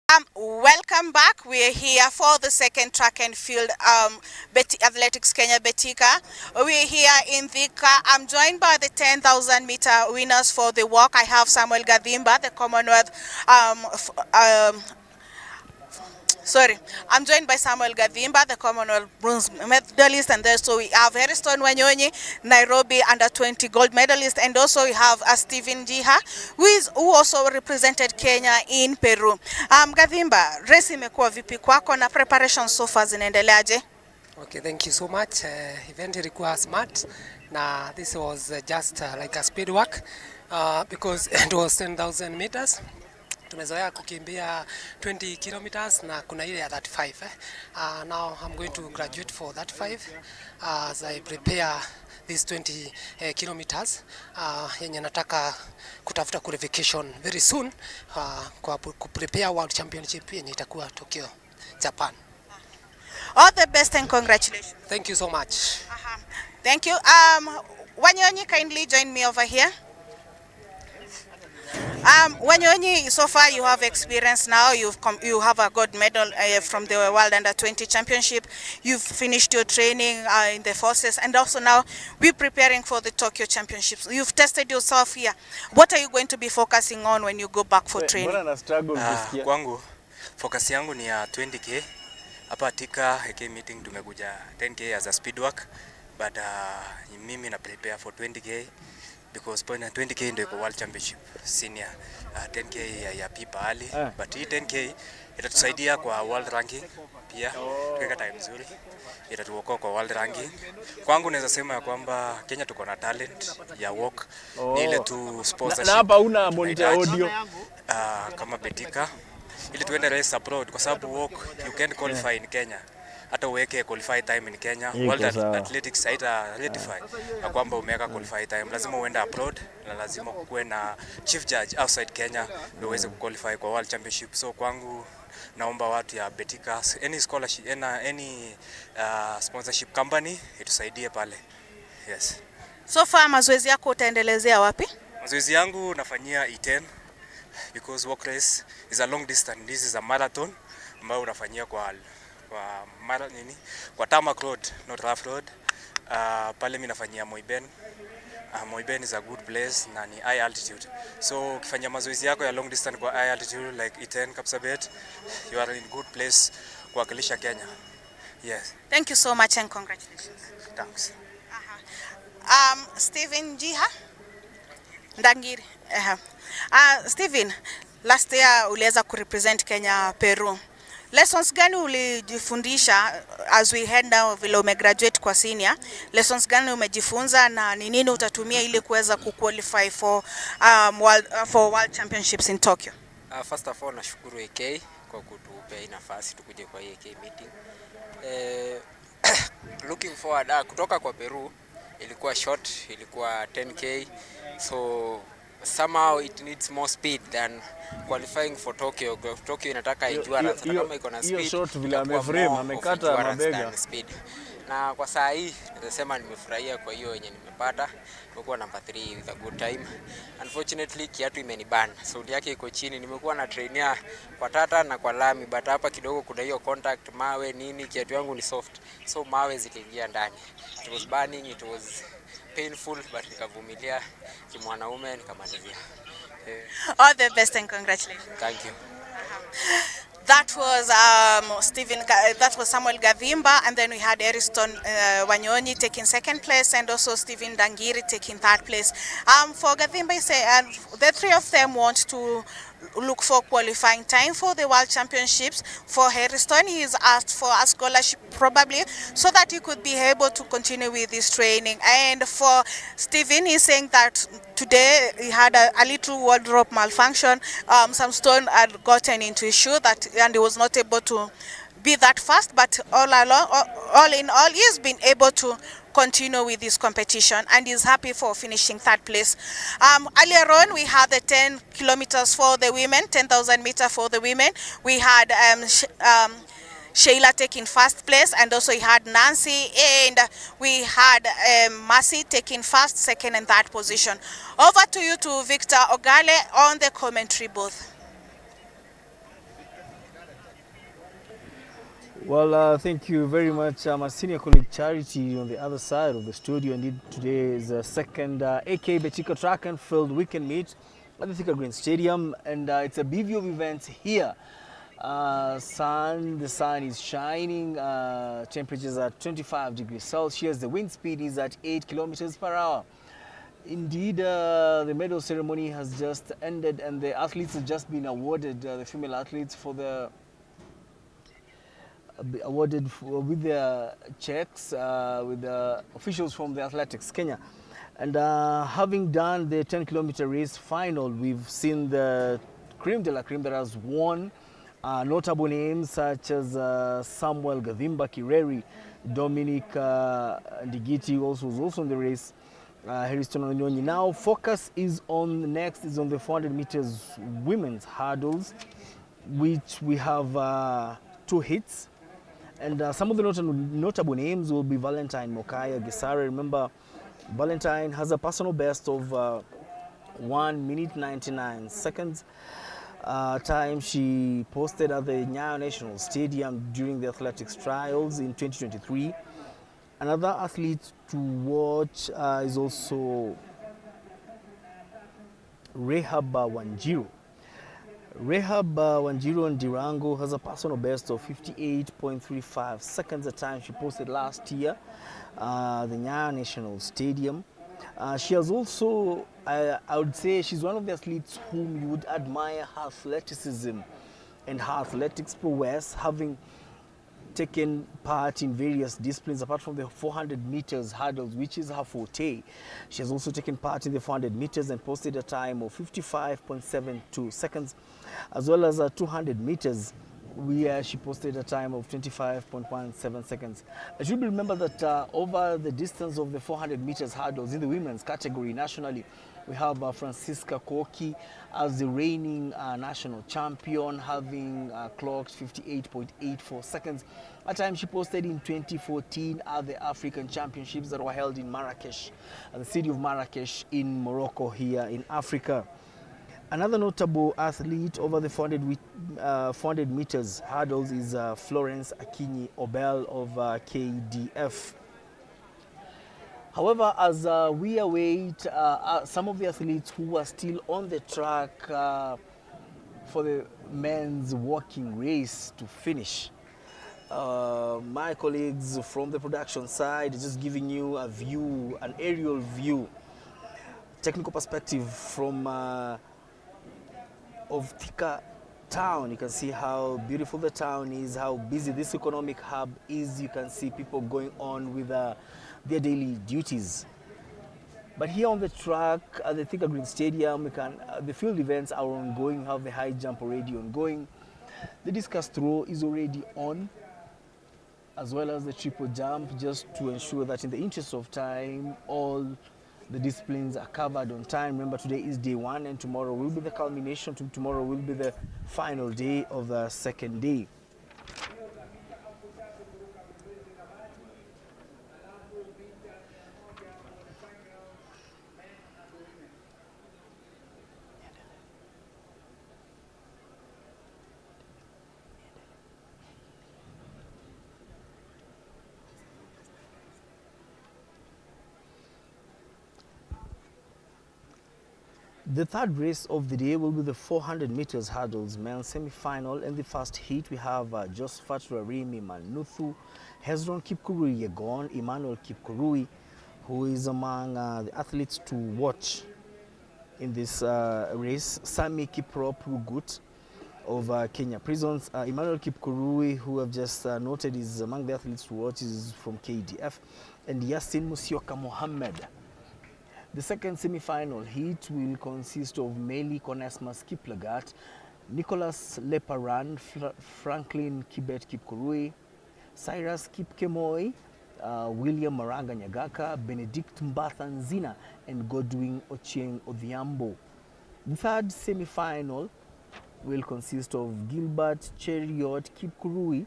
Welcome back. We are here for the second track and field Athletics Kenya Betika. We are here in Thika. I'm joined by the 10,000 meter winners for the walk. I have Samuel Gadhimba, the Commonwealth I'm joined by Samuel Gadhimba, the Commonwealth bronze medalist, and then so we have Harrison Wanyonyi, Nairobi under 20 gold medalist, and also we have Stephen Jiha, who also represented Kenya in Peru. Gadhimba, race imekuwa vipi kwako na preparation so far zinaendeleaje? Okay, thank you so much. Event ilikuwa smart. Now this was just like a speed work because it was 10,000 meters. Tumezoea kukimbia 20 kilometers na kuna ile ya 35. Now I'm going to graduate for 35 as I prepare these 20 kilometers yenye nataka kutafuta qualification very soon kwa prepare World Championship yenye itakuwa Tokyo, Japan. All the best and congratulations. Thank you so much. Thank you. Wanyonyi, kindly join me over here. Wanyonyi, so far you have experience now. You have a gold medal from the World Under 20 Championship. You've finished your training in the forces, and also now we're preparing for the Tokyo Championships. You've tested yourself here. What are you going to be focusing on when you go back for training? Kwangu focus yangu ni ya 20k. Hapa Thika meeting tumekuja 10k as a speed work, but mimi na prepare for 20k because point 20k ndio kwa World Championship senior, 10k ya pipa ali, but hii 10k itatusaidia kwa world ranking pia, tuweka time nzuri, itatuokoa kwa world ranking. Kwangu naweza sema ya kwamba Kenya tuko na talent ya walk, ni ile tu sponsorship. Na hapa una monitor audio kama Betika ili tuende race abroad, kwa sababu walk you can qualify in Kenya. Hata uweke qualify time in Kenya, World Athletics haita ratify na kwamba umeweka qualify time. Lazima uende abroad na lazima kuwe na chief judge outside Kenya ndio uweze kuqualify kwa World Championship. So kwangu naomba watu ya Betika, any scholarship, any sponsorship company itusaidie pale. Yes. So far mazoezi yako utaendelezea wapi? Mazoezi yangu nafanyia E10 because walk race is a long distance. This is a marathon ambayo unafanyia kwa tarmac road, not rough road. Pale mimi nafanyia Moiben. Moiben is a good place na ni high altitude. So ukifanya mazoezi yako ya long distance kwa high altitude like E10 Kapsabet, you are in good place kuwakilisha Kenya. Yes. Thank you so much and congratulations. Thanks. Stephen Jiha Ndangiri. Stephen, last year uliweza kurepresent Kenya Peru. Lessons gani ulijifundisha as we head now vile umegraduate kwa senior? Lessons gani umejifunza na ni nini utatumia ili kuweza kuqualify for World Championships in Tokyo? First of all, nashukuru AK kwa kutupea nafasi tukuje kwa AK meeting. Looking forward kutoka kwa Peru ilikuwa short, ilikuwa 10k, so somehow it needs more speed than qualifying for Tokyo. Tokyo inataka endurance, kama iko na speed hiyo short vile ameframe amekata mabega speed. Na kwa saa hii nasema nimefurahia kwa hiyo yenye nimepata. Nimekuwa number 3 with a good time. Unfortunately kiatu imenibana, sound yake iko chini. Nimekuwa na trainia kwa tata na kwa lami, but hapa kidogo kuna hiyo contact mawe nini, kiatu yangu ni soft, so mawe ziliingia ndani. It was burning, it was painful, but nikavumilia kimwanaume nikamalizia. All the best and congratulations. Thank you. That was that was Samuel Gadhimba, and then we had Harrison Wanyonyi taking second place, and also Stephen Ndangiri taking third place. For Gadhimba, the three of them want to look for qualifying time for the World Championships. For Harrison, he's asked for a scholarship probably so that he could be able to continue with his training. And for Stephen, he's saying that today he had a little wardrobe malfunction. Some stone had gotten into his shoe and he was not able to be that fast, but all in all, he's been able to continue with this competition and is happy for finishing third place. Earlier on, we had the 10 kilometers for the women, 10,000 meters for the women. We had Sheila taking first place, and also we had Nancy, and we had Mercy taking first, second, and third position. Over to you to Victor Ogale on the commentary booth. Well, thank you very much. My senior colleague Charity on the other side of the studio. Indeed, today is the second AK Betika track and field weekend meet at the Thika Green Stadium, and it's a bevy of events here. The sun is shining. Temperatures are 25 degrees Celsius. The wind speed is at 8 kilometers per hour. Indeed, the medal ceremony has just ended, and the athletes have just been awarded. The female athletes with their checks with the officials from the Athletics Kenya. And having done the 10-kilometer race final, we've seen the cream de la cream that has won. Notable names such as Samuel Gavimba Kireri, Dominic Ndigiti also was also in the race. Harrison Onyonyi. Now focus is on the 400 meters women's hurdles, which we have 2 hits. And some of the notable names will be Valentine Mokaya Gisare. Remember, Valentine has a personal best of 1 minute 99 seconds. Time she posted at the Nyayo National Stadium during the athletics trials in 2023. Another athlete to watch is also Rehab Wanjiru. Rehab Wanjiru Ndirango has a personal best of 58.35 seconds, the time she posted last year the Nyayo National Stadium. She has also, I would say, she's one of the athletes whom you would admire her athleticism and her athletics prowess, having taken part in various disciplines apart from the 400 meters hurdles, which is her forte. She has also taken part in the 400 meters and posted a time of 55.72 seconds, as well as 200 meters, where she posted a time of 25.17 seconds. I should remember that over the distance of the 400 meters hurdles in the women's category nationally, we have Francisca Koki as the reigning national champion, having clocked 58.84 seconds. A time she posted in 2014 at the African Championships that were held in Marrakesh, at the city of Marrakesh in Morocco here in Africa. Another notable athlete over the 400 meters hurdles is Florence Akinyi Obel of KDF. However, as we await some of the athletes who are still on the track for the men's walking race to finish, my colleagues from the production side just giving you a view, an aerial view, technical perspective from of Thika town. You can see how beautiful the town is, how busy this economic hub is. You can see people going on with their daily duties. But here on the track at the Thika Green Stadium, the field events are ongoing. We have the high jump already ongoing. The discus throw is already on, as well as the triple jump, just to ensure that in the interest of time, all the disciplines are covered on time. Remember, today is day 1 and tomorrow will be the culmination. Tomorrow will be the final day of the second day. The third race of the day will be the 400 meters hurdles men's semi-final. In the first heat, we have Josephat Rarimi Manuthu, Hezron Kipkurui Yegon, Emmanuel Kipkurui, who is among the athletes to watch in this race. Sami Kiprop Rugut of Kenya Prisons. Emmanuel Kipkurui, who I've just noted is among the athletes to watch, is from KDF. And Yasin Musioka Mohammed. The second semi-final heat will consist of Meli Konesmas Kiplagat, Nicholas Leparan, Franklin Kibet Kipkurui, Cyrus Kipkemoi, William Maranga Nyagaka, Benedict Mbathanzina, and Godwin Ochieng Odhiambo. The third semi-final will consist of Gilbert Cheriot Kipkurui,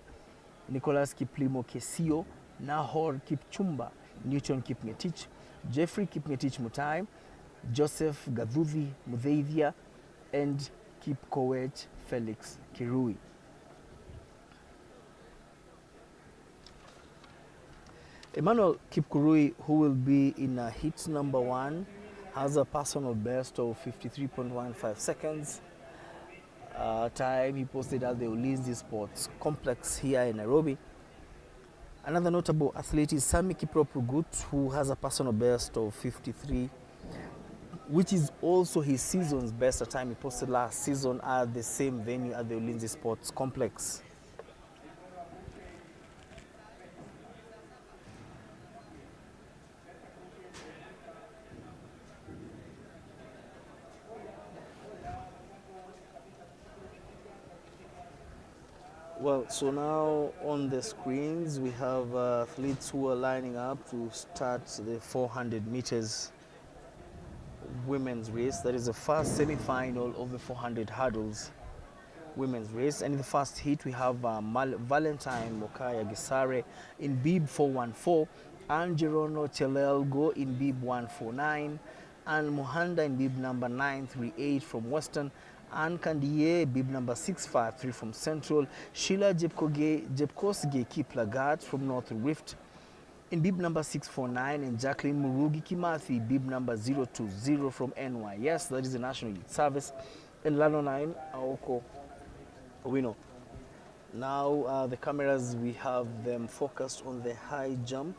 Nicholas Kiplimo Kesio, Nahor Kipchumba, Newton Kipngetich, Jeffrey Kipngetich Mutai, Joseph Gadhuthi Mutheithia, and Kipkoech Felix Kirui. Emmanuel Kipkurui, who will be in heat number 1, has a personal best of 53.15 seconds. Time he posted at the Ulinzi Sports Complex here in Nairobi. Another notable athlete is Sami Kiprop Rugut, who has a personal best of 53, which is also his season's best, a time he posted last season at the same venue at the Ulinzi Sports Complex. Well, so now on the screens we have athletes who are lining up to start the 400 meters women's race. That is the first semi-final of the 400 hurdles women's race. And in the first heat we have Valentine Mokaya Gisare in bib 414, and Gerono Chelelgo in bib 149, and Mohanda in bib number 938 from Western, and Kandie bib number 653 from Central, Sheila Jepkosge Kiplagat from North Rift in bib number 649, and Jacqueline Murugi Kimathi bib number 020 from NYS, that is the National Youth Service, and Lano 9 Aoko Wino. Now the cameras, we have them focused on the high jump,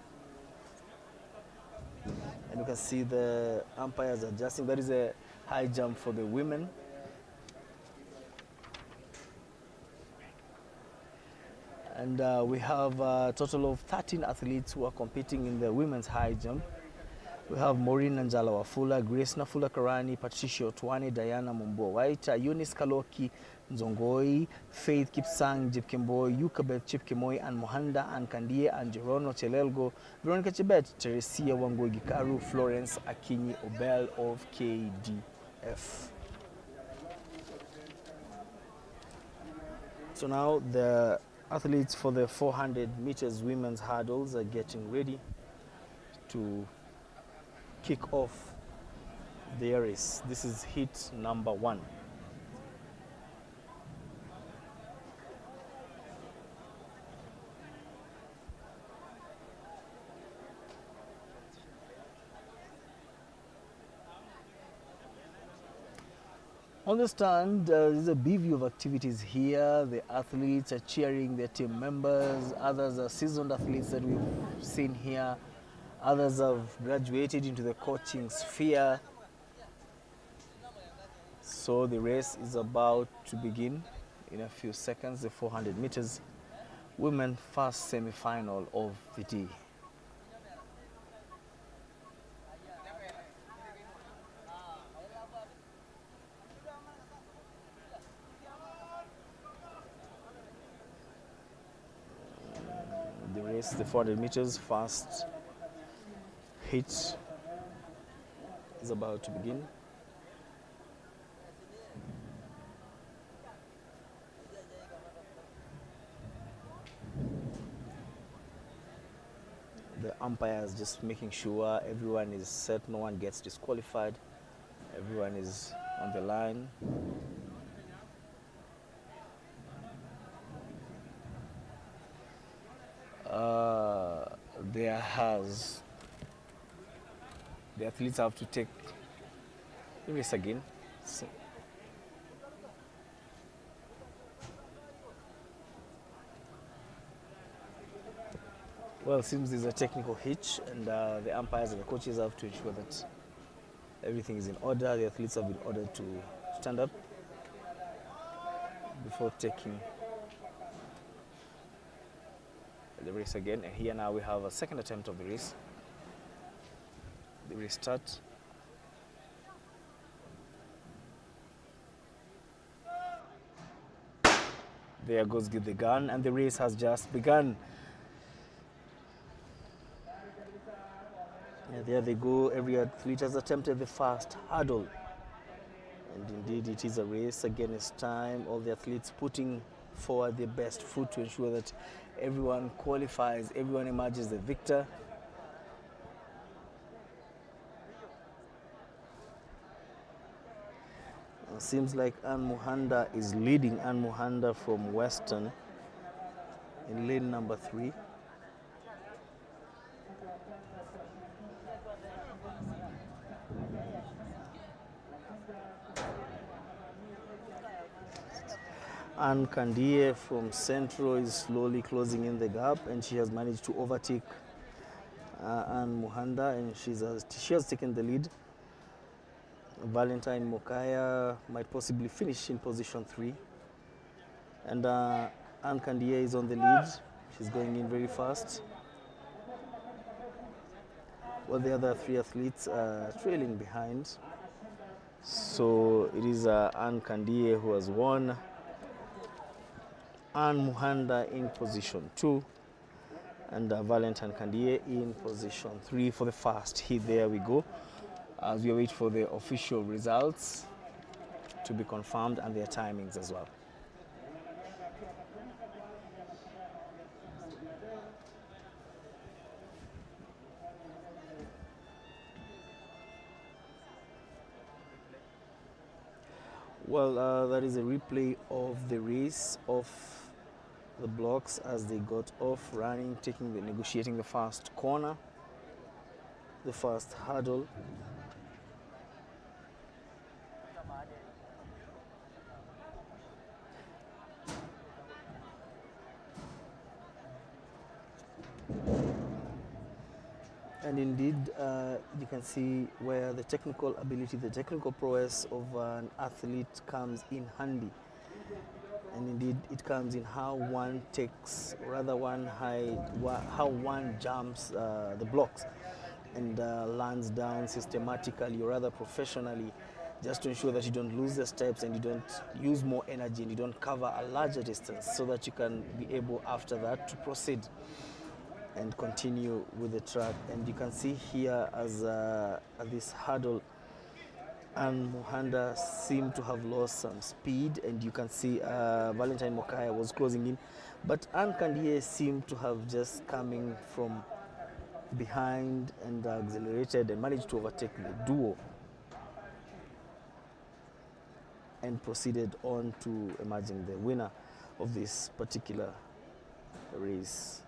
and you can see the umpires adjusting. That is a high jump for the women. And we have a total of 13 athletes who are competing in the women's high jump. We have Maureen Nanjala Wafula, Grace Nafula Karani, Patricia Otwane, Diana Mumbo Waita, Eunice Kaloki Nzongoi, Faith Kipsang Jipkemboy, Yukabeth Chipkemoy, and Mohanda and Kandie and Jerono Chelelgo, Veronica Chebet, Teresia Wangoi Gikaru, Florence Akinyi Obel of KDF. So now the athletes for the 400 meters women's hurdles are getting ready to kick off their race. This is heat number 1. On the stand, there's a big view of activities here. The athletes are cheering their team members. Others are seasoned athletes that we've seen here. Others have graduated into the coaching sphere. So the race is about to begin in a few seconds, the 400 meters women first semi-final of the day. The race, the 400 meters first heat is about to begin. The umpires just making sure everyone is set, no one gets disqualified, everyone is on the line. The athletes have to take the race again. So, well, it seems there's a technical hitch, and the umpires and the coaches have to ensure that everything is in order. The athletes have been ordered to stand up before taking the race again. And here now we have a second attempt of the race. The race starts. There goes the gun, and the race has just begun. And there they go. Every athlete has attempted the first hurdle. And indeed it is a race against time. All the athletes putting forward their best foot to ensure that everyone qualifies, everyone emerges the victor. It seems like Anne Muhanda is leading. Anne Muhanda from Western in lane number 3. Anne Kandie from Centro is slowly closing in the gap, and she has managed to overtake Anne Muhanda, and she has taken the lead. Valentine Mokaya might possibly finish in position 3. And Anne Kandie is on the lead. She's going in very fast. Well, the other 3 athletes are trailing behind. So it is Anne Kandie who has won. Anne Muhanda in position 2. And Valentine Kandie in position 3 for the first heat. There we go. As we wait for the official results to be confirmed and their timings as well. Well, that is a replay of the race of the blocks as they got off running, negotiating the first corner, the first hurdle. And indeed, you can see where the technical ability, the technical prowess of an athlete comes in handy. And indeed, it comes in how one takes, rather how one jumps the blocks and lands down systematically or rather professionally, just to ensure that you don't lose the steps and you don't use more energy and you don't cover a larger distance, so that you can be able after that to proceed and continue with the track. And you can see here as at this hurdle, Anne Muhanda seemed to have lost some speed, and you can see Valentine Mokaya was closing in, but Anne Kandie seemed to have just coming from behind and accelerated and managed to overtake the duo and proceeded on to emerging the winner of this particular race.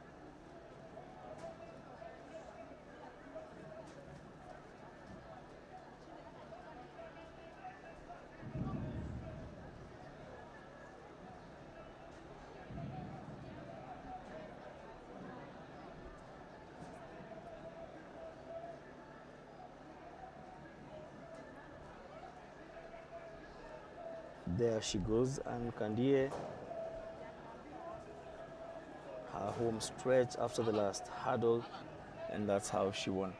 There she goes, Anne Kandie, her home stretch after the last hurdle, and that's how she won.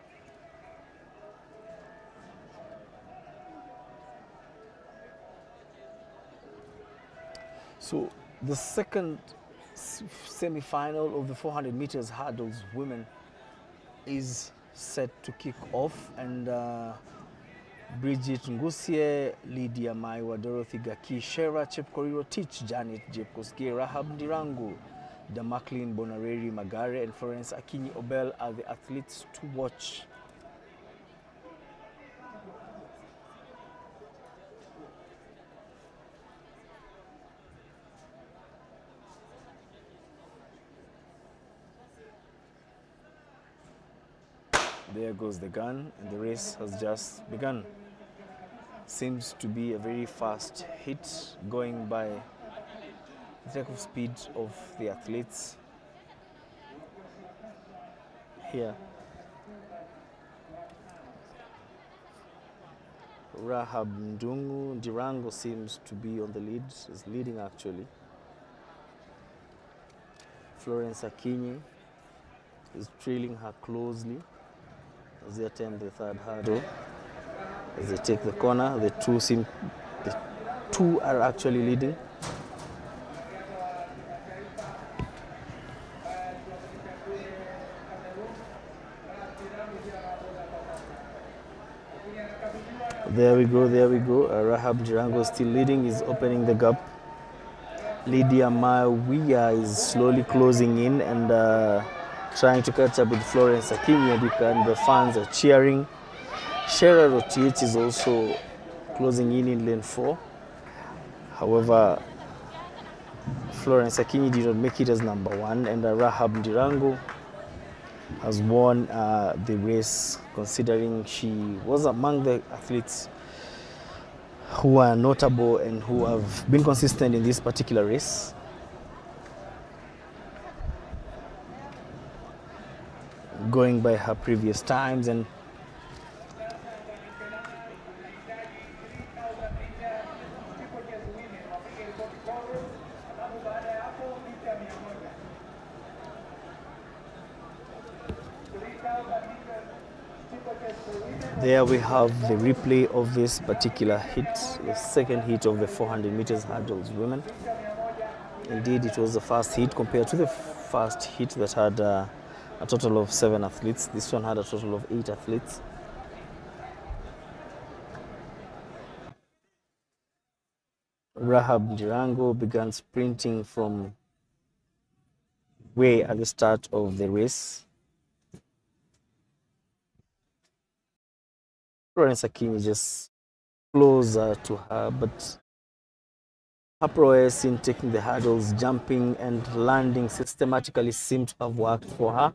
So the second semi-final of the 400 meters hurdles women is set to kick off, and Bridget Ngusie, Lydia Maiwa, Dorothy Gaki, Shera Chepkoriro Teach, Janet Jepkoski, Rahab Ndirangu, Damaklin Bonareri Magare, and Florence Akinyi Obel are the athletes to watch. There goes the gun, and the race has just begun. Seems to be a very fast hit, going by the type of speed of the athletes here. Rahab Ndungu Ndirango seems to be on the lead, is leading actually. Florence Akinyi is trailing her closely as they attempt the third hurdle. As they take the corner, the two are actually leading. There we go, there we go. Rahab Ndirango is still leading, is opening the gap. Lydia Maiwa is slowly closing in and trying to catch up with Florence Akinyi, and the fans are cheering. Shera Rotich is also closing in lane 4. However, Florence Akinyi did not make it as number 1, and Rahab Ndirango has won the race, considering she was among the athletes who are notable and who have been consistent in this particular race. Going by her previous times, and there we have the replay of this particular heat, the second heat of the 400 meters hurdles women. Indeed, it was the first heat compared to the first heat that had a total of 7 athletes. This one had a total of 8 athletes. Rahab Ndirango began sprinting from way at the start of the race. Florence Akinyi just closer to her, but her prowess in taking the hurdles, jumping and landing systematically seemed to have worked for her.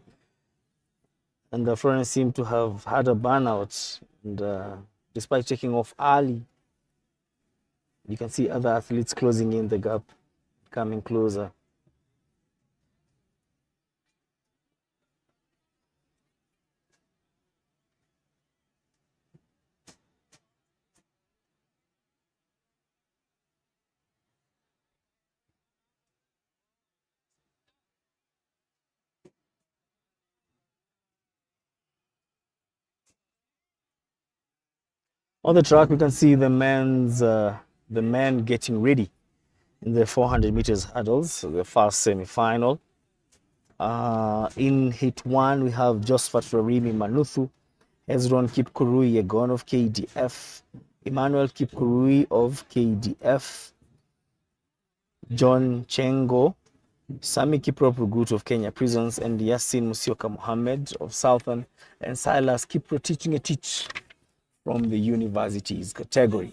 And Florence seemed to have had a burnout. And despite taking off early, you can see other athletes closing in the gap, coming closer. On the track, we can see the men getting ready in the 400 meters hurdles, the first semi-final. In heat 1, we have Josephat Rarimi Manuthu, Hezron Kipkurui Yegon of KDF, Emmanuel Kipkurui of KDF, John Chengo, Sami Kiprop Rugut of Kenya Prisons, and Yasin Musioka Mohammed of Southern, and Silas Kiprotich from the universities category.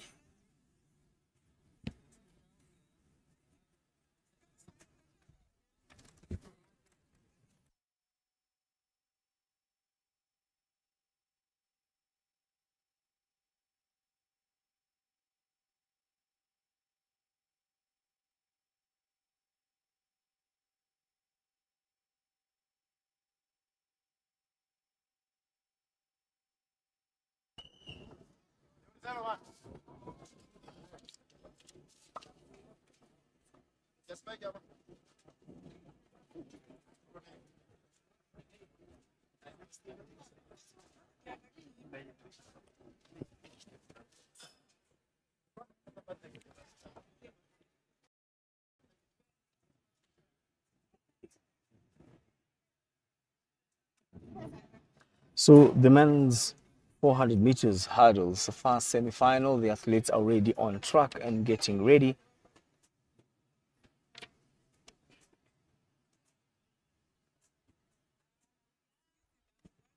So the men's 400 meters hurdles, the first semi-final, the athletes are already on track and getting ready.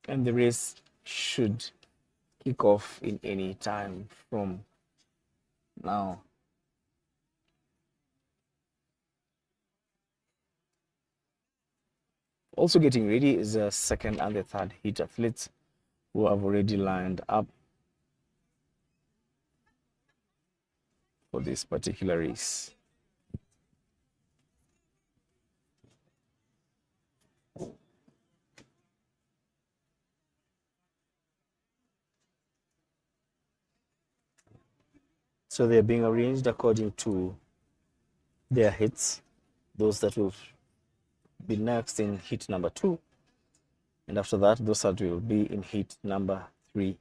And the race should kick off in any time from now. Also getting ready is the second and the third heat athletes who have already lined up for this particular race. So they're being arranged according to their hits, those that will be next in heat number 2, and after that those that will be in heat number 3.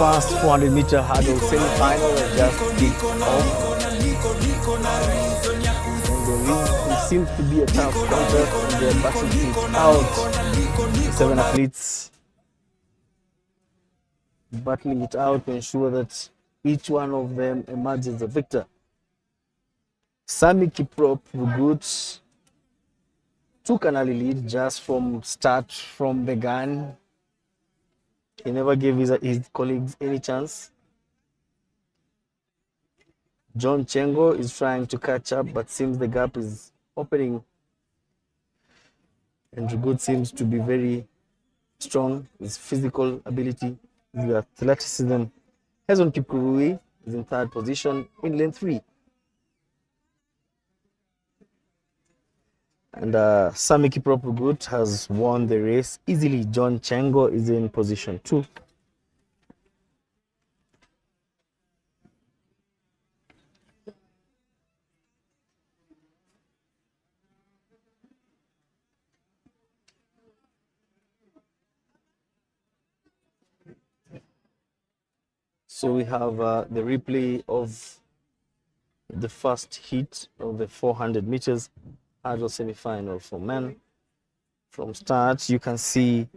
First 400-meter hurdle semi-final just kicked off. And it seems to be a tough contest, and they're battling it out. The 7 athletes battling it out to ensure that each one of them emerges a victor. Sami Kiprop Rugut took an early lead just from start from the gun. He never gave his colleagues any chance. John Chengo is trying to catch up, but seems the gap is opening. And Rugut seems to be very strong. His physical ability, his athleticism. Hezron Kipkurui is in third position in lane 3. And Sami Kiprop Rugut has won the race easily. John Chengo is in position 2. So we have the replay of the first heat of the 400 meters hurdle semi-final for men. From start, you can see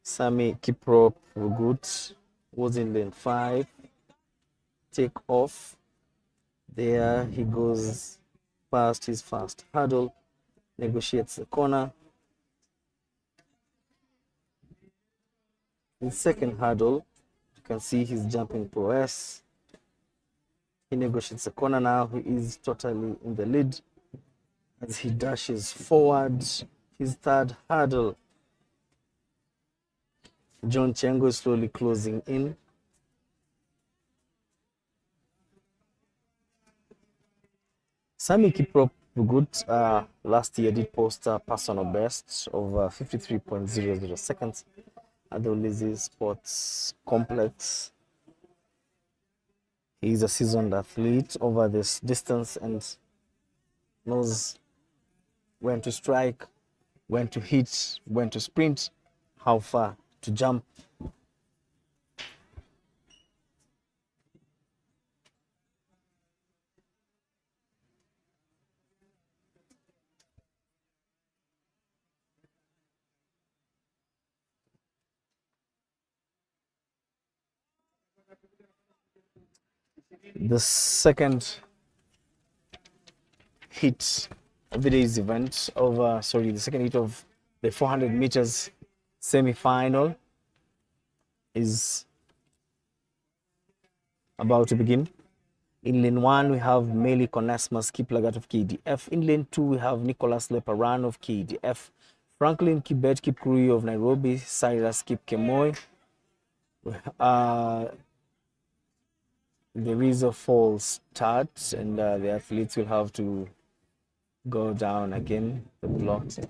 Sami Kiprop Rugut was in lane 5. Take off. There he goes past his first hurdle, negotiates the corner. In second hurdle, you can see his jumping prowess. He negotiates the corner now. He is totally in the lead as he dashes forward. His third hurdle. John Chengo is slowly closing in. Sami Kiprop Rugut last year did post a personal best of 53.00 seconds at the Ulinzi Sports Complex. He is a seasoned athlete over this distance and knows when to strike, when to hit, when to sprint, how far to jump. The second hit of the day's event the second hit of the 400 meters semi-final is about to begin. In lane 1, we have Meli Konasmas Kiplagat of KDF. In lane 2, we have Nicholas Leparan of KDF, Franklin Kibet Kipkurui of Nairobi, Cyrus Kipkemoi. There is a false start, and the athletes will have to go down again, the blocks.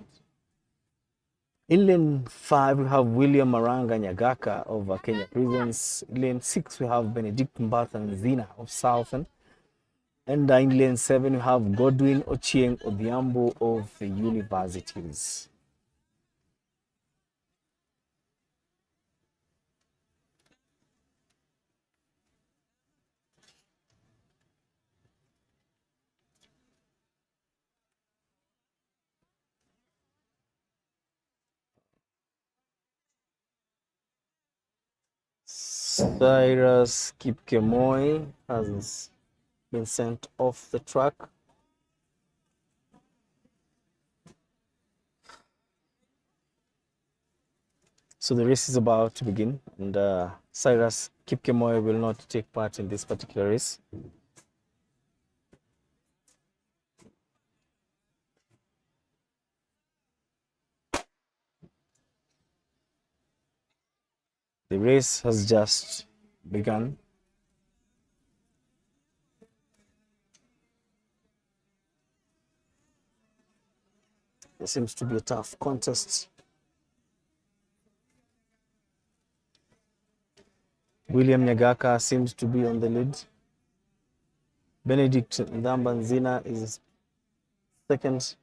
In lane 5, we have William Maranga Nyagaka of Kenya Prisons. In lane 6, we have Benedict Mbatha Nzina of Southern. And in lane 7, we have Godwin Ochieng Odhiambo of the Universities. Cyrus Kipkemoi has been sent off the track. So the race is about to begin, and Cyrus Kipkemoi will not take part in this particular race. The race has just begun. There seems to be a tough contest. William Nyagaka seems to be on the lead. Benedict Ndambanzina is second.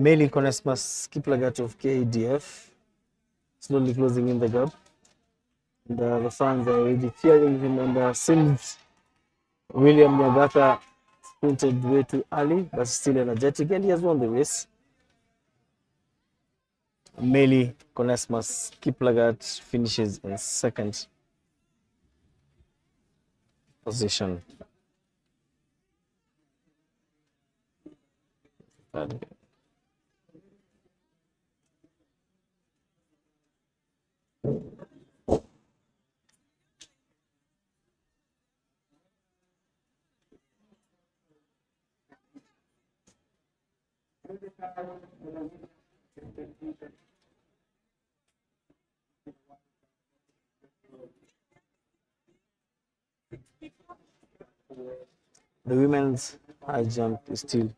Meli Konesmas Kiplagat of KDF slowly closing in the gap. And the fans are already cheering him, and seems William Nyagaka sprinted way too early, but still energetic, and he has won the race. Meli Konesmas Kiplagat finishes in second position. The women's high jump is still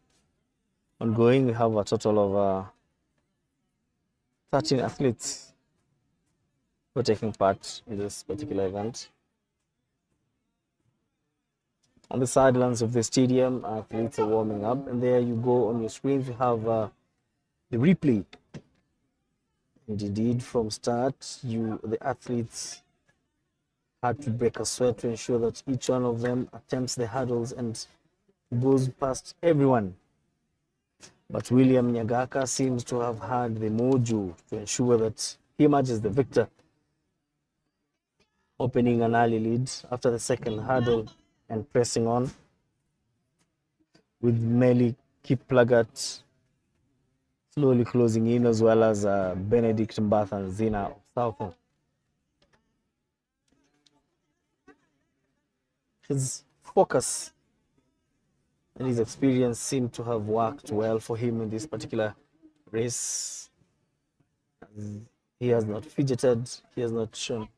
ongoing. We have a total of 13 athletes who are taking part in this particular event. On the sidelines of the stadium, athletes are warming up, and there you go on your screens. You have the replay. And indeed, from start, the athletes had to break a sweat to ensure that each one of them attempts the hurdles and goes past everyone. But William Nyagaka seems to have had the mojo to ensure that he emerges the victor, opening an early lead after the second hurdle and pressing on, with Meli Kiplagat slowly closing in, as well as Benedict Mbatha-Nzina of Southern. His focus and his experience seem to have worked well for him in this particular race. He has not fidgeted, he has not shown.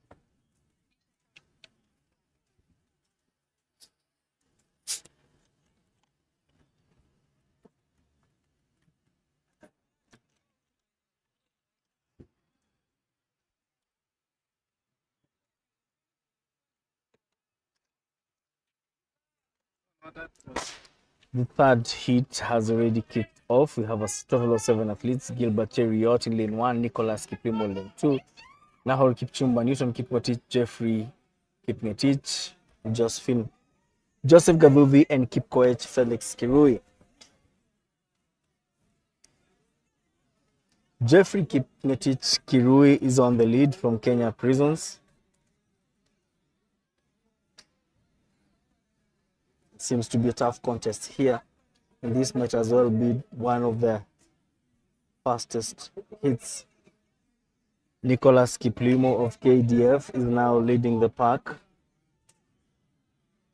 The third heat has already kicked off. We have a total of 7 athletes. Gilbert Cheriot in lane 1, Nicholas Kiplimo in lane 2, Nahor Kipchumba, Newton Kipwatich, Jeffrey Kipngetich, Joseph Gavuvi, and Kipkoech Felix Kirui. Jeffrey Kipngetich Kirui is on the lead from Kenya Prisons. Seems to be a tough contest here, and this might as well be one of the fastest hits. Nicholas Kiplimo of KDF is now leading the pack,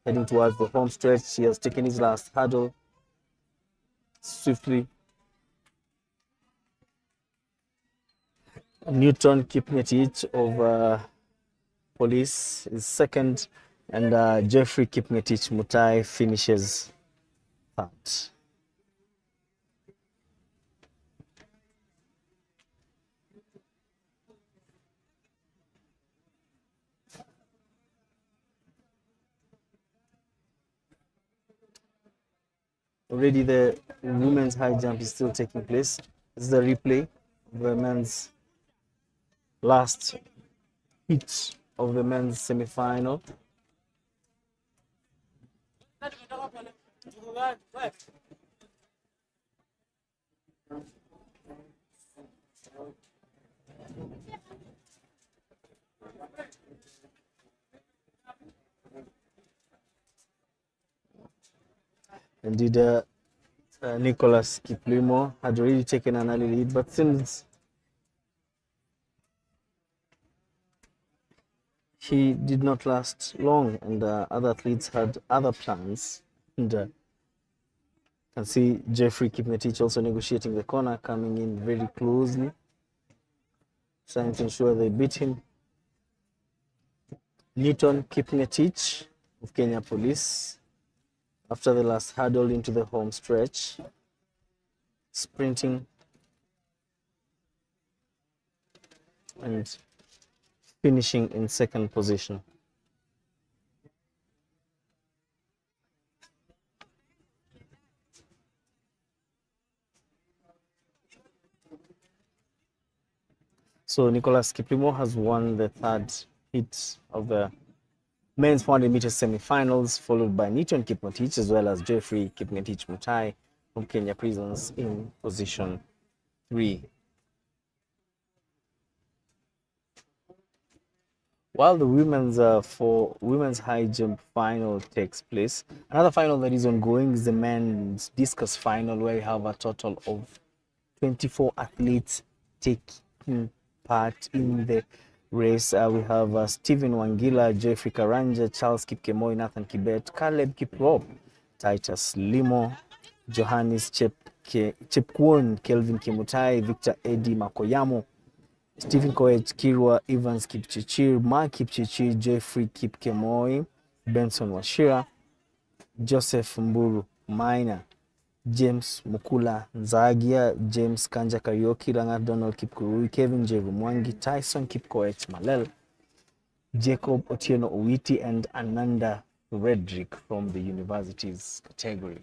heading towards the home stretch. He has taken his last hurdle swiftly. Newton Kipngetich of Police is second, and Jeffrey Kipngetich Mutai finishes third. Already the women's high jump is still taking place. This is the replay of the men's last hit of the men's semi-final. Indeed, Nicholas Kiplimo had already taken an early lead, but since he did not last long, and other athletes had other plans, and can see Jeffrey Kipngetich also negotiating the corner, coming in very closely, trying to ensure they beat him. Newton Kipngetich of Kenya Police, after the last hurdle into the home stretch, sprinting and finishing in second position. So Nicholas Kiplimo has won the third heat of the men's 400 meters semi-finals, followed by Niton Kipngetich as well as Jeffrey Kipngetich Mutai from Kenya Prisons in position 3. While the women's high jump final takes place, another final that is ongoing is the men's discus final, where we have a total of 24 athletes taking part in the race. We have Stephen Wangila, Jeffrey Karanja, Charles Kipkemoi, Nathan Kibet, Caleb Kiprop, Titus Limo, Johannes Chepkwon, Kelvin Kimutai, Victor Eddie Makoyamo, Stephen Koech, Kirwa Evans Kipchichir, Mark Kipchichir, Jeffrey Kipkemoi, Benson Washira, Joseph Mburu Maina, James Mukula Nzagia, James Kanja Karioki, Rangat Donald Kipkurui, Kevin Jeru Mwangi, Tyson Kipkoech Malel, Jacob Otieno Owiti, and Ananda Frederick from the universities category.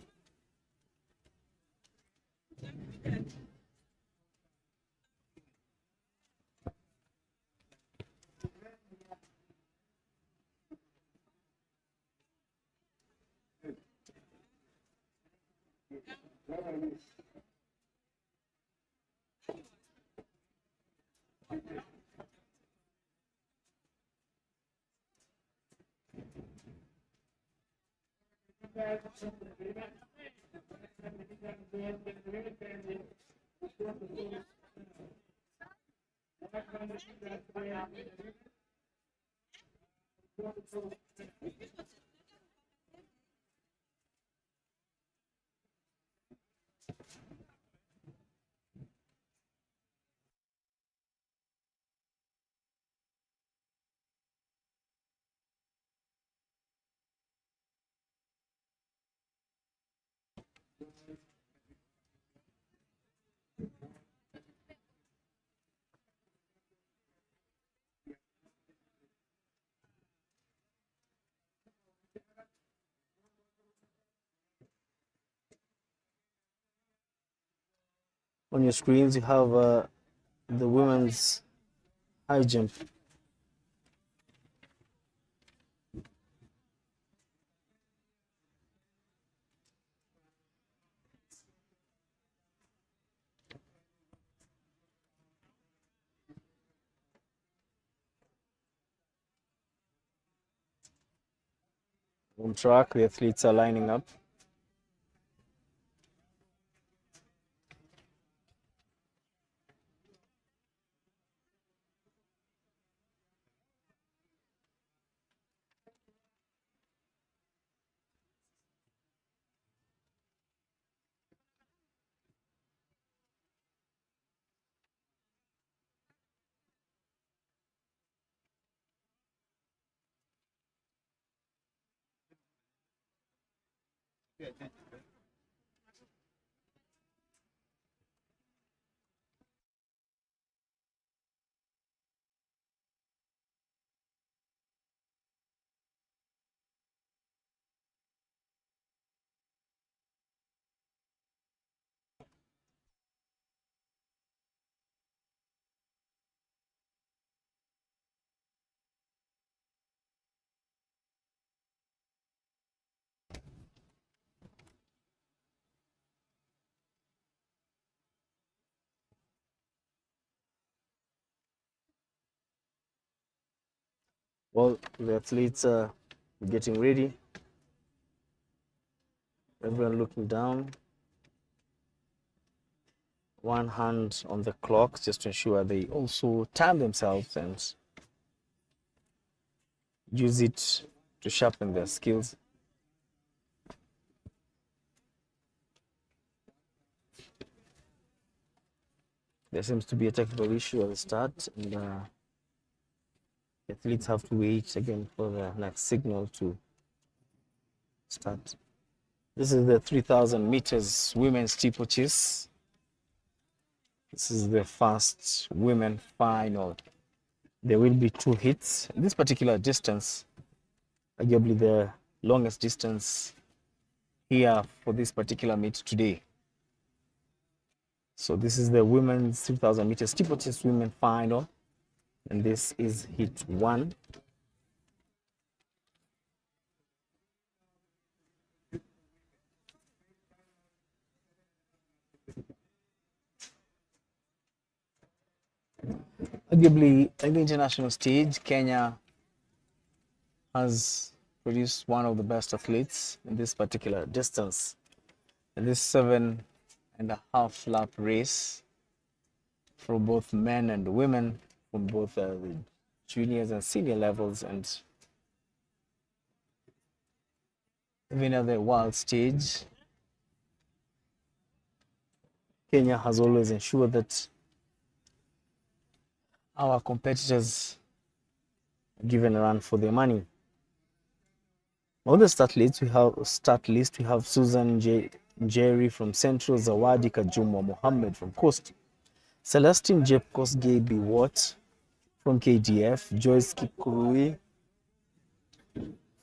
On your screens, you have the women's high jump. On track, the athletes are lining up. Well, the athletes are getting ready. Everyone looking down. One hand on the clock just to ensure they also time themselves and use it to sharpen their skills. There seems to be a technical issue at the start, and the athletes have to wait again for the next signal to start. This is the 3,000 meters women's steeplechase. This is the first women final. There will be 2 heats. This particular distance, arguably the longest distance here for this particular meet today. So this is the women's 3,000 meters steeplechase women final. and this is heat 1. Arguably, on the international stage, Kenya has produced one of the best athletes in this particular distance. In this 7.5 lap race for both men and women, from both the juniors and senior levels, and even at the world stage, Kenya has always ensured that our competitors are given a run for their money. On the start list, we have Susan Jerry from Central, Zawadi Kajumwa Mohammed from Coast, Celestine Jepkosgei Biwot from KDF, Joyce Kipkurui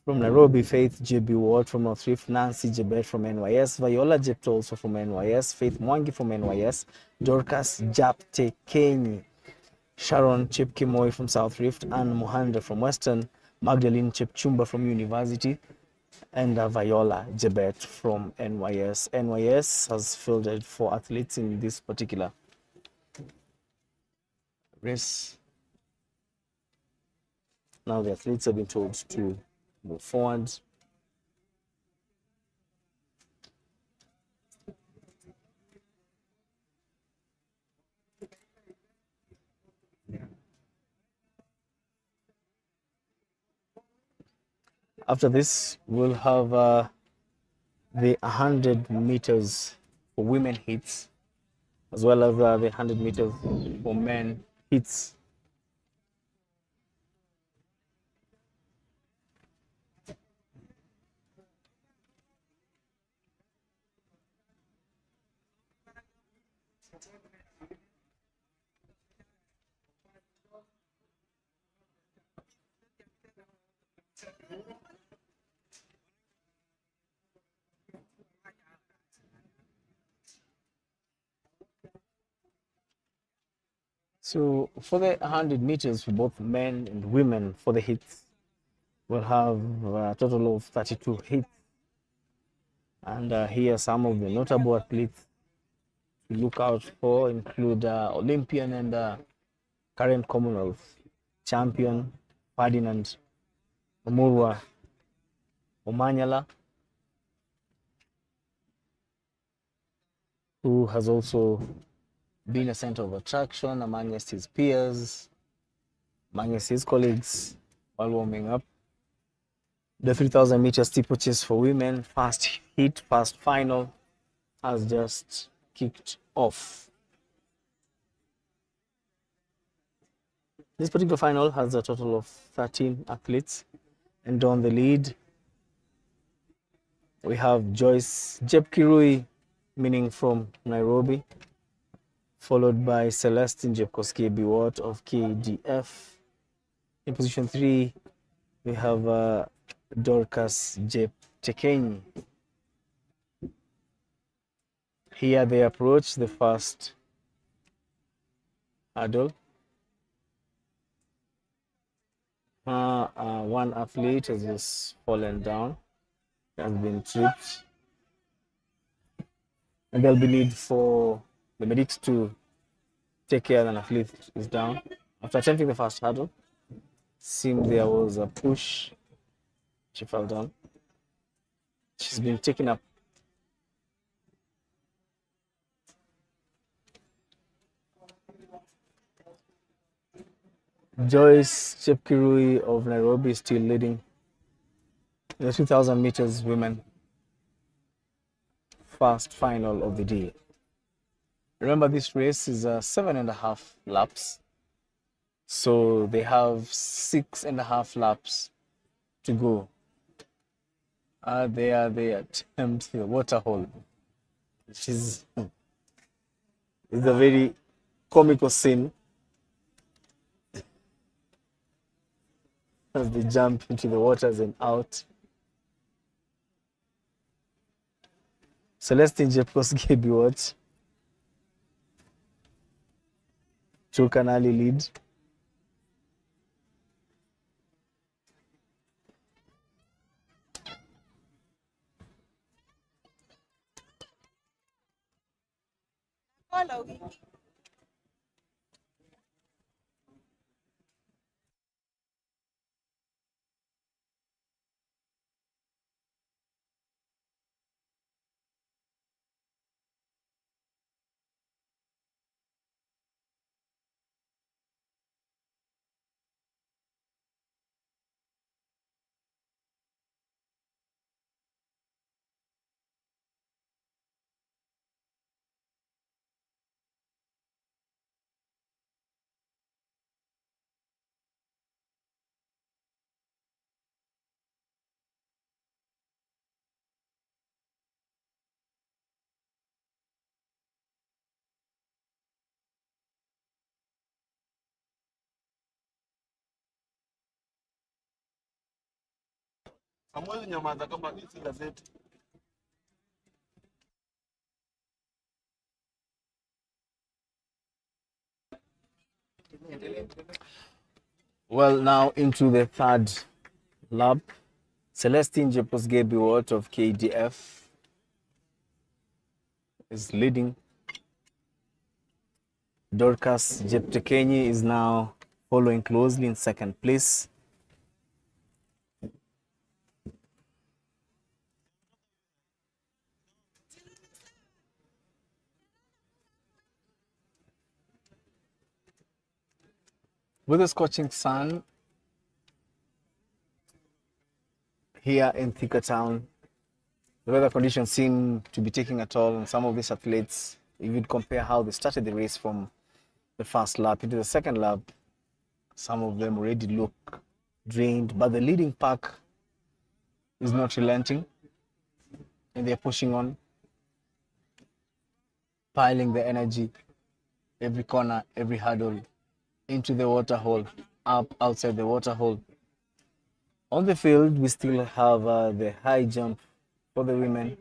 from Nairobi, Faith JB Ward from North Rift, Nancy Jebet from NYS, Viola Jepto also from NYS, Faith Mwangi from NYS, Dorcas Japte Kenyi, Sharon Chepkemoi from South Rift, Anne Muhanda from Western, Magdalene Chepchumba from University, and Viola Jebet from NYS. NYS has fielded 4 athletes in this particular race. Now the athletes have been told to move forward. After this, we'll have the 100 meters for women heats, as well as the 100 meters for men heats. So for the 100 meters for both men and women for the hits, we'll have a total of 32 hits. And here are some of the notable athletes to look out for include Olympian and current Commonwealth champion Ferdinand Omurwa Omanyala, who has also been a center of attraction amongst his peers, amongst his colleagues while warming up. The 3,000 meter steeplechase for women, first heat, first final, has just kicked off. This particular final has a total of 13 athletes, and on the lead, we have Joyce Jepkirui, meaning from Nairobi, followed by Celestine Jepkoskei Biwot of KDF. In position 3, we have Dorcas Jeptekenyi. Here they approach the first hurdle. One athlete has just fallen down, has been tripped, and there'll be need for the medics to take care that an athlete is down. After attempting the first hurdle, seemed there was a push. She fell down. She's been taken up. Joyce Chepkirui of Nairobi is still leading the 2,000 meters women first final of the day. Remember, this race is 7.5 laps, so they have 6.5 laps to go. They attempt the water hole, which is a very comical scene as they jump into the waters and out. Celestine Jepkosgei Biwot took an early lead. Hamwezi nyamaza kama hizi gazeti. Well, now into the third lap. Celestine Jeposgebi-Watt of KDF is leading. Dorcas Jeptekenyi is now following closely in second place. With the scorching sun here in Thika town, the weather conditions seem to be taking a toll on some of these athletes. If you'd compare how they started the race from the first lap into the second lap, some of them already look drained, but the leading pack is not relenting and they're pushing on, piling the energy, every corner, every hurdle, into the water hole, up, outside the water hole. On the field, we still have the high jump for the women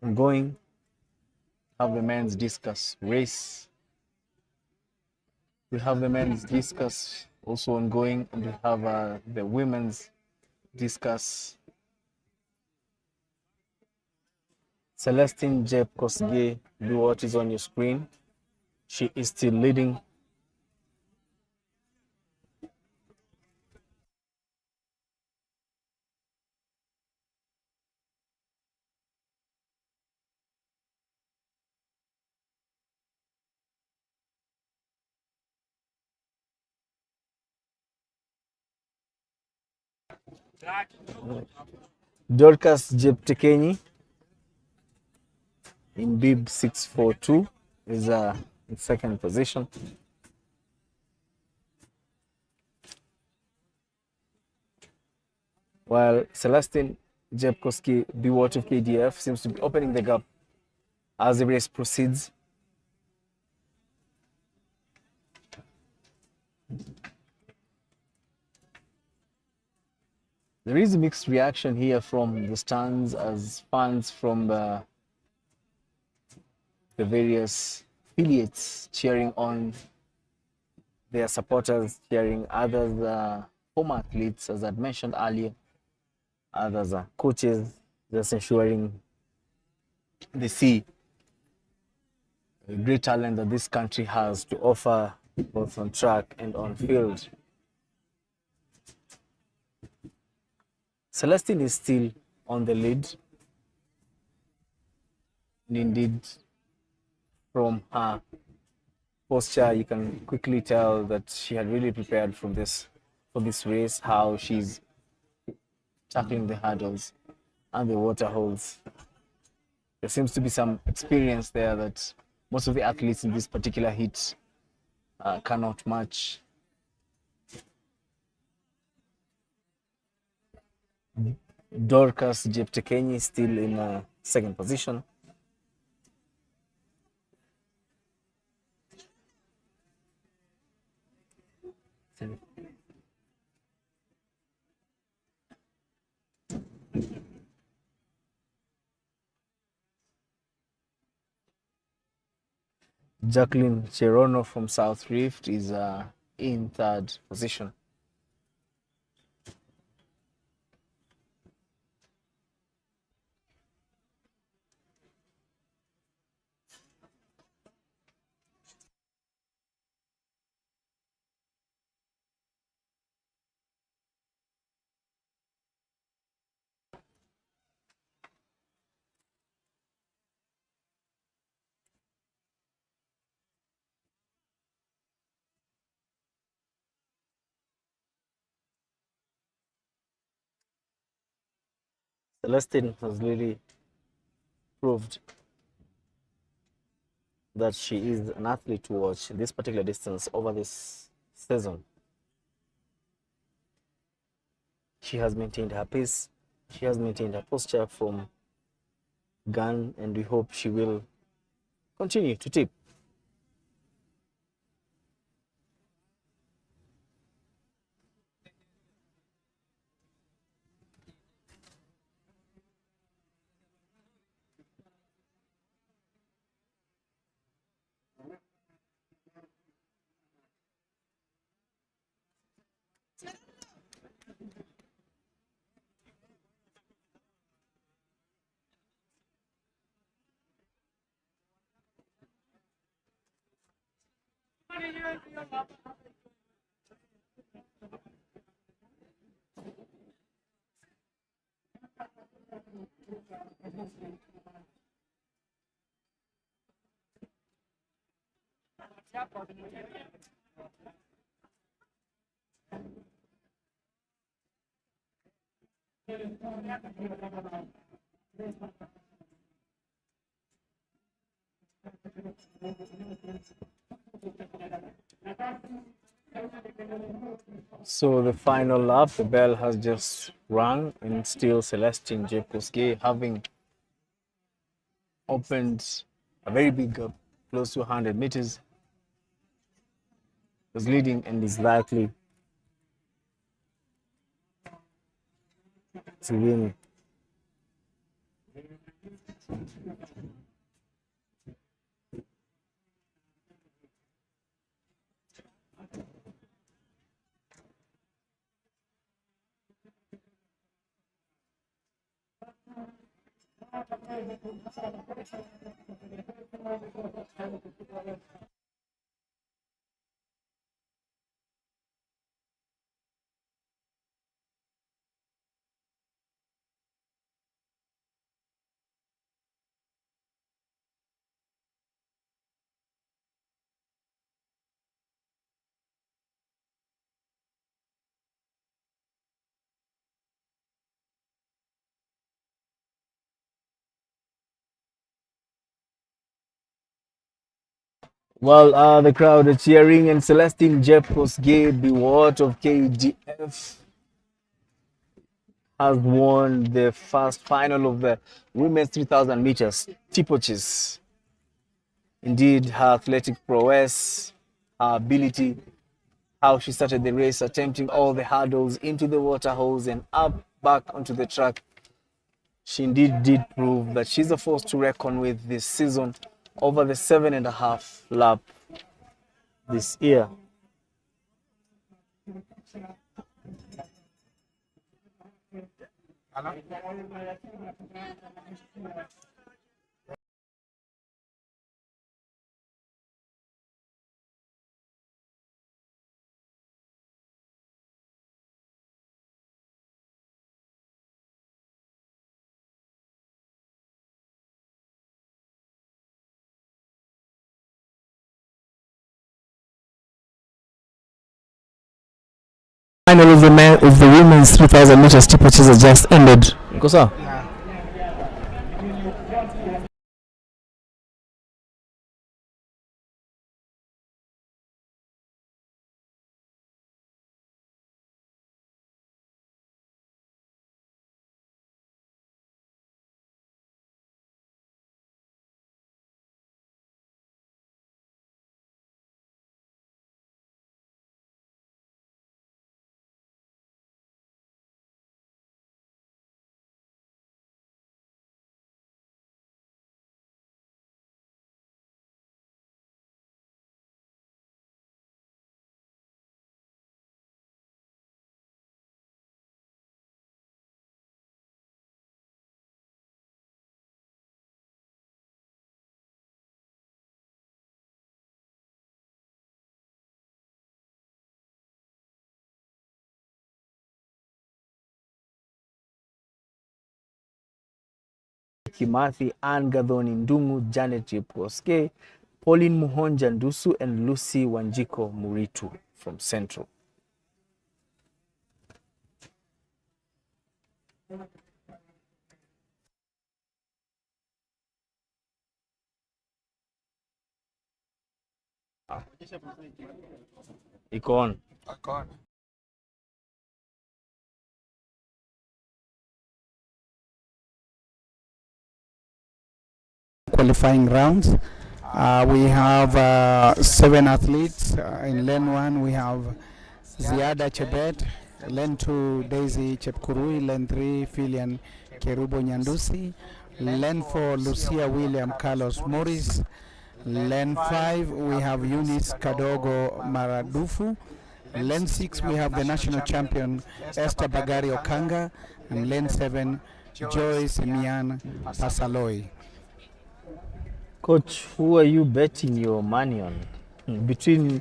ongoing, have the men's discus race. We have the men's discus also ongoing, and we have the women's discus. Celestine Jepkosgei-Biwott is on your screen. She is still leading. Dorcas Jeptekenyi in bib 642 is in second position. While Celestine Jepkosgei-Biwott of KDF seems to be opening the gap as the race proceeds. There is a mixed reaction here from the stands as fans from the various affiliates cheering on their supporters, cheering others, former athletes, as I'd mentioned earlier. Others are coaches, just ensuring they see the great talent that this country has to offer, both on track and on field. Celestine is still on the lead. And indeed, from her posture, you can quickly tell that she had really prepared for this race, how she's tackling the hurdles and the water holes. There seems to be some experience there that most of the athletes in this particular heat cannot match. Dorcas Jeptekenyi still in second position. Jacqueline Cherono from South Rift is in third position. Celestine has really proved that she is an athlete to watch in this particular distance over this season. She has maintained her pace, she has maintained her posture from gun, and we hope she will continue to tip. So the final lap, the bell has just rung, and still Celestine Jepkosgei, having opened a very big gap, close to 100 meters, was leading and is likely to win. Well, the crowd are cheering, and Celestine Jepkosgei, the ward of KDF, has won the first final of the women's 3,000 meters steeplechase. Indeed, her athletic prowess, her ability, how she started the race, attempting all the hurdles into the water hose and up back onto the track. She indeed did prove that she's a force to reckon with this season over the 7.5 lap this year. Final of the women's 3,000 meters steeplechase has just ended. Kosa? Kimathi, Anne Gathoni Ndungu, Janet Jepkosgei, Pauline Muhonja Ndusu, and Lucy Wanjiko Muritu from Central. Iko on. Qualifying rounds. We have 7 athletes. In lane 1 we have Ziada Chebet, lane 2 Daisy Chepkurui, lane 3 Filian Kerubo Nyandusi, lane 4 Lucia William Carlos Morris, lane 5 we have Eunice Kadogo Maradufu, lane 6 we have the national champion Esther Bagari Okanga, and lane 7 Joyce Mian Pasaloi. Coach, who are you betting your money on? Between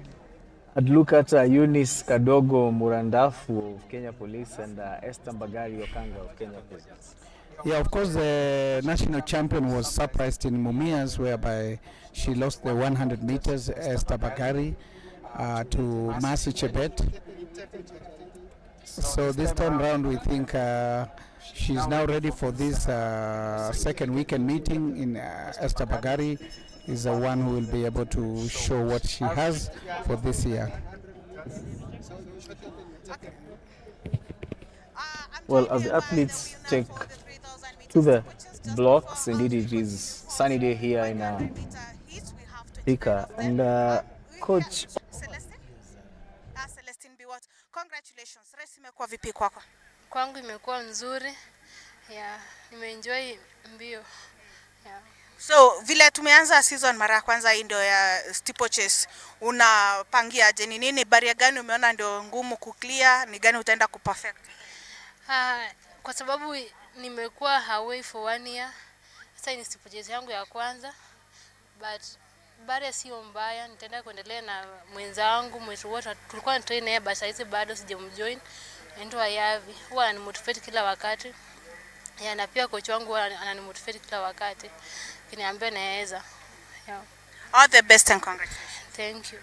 Adlukata Eunice Kadogo Murandafu of Kenya Police and Esther Bagari Okanga of Kenya Police. Yeah, of course, the national champion was surprised in Mumias, whereby she lost the 100 meters, Esther Bagari, to Mercy Chebet. So this time round, we think she's now ready for this second weekend meeting. In Esther Bagari is the one who will be able to show what she has for this year. Well, as the athletes take to the blocks, indeed it is sunny day here in Thika. And Coach, Celestine Biwot, congratulations. Race imekuwa vipi kwako? Kwangu imekuwa nzuri. Yeah, nimeenjoy mbio. Yeah. So, vile tumeanza season mara ya kwanza hii ndio ya steeplechase, unapangia je, ni nini barrier gani umeona ndio ngumu kuclear, ni gani utaenda kuperfect? Kwa sababu nimekuwa away for 1 year. Sasa ni steeplechase yangu ya kwanza. But barrier sio mbaya, nitaenda kuendelea na mwenzangu mwetu wote tulikuwa train naye, but sasa bado sijamjoin. Ndio ayavi. Huwa ananimotivate kila wakati. Yeah, na pia coach wangu ananimotivate kila wakati. Kiniambia naweza. Yeah. All the best and congratulations. Thank you.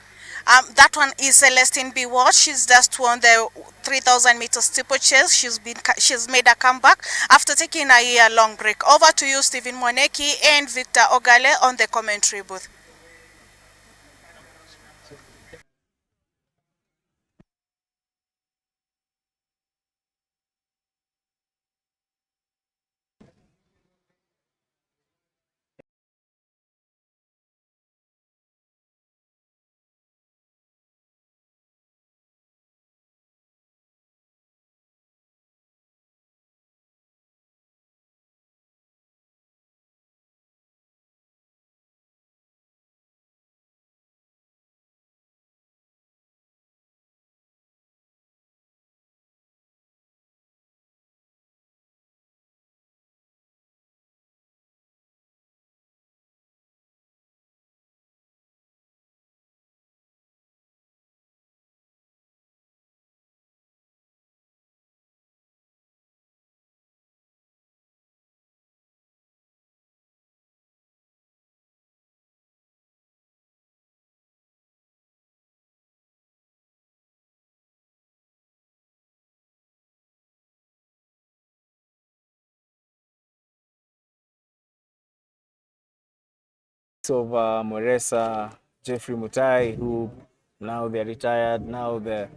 That one is Celestine B. Watch. She's just won the 3,000 meter steeplechase. She's made a comeback after taking a year-long break. Over to you, Stephen Mwaneki and Victor Ogale on the commentary booth. of Moresa, Jeffrey Mutai, who now they're retired, now the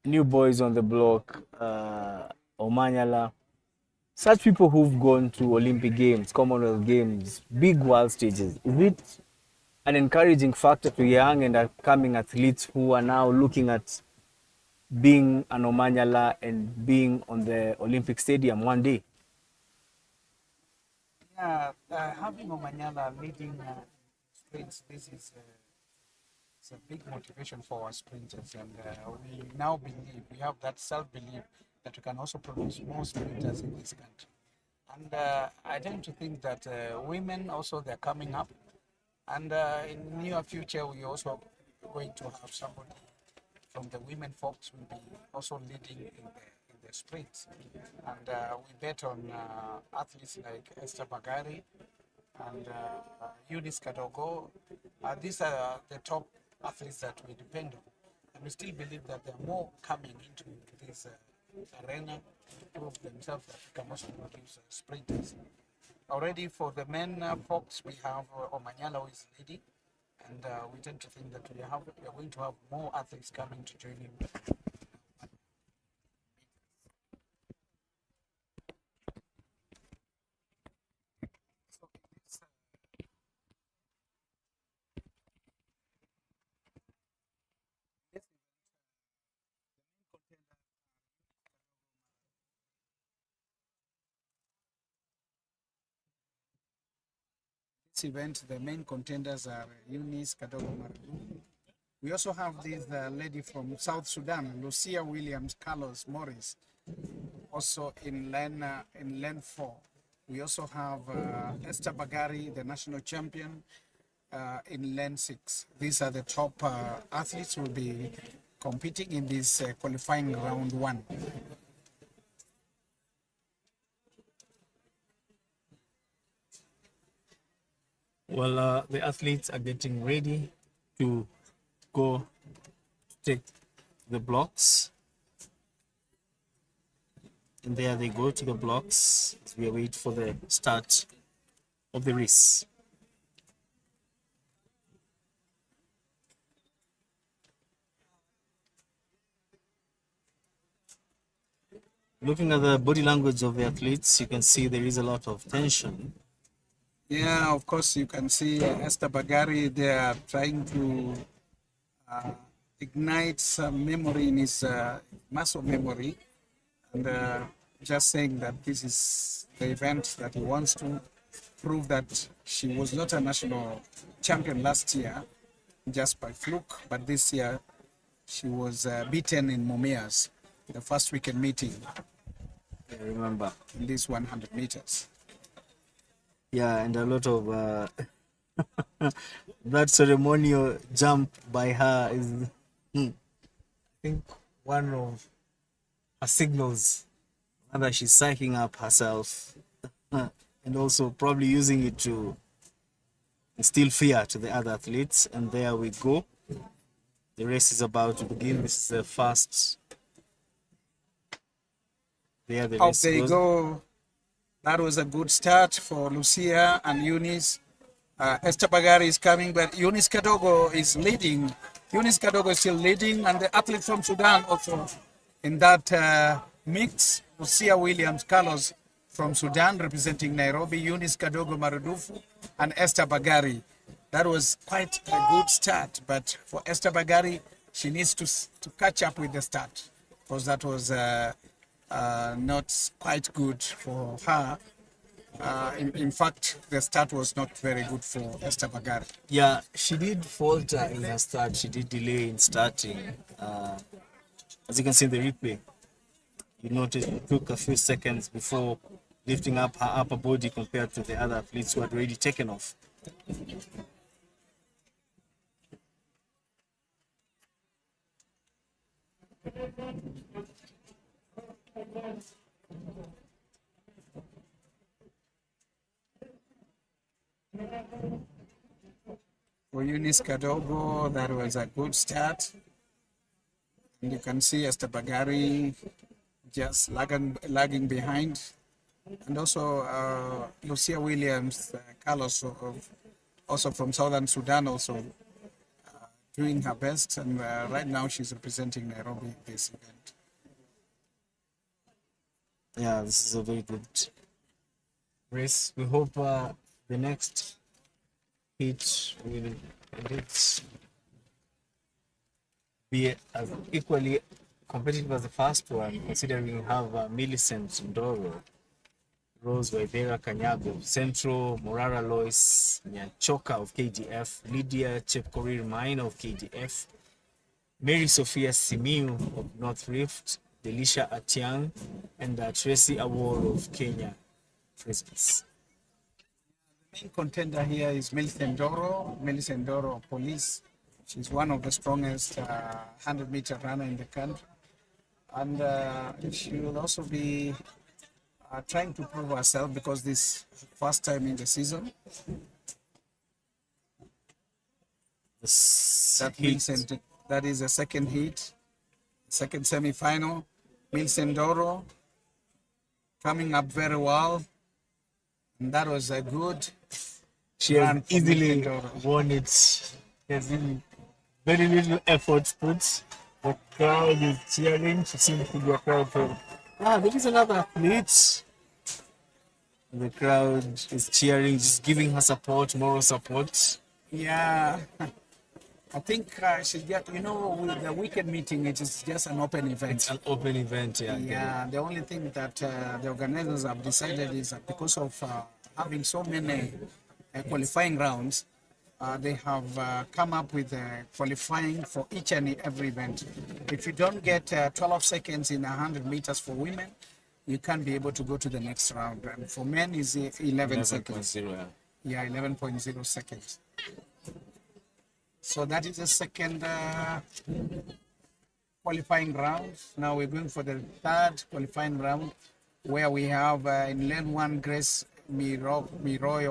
new boys on the block, Omanyala, such people who've gone to Olympic Games, Commonwealth Games, big world stages. Is it an encouraging factor to young and upcoming athletes who are now looking at being an Omanyala and being on the Olympic stadium one day? Yeah, having Omanyala leading sprints, this is it's a big motivation for our sprinters, and we now believe, we have that self-belief that we can also produce more sprinters in this country. And I tend to think that women also, they're coming up, and in the near future we also going to have somebody from the women folks will be also leading in the sprints, and we bet on athletes like Esther Bagari and Eunice Kadogo. These are the top athletes that we depend on, and we still believe that there are more coming into this arena to prove themselves that we can also produce sprinters. Already for the men folks, we have Omanyala who is leading, And we tend to think that we are going to have more athletes coming to join in. So this, this event, the main contenders are Eunice Kadogo Maradu. We also have this lady from South Sudan, Lucia Williams Carlos Morris, also in lane 4. We also have Esther Bagari, the national champion, in lane 6. These are the top athletes who will be competing in this qualifying round 1. Well, the athletes are getting ready to go take the blocks. And there they go to the blocks as we wait for the start of the race. Looking at the body language of the athletes, you can see there is a lot of tension. Yeah, of course, you can see Esther Bagari, they are trying to ignite some memory in his muscle memory, and just saying that this is the event that he wants to prove that she was not a national champion last year just by fluke, but this year she was beaten in Mumias, the first weekend meeting. I remember. In these 100 meters. Yeah, and a lot of that ceremonial jump by her is, I think, one of her signals that she's psyching up herself and also probably using it to instill fear to the other athletes. And there we go. The race is about to begin. This is the first. There the race they goes. go. That was a good start for Lucia and Eunice. Esther Bagari is coming, but Eunice Kadogo is leading. Eunice Kadogo is still leading, and the athlete from Sudan also in that mix. Lucia Williams Carlos from Sudan representing Nairobi, Eunice Kadogo Maradufu, and Esther Bagari. That was quite a good start, but for Esther Bagari, she needs to catch up with the start, because that was not quite good for her. In fact, the start was not very good for Esther Bagari. Yeah, she did falter in her start. She did delay in starting. As you can see in the replay, you notice it took a few seconds before lifting up her upper body compared to the other athletes who had already taken off. For Eunice Kadogo, that was a good start. And you can see Esther Bagari just lagging behind. And also Lucia Williams, Carlos, also from Southern Sudan, also doing her best. And right now she's representing Nairobi in this event. Yeah, this is a very good race. We hope the next heat will be as equally competitive as the first one, considering we have Millicent Ndoro, Rose Waithera Kanyago, Central, Morara Lois Nyachoka of KDF, Lydia Chepkorir Maina of KDF, Mary Sophia Simiu of North Rift, Delisha Atiang, and Tracy Awor of Kenya Frisbees. The main contender here is Millicent Ndoro Police. She's one of the strongest 100-meter runner in the country. And she will also be trying to prove herself because this is the first time in the season. That is the second heat, second semi-final. Millicent Ndoro coming up very well. And that was a good. She has easily won it There's been very little effort put. The crowd is cheering. She seems to be a crowd for. There is another athlete. The crowd is cheering, just giving her support, moral support. Yeah, I think she's just, with the weekend meeting, it is just an open event. It's an open event, yeah. Yeah, the only thing that the organizers have decided is that because of having so many qualifying rounds, they have come up with qualifying for each and every event. If you don't get 12 seconds in 100 meters for women, you can't be able to go to the next round. And for men, is 11 seconds. 11.0, Yeah, 11.0 seconds. So that is the second qualifying round. Now we're going for the third qualifying round, where we have in lane 1 Grace Miroyo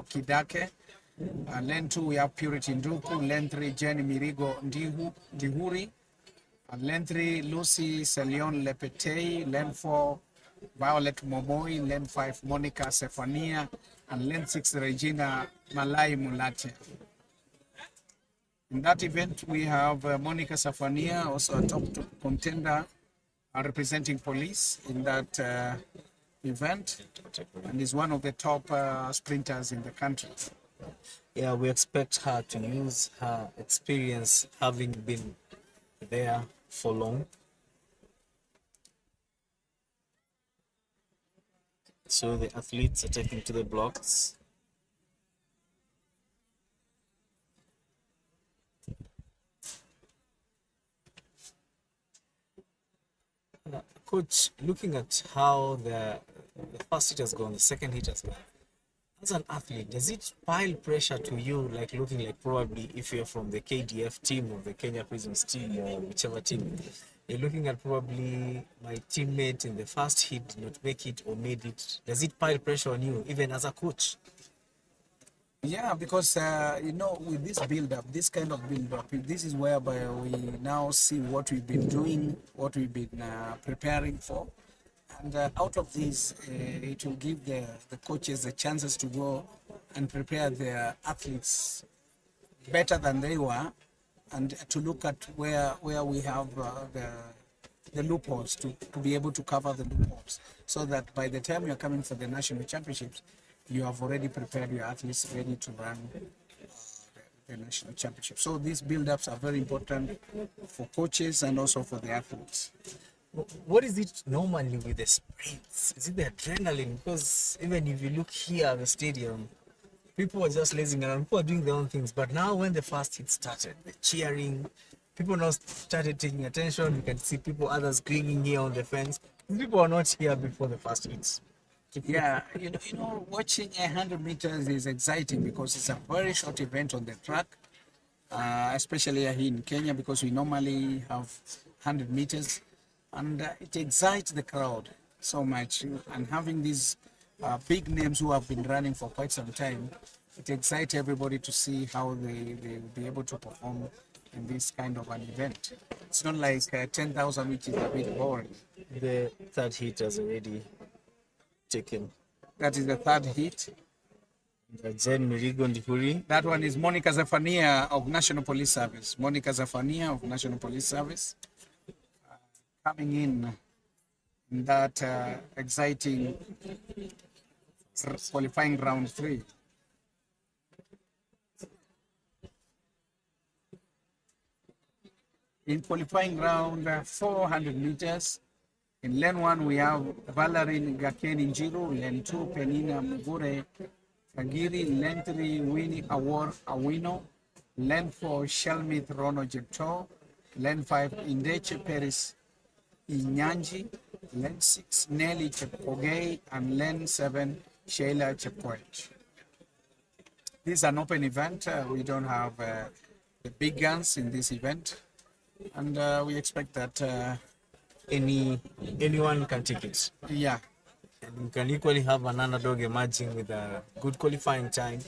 Kidake. Lane 2 we have Purity Nduku. Lane 3 Jenny Mirigo Ndihuri. Lane 3 Lucy Selion Lepetei. Lane 4 Violet Momoi. Lane 5 Monica Sefania. And lane 6 Regina Malai Mulate. In that event, we have Monica Safania, also a top contender representing police in that event, and is one of the top sprinters in the country. Yeah, we expect her to use her experience, having been there for long. So the athletes are taking to the blocks. Coach, looking at how the first hit has gone, the second hit has gone, as an athlete, does it pile pressure to you, like looking like probably if you're from the KDF team or the Kenya Prisons team or whichever team, you're looking at probably my teammate in the first hit did not make it or made it. Does it pile pressure on you, even as a coach? Yeah, because with this build-up, this kind of build-up, this is whereby we now see what we've been doing, what we've been preparing for, and out of this, it will give the coaches the chances to go and prepare their athletes better than they were, and to look at where we have the loopholes to be able to cover the loopholes, so that by the time you're coming for the national championships, you have already prepared your athletes ready to run the national championship. So these build-ups are very important for coaches and also for the athletes. What is it normally with the sprints? Is it the adrenaline? Because even if you look here at the stadium, people are just lazing around, people are doing their own things. But now when the first hit started, the cheering, people now started taking attention. You can see others clinging here on the fence. These people are not here before the first hits. Yeah, watching 100 meters is exciting because it's a very short event on the track, especially here in Kenya, because we normally have 100 meters, and it excites the crowd so much. And having these big names who have been running for quite some time, it excites everybody to see how they will be able to perform in this kind of an event. It's not like 10,000, which is a bit boring. The third hit has already taken. That is the third hit. Jen Mirigo Ndihuri. That one is Monica Zafania of National Police Service. Monica Zafania of National Police Service coming in that exciting qualifying round 3. In qualifying round 400 meters, in lane 1 we have Valerie Gakeni Njiru, lane 2 Penina Mugure Kagiri, lane 3 Winnie Awino, lane 4 Shelmith Rono Jepto, lane 5 Indeche Paris Inyanji, lane 6 Nelly Chepkogei, and lane 7 Sheila Chepkoech. This is an open event. We don't have the big guns in this event, and we expect that anyone can take it. Yeah. And you can equally have an underdog emerging with a good qualifying time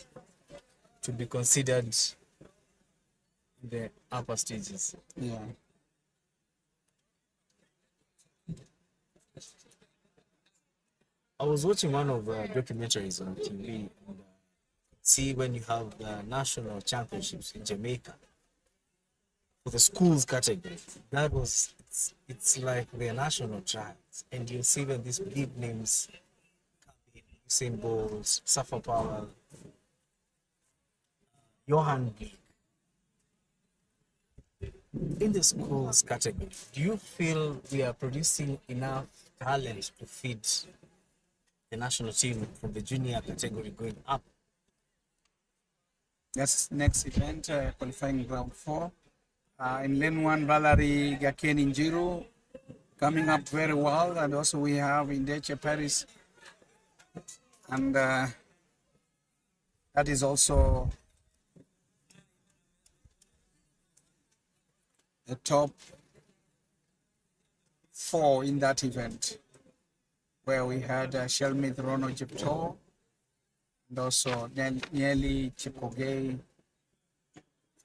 to be considered in the upper stages. Yeah. I was watching one of the documentaries on TV. See, when you have the national championships in Jamaica, for the schools category. That was, it's like their national trials, and you see when these big names come in, Usain Bolt, Safa Powell, Johan Bleek. In the schools category, do you feel we are producing enough talent to feed the national team from the junior category going up? That's next event, qualifying round 4. In lane 1, Valerie Gakeninjiru coming up very well, and also we have Indeche Paris, and that is also the top 4 in that event, where we had Shelmith Rono Jepto, and also Nieli Chipogei,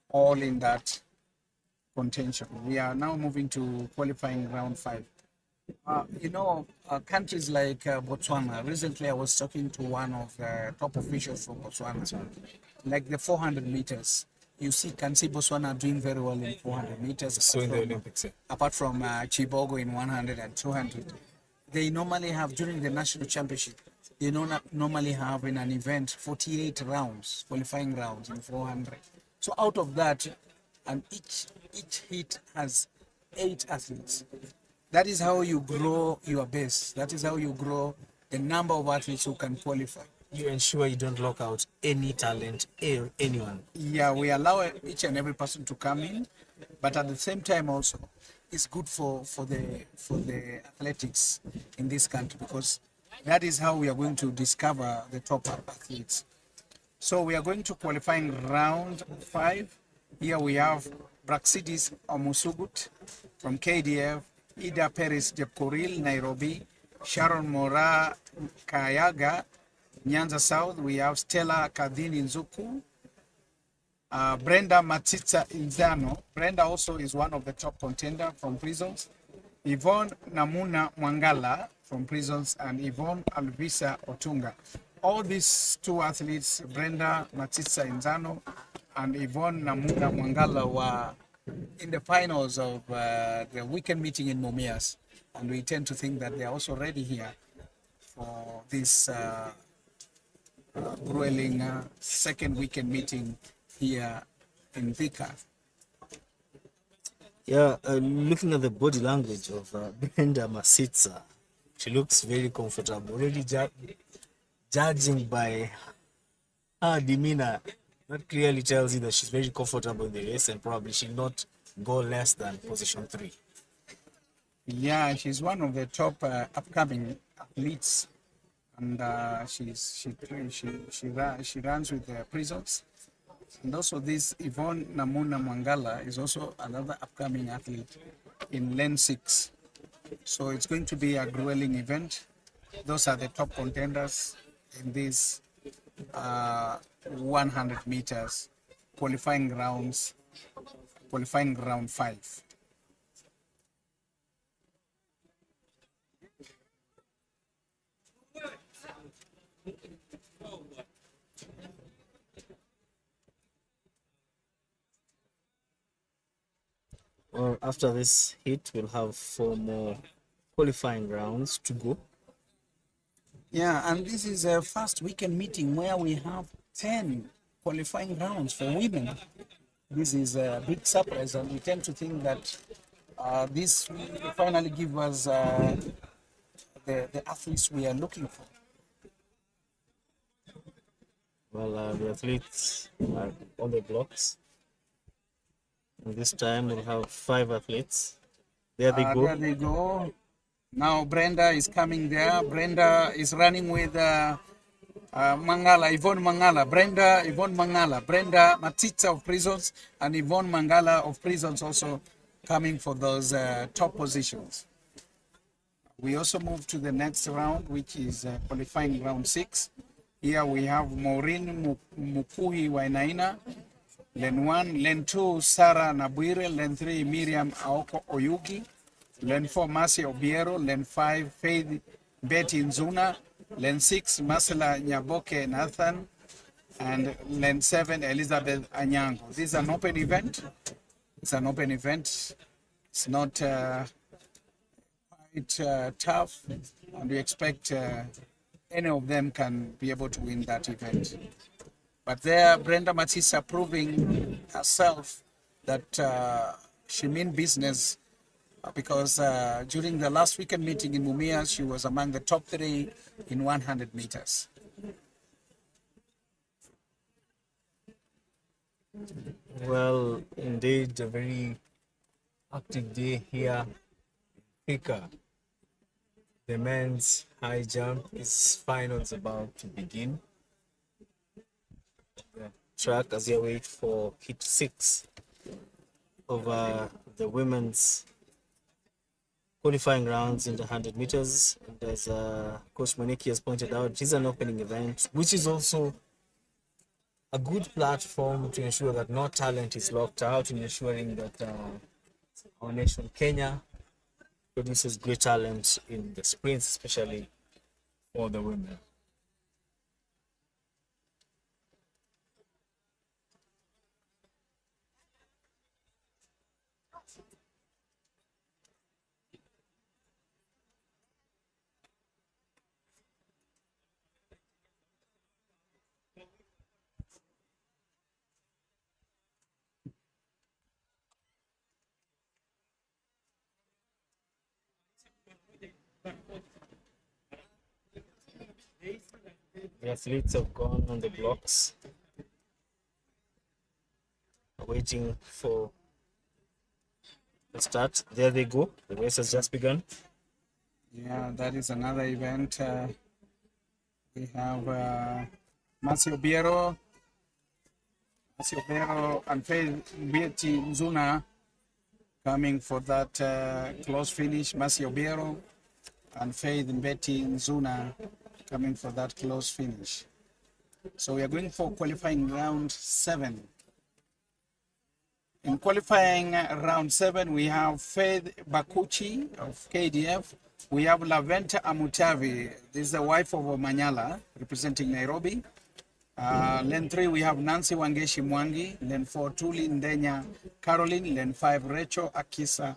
all in that contention. We are now moving to qualifying round 5. Countries like Botswana. Recently, I was talking to one of the top officials from Botswana. Like the 400 meters, you can see Botswana doing very well in 400 meters. So in the Olympics, apart from Chibogo in 100 and 200, they normally have during the national championship. They normally have in an event 48 rounds, qualifying rounds in 400. So out of that, and each heat has 8 athletes. That is how you grow your base. That is how you grow the number of athletes who can qualify. You ensure you don't lock out any talent, anyone. Yeah, we allow each and every person to come in, but at the same time also, it's good for the athletics in this country, because that is how we are going to discover the top athletes. So we are going to qualifying round 5. Here we have Braxidis Omusugut from KDF, Ida Peris Jepkoril, Nairobi, Sharon Mora Kayaga, Nyanza South. We have Stella Kadini Nzuku, Brenda Matitsa Inzano. Brenda also is one of the top contender from Prisons. Yvonne Namuna Mwangala from Prisons, and Yvonne Alvisa Otunga. All these 2 athletes, Brenda Matitsa Inzano and Yvonne Namuna Mwangala, were in the finals of the weekend meeting in Mumias, and we tend to think that they are also ready here for this grueling second weekend meeting here in Thika. Yeah, looking at the body language of Brenda Masitsa, she looks very comfortable. Already judging by her demeanor, that clearly tells you that she's very comfortable in the race, and probably she'll not go less than position 3. Yeah, she's one of the top upcoming athletes, and she runs with the Prisons. And also this Yvonne Namuna Mwangala is also another upcoming athlete in lane 6. So it's going to be a grueling event. Those are the top contenders in this 100 meters qualifying round 5. Well, after this heat, we'll have 4 more qualifying rounds to go. Yeah, and this is a first weekend meeting where we have 10 qualifying rounds for women. This is a big surprise, and we tend to think that this will finally give us the athletes we are looking for. Well, the athletes are on the blocks. And this time we'll have 5 athletes. There they go. There they go. Now Brenda is coming there. Brenda is running with Mangala, Yvonne Mangala. Yvonne Mangala. Brenda Matitsa of Prisons, and Yvonne Mangala of Prisons also coming for those top positions. We also move to the next round, which is qualifying round 6. Here we have Maureen Mukuhi Wainaina, lane 1, lane 2, Sarah Nabwire, lane 3, Miriam Aoko Oyugi, lane 4, Mercy Obiero, lane 5, Faith Betty Nzuna, lane 6, Masela Nyaboke Nathan, and lane 7, Elizabeth Anyango. This is an open event. It's an open event. It's not quite tough, and we expect any of them can be able to win that event. But there, Brenda Matisa proving herself that she means business, because during the last weekend meeting in Mumias, she was among the top 3 in 100 meters. Well, indeed, a very active day here in Thika. The men's high jump is finals about to begin. The track as you wait for hit 6 of the women's qualifying rounds in the 100 meters. And as Coach Maneki has pointed out, it is an opening event, which is also a good platform to ensure that no talent is locked out, in ensuring that our nation, Kenya, produces great talent in the sprints, especially for the women. The athletes have gone on the blocks, waiting for the start. There they go. The race has just begun. Yeah, that is another event. We have Masio Biero and Faith Betty Nzuna coming for that close finish. Masio Biero and Faith Betty Nzuna coming for that close finish. So we are going for qualifying round 7. In qualifying round 7, we have Faith Bakuchi of KDF. We have Laventa Amutavi. This is the wife of Manyala, representing Nairobi. Lane 3, we have Nancy Wangeshi Mwangi. Lane 4, Tuli Ndenya Caroline. Lane 5, Rachel Akisa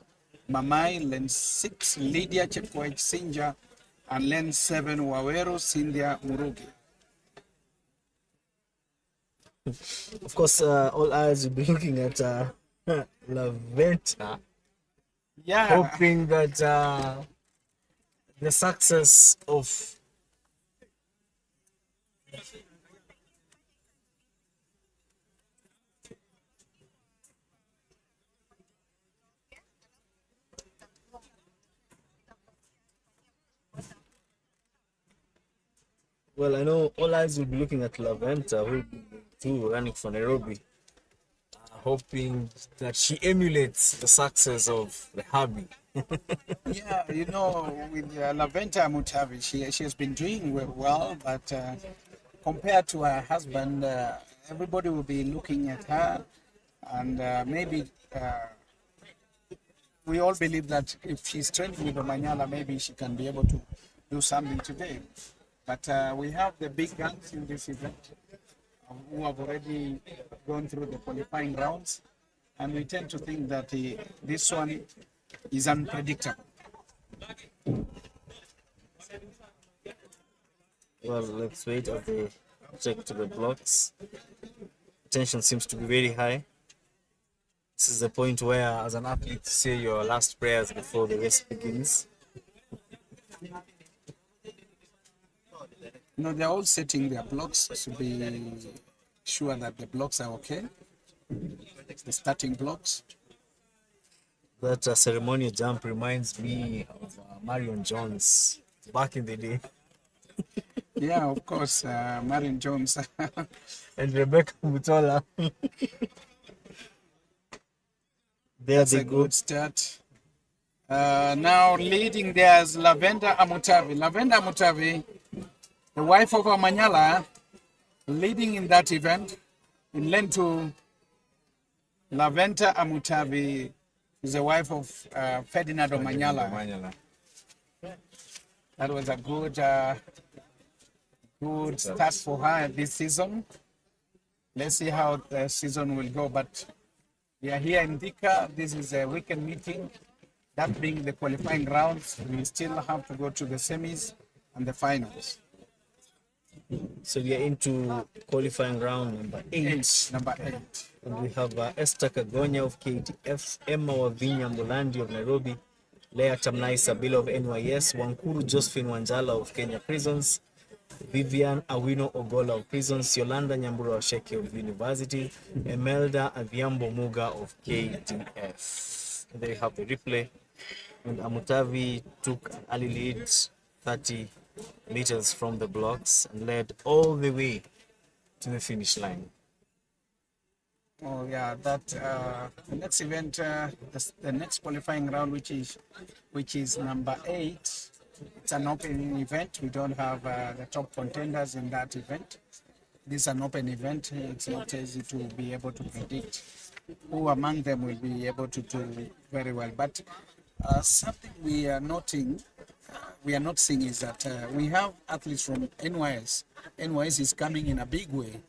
Mamai. Lane 6, Lydia Chepkoech Sinja. And lane 7, Waweru Cynthia Murugi. Of course, all eyes will be looking at Laventa, Yeah. hoping that the success of well, I know all eyes will be looking at Laventa, who will be running for Nairobi, hoping that she emulates the success of the hubby. Yeah, you know, with Laventa Mutavi, she has been doing well, but compared to her husband, everybody will be looking at her, and maybe we all believe that if she's trained with Omanyala, maybe she can be able to do something today. But we have the big guns in this event who have already gone through the qualifying rounds, and we tend to think that this one is unpredictable. Well, let's wait as they check to the blocks. Tension seems to be very high. This is the point where, as an athlete, to say your last prayers before the race begins. No, they're all setting their blocks to be sure that the blocks are okay. The starting blocks. That ceremonial jump reminds me of Marion Jones back in the day. Yeah, of course, Marion Jones. And Rebecca Mutola. There That's they a go. good start. Now leading there's Lavenda Amutavi. Lavenda Amutavi, the wife of Omanyala, leading in that event. In lane 2, Laventa Amutavi is the wife of Ferdinand Omanyala. That was a good start for her this season. Let's see how the season will go, but We are here in Thika. This is a weekend meeting. That being the qualifying rounds, we still have to go to the semis and the finals. So we are into qualifying round number 8. Number 8. And we have Esther Kagonya of KTF, Emma Wavinya Mulandi of Nairobi, Leah Tamnai Sabila of NYS, Wankuru Josephine Wanjala of Kenya Prisons, Vivian Awino Ogola of Prisons, Yolanda Nyambura Sheke of University, Emelda Adhiambo Muga of KTF. And there you have the replay. And Amutavi took an early lead, 30 meters from the blocks, and led all the way to the finish line. Oh yeah, that the next event, the next qualifying round, which is number 8. It's an open event. We don't have the top contenders in that event. This is an open event. It's not easy to be able to predict who among them will be able to do very well. But something we are noting, we are not seeing is that we have athletes from NYS. NYS is coming in a big way.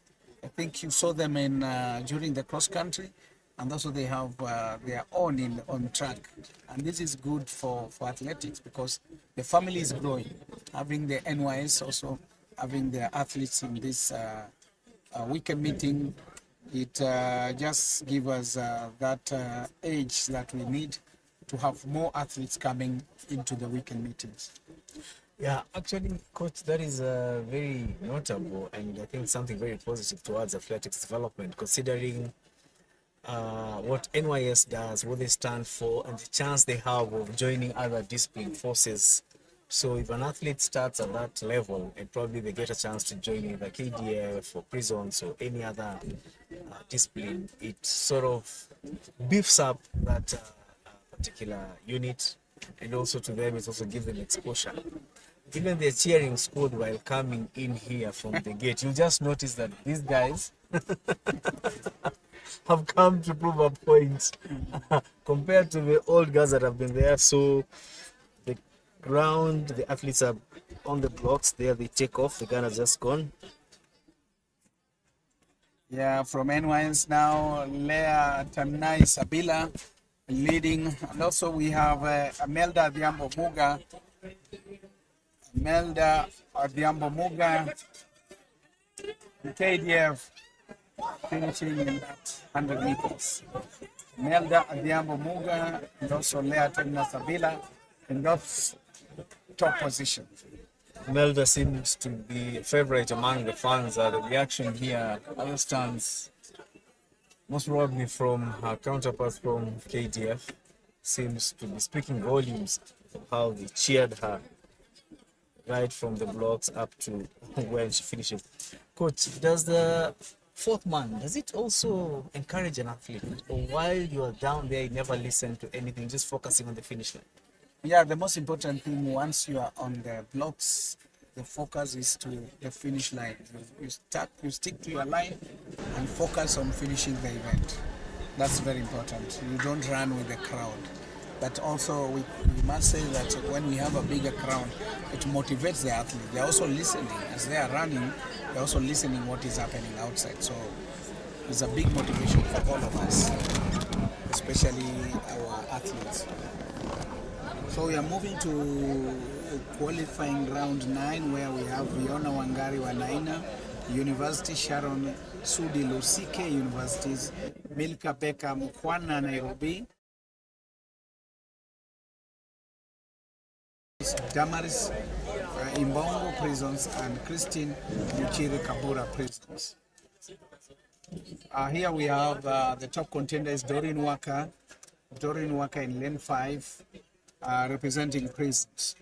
I think you saw them in during the cross country, and also they have their own on track. And this is good for athletics because the family is growing. Having the NYS also having their athletes in this weekend meeting, it just gives us that edge that we need to have more athletes coming into the weekend meetings. Yeah, actually, Coach, that is very notable, and I think something very positive towards athletics development, considering what NYS does, what they stand for, and the chance they have of joining other discipline forces. So if an athlete starts at that level, and probably they get a chance to join either KDF or prisons or any other discipline, it sort of beefs up that particular unit, and also to them it also gives them exposure. Even the cheering squad while coming in here from the gate, you just notice that these guys have come to prove a point compared to the old guys that have been there. So the ground, the athletes are on the blocks there, they take off, the gun has just gone. Yeah, from NYS now, Leah Tamnai Sabila leading, and also we have Amelda Adhiambo Muga. Melda Adhiambo Muga, KDF finishing in that 100 meters. Melda Adhiambo Muga and also Leah Tamnai Sabila in those top positions. Melda seems to be a favorite among the fans. The reaction here understands most probably from her counterparts from KDF seems to be speaking volumes of how they cheered her right from the blocks up to when she finishes. Coach, does the fourth man, does it also encourage an athlete, or while you are down there you never listen to anything, just focusing on the finish line? Yeah, the most important thing once you are on the blocks, the focus is to the finish line. You stick to your line and focus on finishing the event. That's very important. You don't run with the crowd. But also we must say that when we have a bigger crowd, it motivates the athlete. They're also listening. As they are running, they're also listening what is happening outside. So it's a big motivation for all of us, especially our athletes. So we are moving to qualifying round 9, where we have Viona Wangari Wanaina, University, Sharon Sudi Lusike Universities, Milka Beka Mkwana Nairobi, Damaris Imbongo Prisons, and Christine Muchiri Kabura Prisons. Here we have the top contender is Doreen Waka in lane 5, representing Prisons.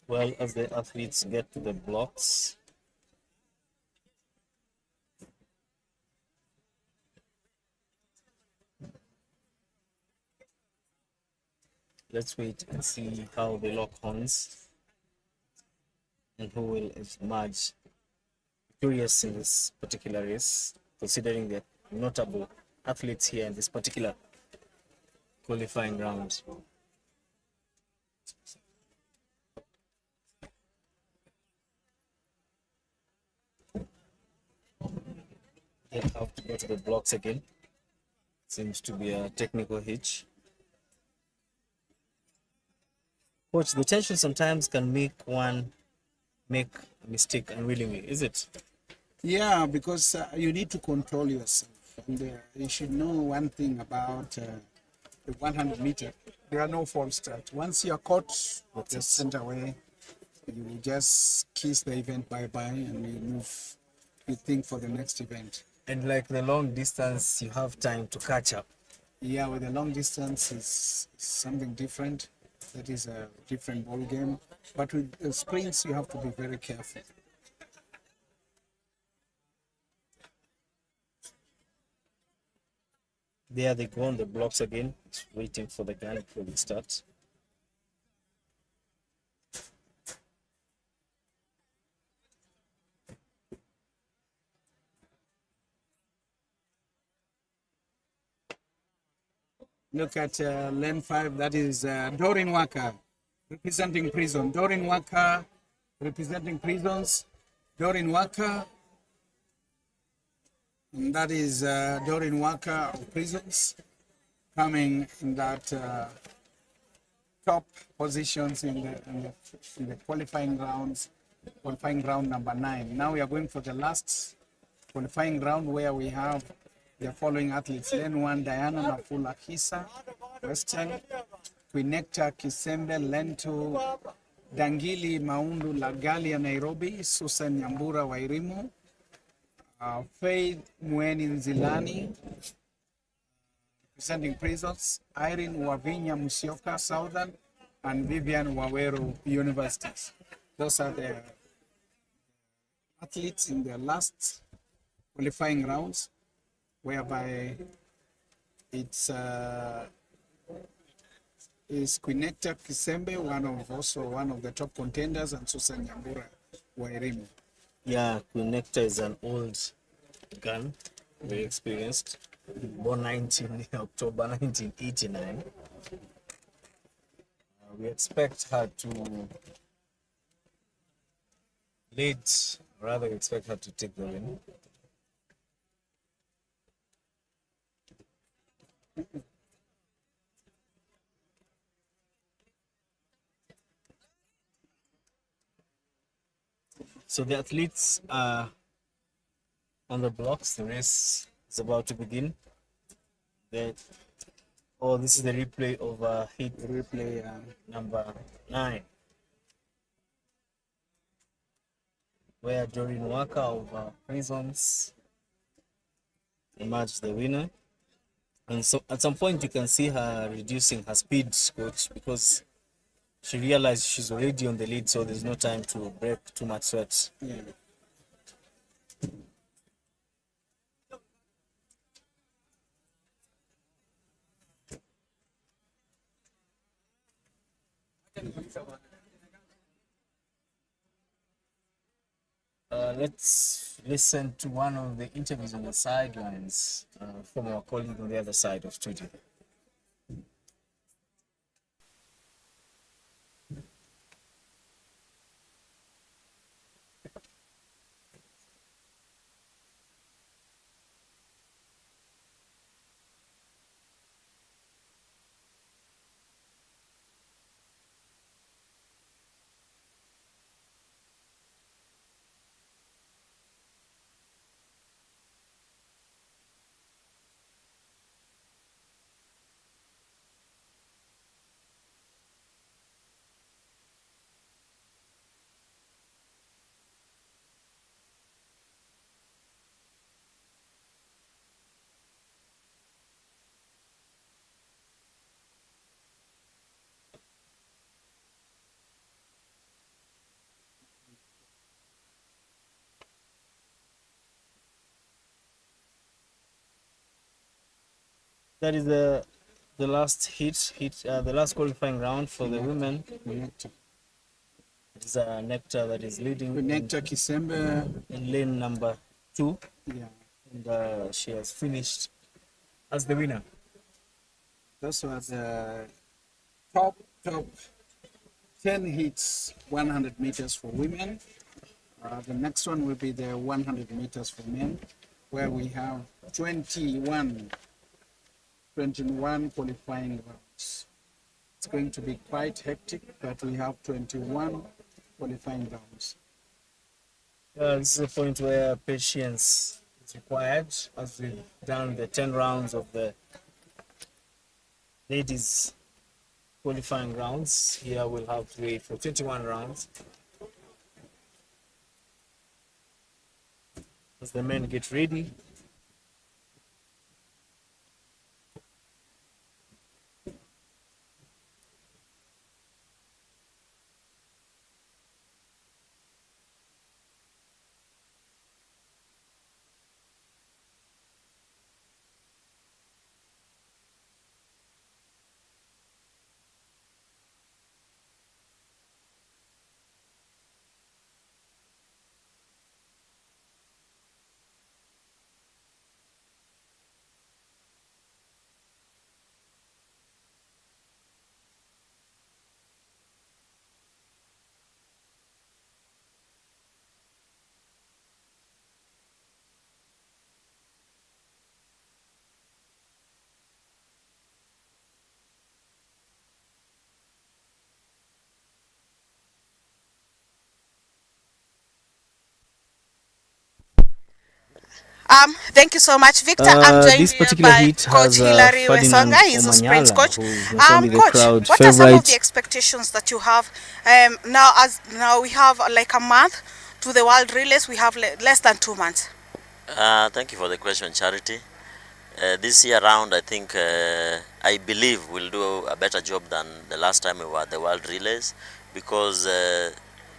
Well, as the athletes get to the blocks, let's wait and see how they lock horns and who will emerge victorious in this particular race, considering the notable athletes here in this particular qualifying round. They'll have to go to the blocks again. Seems to be a technical hitch. Coach, the tension sometimes can make one make a mistake unwillingly, is it? Yeah, because you need to control yourself. And you should know one thing about the 100 meter. There are no false starts. Once you are caught, just sent away. You just kiss the event bye-bye and you move, you think for the next event. And like the long distance, you have time to catch up. Yeah, with the long distance is something different. That is a different ball game. But with the sprints, you have to be very careful. There they go on the blocks again, waiting for the gun before it starts. Look at lane 5, that is Doreen Waka representing prison. Doreen Waka representing prisons. Doreen Waka, and that is Doreen Waka of prisons coming in that top positions in the qualifying rounds, qualifying round number 9. Now we are going for the last qualifying round where we have the following athletes: lane 1, Diana Nafula Kisa, Western; Quinecta Kisembe, lane 2, Dangili Maundu Lagalia Nairobi, Susan Nyambura Wairimu, Faith Mweni Nzilani representing prisons, Irene Wavinya Musyoka Southern, and Vivian Waweru Universities. Those are the athletes in the last qualifying rounds, whereby it's is Quinecta Kisembe, one of the top contenders, and Susan Nyambura Wairimu. Yeah, Quinecta is an old gun, very experienced. Born October 1989. We expect her to lead, rather we expect her to take the win. So the athletes are on the blocks. The race is about to begin. This is the replay of hit replay number 9, where Doreen Waka of Prisons emerged the winner. And so at some point you can see her reducing her speed, coach, because she realized she's already on the lead, so there's no time to break too much sweat. Yeah. Let's listen to one of the interviews on the sidelines from our colleague on the other side of studio. That is the last the last qualifying round for the women. It is a Nectar that is leading. Quinecta Kisembe in lane number 2. Yeah. And she has finished as the winner. Those were the top 10 hits, 100 meters for women. The next one will be the 100 meters for men. where we have 21 qualifying rounds. It's going to be quite hectic, but we have 21 qualifying rounds. This is a point where patience is required, as we've done the 10 rounds of the ladies qualifying rounds. Here we'll have to wait for 21 rounds as the men get ready. Thank you so much, Victor. I'm joined This here particular by heat Coach has Hilary Ferdinand Wesonga. He's a sprints Omanyala, coach. who's not only the Coach, crowd what are some of favorite. the expectations that you have now we have like a month to the World Relays? We have less than 2 months. Thank you for the question, Charity. This year round, I think, I believe we'll do a better job than the last time we were at the World Relays, because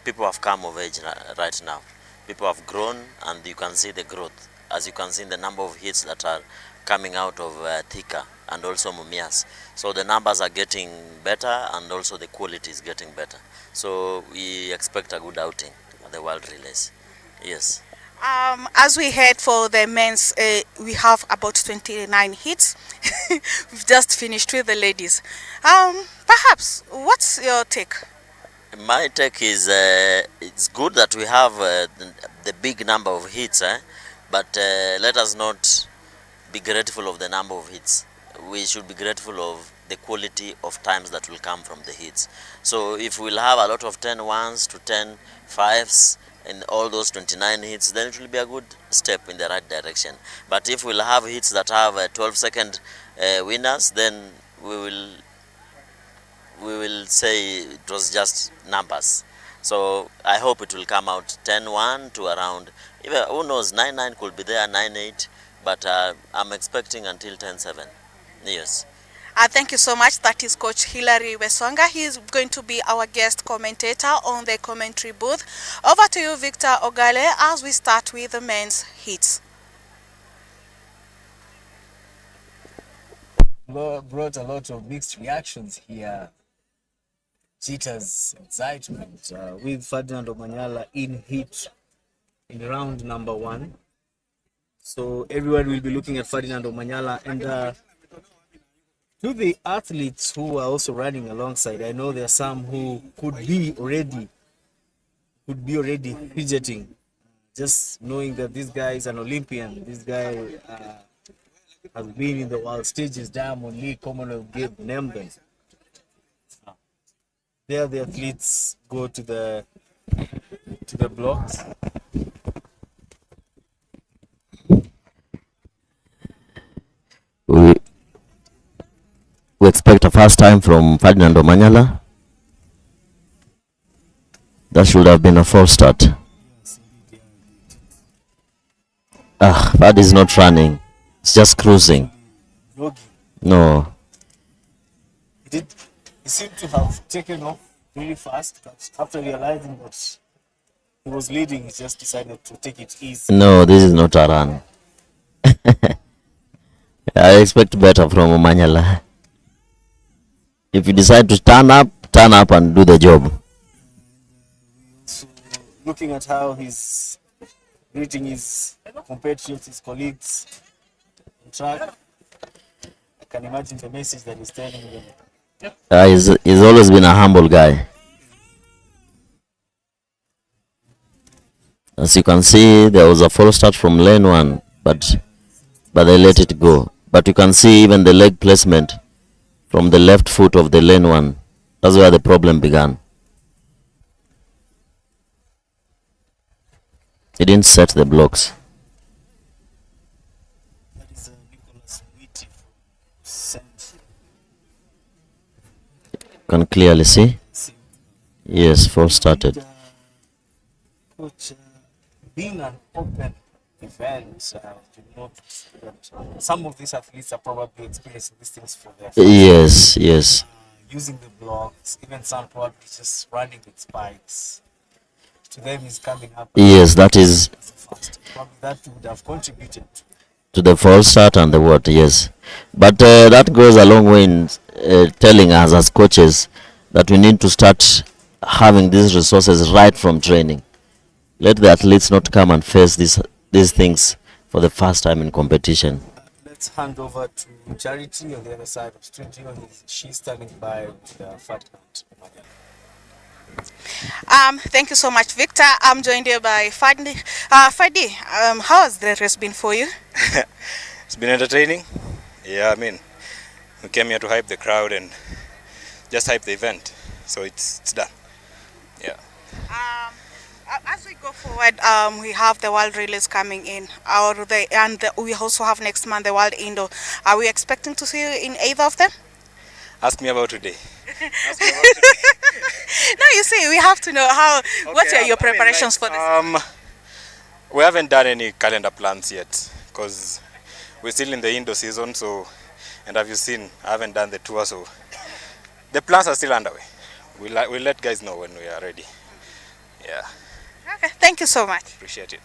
people have come of age right now. People have grown, and you can see the growth. As you can see in the number of hits that are coming out of Thika and also Mumias. So the numbers are getting better, and also the quality is getting better. So we expect a good outing at the World Relays. Yes. As we head for the men's, we have about 29 hits. We've just finished with the ladies. Perhaps, what's your take? My take is it's good that we have the big number of hits, but let us not be grateful of the number of hits. We should be grateful of the quality of times that will come from the hits. So if we'll have a lot of 10 ones to 10 fives and all those 29 hits, then it will be a good step in the right direction. But if we'll have hits that have 12-second winners, then we will say it was just numbers. So I hope it will come out 10-1 to around, even, who knows, 9-9 could be there, 9-8, but I'm expecting until 10-7. Yes. Thank you so much. That is Coach Hilary Wesonga. He is going to be our guest commentator on the commentary booth. Over to you, Victor Ogale, as we start with the men's hits. Brought a lot of mixed reactions here. Jitters, excitement with Ferdinand Omanyala in hit in round number 1. So everyone will be looking at Ferdinand Omanyala, and to the athletes who are also running alongside, I know there are some who could be already fidgeting, just knowing that this guy is an Olympian. This guy has been in the world stages, Diamond League, Commonwealth Games, name them. There the athletes go to the blocks. We expect a fast time from Ferdinand Omanyala. That should have been a false start. Ferd is not running. It's just cruising. No. He seemed to have taken off really fast, but after realizing that he was leading, he just decided to take it easy. No, this is not a run. I expect better from Omanyala. If you decide to turn up and do the job. So, looking at how he's greeting his compatriots, his colleagues on track, I can imagine the message that he's telling them. He's always been a humble guy. As you can see, there was a false start from lane 1. but they let it go. But you can see even the leg placement from the left foot of the lane 1. That's where the problem began. He didn't set the blocks. Can clearly see. Yes, false started. Coach, being an open event, you notice that some of these athletes are probably experiencing these things for their first Yes. using the blocks, even some probably just running with spikes. To them is coming up. Yes, that is Probably that would have contributed to the false start and the what, yes. But that goes a long way in telling us as coaches that we need to start having these resources right from training. Let the athletes not come and face these things for the first time in competition. Let's hand over to Charity on the other side of studio. She's standing by with the fat cat. Thank you so much, Victor. I'm joined here by Fadi. Fadi, how has the race been for you? It's been entertaining. Yeah, I mean, we came here to hype the crowd and just hype the event. So it's done. Yeah. As we go forward, we have the World Relays coming in, we also have next month the World Indoor. Are we expecting to see you in either of them? Ask me about today. No, you see, we have to know what are your preparations for this? We haven't done any calendar plans yet because we're still in the indoor season. So, and have you seen, I haven't done the tour, so the plans are still underway. We'll let guys know when we are ready. Yeah. Okay, thank you so much. Appreciate it.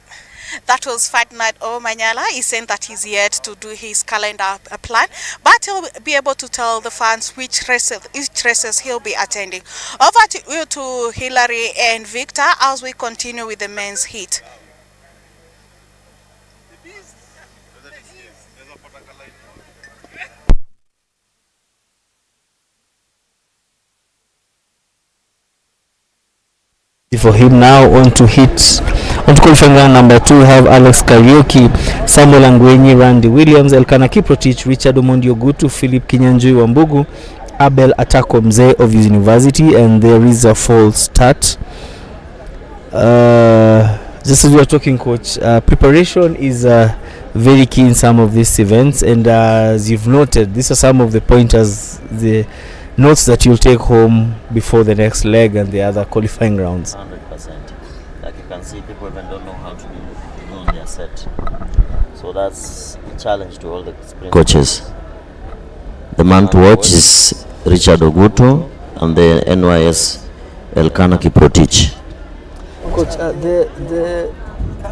That was Ferdinand Omanyala. He's saying that he's yet to do his calendar plan, but he'll be able to tell the fans which races he'll be attending. Over to you to Hillary and Victor as we continue with the men's heat. For him now on to qualifying round number 2, we have Alex Kariuki, Samuel Angwenyi, Randy Williams, Elkana Kiprotich, Richard Omondi Ogutu, Philip Kinyanjui Wambugu, Abel Atako Mzee of his university, and there is a false start. Just as we are talking, coach, preparation is very key in some of these events, and as you've noted, these are some of the pointers, the notes that you'll take home before the next leg and the other qualifying rounds. 100%. Like you can see, people even don't know how to do on their set. So that's a challenge to all the coaches. The man to watch is Richard Oguto and the NYS Elkana Kiprotich. Coach, the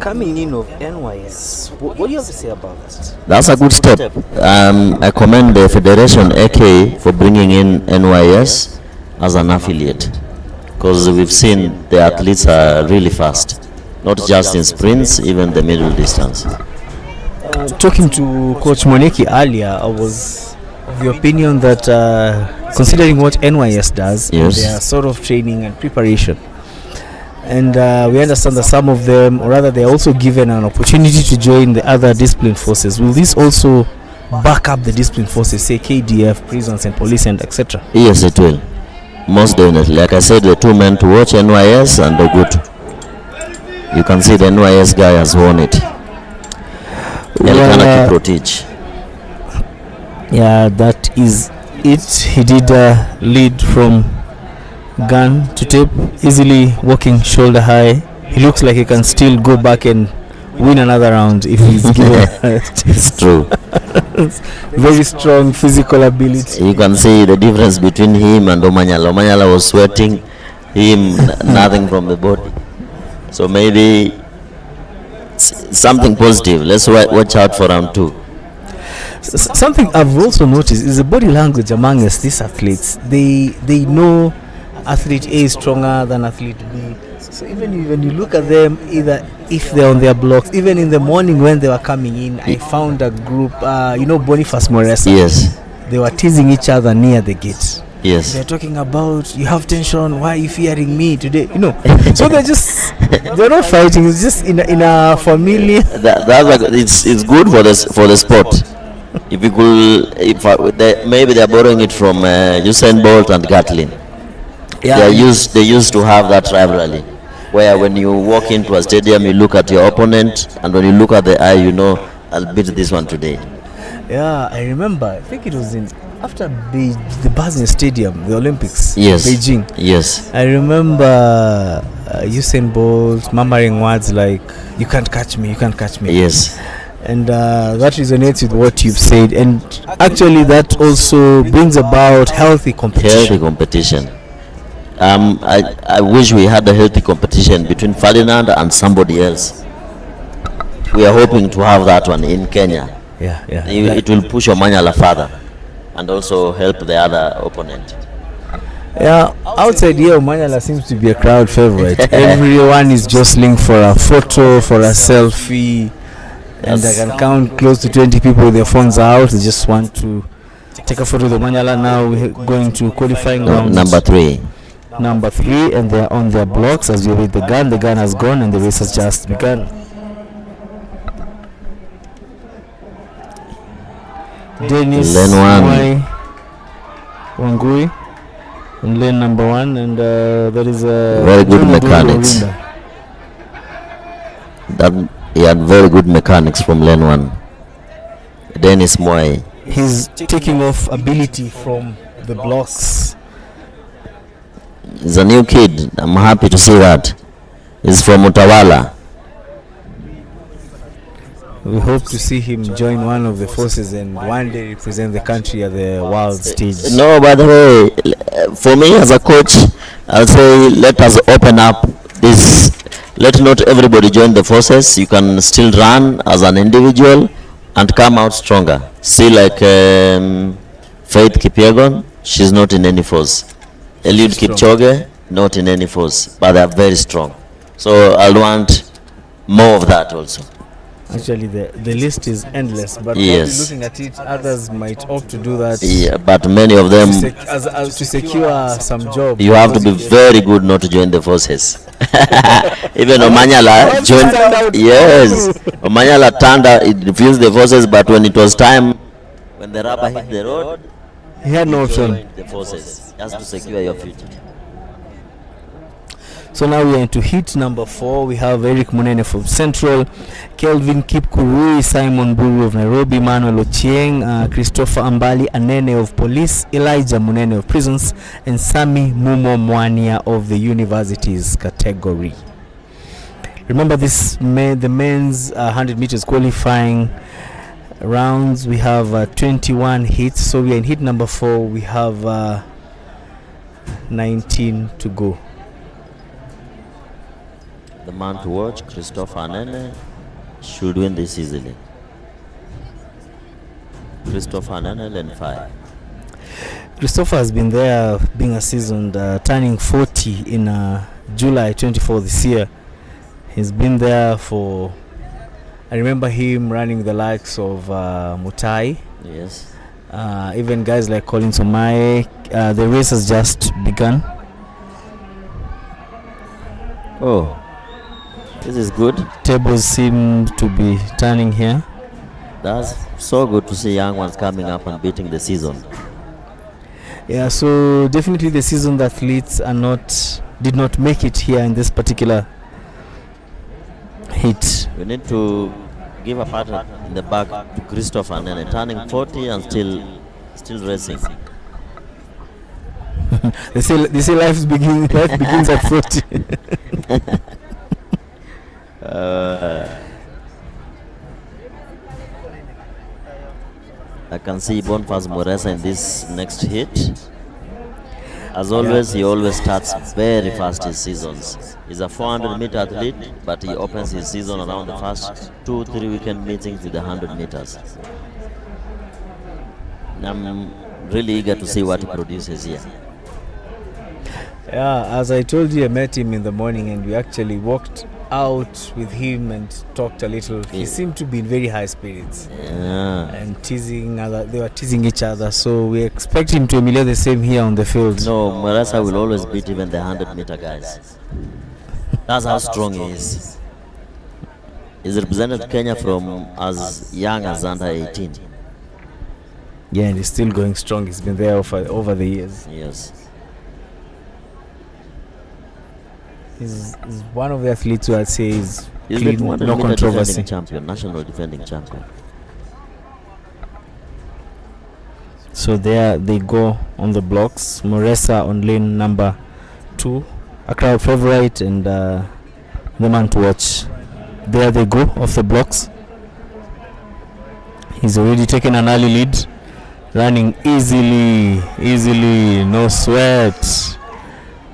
coming in of NYS, what do you have to say about that? That's a good step. I commend the Federation AK for bringing in NYS as an affiliate, because we've seen the athletes are really fast, not just in sprints, even the middle distance. Talking to Coach Moneki earlier, I was of the opinion that considering what NYS does, yes, their sort of training and preparation, and we understand that some of them, or rather they are also given an opportunity to join the other discipline forces. Will this also back up the discipline forces, say KDF, prisons and police and etc.? Yes, it will. Most definitely. Like I said, the two men to watch, NYS and Ogutu. You can see the NYS guy has won it. Elkana Kiprotich. Yeah, that is it. He did lead from gun to tape, easily walking shoulder high. He looks like he can still go back and win another round if he's given. It's true. Very strong physical ability. You can see the difference between him and Omanyala. Omanyala was sweating, him nothing from the body. So maybe something positive. Let's watch out for round 2. Something I've also noticed is the body language amongst these athletes. They know athlete A is stronger than athlete B. So even when you look at them, either if they're on their blocks, even in the morning when they were coming in, I found a group, Boniface Moresa. Yes. They were teasing each other near the gate. Yes. They're talking about you have tension. Why are you fearing me today? So they're not fighting. It's just in a familiar. That's like it's good for the sport. If you could, maybe they're borrowing it from Usain Bolt and Gatlin. Yeah. They used to have that rivalry, where when you walk into a stadium, you look at your opponent, and when you look at the eye, I'll beat this one today. Yeah, I remember. I think it was after the Basel Stadium, the Olympics. Yes. Beijing. Yes. I remember Usain Bolt murmuring words like, "You can't catch me. You can't catch me." Yes. And that resonates with what you've said, and actually that also brings about healthy competition. I wish we had a healthy competition between Ferdinand and somebody else. We are hoping to have that one in Kenya. Yeah. It will push Omanyala further and also help the other opponent. Yeah, outside here, Omanyala seems to be a crowd favorite. Everyone is jostling for a photo, for a selfie. And I can count close to 20 people with their phones out. They just want to take a photo with Omanyala. Now we're going to qualifying round Number three, and they're on their blocks as we wait the gun. The gun has gone and the race has just begun. Dennis lane 1, Wangui in lane number 1, and there is a very good mechanics. He had very good mechanics from lane 1. Dennis Mwai. His taking off ability from the blocks. He's a new kid. I'm happy to see that. He's from Utawala. We hope to see him join one of the forces and one day represent the country at the world stage. No, by the way, for me as a coach, I'll say let us open up this. Let not everybody join the forces. You can still run as an individual and come out stronger. See, like Faith Kipyegon, she's not in any force. Eliud Kipchoge, not in any force, but they are very strong. So I'll want more of that also. Actually, the list is endless, but yes, looking at it, others might opt to do that. Yeah, but many of them to secure some job. You have to be very good not to join the forces. Even Omanyala joined. Yes, Omanyala turned out, it refused the forces, but when it was time, when the rubber hit the road, he had no option. The forces just to secure your future. So now we are into heat number 4. We have Eric Munene from Central, Kelvin Kipkurui, Simon Buru of Nairobi, Manuel Ochieng, Christopher Ambali Anene of Police, Elijah Munene of Prisons, and Sami Mumo Mwania of the Universities category. Remember this the men's 100 meters qualifying rounds. We have 21 hits. So we are in heat number 4. We have 19 to go. The man to watch, Christopher Anene, should win this easily. Christopher Anene, lane 5. Christopher has been there, being a seasoned, turning 40 in July 24 this year. He's been there for, I remember him running the likes of Mutai. Yes. Even guys like Colin Somae. The race has just begun. Oh. This is good. Tables seem to be turning here. That's so good to see young ones coming up and beating the season. Yeah, so definitely the seasoned athletes did not make it here in this particular heat. We need to give a pat in the back to Christopher Anene, turning 40 and still racing. they say life begins at 40. I can see Boniface Moresa in this next hit. As always, he always starts very fast his seasons. He's a 400-meter athlete, but he opens his season around the first 2-3 weekend meetings with the 100 meters. I'm really eager to see what he produces here. Yeah, as I told you, I met him in the morning and we actually walked out with him and talked a little. He seemed to be in very high spirits. Yeah. And they were teasing each other. So we expect him to emulate the same here on the field. No, Marasa will always beat even the 100-meter guys. That's how strong he is. He's represented Kenya from as young as under 18. Yeah, and he's still going strong. He's been there over the years. Yes. He's one of the athletes who I'd say is He's clean, the no controversy. defending champion, national defending champion. So there they go on the blocks. Moresa on lane number 2, a crowd favorite and the man to watch. There they go off the blocks. He's already taken an early lead, running easily, no sweat.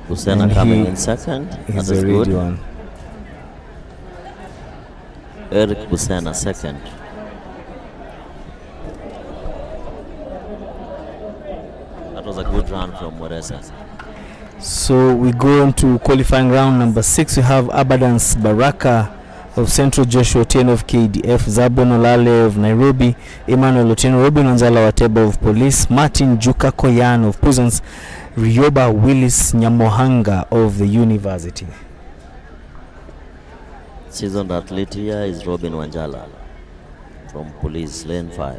Busena coming in second. He's That is already good. one. Eric Busena second. That was a good run from Moresa. So we go on to qualifying round number 6. We have Abadance Baraka of Central, Joshua Otieno of KDF, Zabon Olale of Nairobi, Emmanuel Otieno, Robin Wanzala Wateba of Police, Martin Juka Koyan of Prisons, Rioba Willis Nyamohanga of the University. Seasoned athlete here is Robin Wanjala from Police, lane 5.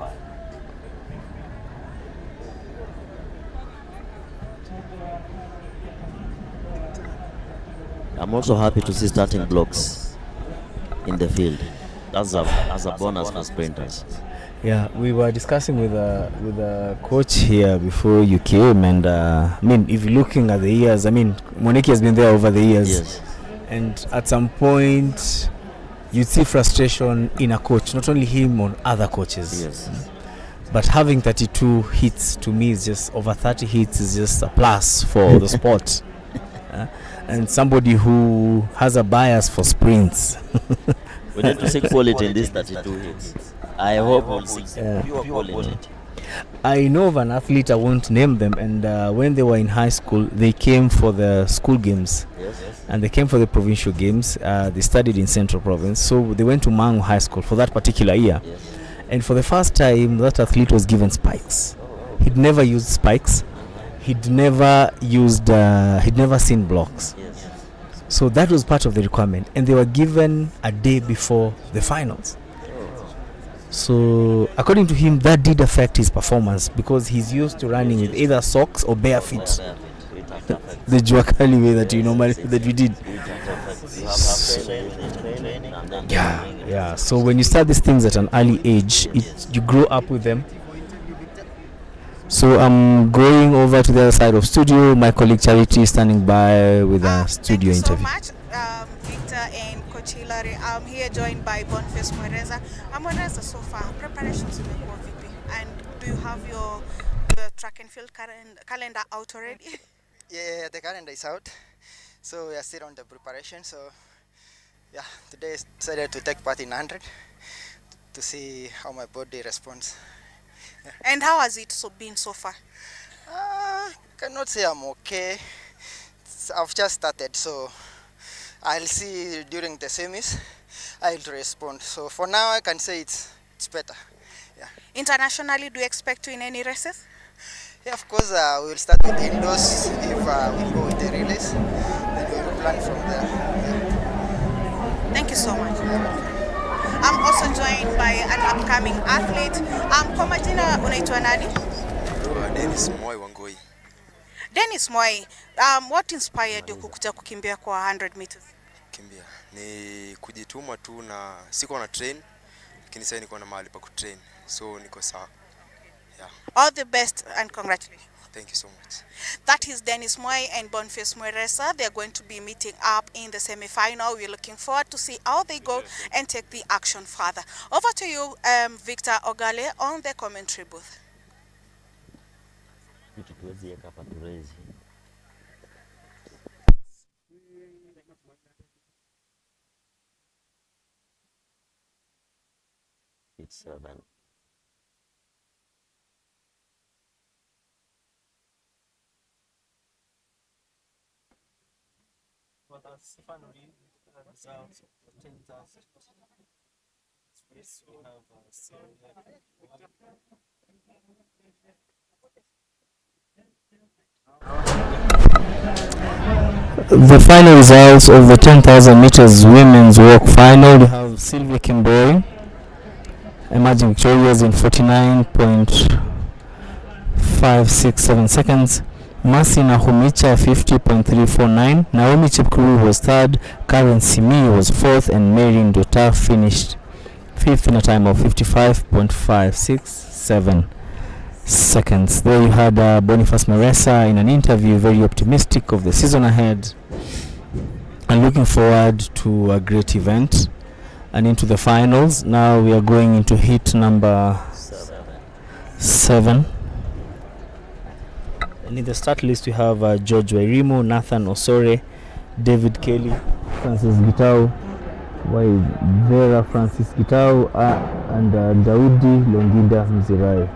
I'm also happy to see starting blocks in the field. That's a bonus for sprinters. Yeah, we were discussing with a coach here before you came, and I mean, if you're looking at the years, I mean, Moneki has been there over the years. Yes. And at some point, you see frustration in a coach, not only him, on other coaches. Yes. But having 32 hits to me is just, over 30 hits is just a plus for the sport. And somebody who has a bias for sprints. We need to see quality in these 32 hits. I hope we'll see pure quality. I know of an athlete, I won't name them, and when they were in high school, they came for the school games. Yes. And they came for the provincial games. They studied in Central Province, so they went to Mangu High School for that particular year. Yes. And for the first time, that athlete was given spikes. He'd never used spikes. He'd never seen blocks. Yes. So that was part of the requirement, and they were given a day before the finals. So according to him, that did affect his performance because he's used to running with either socks or bare feet. The Juakali way that we did. Yeah. So when you start these things at an early age, you grow up with them. So I'm going over to the other side of studio. My colleague Charity is standing by with a studio interview. Thank you so much, Victor and Coach Hilary. I'm here joined by Boniface Mwereza. Mwereza, so far preparations imekuwa vipi? And do you have your track and field calendar out already? Yeah, the calendar is out. So we are still on the preparation. So yeah, today I decided to take part in 100 to see how my body responds. Yeah. And how has it been so far? Cannot say I'm okay. I've just started, so I'll see during the semis. I'll respond. So for now, I can say it's better. Yeah. Internationally, do you expect to win any races? Yeah, of course. We'll start with the indoors. If we go with the relays, then we'll plan from there. Yeah. Thank you so much. I'm also joined by an upcoming athlete. Kwa majina unaitwa nani? Dennis Moi Wangoi. Dennis Moi, what inspired you kukuja kukimbia kwa 100 meters? Kimbia ni kujituma tu, na siko na train, lakini sasa niko na mahali pa kutrain, so niko sawa. Yeah. All the best and congratulations. Thank you so much. That is Dennis Moi and Boniface Mwereza. They are going to be meeting up in the semi-final. We're looking forward to see how they go and take the action further. Over to you, Victor Ogale, on the commentary booth. It's 7. results of the 10,000 race. We have the final results of the 10,000 meters women's walk final. We have Sylvia Kimboi emerging victorious in 49.567 seconds. Mercy Nahumicha 50.349. Naomi Chepkurui was third. Karen Simi was fourth, and Mary Ndota finished fifth in a time of 55.567 seconds. There you had Boniface Maresa in an interview, very optimistic of the season ahead and looking forward to a great event and into the finals. Now we are going into heat number 7. And in the start list we have George Wairimu, Nathan Osore, David Kelly, Francis Gitau, Vera Francis Gitau, and Daudi Longida Mzirai.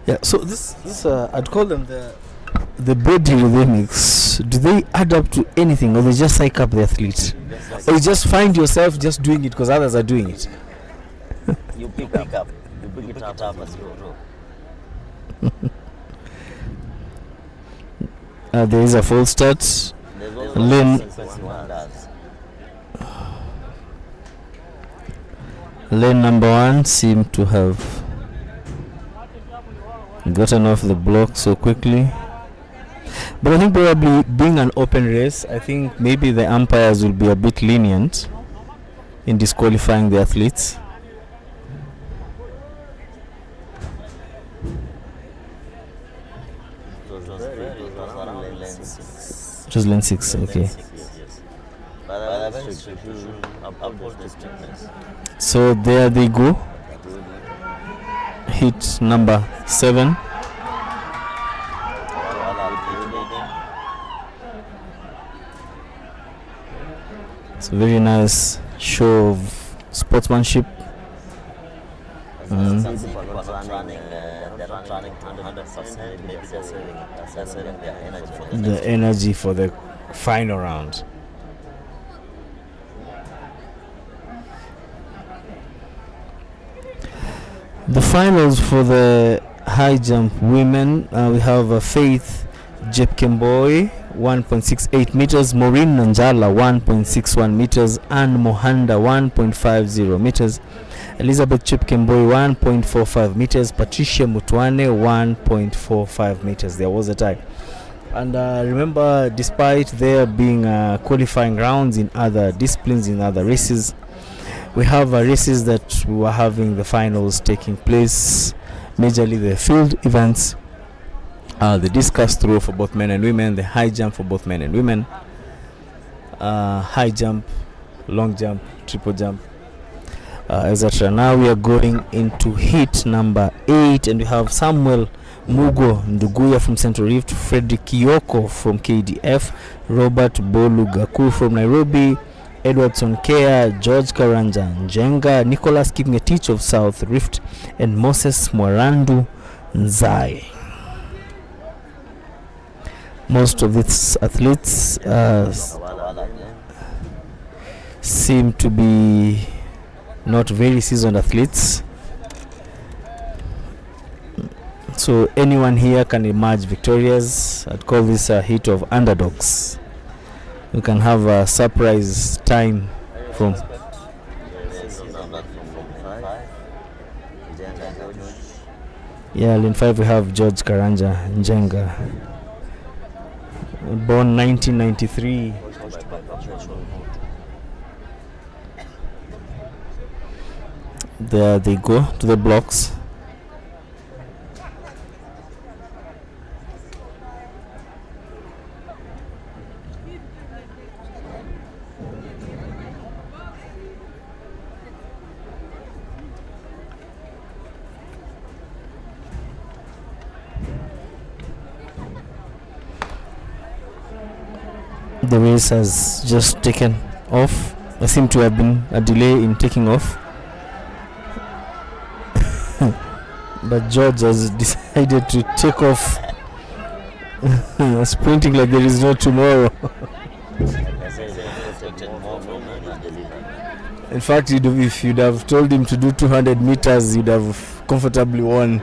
Yeah, so this I'd call them the body rhythmics. Do they add up to anything, or they just psych up the athlete, or you just find yourself just doing it because others are doing it? You pick it up as you go. There is a full start. Lane number 1 seemed to have gotten off the block so quickly, but I think probably being an open race, I think maybe the umpires will be a bit lenient in disqualifying the athletes. It was lane 6, okay. So there they go. Hit number 7. It's a very nice show of sportsmanship. The energy for the final round. The finals for the high jump women, we have Faith Jepkemboi 1.68 meters, Maureen Nanjala 1.61 meters, and Mohanda 1.50 meters, Elizabeth Chepkemboi 1.45 meters, Patricia Mutwane 1.45 meters. There was a tie. And remember, despite there being qualifying rounds in other disciplines, in other races, we have races that we were having the finals taking place, majorly the field events, the discus throw for both men and women, the high jump for both men and women, high jump, long jump, triple jump, etc. Now we are going into heat number 8, and we have Samuel Mugo Nduguya from Central Rift, Frederick Kiyoko from KDF, Robert Bolugaku from Nairobi, Edwardson Kea, George Karanja Njenga, Nicholas Kipngetich of South Rift, and Moses Mwarandu Nzai. Most of these athletes seem to be not very seasoned athletes, so anyone here can emerge victorious. I'd call this a heat of underdogs. We can have a surprise time from lane 5. We have George Karanja Njenga, born 1993. There they go to the blocks. The race has just taken off. There seemed to have been a delay in taking off. but George has decided to take off sprinting like there is no tomorrow. In fact, if you'd have told him to do 200 meters, you'd have comfortably won.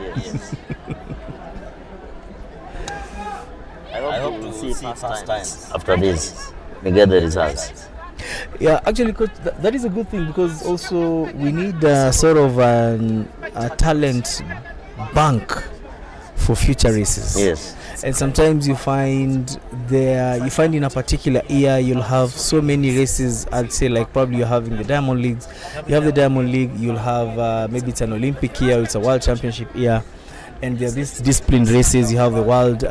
I hope to see fast times after this. We get the results. Yeah, actually, coach, that is a good thing, because also we need sort of a talent bank for future races. Yes. And sometimes you find in a particular year you'll have so many races. I'd say, like, probably you're having the Diamond Leagues. You have the Diamond League. You'll have maybe it's an Olympic year, or it's a World Championship year, and there are these disciplined races. You have the World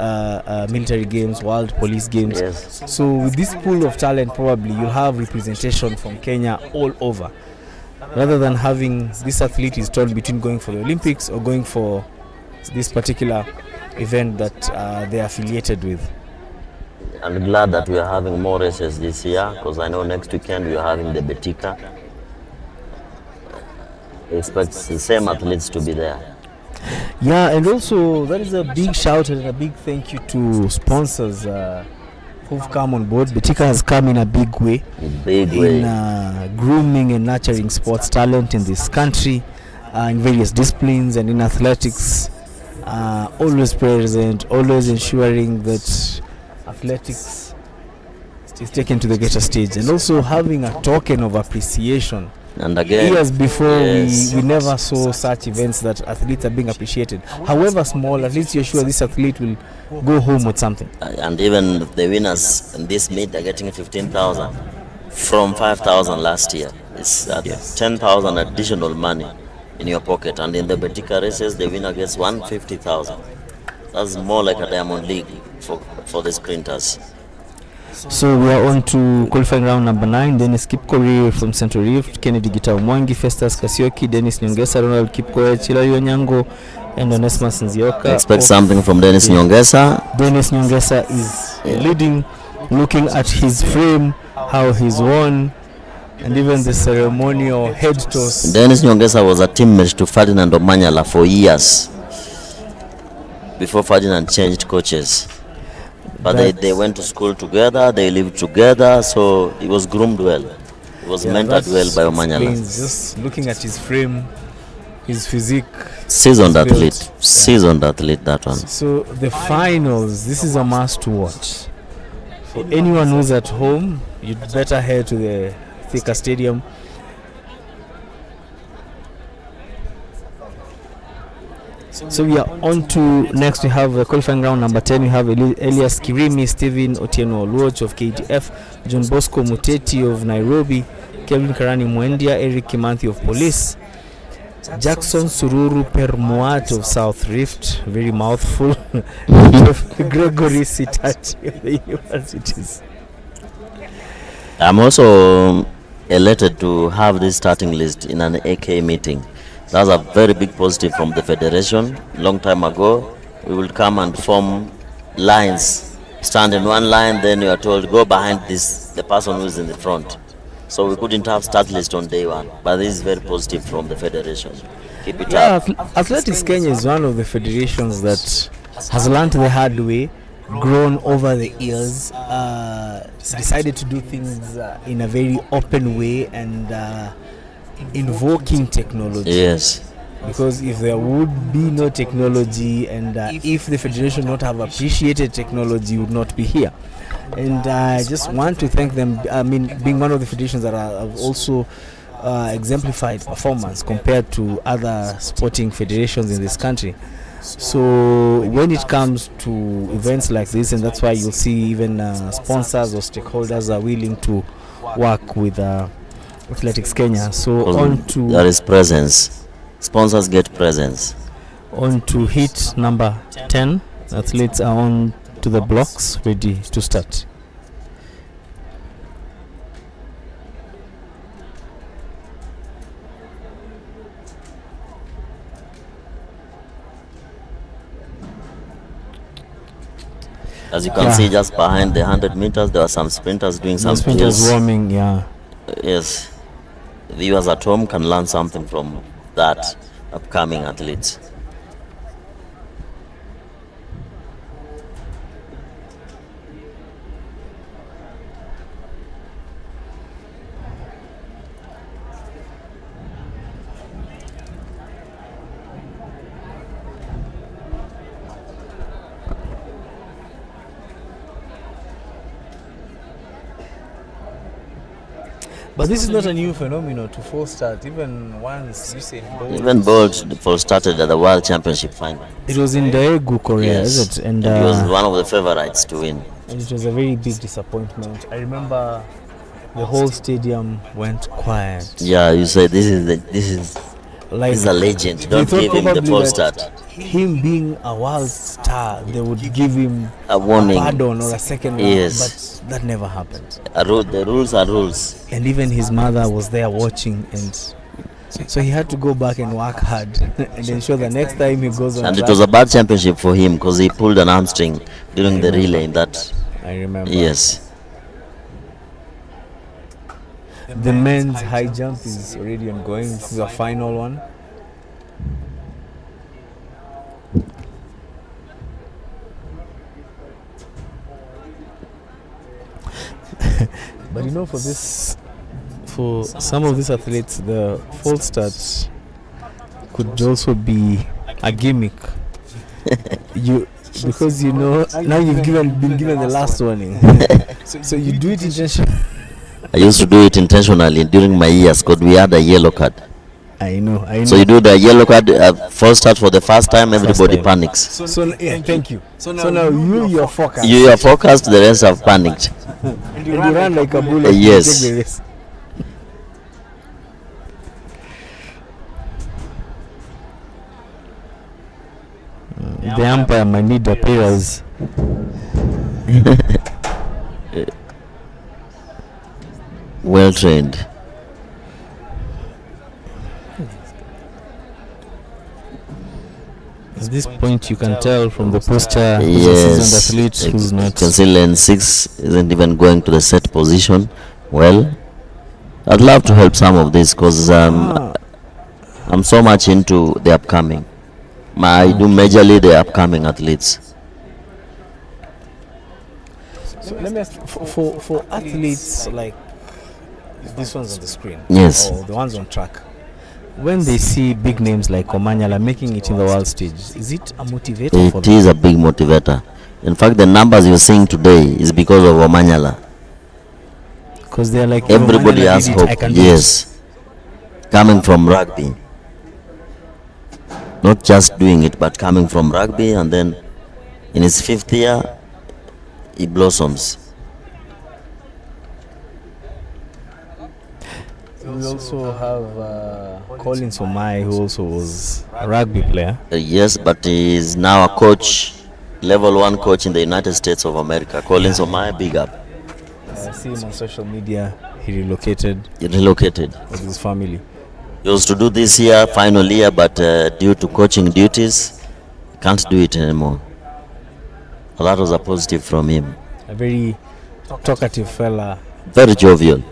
Military Games, World Police Games. Yes. So with this pool of talent, probably you'll have representation from Kenya all over, rather than having this athlete is torn between going for the Olympics or going for this particular event that they are affiliated with. I'm glad that we are having more races this year, because I know next weekend we are having the Betika. I expect the same athletes to be there. Yeah, and also that is a big shout and a big thank you to sponsors who've come on board. Betika has come in a big way in grooming and nurturing sports talent in this country, in various disciplines, and in athletics. Always present, always ensuring that athletics is taken to the greater stage, and also having a token of appreciation. And again, years before, yes, we never saw such events that athletes are being appreciated. However small, at least you're sure this athlete will go home with something. And even the winners in this meet are getting 15,000 from 5,000 last year. It's 10,000 additional money in your pocket. And in the Betika races, the winner gets 150,000. That's more like a Diamond League for the sprinters. So we are on to qualifying round number 9. Dennis Kipkorir from Central Rift, Kennedy Gitau Mwangi, Festus Kasioki, Dennis Nyongesa, Ronald Kipkorir, Chilayo Nyango, and Onesmus Nzioka. Expect something from Dennis Nyongesa. Dennis Nyongesa is leading, looking at his frame, how he's won, and even the ceremonial head toss. Dennis Nyongesa was a teammate to Ferdinand Omanyala for years before Ferdinand changed coaches. But they went to school together, they lived together, so he was groomed well. He was mentored well by Omanyala. Just looking at his frame, his physique. Seasoned athlete, that one. So the finals, this is a must to watch. For anyone who's at home, you'd better head to the Thika Stadium. So we are on to next. We have qualifying round number 10. We have Elias Kirimi, Stephen Otieno Oluoch of KDF, John Bosco Muteti of Nairobi, Kevin Karani Mwendia, Eric Kimanthi of Police, Jackson Sururu Permuat of South Rift, very mouthful, Gregory Sitati of the universities. I'm also elated to have this starting list in an AK meeting. That's a very big positive from the federation. Long time ago, we will come and form lines, stand in one line, then you are told go behind the person who is in the front. So we couldn't have start list on day one, but this is very positive from the federation. Keep it up. Athletics Kenya is one of the federations that has learned the hard way, grown over the years, decided to do things in a very open way, and invoking technology. Yes. Because if there would be no technology, and if the federation not have appreciated technology, would not be here. And I just want to thank them. I mean, being one of the federations that have also exemplified performance compared to other sporting federations in this country. So when it comes to events like this, and that's why you'll see even sponsors or stakeholders are willing to work with Athletics Kenya. So on to there is presence. Sponsors get presence. On to hit number 10. Athletes are on to the blocks, ready to start. As you can see, just behind the 100 meters, there are some sprinters doing some sprinters warming. Yeah. Yes. Viewers at home can learn something from that. upcoming athletes. But this is not a new phenomenon to false start. Even once Usain Bolt. Even Bolt false started at the World Championship final. It was in Daegu, Korea, Yes. is it? And he was one of the favorites to win. And it was a very big disappointment. I remember the whole stadium went quiet. Yeah, you say this is a legend. Don't give him the false start. Him being a world star, they would give him A warning. pardon or a second round, Yes. but that never happened. The rules are rules. And even his mother was there watching, and so he had to go back and work hard and ensure the next time he goes on And track. it was a bad championship for him because he pulled an hamstring during the relay in that. I remember. Yes. The men's high jump is already ongoing. This is a final one. But you know, for some of these athletes, the false start could also be a gimmick. Because you know now you've been given the last warning, so you do it intentionally. I used to do it intentionally during my years because we had a yellow card. I know. So you do the yellow card false start for the first time, everybody panics. So yeah, thank you. So now you're focused. You are focused, the rest have panicked. And you run like a bullet. Yes. To take the race. The umpire might need the players. Well trained. At this point, you can tell from the posture who's a Yes. seasoned athlete who's You not. can see lane 6 isn't even going to the set position. Well, I'd love to help some of this because I'm so much into the upcoming. I do majorly the upcoming athletes. So let me ask, for athletes like these ones on the screen, Yes. or the ones on track, when they see big names like Omanyala making it in the world stage, is it a motivator for It them? is a big motivator. In fact, the numbers you're seeing today is because of Omanyala. Because they're like, Everybody Omanyala has did it, hope. I can do it. Yes. Coming from rugby. Not just doing it, but coming from rugby, and then in his 5th year, he blossoms. We also have Collins Omai, who also was a rugby player. Yes, but he is now a coach, level 1 coach in the United States of America. Collins Omai, big up. I see him on social media. He relocated He relocated. with his family. He was to do this year, final year, but due to coaching duties, can't do it anymore. That was a positive from him. A very talkative fella. Very jovial,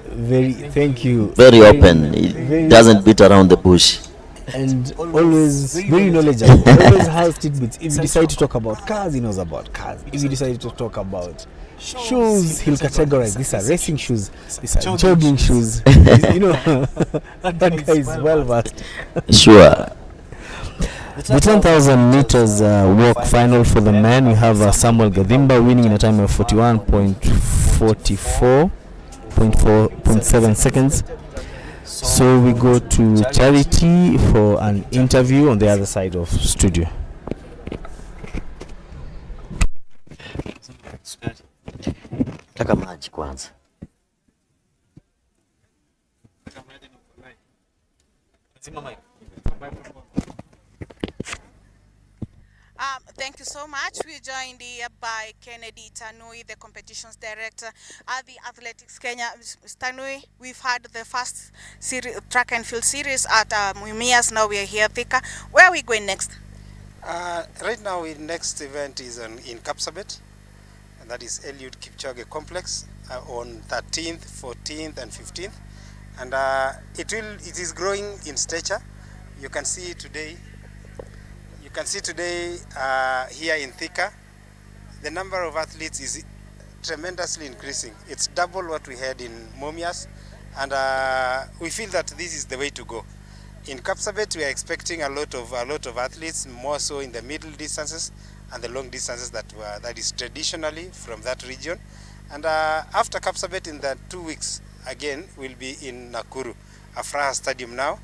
Thank you. very open. He doesn't beat around the bush. And always very knowledgeable. Always has tidbits. If you decide to talk about cars, he knows about cars. If you decide to talk about shoes, he'll categorize. These are racing shoes. These are jogging shoes. You know, that guy is well versed. Sure. The 10,000 meters walk final for the men. We have Samuel Gadhimba winning in a time of 41.7 seconds. So we go to Charity for an interview on the other side of studio. Taka maji kwanza. Thank you so much. We're joined here by Kennedy Tanui, the competitions director at the Athletics Kenya. Tanui, we've had the first track and field series at Mumias. Now we are here at Thika. Where are we going next? Right now, our next event is in Kapsabet, and that is Eliud Kipchoge Complex on 13th, 14th, and 15th. And it is growing in stature. You can see today here in Thika, the number of athletes is tremendously increasing. It's double what we had in Mumias, and we feel that this is the way to go. In Kapsabet, we are expecting a lot of athletes, more so in the middle distances and the long distances that is traditionally from that region. And after Kapsabet, in the 2 weeks, again, we'll be in Nakuru, Afraha Stadium now.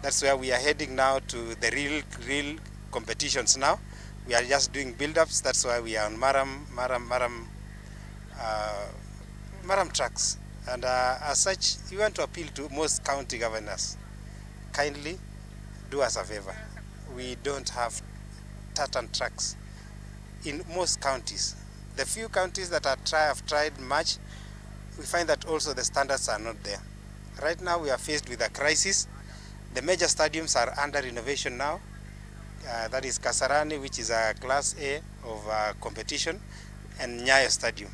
That's where we are heading now to the real competitions now. We are just doing build-ups. That's why we are on Maram tracks. And as such, we want to appeal to most county governors. Kindly do us a favor. We don't have tartan tracks in most counties. The few counties that have tried much, we find that also the standards are not there. Right now we are faced with a crisis. The major stadiums are under renovation now. That is Kasarani, which is a class A of competition, and Nyayo Stadium.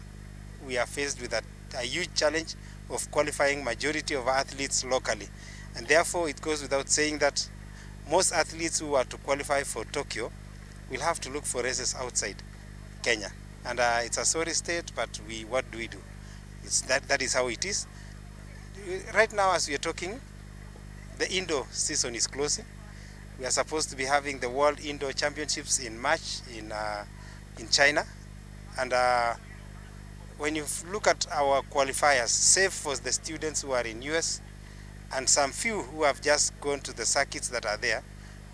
We are faced with a huge challenge of qualifying majority of athletes locally. And therefore it goes without saying that most athletes who are to qualify for Tokyo will have to look for races outside Kenya. And it's a sorry state, but what do we do? That is how it is. Right now as we are talking, the indoor season is closing. We are supposed to be having the World Indoor Championships in March in China. And when you look at our qualifiers, save for the students who are in US and some few who have just gone to the circuits that are there,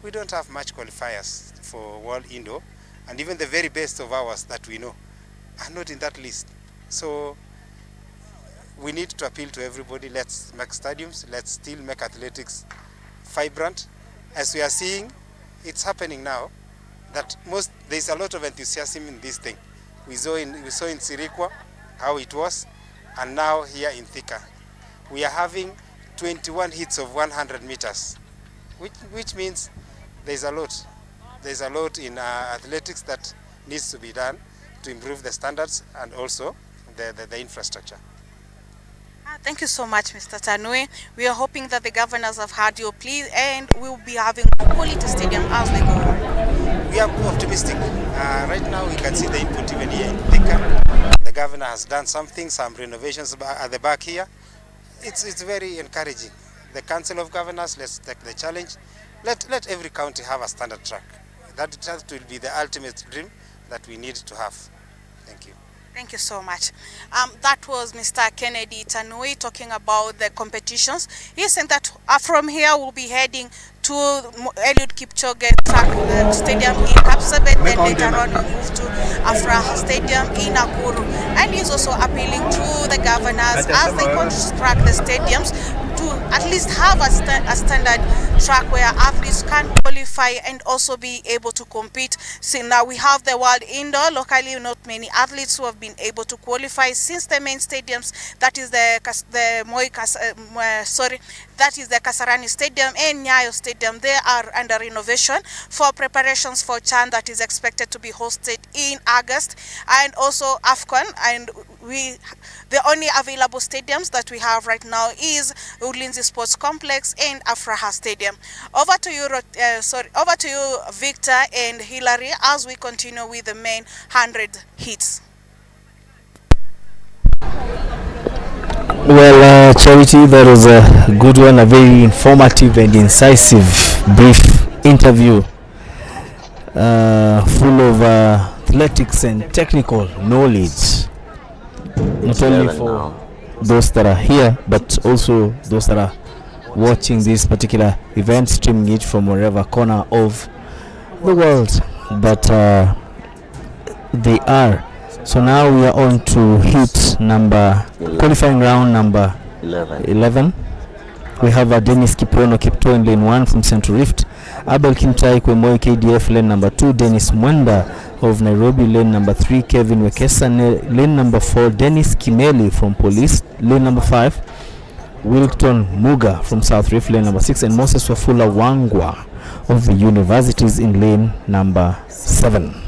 we don't have much qualifiers for World Indoor. And even the very best of ours that we know are not in that list. So we need to appeal to everybody. Let's make stadiums. Let's still make athletics vibrant. As we are seeing, it's happening now that there's a lot of enthusiasm in this thing. We saw in Sirikwa how it was, and now here in Thika. We are having 21 hits of 100 meters, which means there's a lot. There's a lot in athletics that needs to be done to improve the standards and also the infrastructure. Thank you so much, Mr. Tanui. We are hoping that the governors have heard your plea and we will be having a quality stadium as we go. We are optimistic. Right now we can see the input even here in Thika. The governor has done something, some renovations at the back here. It's very encouraging. The Council of Governors, let's take the challenge. Let every county have a standard track. That will be the ultimate dream that we need to have. Thank you. Thank you so much. That was Mr. Kennedy Tanui talking about the competitions. He said that from here we'll be heading to Eliud Kipchoge track stadium in Kapsabet, then later on we'll move to Afraha Stadium in Nakuru. And he's also appealing to the governors as they construct the stadiums to at least have a standard track where athletes can qualify and also be able to compete. So now we have the World Indoor. Locally, not many athletes who have been able to qualify since the main stadiums, that is the Kasarani Stadium and Nyayo Stadium. They are under renovation for preparations for CHAN that is expected to be hosted in August, and also AFCON. And the only available stadiums that we have right now is Ulinzi Sports Complex and Afraha Stadium. Over to you, Victor and Hilary, as we continue with the main 100 hits. Well, Charity, that was a good one, a very informative and incisive brief interview, full of athletics and technical knowledge, not only for those that are here, but also those that are watching this particular event, streaming it from wherever corner of the world that they are. So now we are on to hit number 11. Qualifying round number 11. We have Dennis Kiprono Kipto in lane 1 from Central Rift, Abel Kimtai Kwemoi KDF lane number 2, Dennis Mwenda of Nairobi lane number 3, Kevin Wekesa lane number 4, Dennis Kimeli from Police lane number 5, Wilton Muga from South Rift lane number 6, and Moses Wafula Wangwa of the Universities in lane number 7.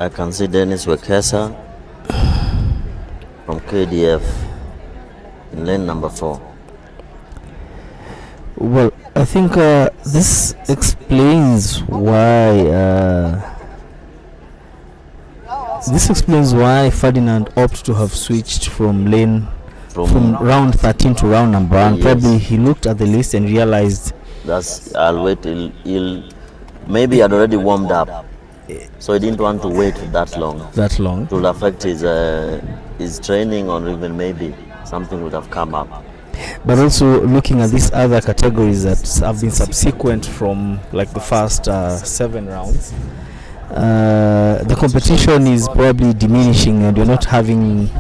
I can see Dennis Wekesa from KDF in lane number 4. Well, I think this explains why Ferdinand opted to have switched from round 13 to round number 1. Yes. Probably he looked at the list and realized I'll wait till maybe he had already warmed up, so he didn't want to wait that long. It will affect his training, or even maybe something would have come up. But also looking at these other categories that have been subsequent from like the first 7 rounds, the competition is probably diminishing and you're not having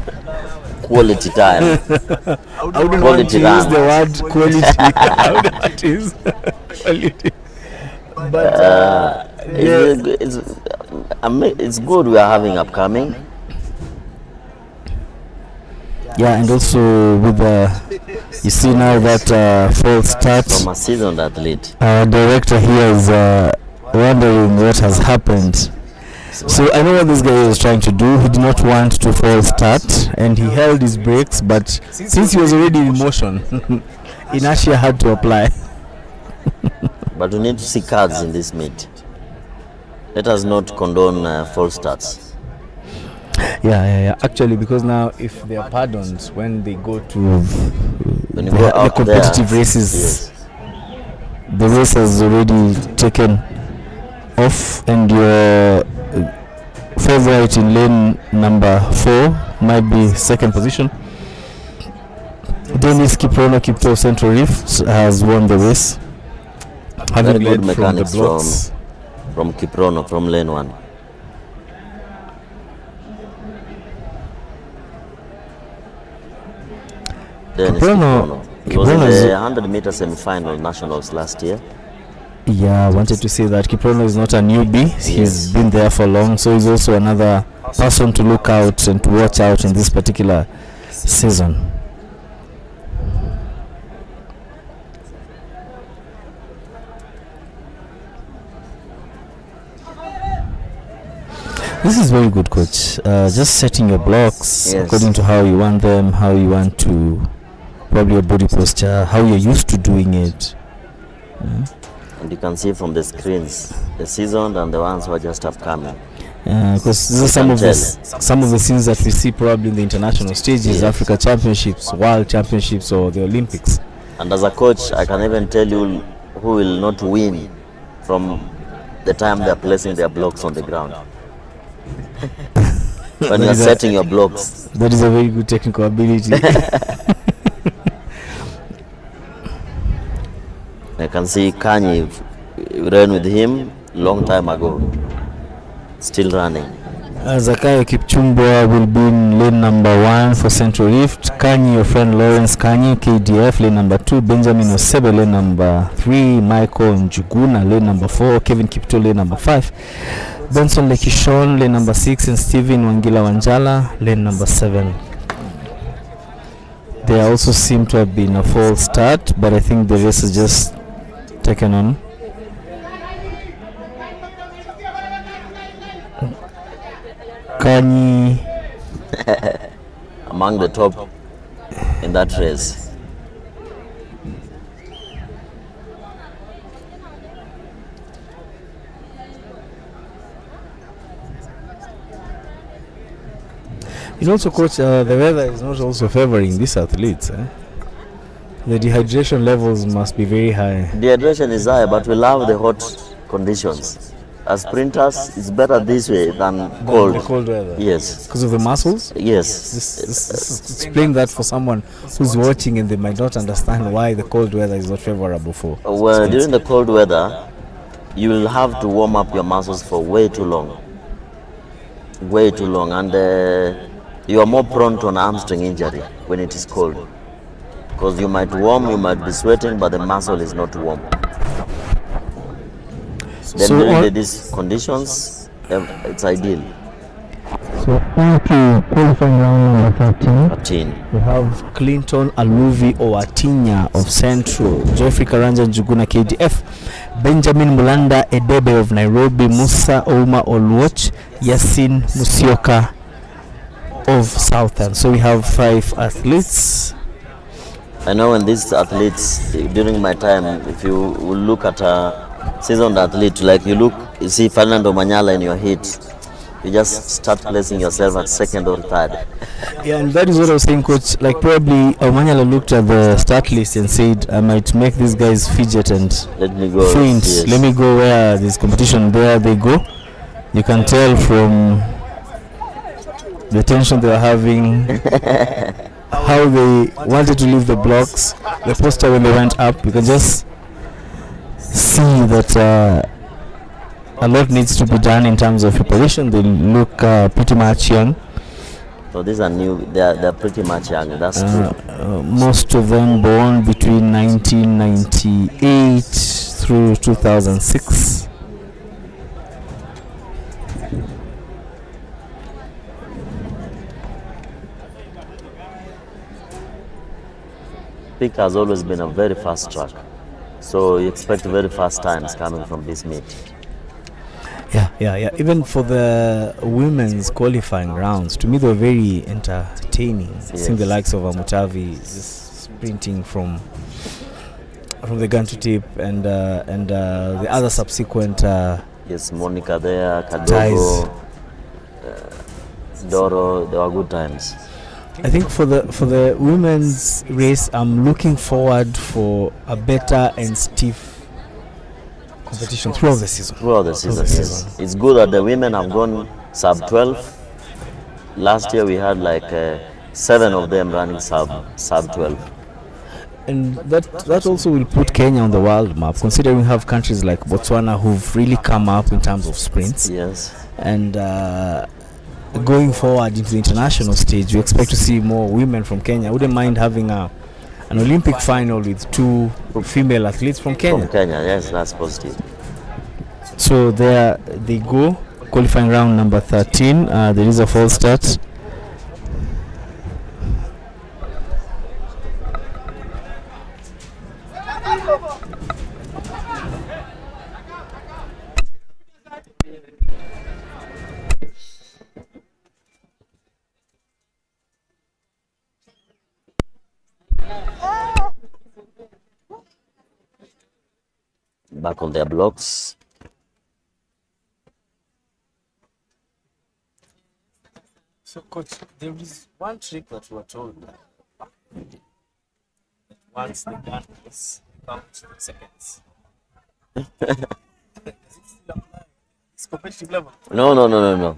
quality time. I wouldn't want to use the word quality. I wouldn't want to use quality. But it's good we are having upcoming. Yeah, and also with you see now that false start from a seasoned athlete. Our director here is wondering what has happened. So I know what this guy was trying to do. He did not want to false start and he held his brakes, but since he was already in motion, inertia had to apply. But we need to see cards in this meet. Let us not condone false starts. Yeah. Actually, because now if they are pardoned when they go to the competitive races, yes, the race has already taken off, and your favorite in lane number 4 might be second position. Dennis Kipto Central Reef has won the race, having very good led from the mechanics blocks. from Kiprono from lane 1. Dennis Kiprono. He was in the 100 meter semi-final nationals last year. Yeah, I wanted to say that Kiprono is not a newbie. Yes. He's been there for long, so he's also another person to look out and to watch out in this particular season. This is very good, coach. Just setting your blocks according to how you want them, how you want to, probably your body posture, how you're used to doing it. And you can see from the screens, the seasoned and the ones who are just upcoming. Because these are some of the scenes that we see probably in the international stages, yes. Africa Championships, World Championships, or the Olympics. And as a coach, I can even tell you who will not win from the time they are placing their blocks on the ground. When you are setting your blocks. That is a very good technical ability. I can see Kanye ran with him long time ago. Still running. Zakayo Kipchumba will be in lane number 1 for Central Rift. Kanye, your friend Lawrence Kanye, KDF, lane number 2. Benjamin Osebe, lane number 3. Michael Njuguna, lane number 4. Kevin Kipto, lane number 5. Benson Lekishon, lane number 6. And Steven Wangila Wanjala, lane number 7. There also seem to have been a false start, but I think the race is just taken on. Kanye among the top in that race. It also, coach, the weather is not also favoring these athletes. The dehydration levels must be very high. Dehydration is high, but we love the hot conditions. As sprinters, it's better this way than cold. The cold weather. Yes. Because of the muscles? Yes. Explain that for someone who's watching and they might not understand why the cold weather is not favorable for. Well, during the cold weather, you will have to warm up your muscles for way too long. Way too long. And you are more prone to an hamstring injury when it is cold. Because you might warm, you might be sweating, but the muscle is not warm. Then So during these conditions, it's ideal. So on to qualifying round number 13. We have Clinton Aluvi Owatinya of Central, Geoffrey Karanja Njuguna KDF, Benjamin Mulanda Edebe of Nairobi, Musa Ouma Olwoch, Yasin Musioka of Southern. So we have 5 athletes. I know when these athletes, during my time, if you will look at a seasoned athlete, like you see Fernando Manyala in your heat, you just start placing yourself at 2nd or 3rd. Yeah, and that is what I was saying, coach. Like probably Manyala looked at the start list and said, I might make these guys fidget and let me go, faint. yes. Let me go where there's competition, there they go. You can tell from the tension they were having, how they wanted to leave the blocks, the poster when they went up. You can just see that a lot needs to be done in terms of preparation. They look pretty much young. So these are new, they're pretty much young, that's true. Most of them born between 1998 through 2006. Thika has always been a very fast track, so you expect very fast times coming from this meet. Yeah. Even for the women's qualifying rounds, to me they were very entertaining. Yes. Seeing the likes of Amutavi just sprinting from the gun to tip, and the other subsequent. Yes, Monica there, Kadogo, Doro, they were good times. I think for the women's race, I'm looking forward for a better and stiff competition throughout the season. Yes. It's good that the women have gone sub 12. Last year we had like 7 of them running sub 12. And that also will put Kenya on the world map, considering we have countries like Botswana who've really come up in terms of sprints. Yes. And going forward into the international stage, we expect to see more women from Kenya. I wouldn't mind having an Olympic final with 2 female athletes from Kenya. From Kenya, yes, that's positive. So there they go, qualifying round number 13. There is a false start. Back on their blocks. So, coach, there is one trick that we were told that once the gun is count seconds. It's competitive level. No.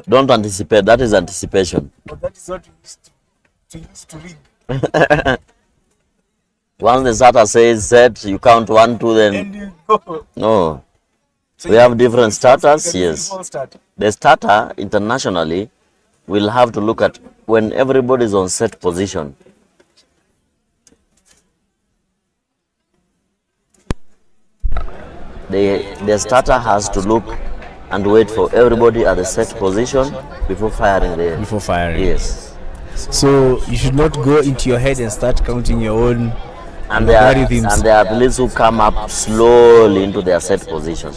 Don't anticipate. That is anticipation. But that is what we used to read. Once the starter says set, you count 1, 2, then. And you go. No. So we have different starters, yes. The starter internationally will have to look at when everybody is on set position. The starter has to look and wait for everybody at the set position before firing. Yes. So you should not go into your head and start counting your own. And there are athletes who come up slowly into their set position.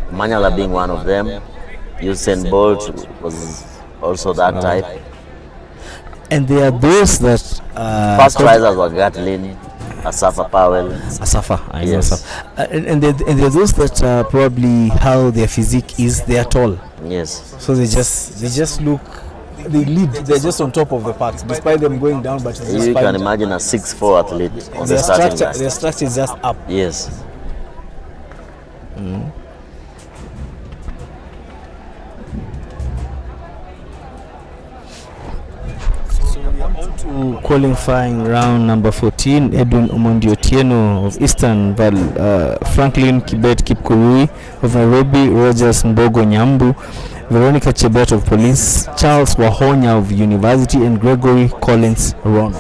Manyala being one of them. Usain Bolt was also that type. And there are those that first risers were Gatlin, Asafa Powell. I know Asafa. And there are those that probably how their physique is, they are tall. Yes. So they just look. They lead. They're just on top of the pack, despite them going down. But you can imagine a 6'4" athlete on the starting line. Their structure is just up. Yes. So we are on to qualifying round number 14. Edwin Omondi Otieno of Eastern Franklin Kibet Kipkurui of Nairobi, Rogers Mbogo Nyambu, Veronica Chebet of Police, Charles Wahonya of University, and Gregory Collins Rono.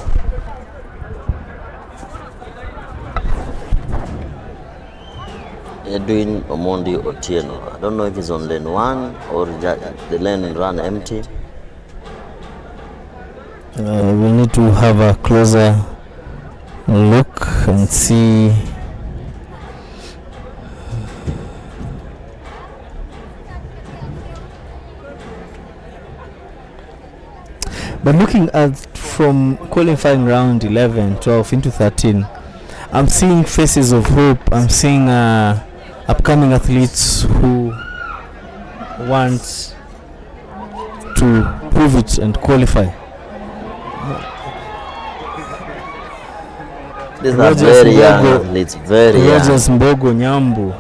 Edwin Omondi Otieno. I don't know if he's on lane 1 or the lane run empty. We'll need to have a closer look and see But looking at from qualifying round 11, 12 into 13, I'm seeing faces of hope. I'm seeing upcoming athletes who want to prove it and qualify. These are very young athletes, very young. Rogers Mbogo Nyambu,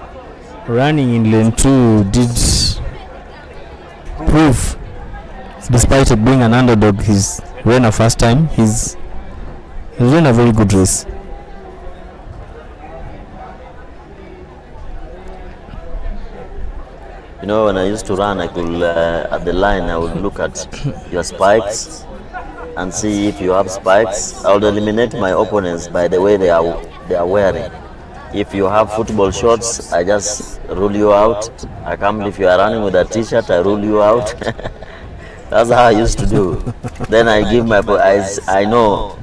running in lane 2, did prove, despite it being an underdog, he's ran a first time. He's ran a very good race. You know, when I used to run, I could at the line I would look at your spikes and see if you have spikes. I would eliminate my opponents by the way they are wearing. If you have football shorts, I just rule you out. I come if you are running with a t-shirt, I rule you out. That's how I used to do. Then I give my I know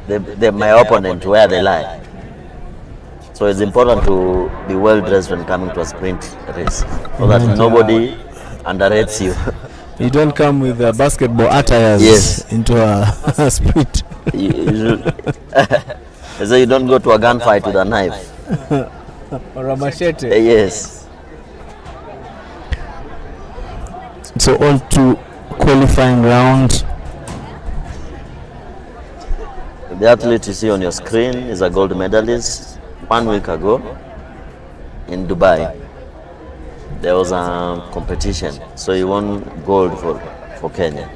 my opponent where they lie. So it's important to be well dressed when coming to a sprint race, so that nobody underrates you. You don't come with basketball attires into a sprint. So you don't go to a gunfight with a knife. Or a machete. Yes. So on to qualifying round. The athlete you see on your screen is a gold medalist. 1 week ago in Dubai, there was a competition, so he won gold for Kenya.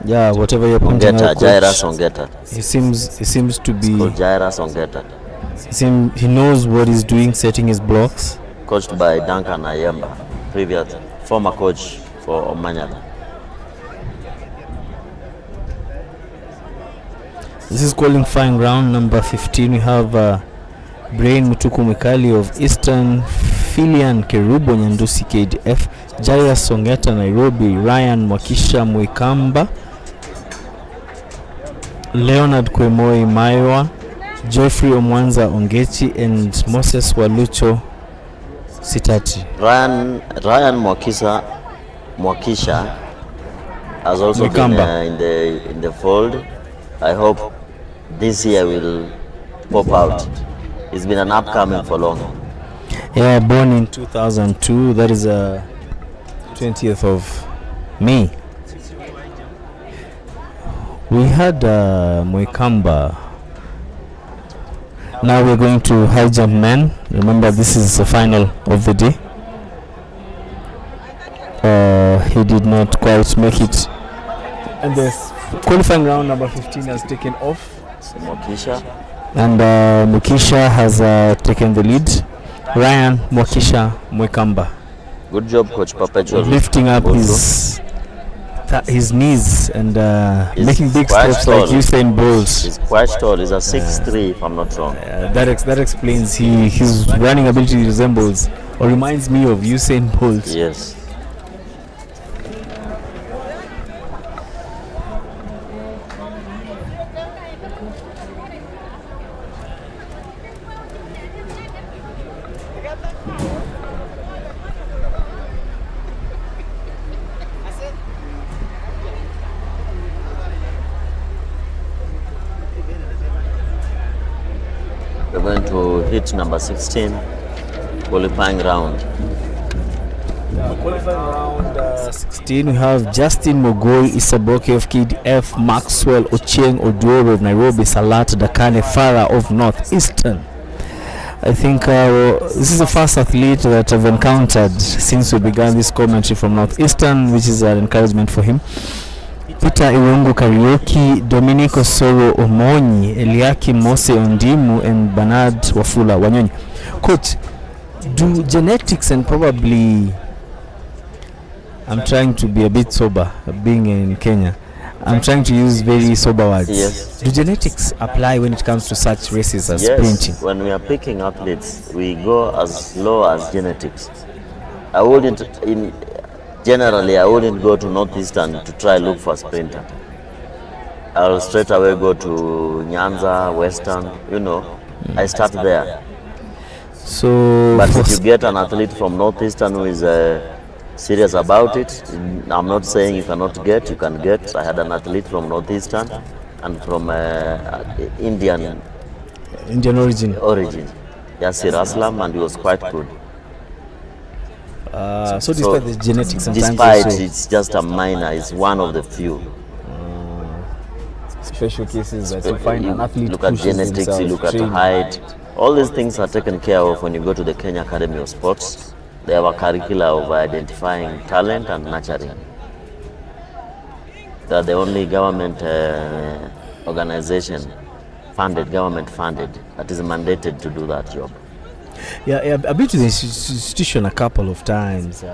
Yeah, whatever you're pointing out, Jairus Ongeta. He seems to be. It's called Jairus Ongeta. He knows what he's doing, setting his blocks. Coached by Duncan Ayemba, former coach for Omanyala. This is qualifying round number 15. We have Brain Mutuku Mikali of Eastern, Filian Kerubo Nyandusi KDF, Jairus Ongeta Nairobi, Ryan Mwakisha Mwikamba, Leonard Kwemoi Maiwa, Geoffrey Omwanza Ongechi, and Moses Walucho Sitati. Ryan Mwakisha has also Mwikamba been in the fold. I hope this year will pop out. It's been an upcoming for long. Yeah, born in 2002. That is 20th of May. We had Mwikamba. Now we're going to high jump men. Remember, this is the final of the day. He did not quite make it, and the qualifying round number 15 has taken off. So Mwakisha. And Mwakisha has taken the lead. Ryan Mwakisha Mwikamba. Good job, Coach Perpetual. Lifting up his knees and making big steps like Usain Bolt. He's quite tall. He's a 6'3", if I'm not wrong. That explains his running ability resembles or reminds me of Usain Bolt. Yes. We're going to hit number 16, qualifying round. Qualifying round 16, we have Justin Mogoi Isaboke of KDF, Maxwell Ochieng Oduoro of Nairobi, Salat Dakane Farah of Northeastern. I think this is the first athlete that I've encountered since we began this commentary from Northeastern, which is an encouragement for him. Peter Iwungu Karaoke, Dominico Soro Omonyi, Eliakim Mose Ondimu, and Bernard Wafula Wanyonyi. Coach, do genetics and probably, I'm trying to be a bit sober, being in Kenya, I'm trying to use very sober words. Yes. Do genetics apply when it comes to such races as sprinting? Yes, when we are picking athletes, we go as low as genetics. I wouldn't go to Northeastern to try look for a sprinter. I'll straight away go to Nyanza, Western, I start there. So, but if you get an athlete from Northeastern who is serious about it. I'm not saying you cannot get, you can get. I had an athlete from Northeastern and from Indian origin. Yasir Aslam, and he was quite good. So despite the genetics, despite it's just a minor, it's one of the few special cases that you find an athlete. Look at genetics, you look at height. All these things are taken care of when you go to the Kenya Academy of Sports. They have a curricula of identifying talent and nurturing. They are the only government organization government funded, that is mandated to do that job. Yeah, I've been to the institution a couple of times,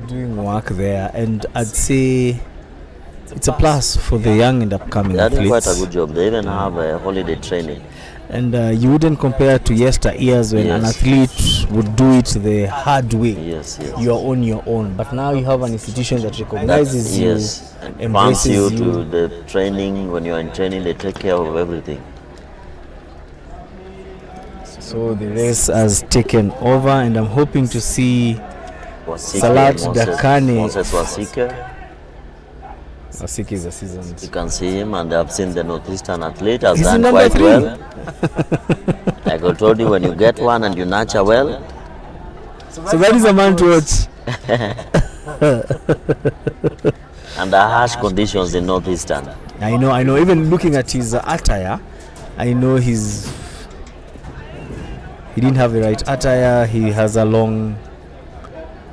doing work there, and I'd say it's a plus for the young and upcoming athletes. They're doing quite a good job. They even have a holiday training. And you wouldn't compare to yesteryears when an athlete would do it the hard way. Yes. You're on your own. But now you have an institution that recognizes you, embraces you to the training. When you're in training, they take care of everything. So the race has taken over, and I'm hoping to see Salat Dakane. Moses Wasike. Wasike is a seasoned. You can see him, and I've seen the Northeastern athlete has done quite well. Like I told you, when you get one and you nurture well. So that is a man to watch. Under harsh conditions in Northeastern. I know. Even looking at his attire, I know he didn't have the right attire. He has a long,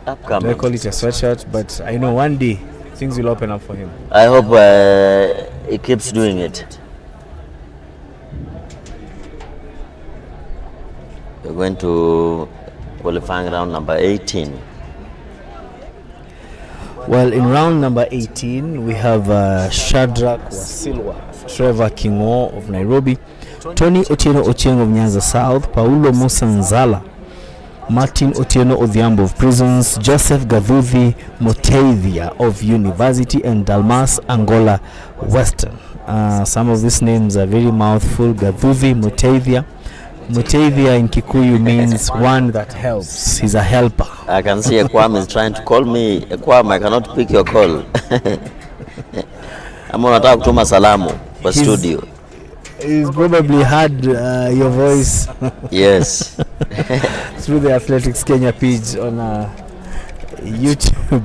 upcoming. I call it a sweatshirt, but I know one day things will open up for him. I hope he keeps doing it. We're going to qualifying round number 18. Well, in round number 18, we have Shadrach Wasilwa, Trevor Kingo of Nairobi, Tony Otieno Ochieng of Nyanza South, Paulo Musanzala, Martin Otieno Odhiambo of Prisons, Joseph Gavuvi Moteithia of University, and Dalmas Angola Western. Some of these names are very mouthful. Gavuvi Moteithia. Moteithia in Kikuyu means one that helps. He's a helper. I can see Ekwam is trying to call me. Ekwam, I cannot pick your call. I'm going to kutuma salamu for studio. He's probably heard your voice. Yes. Through the Athletics Kenya page on YouTube.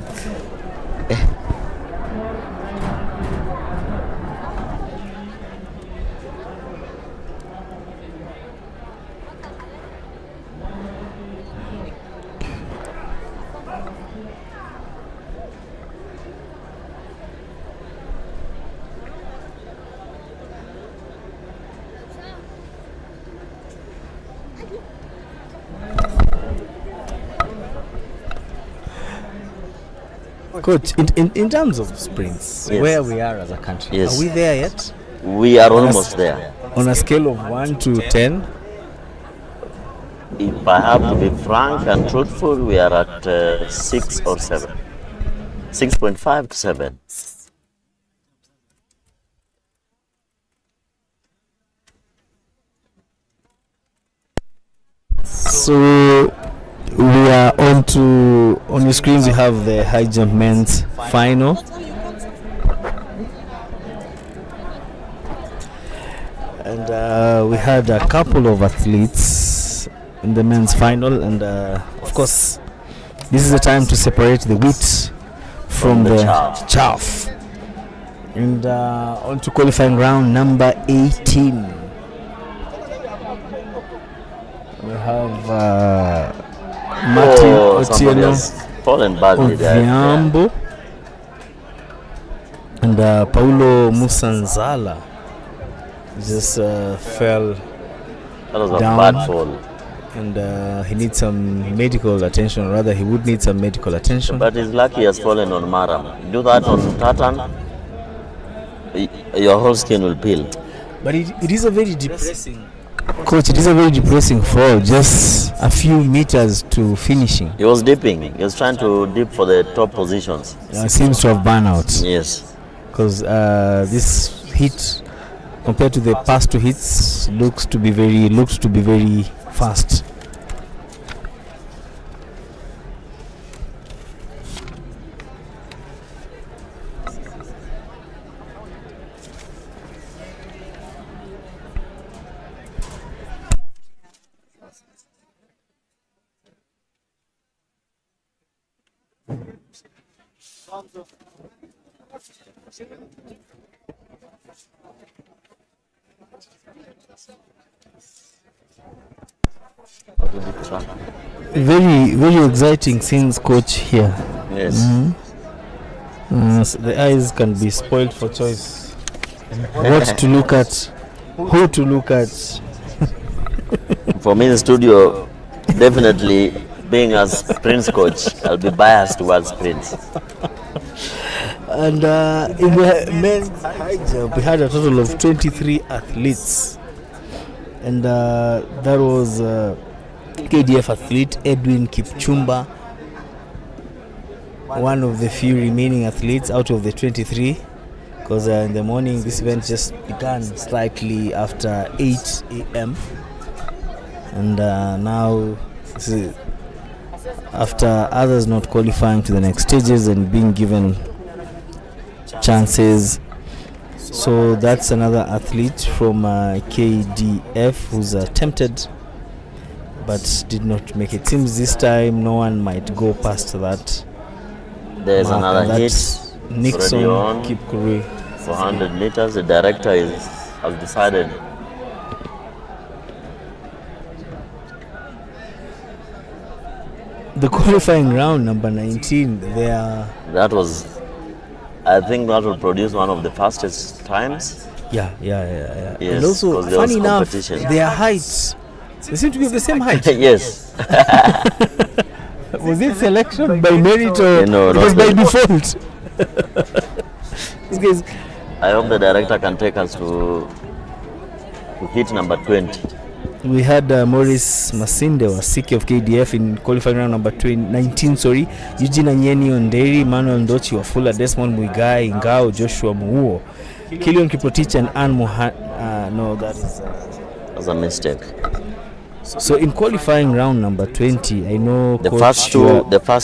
Coach, in terms of sprints, where we are as a country, are we there yet? We are almost there. On a scale of 1 to 10? If I have to be frank and truthful, we are at 6 or 7. 6.5 to 7. So we are on your screens. You have the high jump men's final, and we had a couple of athletes in the men's final, and of course this is the time to separate the wheat from the chaff. And on to qualifying round number 18. We have Martin Otieno Odhiambo and Paulo Musanzala just fell That was a down, bad fall. and he needs some medical attention, or rather he would need some medical attention. But he's lucky he has fallen on Maram. Do that on tartan, your whole skin will peel. But it is a very depressing, Coach, it is a very depressing fall, just a few meters to finishing. He was dipping. He was trying to dip for the top positions. Seems to have burned out. Yes. Because this hit, compared to the past two hits, looks to be very fast. Very exciting scenes, coach here. Yes. So the eyes can be spoiled for choice. What to look at, who to look at. For me, the studio, definitely being as Prince coach, I'll be biased towards Prince. And in the men's high jump, we had a total of 23 athletes. And that was KDF athlete Edwin Kipchumba, one of the few remaining athletes out of the 23, because in the morning this event just began slightly after 8 a.m. and now this is after others not qualifying to the next stages and being given chances. So that's another athlete from KDF who's attempted but did not make it. Seems this time no one might go past that. There's another hit. Nixon Kipkurui. 400 meters. The director has decided. The qualifying round, number 19, that was, I think that will produce one of the fastest times. Yeah. Yes, and also, funny enough, their heights, they seem to be of the same height. Yes. Was it selection by merit or no, it was by default? I hope the director can take us to hit number 20. We had Maurice Masinde Wasiki of KDF in qualifying round number 19. Eugene Anyeni Onderi, Manuel Ndochi Wafula, Desmond Muigai, Ngao, Joshua Muuo, Kilion Kiprotich and Anne Mohan. No, that's a mistake. So in qualifying round number 20, I know the first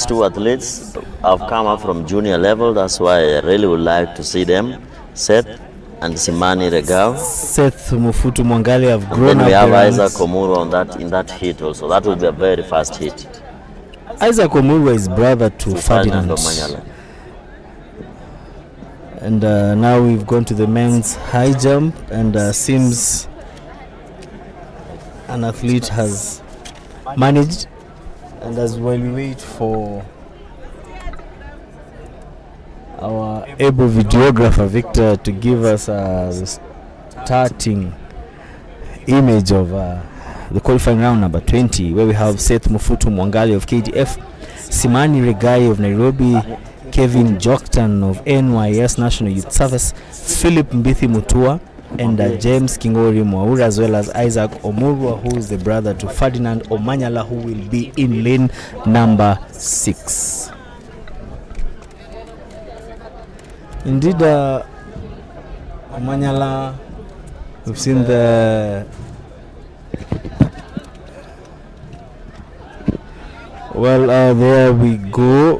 two athletes have come up from junior level. That's why I really would like to see them. Seth and Simani Regao. Seth Mufutu Mwangali have grown up. Then we have Isaac Omuru in that hit also. That will be a very fast hit. Isaac Omuru is brother to Ferdinand. And now we've gone to the men's high jump, and seems an athlete has managed. And as while we wait for our able videographer Victor to give us the starting image of the qualifying round number 20, where we have Seth Mufutu Mwangali of KDF, Simani Regai of Nairobi, Kevin Joktan of NYS National Youth Service, Philip Mbithi Mutua, and James Kingori Mwaura, as well as Isaac Omurwa, who is the brother to Ferdinand Omanyala, who will be in lane number 6. Indeed, Omanyala, we've seen the there we go.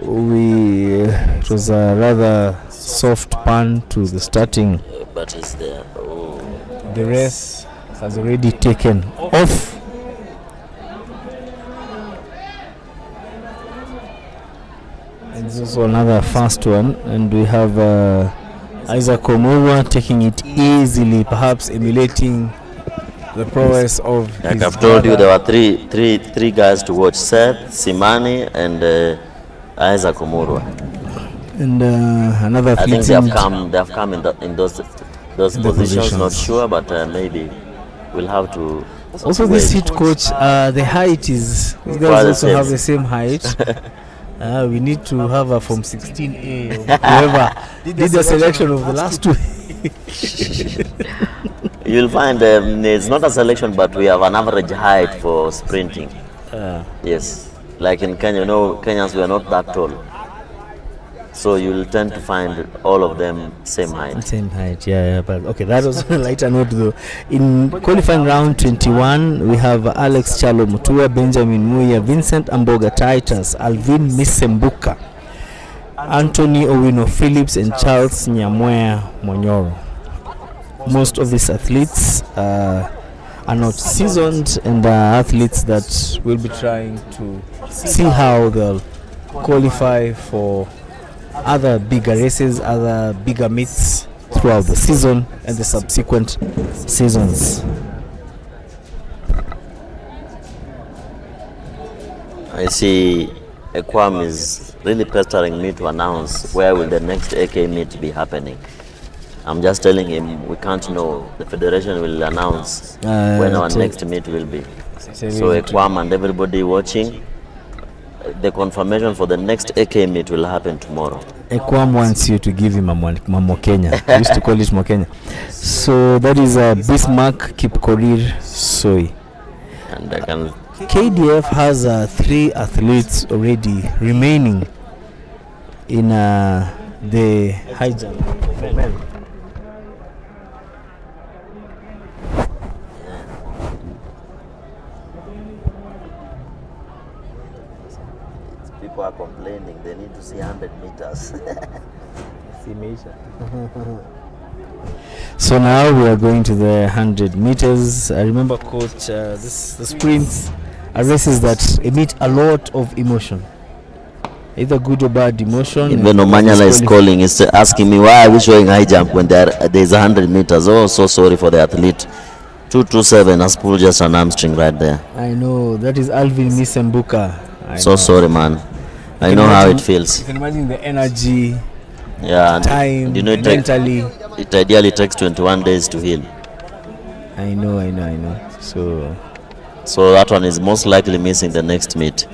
It was a rather soft pan to the starting. But it's there. Oh. The race has already taken off. And this is also another fast one, and we have Isaac Omurwa taking it easily, perhaps emulating the prowess of like his I've told you, brother. there were three guys to watch: Seth, Simani, and Isaac Omurwa. And another I think athlete. they have come in those positions. Not sure, but maybe we'll have to. Also, this hit coach, the height is. These guys also have the same height. We need to have her from 16A or whoever did the selection of the last two. You'll find it's not a selection, but we have an average height for sprinting. Yes, like in Kenya, Kenyans, we are not that tall. So you'll tend to find all of them same height. Same height, yeah. But okay, that was a lighter note though. In qualifying round 21, we have Alex Chalo Mutua, Benjamin Muya, Vincent Amboga Titus, Alvin Misembuka, Anthony Owino Phillips, and Charles Nyamwea Monyoro. Most of these athletes are not seasoned, and are athletes that will be trying to see how they'll qualify for other bigger races, other bigger meets throughout the season and the subsequent seasons. I see Equam is really pestering me to announce where will the next AK meet be happening. I'm just telling him we can't know. The federation will announce when our next meet will be. So Equam and everybody watching, the confirmation for the next AK meet will happen tomorrow. Equam wants you to give him a Mokenya. We used to call it Mokenya. So that is Bismarck Kipkorir Soy. And I can... KDF has 3 athletes already remaining in the high jump for men. People are complaining, they need to see 100 meters. So now we are going to the 100 meters. I remember, coach, the sprints are races that emit a lot of emotion, either good or bad emotion. Even Omanyala is calling, is asking me, why are we showing high jump when there's 100 meters? Oh, so sorry for the athlete. 227 has pulled just an hamstring right there. I know, that is Alvin Misembuka. So sorry, man. I know how it feels. You can imagine the energy, time, you know, mentally. It ideally takes 21 days to heal. I know. So that one is most likely missing the next meet.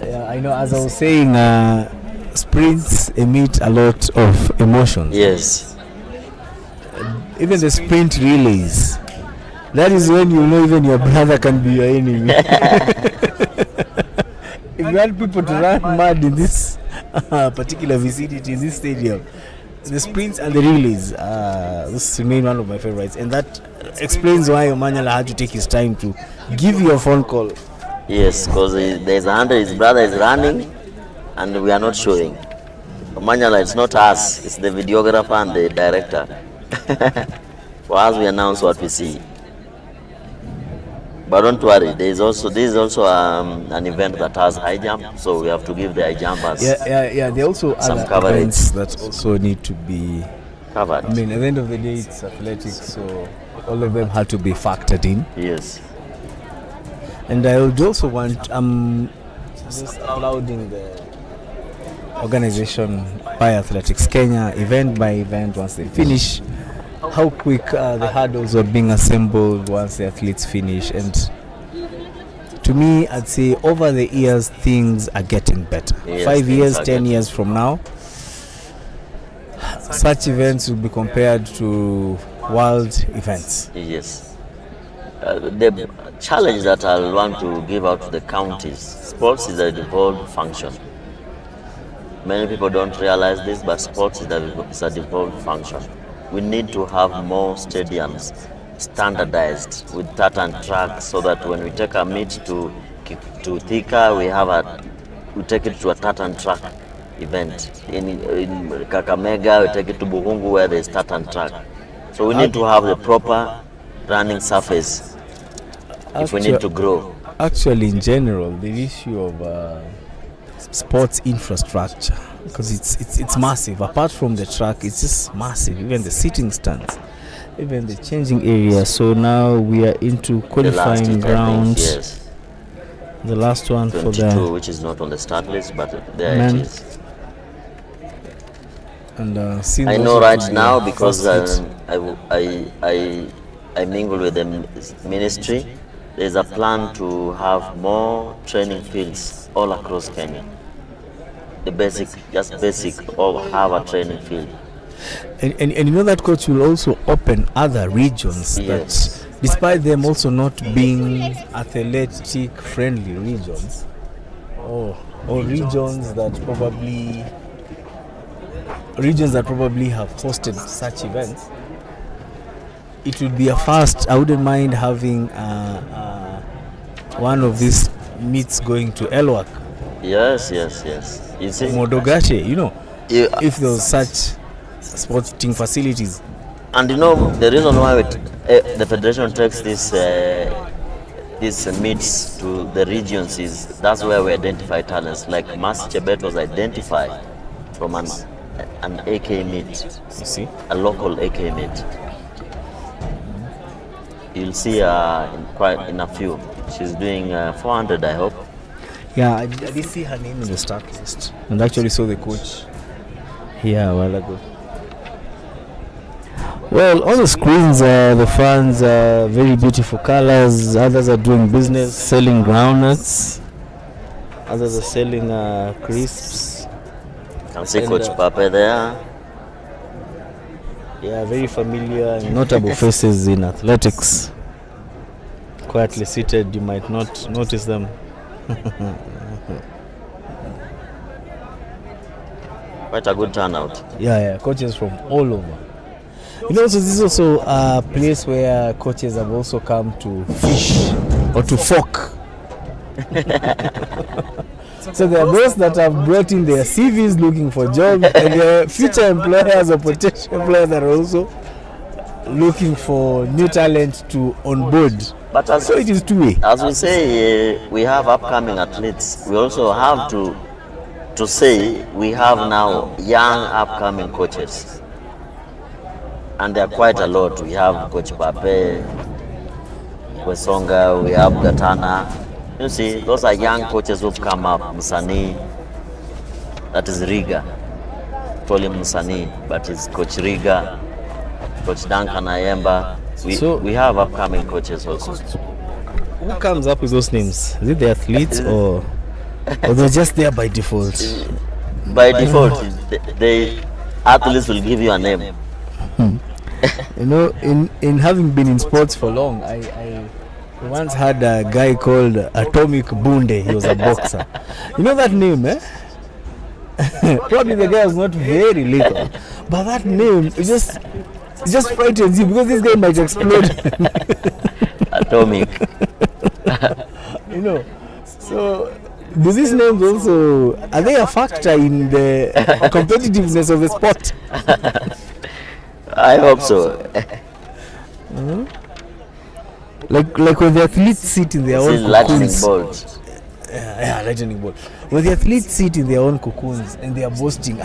Yeah, I know. As I was saying, sprints emit a lot of emotions. Yes. Even the sprint relays. That is when you know even your brother can be your enemy. If you want people to run mad in this particular vicinity, in this stadium, the sprints and the relays, this remain one of my favorites, and that explains why Omanyala had to take his time to give you a phone call. Yes, because there's 100, his brother is running, and we are not showing. Omanyala, it's not us, it's the videographer and the director. For us, we announce what we see. But don't worry, this is also an event that has high jump, so we have to give the high jumpers There are also some other coverage events that also need to be covered. I mean, at the end of the day, it's athletics, so all of them had to be factored in. Yes. And I would also want, just applauding the organization by Athletics Kenya, event by event, once they finish, how quick the hurdles are being assembled once the athletes finish. And to me, I'd say over the years, things are getting better. Yes, 5 years, 10 years from now, such events will be compared to world events. Yes. The challenge that I want to give out to the counties, sports is a devolved function. Many people don't realize this, but sports is a devolved function. We need to have more stadiums standardized with tartan tracks, so that when we take a meet to Thika, we take it to a tartan track event. In Kakamega, we take it to Buhungu where there's tartan track. So we need to have the proper running surface if we need to grow. Actually, in general, the issue of sports infrastructure, because it's massive. Apart from the track, it's just massive. Even the sitting stands, even the changing area. So now we are into qualifying grounds. Yes. The last one 22, for the which is not on the start list, but there men. it is. And I know right now, because I mingle with the ministry. There's a plan to have more training fields all across Kenya. The basic, or have a training field. And you know that coach will also open other regions that, despite them also not being athletic friendly regions, or regions that probably have hosted such events, it would be a first. I wouldn't mind having one of these meets going to Elwak. Yes. You see, Modogashe, if there was such sporting facilities. And the reason why the federation takes this these meets to the regions that's where we identify talents. Like Mas Chebet was identified from an AK meet. You see? A local AK meet. You'll see her in a few. She's doing 400, I hope. Yeah, I did see her name in the start list. And actually saw the coach here a while ago. Well, on the screens, the fans, very beautiful colors. Others are doing business, selling groundnuts. Others are selling crisps. Can see Coach Pape there. Yeah, very familiar and notable faces in athletics. Quietly seated, you might not notice them. Quite a good turnout. Yeah, coaches from all over. You know, so this is also a place where coaches have also come to fish or to fork. So there are those that have brought in their CVs looking for jobs, and there are future employers or potential employers that are also looking for new talent to onboard. But so it is two-way. As we say, we have upcoming athletes. We also have to say we have now young upcoming coaches. And there are quite a lot. We have Coach Pape, Wesonga, we have Gatana. You see, those are young coaches who've come up. Musani, that is Riga. Call him Musani, but it's Coach Riga, Coach Duncan Ayemba. We have upcoming coaches also. Who comes up with those names? Is it the athletes or they're just there by default? By default, the athletes will give you a name. You know, in having been in sports for long, I once had a guy called Atomic Bunde. He was a boxer. You know that name, eh? Probably the guy was not very little, but that name it just frightens you because this guy might explode. Atomic. You know, so do these names also are they a factor in the competitiveness of the sport? I hope so. Like when the athletes sit in their own cocoons. Yeah, lightning bolt. When the athletes sit in their own cocoons and they are boasting,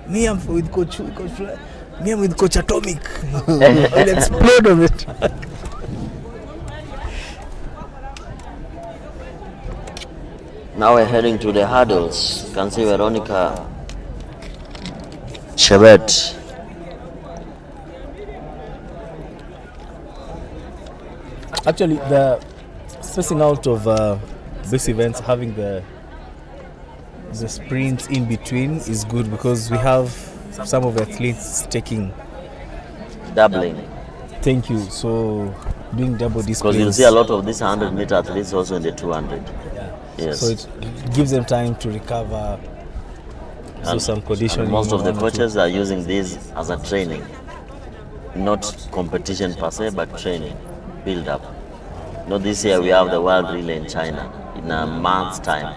me I'm with Coach me I'm with Coach Atomic. I'll explode on the track. Now we're heading to the hurdles. You can see Veronica Chebet. Actually, the spacing out of these events, having the sprints in between is good because we have some of the athletes taking doubling. Thank you. So doing double displays. Because you'll see a lot of these 100-meter athletes also in the 200. Yeah. Yes. So it gives them time to recover. So some conditioning. Most of the coaches are using this as a training, not competition per se, but training, build up. This year we have the World Relay in China in a month's time.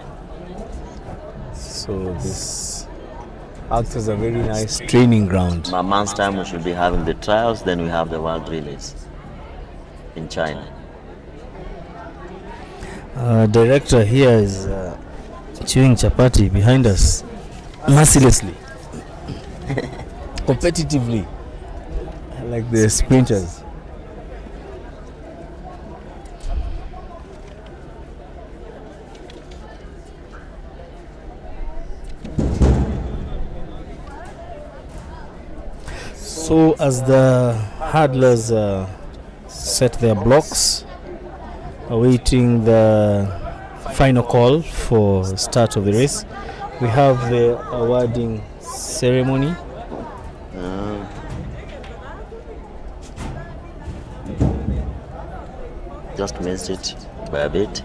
So this acts as a very nice training ground. In a month's time we should be having the trials, then we have the World Relays in China. Director here is chewing chapati behind us, mercilessly, competitively, like the sprinters. So as the hurdlers set their blocks, awaiting the final call for start of the race, we have the awarding ceremony. Just missed it by a bit.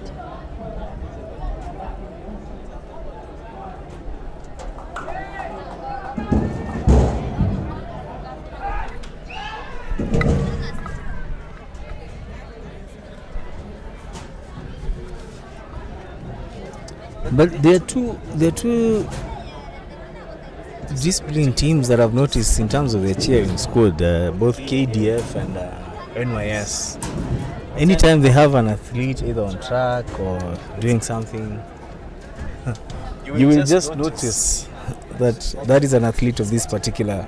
But there are two discipline teams that I've noticed in terms of their cheering squad, both KDF and NYS. Anytime they have an athlete either on track or doing something, you will just notice that is an athlete of this particular,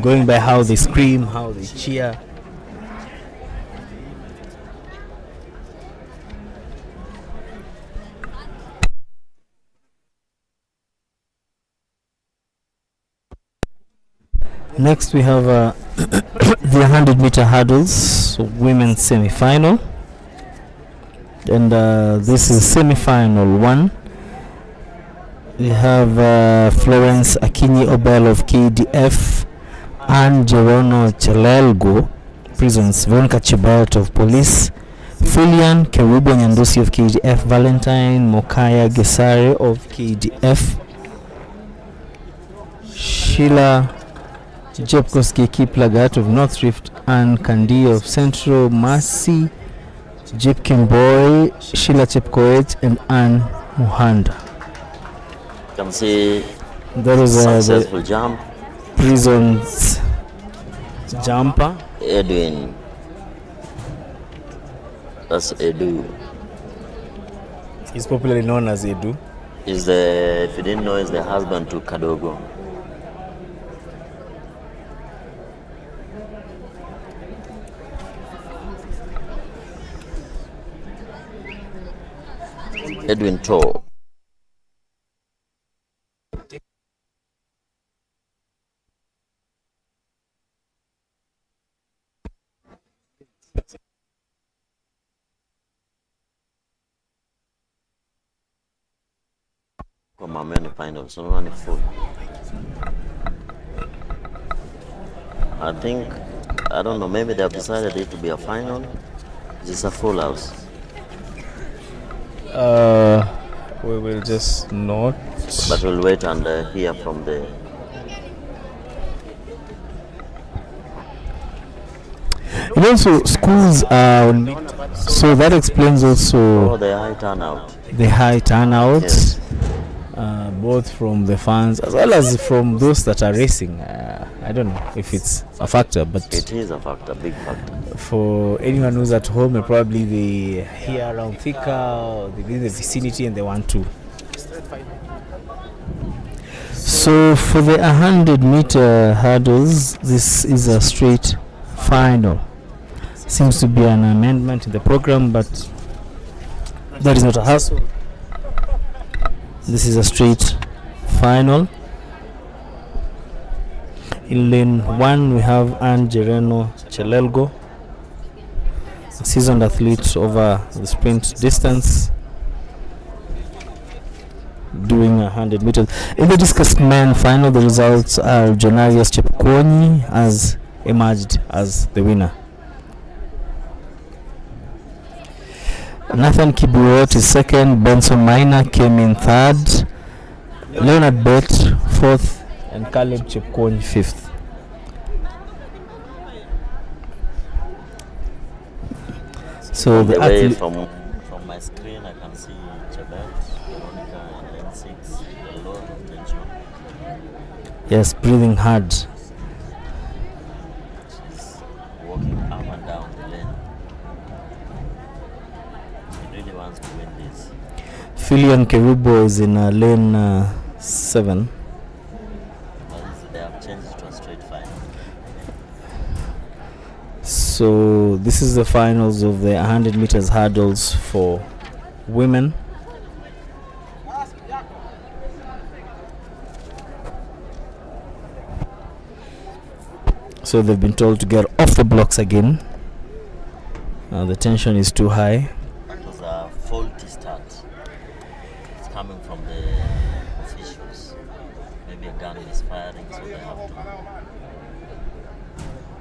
going by how they scream, how they cheer. Next we have the 100-meter hurdles women's semi-final, and this is semi-final 1. We have Florence Akinyi Obel of KDF, and Jerono Chelelgo Prisons, Veronica Chibert of Police, Filian Kerubo Nyandosi of KDF, Valentine Mokaya Gesare of KDF, Sheila Jepkoski Kiplagat of North Rift, and Kandi of Central, Mercy Jip Kimboy, Sheila Chepkoech, and Anne Muhanda. You can see there is successful jump. Prisons jumper Edwin. That's Edu. He's popularly known as Edu. Is the, if you didn't know, is the husband to Kadogo. Edwin Toh. Kwa mameni final, so no one full. I think, I don't know, maybe they have decided it to be a final. It's a full house. We will just not. But we'll wait and hear from the. And also, schools are on meet, so that explains also the high turnout. The high turnout, yes. Both from the fans as well as from those that are racing. I don't know if it's a factor, but it is a factor, big factor. For anyone who's at home, and probably they here around Thika or they in the vicinity and they want to. So for the 100-meter hurdles, this is a straight final. Seems to be an amendment in the program, but that is not a hassle. This is a straight final. In lane 1, we have Jerono Chelelgo, a seasoned athlete over the sprint distance, doing 100 meters. In the discus men final, the results are Jonarius Chepkwony has emerged as the winner. Nathan Kibuot is second, Benson Maina came in third, Leonard Bett fourth, and Caleb Chepkwony fifth. So the way from my screen, I can see Chebet, Veronica, and lane 6, a lot of tension. Yes, breathing hard. She's walking up and down the lane. She really wants to win this. Filian Kerubo is in lane 7. They have changed it to a straight final. So this is the finals of the 100 meters hurdles for women. So they've been told to get off the blocks again. The tension is too high. It was a faulty start. It's coming from the officials. Maybe a gun is firing, so they have to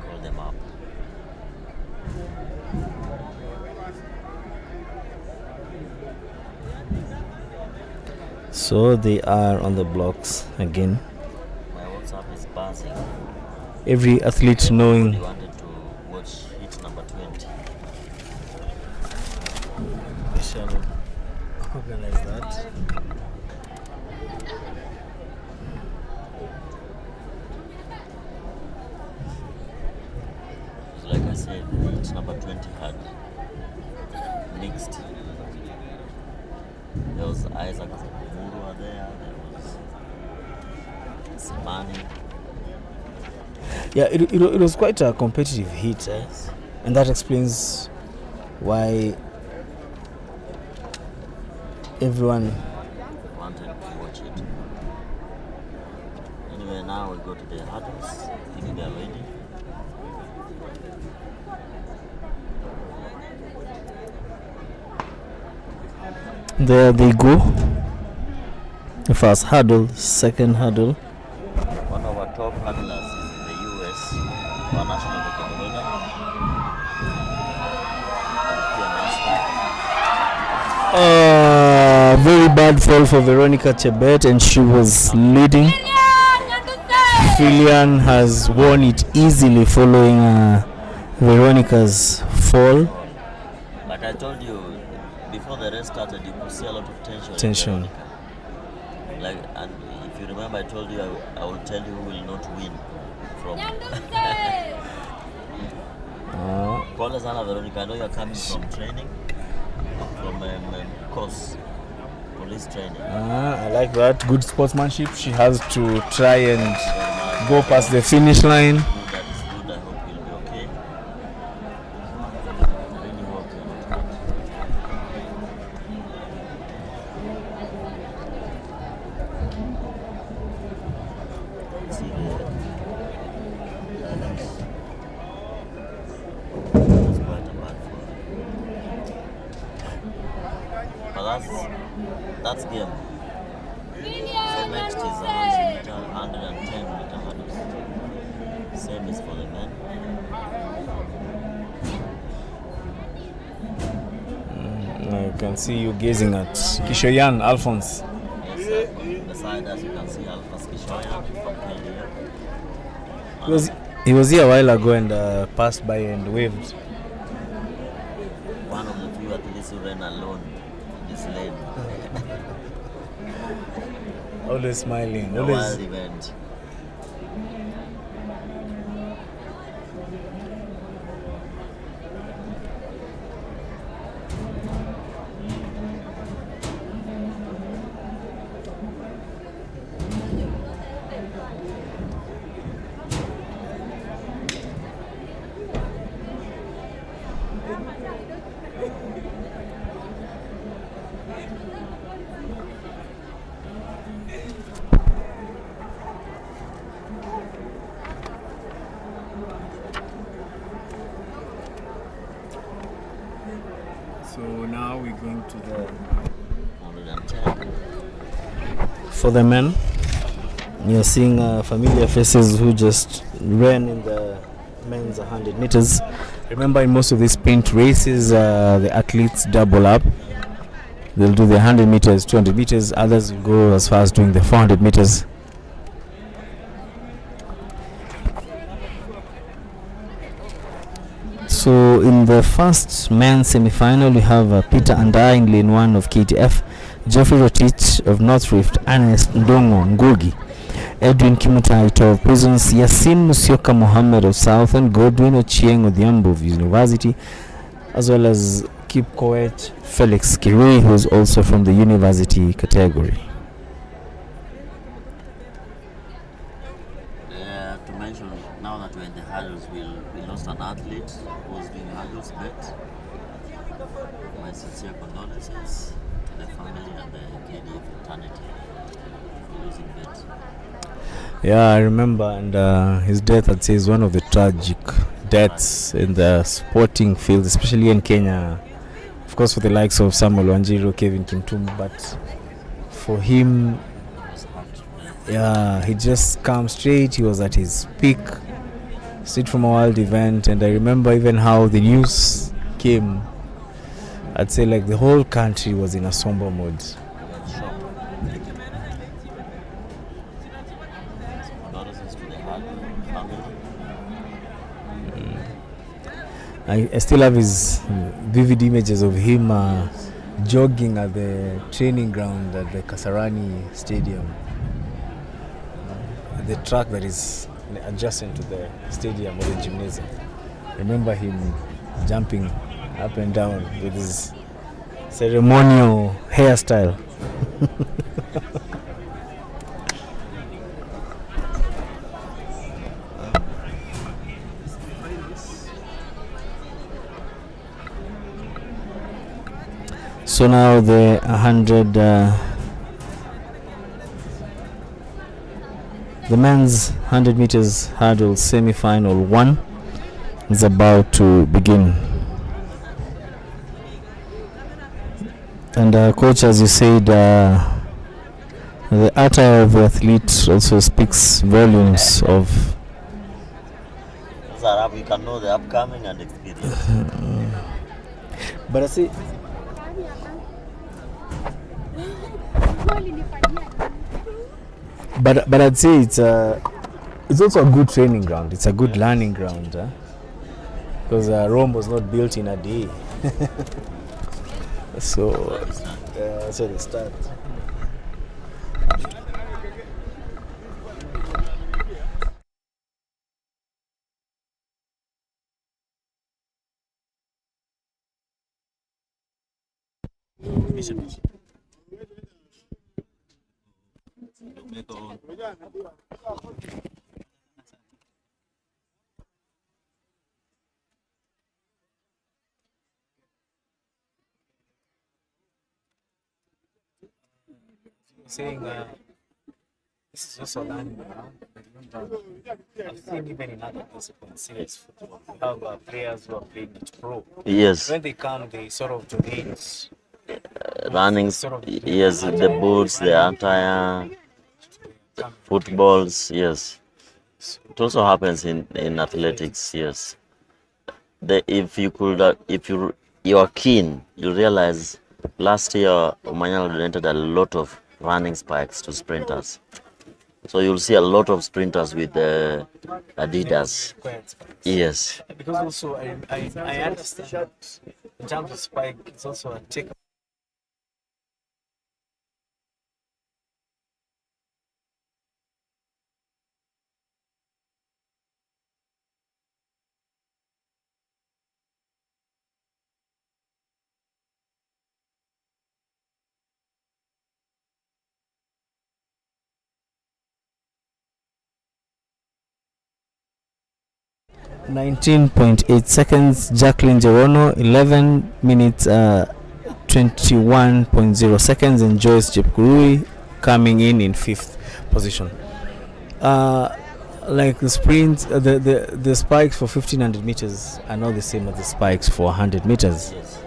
call them up. So they are on the blocks again. My WhatsApp is buzzing. Every athlete knowing. They wanted to watch hit number 20. We shall organize that. Like I said, event number 20 had mixed. There was Isaac Murua there was Simani. Yeah, it was quite a competitive heat, Yes. and that explains why everyone Wanted to watch it. Anyway, now we go to the hurdles. I think they are ready. there they go. The first hurdle, second hurdle. One of our top hurdlers is in the US, our national record holder. Very bad fall for Veronica Chebet, and she was leading. Filian has won it easily following Veronica's fall. But I told you, before the race started, you could see a lot of tension. Tension. Like, and if you remember, I told you I will tell you who will not win from. Pole sana Veronica, I know you are coming from training, from course, police training. I like that. Good sportsmanship. She has to try and go past the finish line. That is good. I hope you'll be okay. I really hope you're not hurt. See there. That's quite a bad fall. But that's game. So next is 110 meter hurdles. Same is for the men. You can see you gazing at Kishoyan Alphonse. Yes, beside us you can see Alphas Kishoya from Kenya. He was here a while ago and passed by and waved. One of the few athletes who ran alone in this lane. Always smiling. A Always. wild event. So now we're going to the 110. for the men. You're seeing familiar faces who just ran in the men's 100 meters. Remember, in most of these sprint races, the athletes double up. They'll do the 100 meters, 200 meters. Others will go as far as doing the 400 meters. So in the first men's semi-final, we have Peter Andai in lane 1 of KTF, Geoffrey Rotich of North Rift, Ernest Ndongo Ngugi, Edwin Kimutai of Prisons, Yasin Musyoka Mohammed of Southern, Godwin Ochieng Odhiambo of University, as well as Kip Koech Felix Kirui, who is also from the University category. To mention, now that we're in the hurdles, we lost an athlete who was doing hurdles, Bet. My sincere condolences to the family and the KDF fraternity for losing Bet. Yeah, I remember, and his death, I'd say, is one of the tragic deaths in the sporting field, especially in Kenya. Of course, for the likes of Samuel Wanjiru, Kevin Kimtum, but for him, yeah, he just came straight. He was at his peak, straight from a world event, and I remember even how the news came. I'd say like the whole country was in a somber mood. I still have his vivid images of him jogging at the training ground at the Kasarani Stadium, the track that is adjacent to the stadium or the gymnasium. I remember him jumping up and down with his ceremonial hairstyle. So now the 100, the men's 100 meters hurdle semi-final 1 is about to begin. And coach, as you said, the attire of the athlete also speaks volumes of. You can know the upcoming and experience. But I see. But I'd say it's also a good training ground. It's a good learning ground, because Rome was not built in a day. So they start. Saying this is also learning ground. I've seen even in other disciplines, serious football, we have players who are playing it pro. Yes. When they come, they sort of donate. Running, yes, the boots, the attire, footballs, yes. It also happens in athletics, yes. If you are keen, you realize last year Omanyala donated a lot of running spikes to sprinters. So you'll see a lot of sprinters with Adidas. Yes. Because also I understand that in terms of spike, it's also a take. .8 seconds. Jacqueline Jerono, 11 minutes 21.0 seconds, and Joyce Chepkurui coming in 5th position. Like the sprints, the spikes for 1500 meters are not the same as the spikes for 100 meters. Yes.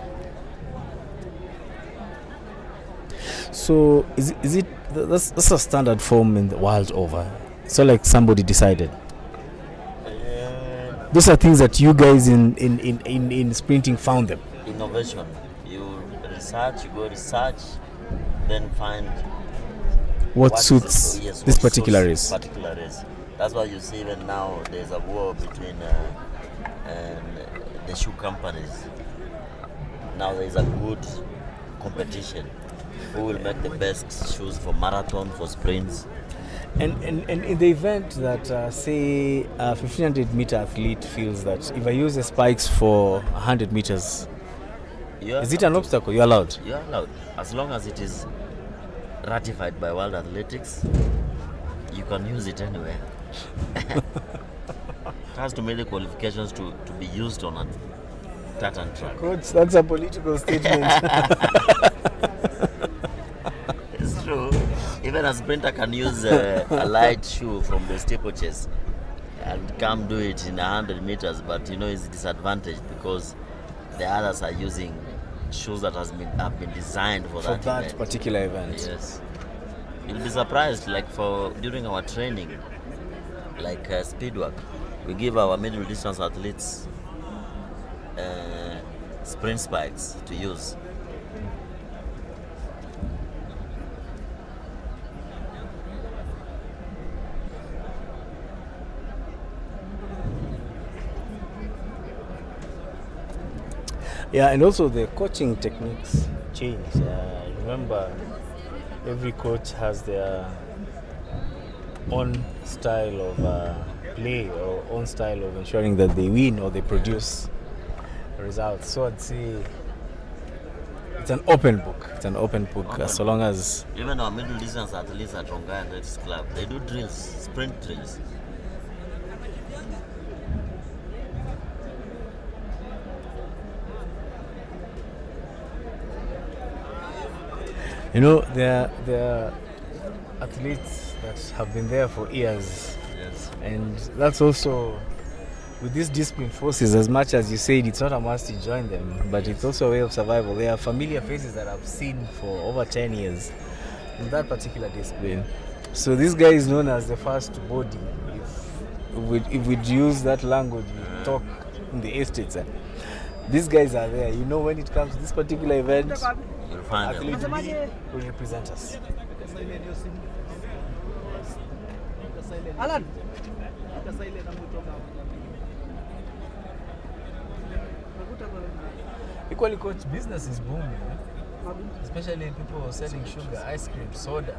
So is it that's a standard form in the world over? So like somebody decided. Those are things that you guys in sprinting found them. Innovation. You go research, then find what suits this particular race. That's why you see even now there's a war between the shoe companies. Now there's a good competition. Who will make the best shoes for marathon, for sprints? And in the event that, say, a 1500 meter athlete feels that if I use the spikes for 100 meters, is it an obstacle? You're allowed? You're allowed. As long as it is ratified by World Athletics, you can use it anywhere. It has to meet the qualifications to be used on a tartan track. Coach, that's a political statement. It's true. Even a sprinter can use a light shoe from the steeplechase and come do it in 100 meters, but it's disadvantaged because the others are using shoes that have been designed for that event. Particular event. Yes. You'll be surprised, like during our training, like speed work, we give our middle distance athletes sprint spikes to use. Yeah, and also the coaching techniques change. Remember, every coach has their own style of play or own style of ensuring that they win or they produce results. So I'd say it's an open book. It's an open book, so long as... Even our middle distance athletes at Rongai Athletics Club, they do drills, sprint drills. You know, there are athletes that have been there for years. Yes. And that's also, with these discipline forces, as much as you said, it's not a must to join them, but it's also a way of survival. There are familiar faces that I've seen for over 10 years in that particular discipline. So this guy is known as the first body. If we'd use that language, we talk in the estates. These guys are there. You know, when it comes to this particular event, athlete B will represent us. Alan. Equally, coach, business is booming, especially people selling sugar, ice cream, soda.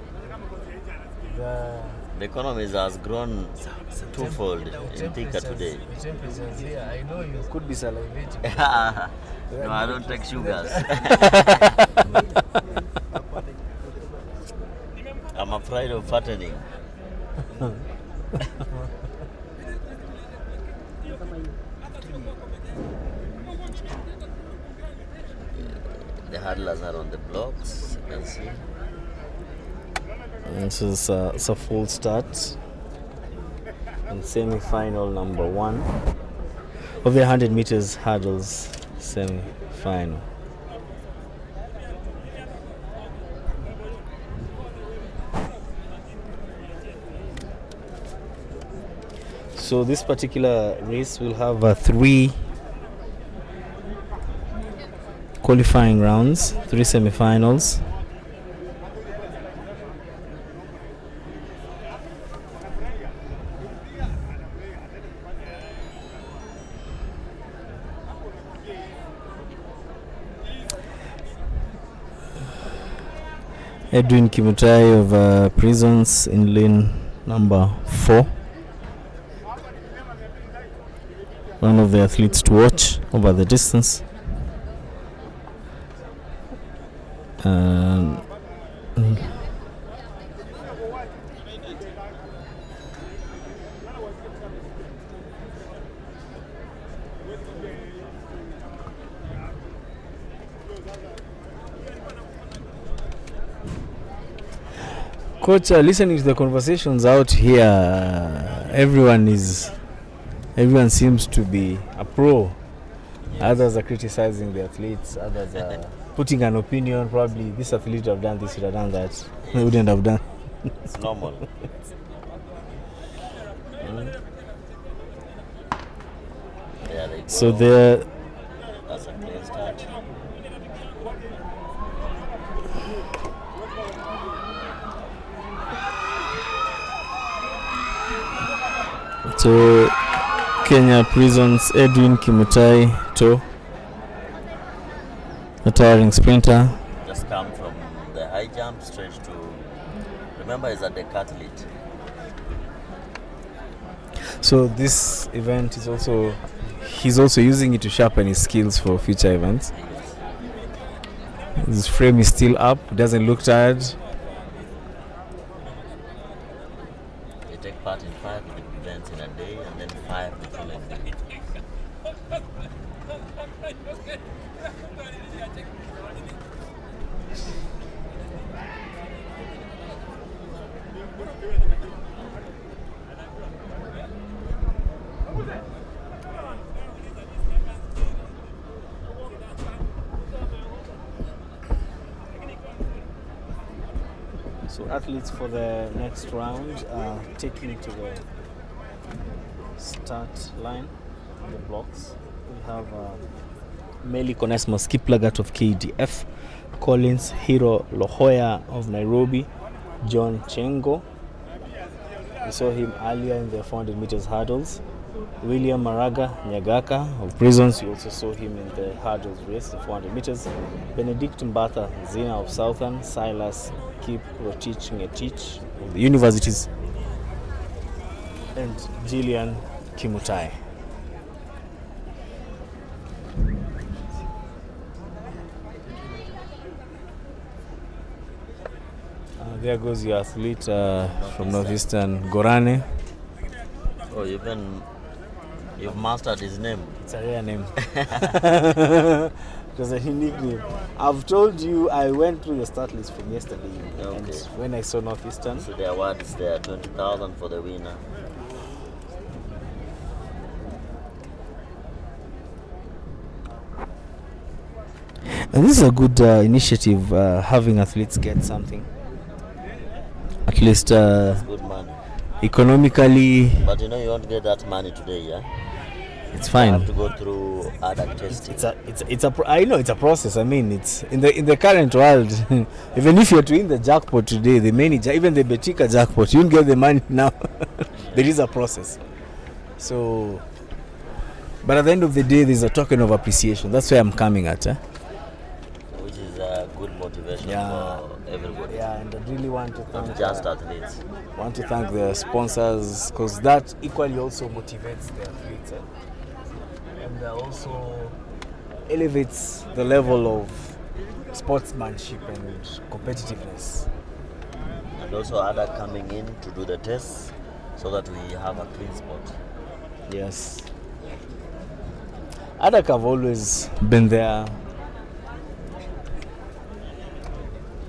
The economy has grown twofold in Thika today. The temperatures here, I know you could be salivating. No, I don't take sugars. I'm afraid of fattening. The hurdlers are on the blocks, you can see. This is it's a full start in semi-final number 1 of the 100 meters hurdles semi-final. So this particular race will have 3 qualifying rounds, 3 semi-finals. Edwin Kimutai of Prisons in lane number 4. One of the athletes to watch over the distance. Coach, listening to the conversations out here, everyone seems to be a pro. Yes. Others are criticizing the athletes, others are putting an opinion. Probably this athlete would have done this, would have done that. Yes. They wouldn't have done. It's normal. There they go. So there. That's a clear start. So Kenya Prisons Edwin Kimutai to retiring sprinter. Just come from the high jump straight to, remember, he's a decathlete. So this event is also, he's also using it to sharpen his skills for future events. His frame is still up, doesn't look tired. They take part in 5 events in a day and then 5 the following day. So athletes for the next round are taking to the start line, the blocks. We have Meli Konesmos Kiplagat of KDF, Collins Hiro Lohoya of Nairobi, John Chengo. We saw him earlier in the 400 meters hurdles. William Maraga Nyagaka of Prisons, we also saw him in the hurdles race, the 400 meters. Benedict Mbatha Zina of Southern, Silas Kiprotich Ngetich of the universities, and Gillian Kimutai. There goes your athlete from Northeastern, Gorane. Oh, you've mastered his name. It's a rare name. It was a unique name. I've told you I went through the start list from yesterday. Okay. And when I saw Northeastern. So the award is there, 20,000 for the winner. And this is a good initiative, having athletes get something. At least Good money. economically, But you know you won't get that money today, yeah? it's You fine. have to go through other testing. I know it's a process. I mean, it's in the current world. Even if you're to win the jackpot today, even the Betika jackpot, you won't get the money now. There is a process. So, but at the end of the day, there's a token of appreciation. That's where I'm coming at. Which is a good motivation Yeah. for everybody. Yeah, and I really want to thank Not just athletes. the sponsors, because that equally also motivates the athletes, and also elevates the level of sportsmanship and competitiveness. And also other coming in to do the tests so that we have a clean spot. Yes. ADAC have always been there,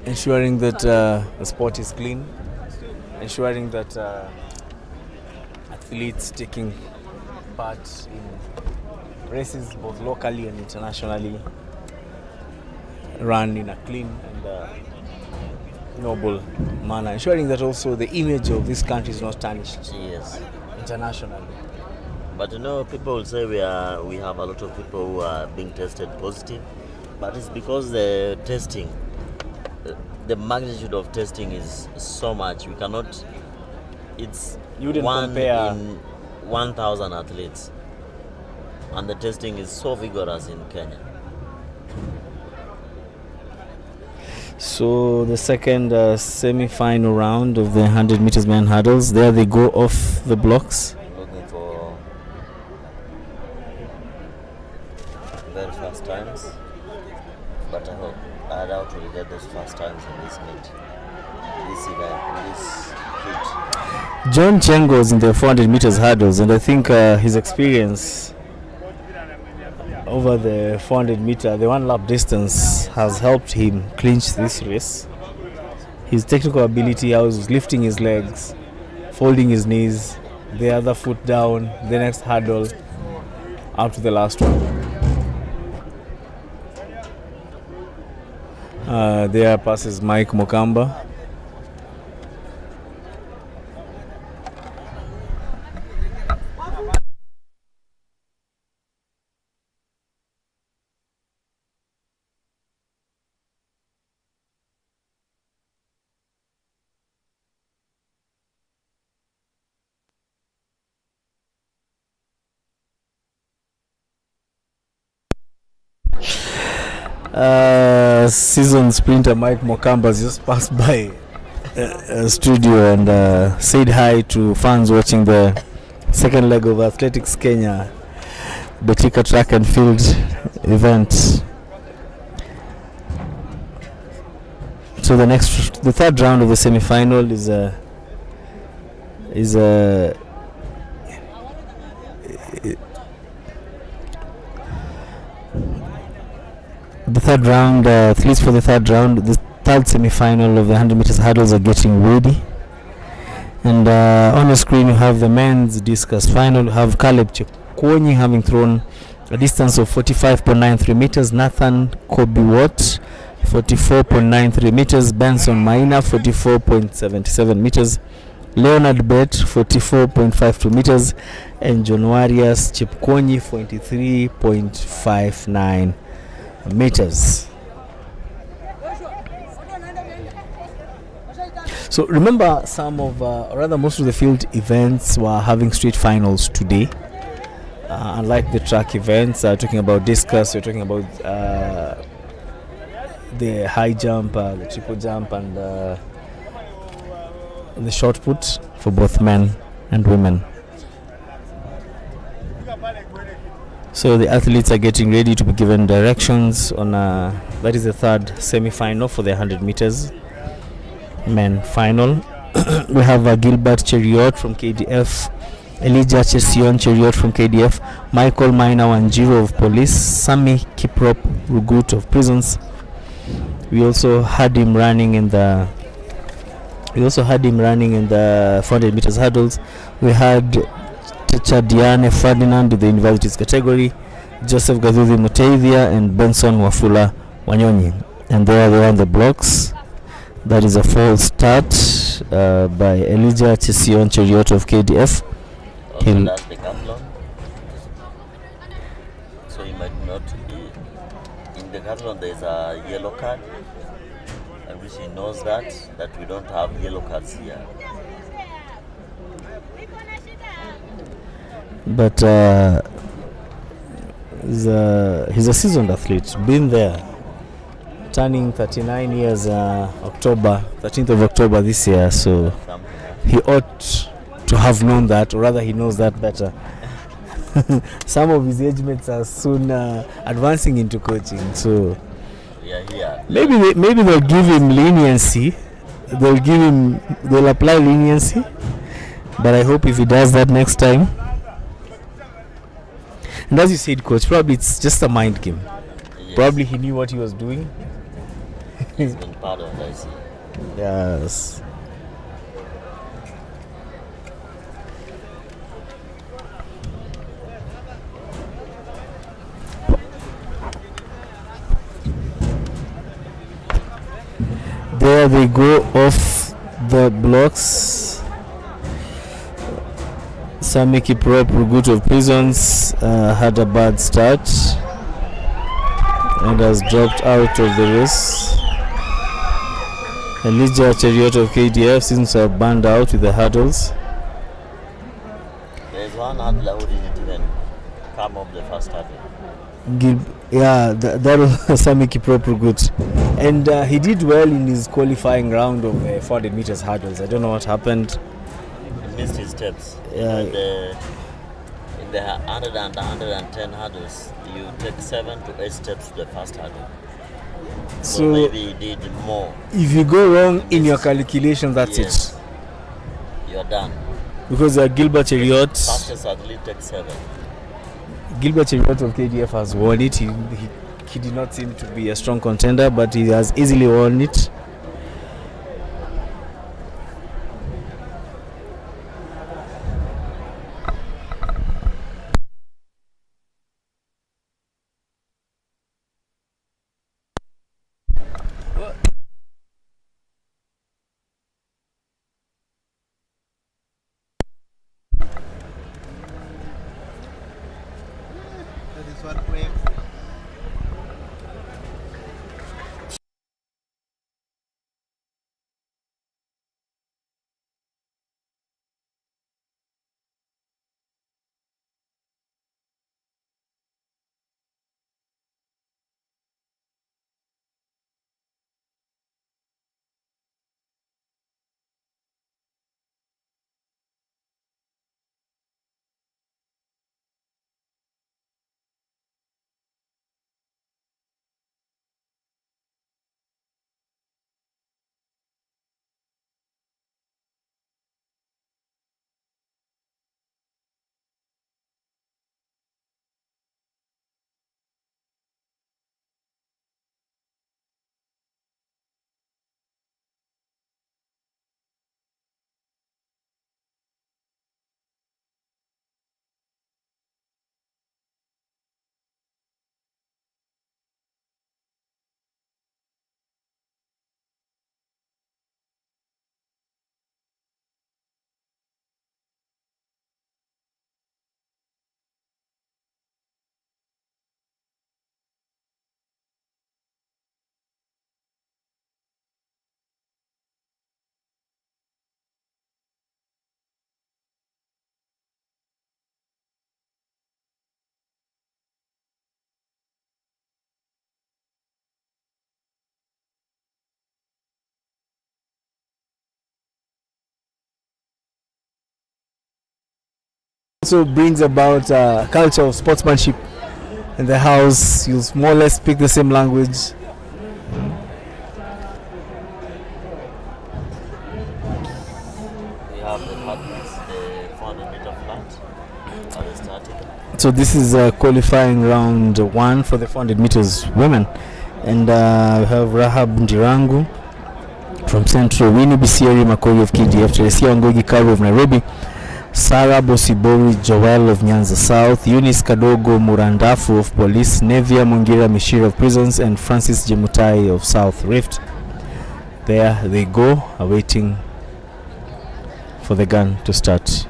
ensuring that the sport is clean, ensuring that athletes taking part in races both locally and internationally run in a clean and noble manner, ensuring that also the image of this country is not tarnished Yes. internationally. But you know, people will say we have a lot of people who are being tested positive, but it's because the testing, the magnitude of testing is so much. We cannot. It's You didn't one compare. in 1,000 athletes, and the testing is so vigorous in Kenya. So the second semi-final round of the 100 meters men hurdles, there they go off the blocks. Looking for very fast times, but I doubt we'll get those fast times in this event, in this heat. John Chengo is in the 400 meters hurdles, and I think his experience over the 400 meter, the one lap distance, has helped him clinch this race. His technical ability, how he's lifting his legs, folding his knees, the other foot down, the next hurdle, up to the last one. There passes Mike Mokamba. Seasoned sprinter Mike Mokamba has just passed by studio and said hi to fans watching the second leg of Athletics Kenya Betika track and field event. So the third round of the semi-final is the third round, athletes for the third round, the third semi-final of the 100 meters hurdles are getting ready. And on the screen you have the men's discus final. You have Caleb Chekwonyi having thrown a distance of 45.93 meters, Nathan Kobiwot 44.93 meters, Benson Maina 44.77 meters, Leonard Bet 44.52 meters, and John Warias Chepkonyi 43.59 meters. So remember, most of the field events were having street finals today. Unlike the track events, talking about discus, we're talking about the high jump, the triple jump, and the shot put for both men and women. So the athletes are getting ready to be given directions on that is the third semi-final for the 100 meters. men final. We have Gilbert Cheriot from KDF, Elijah Chesion Cheriot from KDF, Michael Maina Wanjiru of Police, Sami Kiprop Rugut of Prisons. We also had him running in the 400 meters hurdles. We had Teacher Diane Ferdinand in the universities category, Joseph Gaduthi Mutavia and Benson Wafula Wanyonyi. And there they are on the blocks. That is a false start by Elijah Chesion Cheriot of KDF. Also that's decathlon. So you might not be in decathlon. There is a yellow card. I wish he knows that we don't have yellow cards here. But he's a seasoned athlete, been there, turning 39 years October 13th of October this year, so he ought to have known that, or rather he knows that better. Some of his age mates are soon advancing into coaching, so maybe they'll give him leniency. They'll apply leniency, but I hope if he does that next time. And as you said, coach, probably it's just a mind game. Yes. Probably he knew what he was doing. He's been part of this. Yes. There they go off the blocks. Sami Kiprop Rugut of Prisons had a bad start and has dropped out of the race. Elijah Cheriot of KDF seems to have burned out with the hurdles. There is one hurdler who didn't even come up the first hurdle. That was Sami Kiprop Rugut. And he did well in his qualifying round of 400 meters hurdles. I don't know what happened. He missed his steps. Yeah. In the 100 and 110 hurdles, you take 7 to 8 steps to the first hurdle. So maybe he did more. If you go wrong in your calculation, that's it. You're done. Because Gilbert Cheriot, fastest athlete takes 7. Gilbert Cheriot of KDF has won it. He did not seem to be a strong contender, but he has easily won it. Also brings about a culture of sportsmanship in the house. You more or less speak the same language. have the hurdles, the 400 meter flat. Started. So this is qualifying round 1 for the 400 meters women, and we have Rahab Ndirangu from Central, Winnie Bisieri Makori of KDF, Teresia Wangogi Karu of Nairobi, Sarah Bosibori Joel of Nyanza South, Eunice Kadogo Murandafu of Police, Nevia Mungira Mishira of Prisons, and Francis Jemutai of South Rift. There they go, awaiting for the gun to start.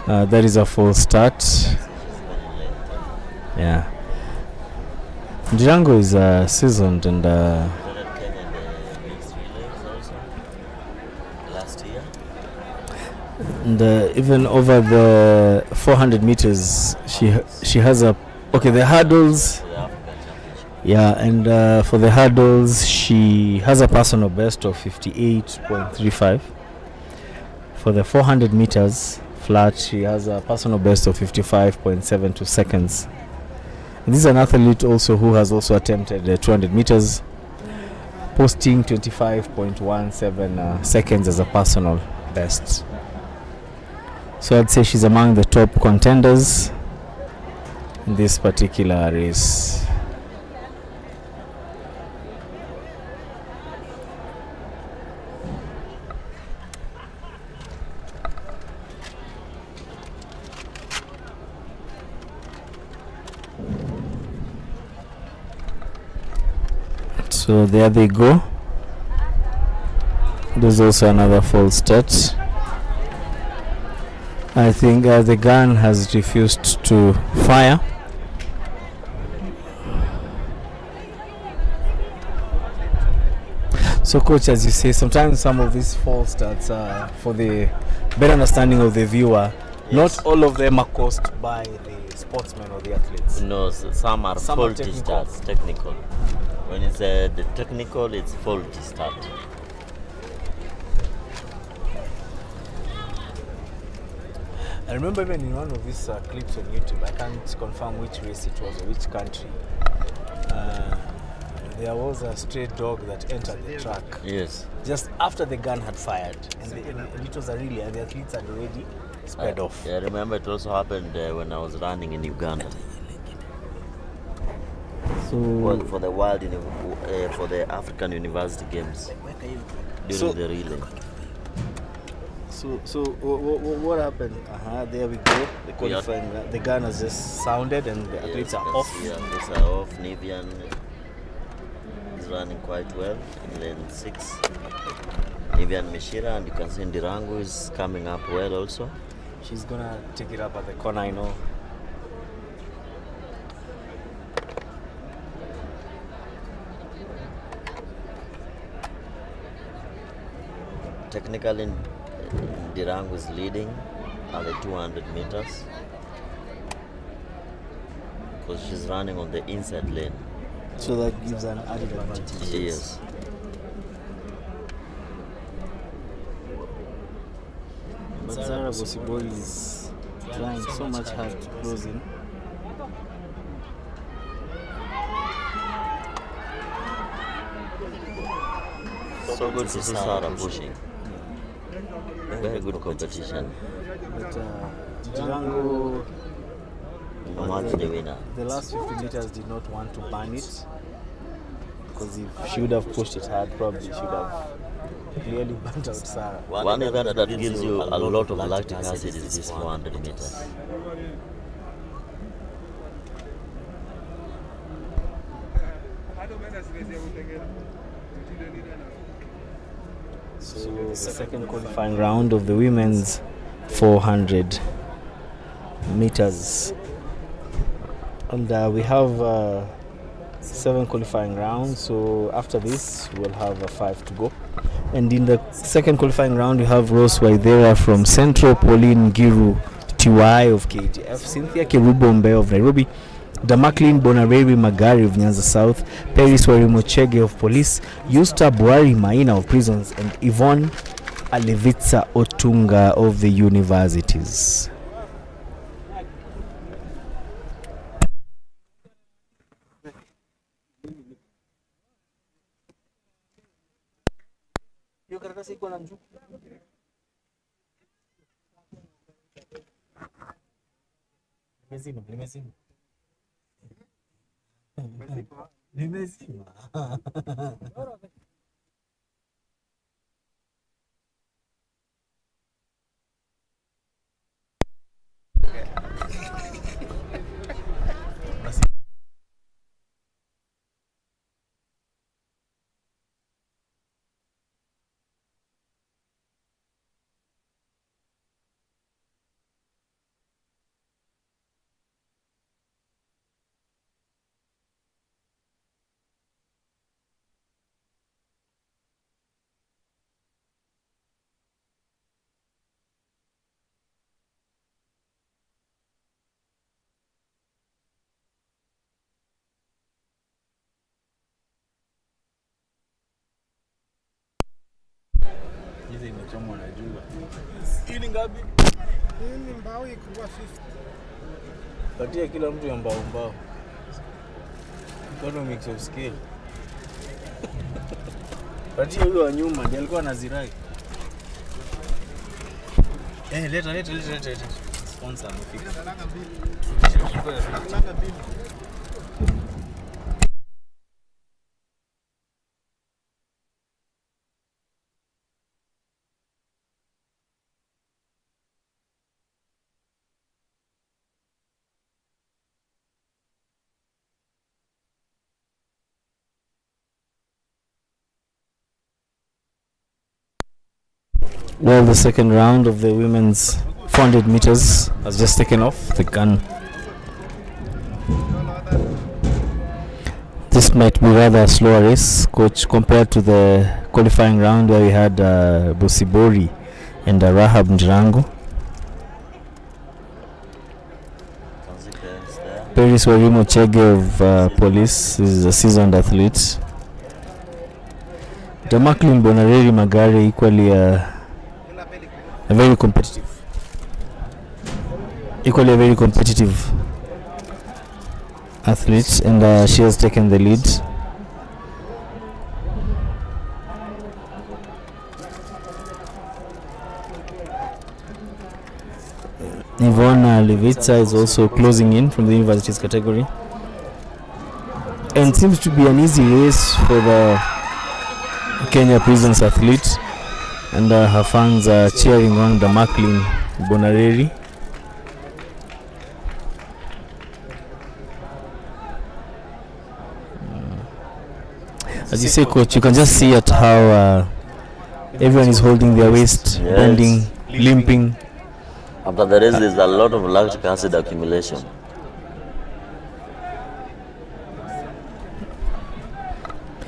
That is a full start. Yeah. Ndirango is seasoned and and even over the 400 meters she has a the hurdles. Yeah, and for the hurdles she has a personal best of 58.35. For the 400 meters flat she has a personal best of 55.72 seconds. And this is an athlete also who has also attempted 200 meters, posting 25.17 seconds as a personal best. So I'd say she's among the top contenders in this particular race. So there they go. There's also another false start. I think the gun has refused to fire. So coach, as you say, sometimes some of these false starts are for the better understanding of the viewer. Yes. Not all of them are caused by the sportsmen or the athletes. No, some are faulty starts, technical. When it's the technical, it's faulty start. I remember even in one of these clips on YouTube, I can't confirm which race it was or which country. There was a stray dog that entered the track. Yes. Just after the gun had fired, and it was a relay, and the athletes had already sped off. I remember it also happened when I was running in Uganda. So for the for the African University Games during the relay. So what happened? There we go. The qualifying. The gun has just sounded, and the athletes are off. Yeah, athletes are off. Nivian is running quite well in lane 6. Nivian Mishira, and you can see Ndirangu is coming up well also. She's gonna take it up at the corner, I know. Technically, Ndirangu is leading at the 200 meters because she's running on the inside lane. So that gives an added advantage. Yes. But Sarah Bosibori is trying so much hard to close in. So good to see Sarah pushing. Very good competition. But Ndirangu, the winner. The last 50 meters did not want to burn it, because if she would have pushed it hard, probably she would have clearly burnt out Sarah. One event that gives you a lot of lactic acid is this 400 meters. So the second qualifying round of the women's 400 meters, and we have 7 qualifying rounds. So after this we'll have 5 to go, and in the second qualifying round we have Rose Waithera from Central, Pauline Giru Tiwai of KTF, Cynthia Kerubombe of Nairobi, Damaklin Bonareri Magari of Nyanza South, Paris Warimochege of Police, Yusta Buari Maina of Prisons, and Yvonne Alevitsa Otunga of the universities. karatasi iko na njugu. Nimezima. Hizi imechomwa na jua. Hii ni ngapi? Hii ni mbao ikuwa 50. Patia kila mtu ya mbao. Economics of scale. Patia huyo wa nyuma ndiye alikuwa anazirai. Leta. Sponsor amefika. Nalanga mbili. Well, the second round of the women's 400 meters has just taken off. The gun. This might be rather a slower race, coach, compared to the qualifying round where we had Busibori and Rahab Njirangu. Paris Warimo Chege of Police is a seasoned athlete. Damaklin Bonareri Magari equally a very competitive. Equally a very competitive athlete, and she has taken the lead. Ivona Levitsa is also closing in from the universities category, and seems to be an easy race for the Kenya Prisons athlete, and her fans are cheering on the Macklin Bonareri. As you say, coach, you can just see at how everyone is holding their waist, bending, limping. After the race, there's a lot of lactic acid accumulation.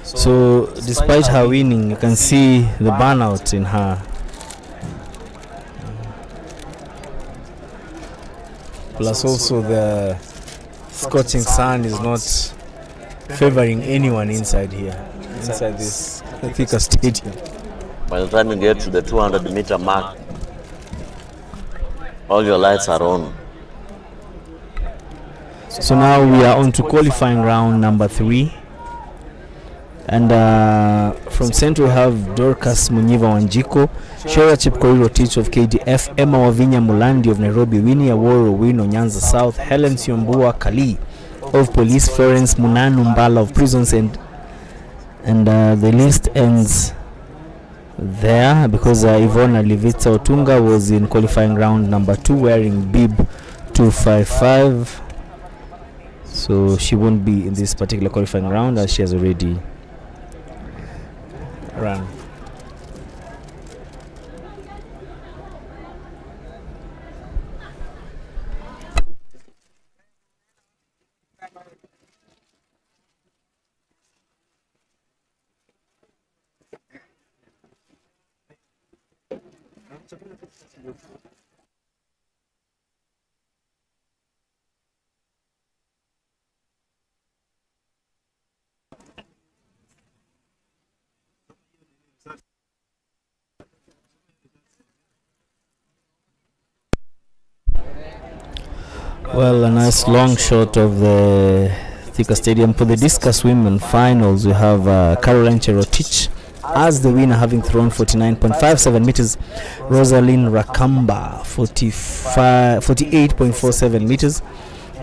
So, despite her winning, you can see the burnout in her. Plus, also the scorching sun is not favoring anyone inside here, inside this Thika stadium. By the time you get to the 200-meter mark, all your lights are on. So now we are on to qualifying round number 3. And from Central we have Dorcas Munyiva Wanjiko, Shera Chipkoiro Teach of KDF, Emma Wavinya Mulandi of Nairobi, Winnie Aworo Wino Nyanza South, Helen Siombua Kali of Police, Florence Munanu Mbala of Prisons, and the list ends there because Ivona Livitsa Otunga was in qualifying round number 2 wearing bib 255, so she won't be in this particular qualifying round as she has already run. Well, a nice long shot of the Thika Stadium. For the discus women finals, we have Caroline Cherotich as the winner, having thrown 49.57 meters. Rosalind Rakamba 48.47 meters,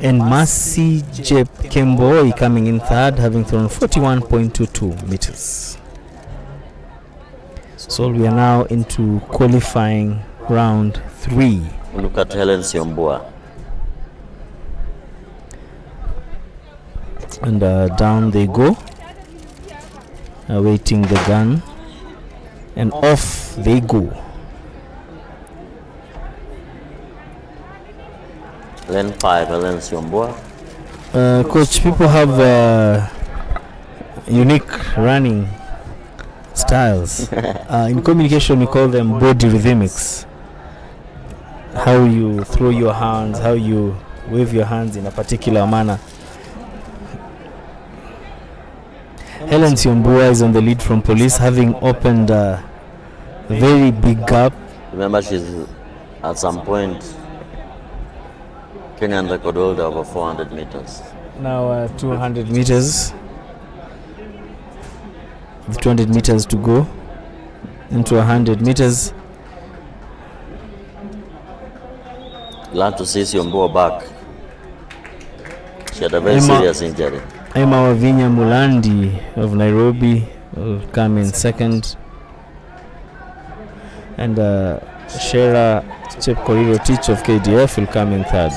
and Mercy Jep Kemboi coming in third, having thrown 41.22 meters. So we are now into qualifying round 3. Look at Helen Siombua. And down they go, awaiting the gun, and off they go. Lane 5, Helen Siombua. Coach, people have unique running styles. In communication, we call them body rhythmics. How you throw your hands, how you wave your hands in a particular manner. Helen Siombua is on the lead from police, having opened a very big gap. Remember, she's at some point Kenyan record holder over 400 meters. Now 200 meters. With 200 meters to go into 100 meters. Glad to see Siombua back. She had a very serious injury. Emma Wavinya Mulandi of Nairobi will come in second, and Shera Chepkorir Teach of KDF will come in third.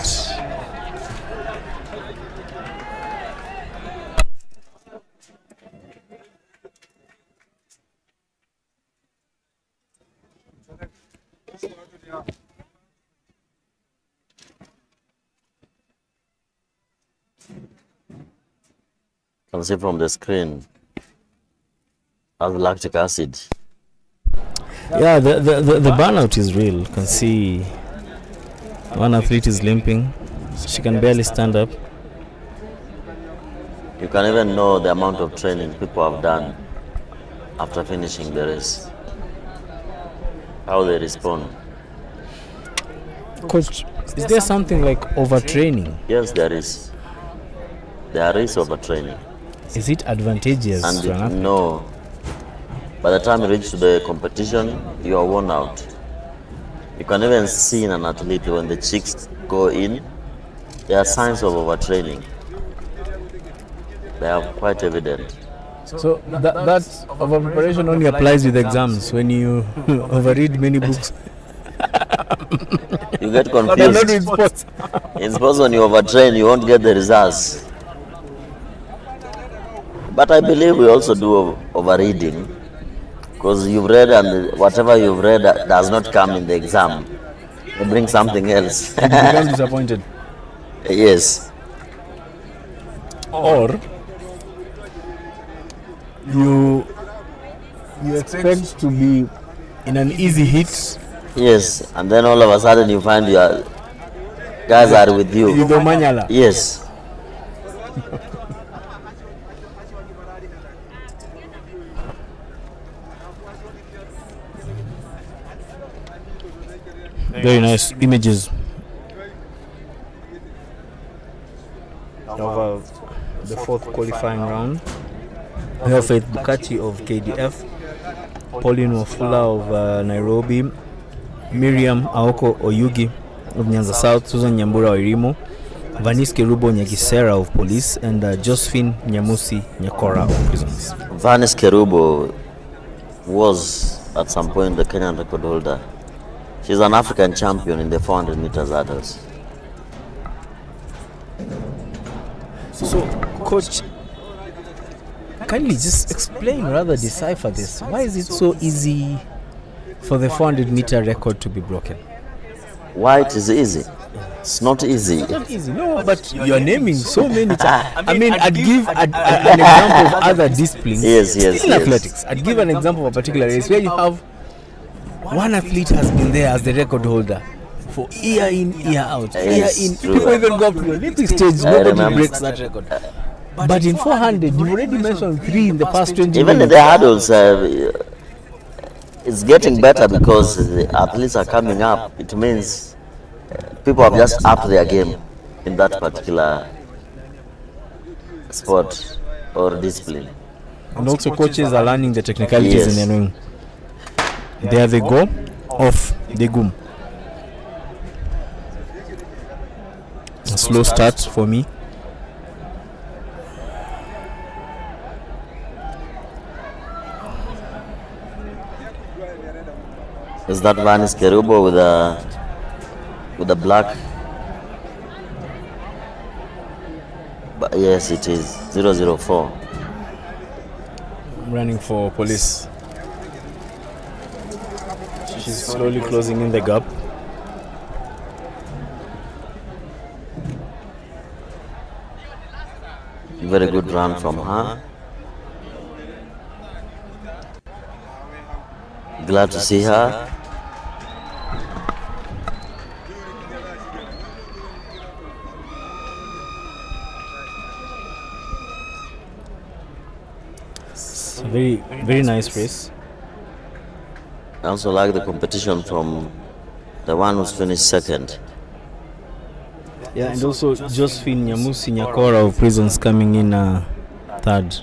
Can see from the screen as lactic acid. Yeah, the burnout is real. You can see one athlete is limping. She can barely stand up. You can even know the amount of training people have done after finishing the race. How they respond. Coach, is there something like overtraining? Yes, there is. There is overtraining. Is it advantageous? And no. By the time you reach the competition, you are worn out. You can even see in an athlete when the cheeks go in, there are signs of overtraining. They are quite evident. So that over preparation only applies with exams when you overread many books. You get confused. In sports. In sports, when you overtrain, you won't get the results. But I believe we also do overreading, because you've read and whatever you've read does not come in the exam. They bring something else. You become disappointed. Yes. Or you expect to be in an easy hit. Yes, and then all of a sudden you find your guys are with you. Yes. Very nice images of the fourth qualifying round. We have Faith Bukati of KDF, Pauline Wafula of Nairobi, Miriam Aoko Oyugi of Nyanza South, Susan Nyambura of Irimo, Vanis Kerubo Nyagisera of Police, and Josephine Nyamusi Nyakora of Prisons. Vanis Kerubo was at some point the Kenyan record holder. She's an African champion in the 400 meters hurdles. So, Coach, kindly just explain, rather decipher this. Why is it so easy for the 400 meter record to be broken? Why it is easy? It's not easy. It's not easy, no, but you're naming so many times. I mean, I'd give an example of other disciplines. Yes. Athletics. I'd give an example of a particular race where you have one athlete has been there as the record holder for year in, year out. Yes, year in. true. People even go up to the Olympic stage, nobody breaks that record. But in 400, you've already mentioned 3 in the past 20 Even in the hurdles, it's getting better because the athletes are coming up. It means people have just upped their game in that particular sport or discipline. And also coaches are learning the technicalities Yes. in the ring. There they go, off they go. A slow start for me. Is that Vanis Kerubo with a black? But yes, it is 004. Running for police. She's slowly closing in the gap. Very good run from her. Glad to see her. It's a very nice race. I also like the competition from the one who's finished second. Yeah, and also Josephine Nyamusi Nyakora of Prisons coming in third.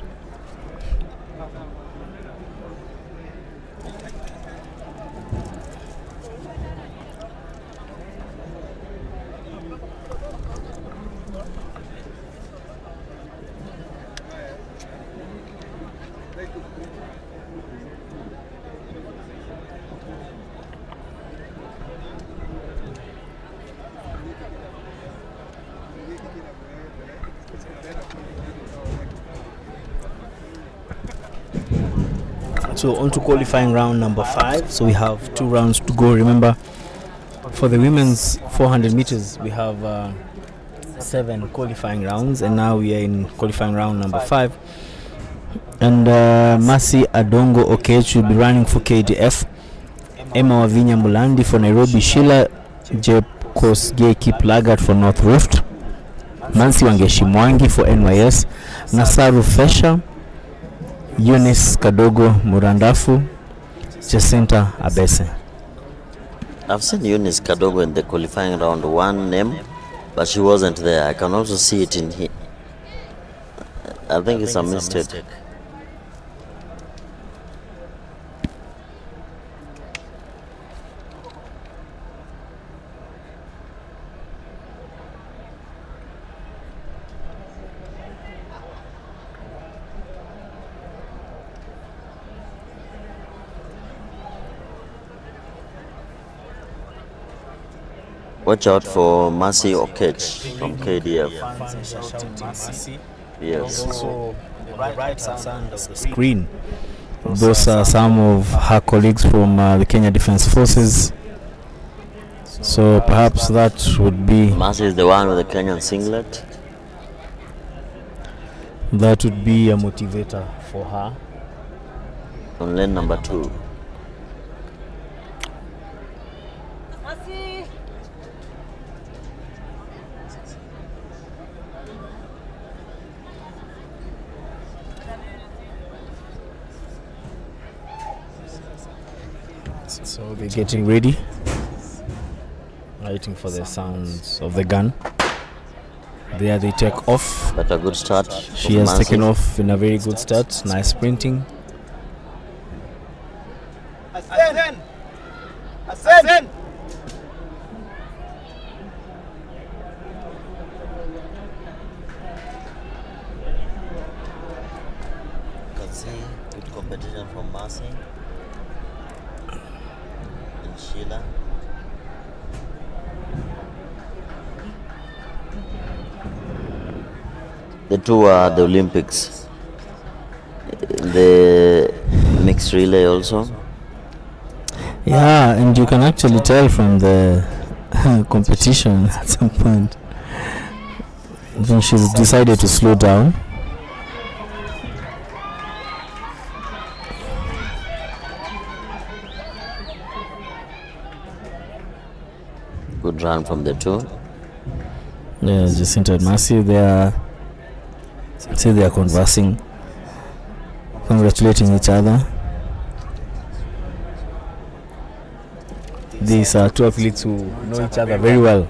So on to qualifying round number 5. So we have 2 rounds to go. Remember, for the women's 400 meters, we have 7 qualifying rounds, and now we are in qualifying round number 5. And Mercy Adongo Okech will be running for KDF. Emma Wavinya Mulandi for Nairobi. Sheila Jep Kosgei Kiplagat for North Rift. Nancy Wangeshi Mwangi for NYS. Nasaru Fesha, Eunice Kadogo Murandafu, Jacinta Abese. I've seen Eunice Kadogo in the qualifying round 1 name, but she wasn't there. I can also see it in here. I think it's a mistake. Watch out for Mercy Okech from KDF. Yes. Also, the right side of the screen, those are some of her colleagues from the Kenya Defence Forces. So perhaps that would be. Mercy is the one with the Kenyan singlet. That would be a motivator for her. On lane number 2. So they're getting ready, waiting for the sounds of the gun. There they take off. But a good start. She has taken off in a very good start. Nice sprinting. Ascend! Ascend! You can see good competition from Mercy and Sheila. The two are the Olympics. The mixed relay also. Yeah, and you can actually tell from the competition at some point. I think she's decided to slow down. Good run from the two. Yeah, Jacinta and Mercy, they are conversing, congratulating each other. These are two athletes who know each other very well.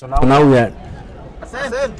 So now we are. Ascend.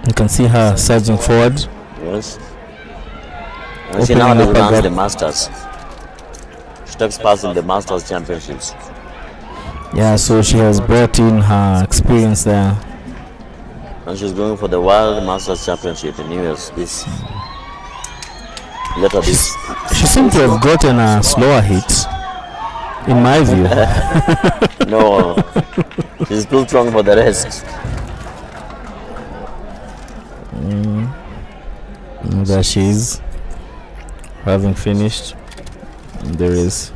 You can see her surging forward. Yes. And she nowadays runs the Masters. She takes part in the Masters Championships. Yeah, so she has brought in her experience there. And she's going for the World Masters Championship in US this later this. She seems to have gotten a slower hit, in my view. No, she's too strong for the rest. There she is, having finished. And there is.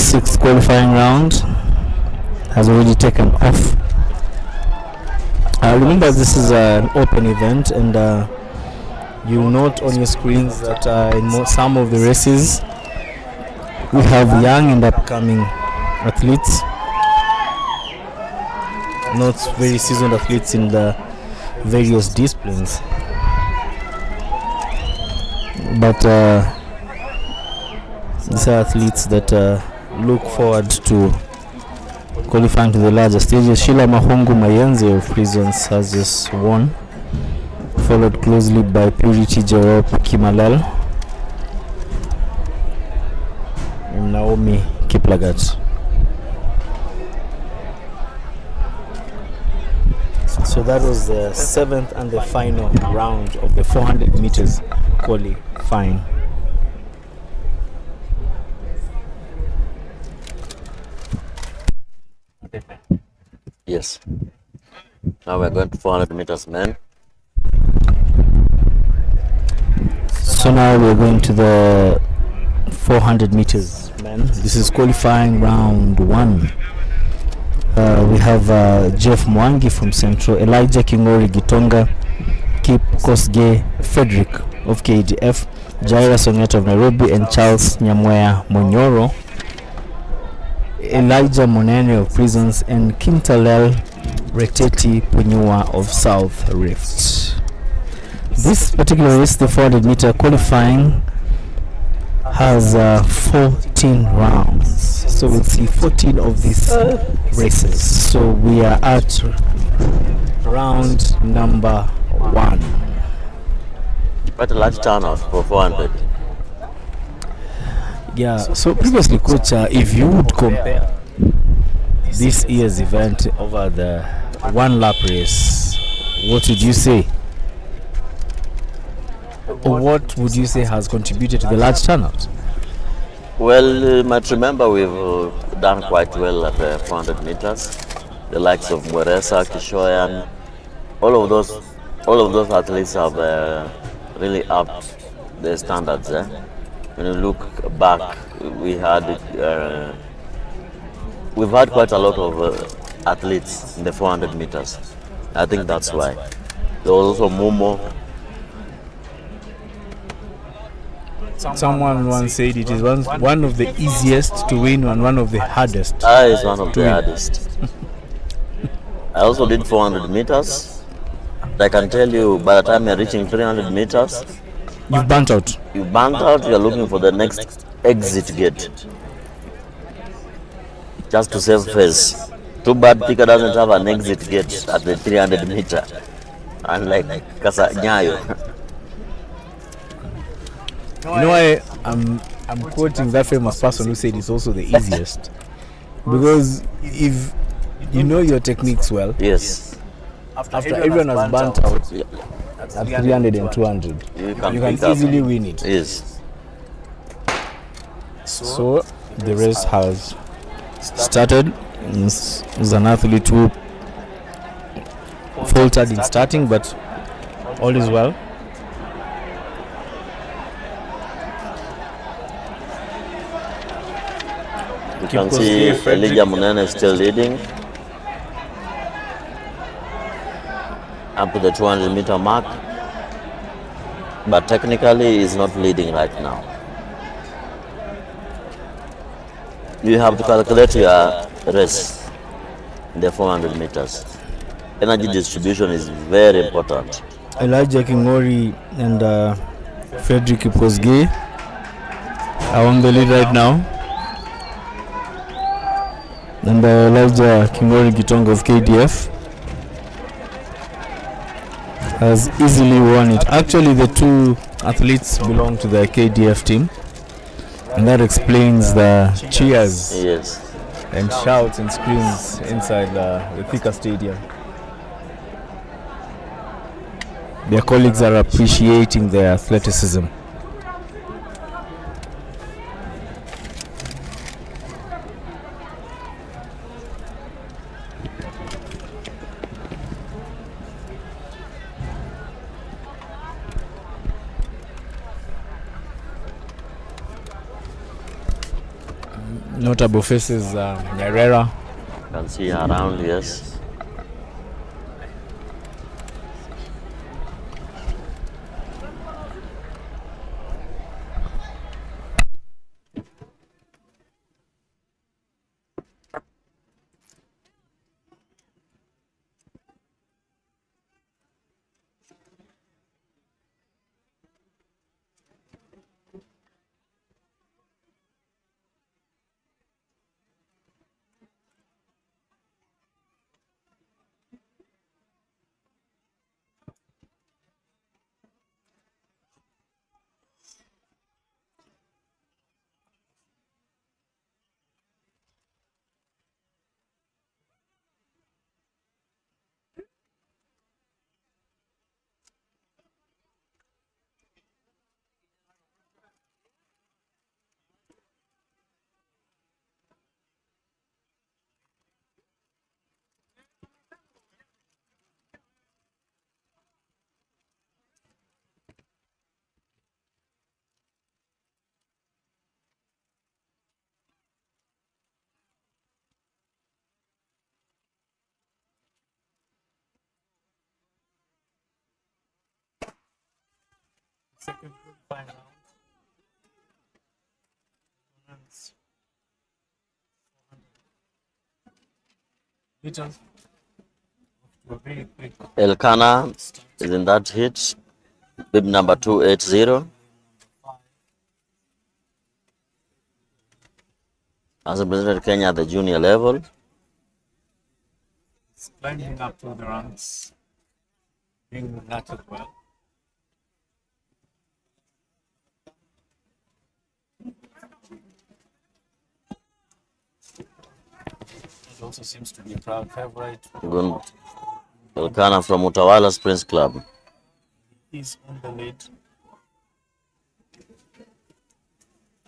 sixth qualifying round has already taken off. Remember, this is an open event, and you'll note on your screens that in some of the races we have young and upcoming athletes, not very seasoned athletes in the various disciplines, but these are athletes that look forward to qualifying to the larger stages. Sheila Mahungu Mayenze of Prisons has just won, followed closely by Purity Jerop Kimalel and Naomi Kiplagat. So that was the 7th and the final round of the 400 meters qualifying. Yes. Now we're going to 400 meters men. So now we're going to the 400 meters men. This is qualifying round 1. We have Jeff Mwangi from Central, Elijah Kingori Gitonga, Kip Kosge Frederick of KDF, Jaira Songeta of Nairobi, and Charles Nyamwea Monyoro, Elijah Monene of Prisons, and Kintalel Reteti Punyua of South Rift. This particular race, the 400 meter qualifying, has 14 rounds. So we'll see 14 of these races. So we are at round number 1. Quite a large turnout for 400. Yeah, so previously, Coach, if you would compare this year's event over the one lap race, what would you say? Or what would you say has contributed to the large turnout? Well, you might remember we've done quite well at the 400 meters. The likes of Mweresa, Kishoyan, all of those athletes have really upped their standards. When you look back, we've had quite a lot of athletes in the 400 meters. I think that's why. There was also Momo. Someone once said it is one of the easiest to win and one of the hardest. It's one of the hardest. I also did 400 meters. I can tell you, by the time you're reaching 300 meters, you've burnt out. You're looking for the next exit gate, just to save face. Too bad Thika doesn't have an exit gate at the 300 meter, unlike Kasa Nyayo. You know why I'm quoting that famous person who said it's also the easiest? Because if you know your techniques well, yes, after everyone has burnt out at 300 and 200, you can easily win it. Yes. So the race has started. Is an athlete who faltered in starting, but all is well. You can see Elijah Munene still leading up to the 200 meter mark, but technically he's not leading right now. You have to calculate your race in the 400 meters. Energy distribution is very important. Elijah Kingori and Frederick Kosge are on the lead right now. And Elijah Kingori Gitonga of KDF has easily won it. Actually, the two athletes belong to the KDF team, and that explains the cheers and shouts and screams inside the Thika stadium. Their colleagues are appreciating their athleticism. notable faces, Nyerere. You can see around, yes. Second final meters. Very quick. Elkanah is in that hit. Bib number 280. Has represented Kenya at the junior level. It's climbing up to the ranks, doing that as well. It also seems to be a proud favorite. Good. Elkanah from Utawala Springs Club. He's on the lead.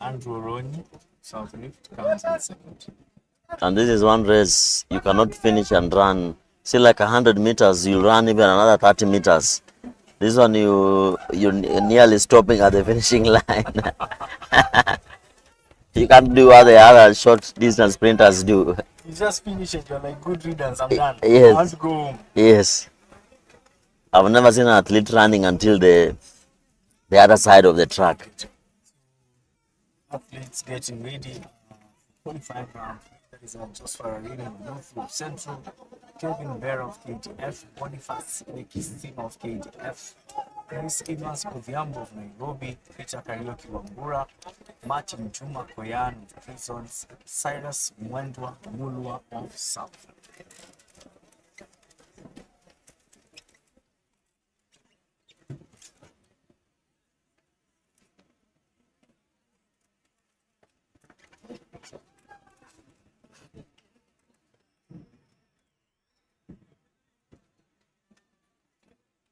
Andrew Roni, South Lift, comes in second. And this is one race you cannot finish and run. See, like 100 meters, you'll run even another 30 meters. This one, you're nearly stopping at the finishing line. You can't do what the other short distance sprinters do. You just finish it, you're like, good riddance, I'm done. Yes. I want to go home. Yes. I've never seen an athlete running until the other side of the track. Athletes getting ready. 45 rounds. That is just for a reading. North Loop Central. Kevin Bear of KTF. Boniface Nekisima of KTF. Chris Evans Odhiambo of Nairobi. Peter Karaoke Wambura. Martin Juma Koyan of Prisons. Cyrus Mwendwa Mulwa of South.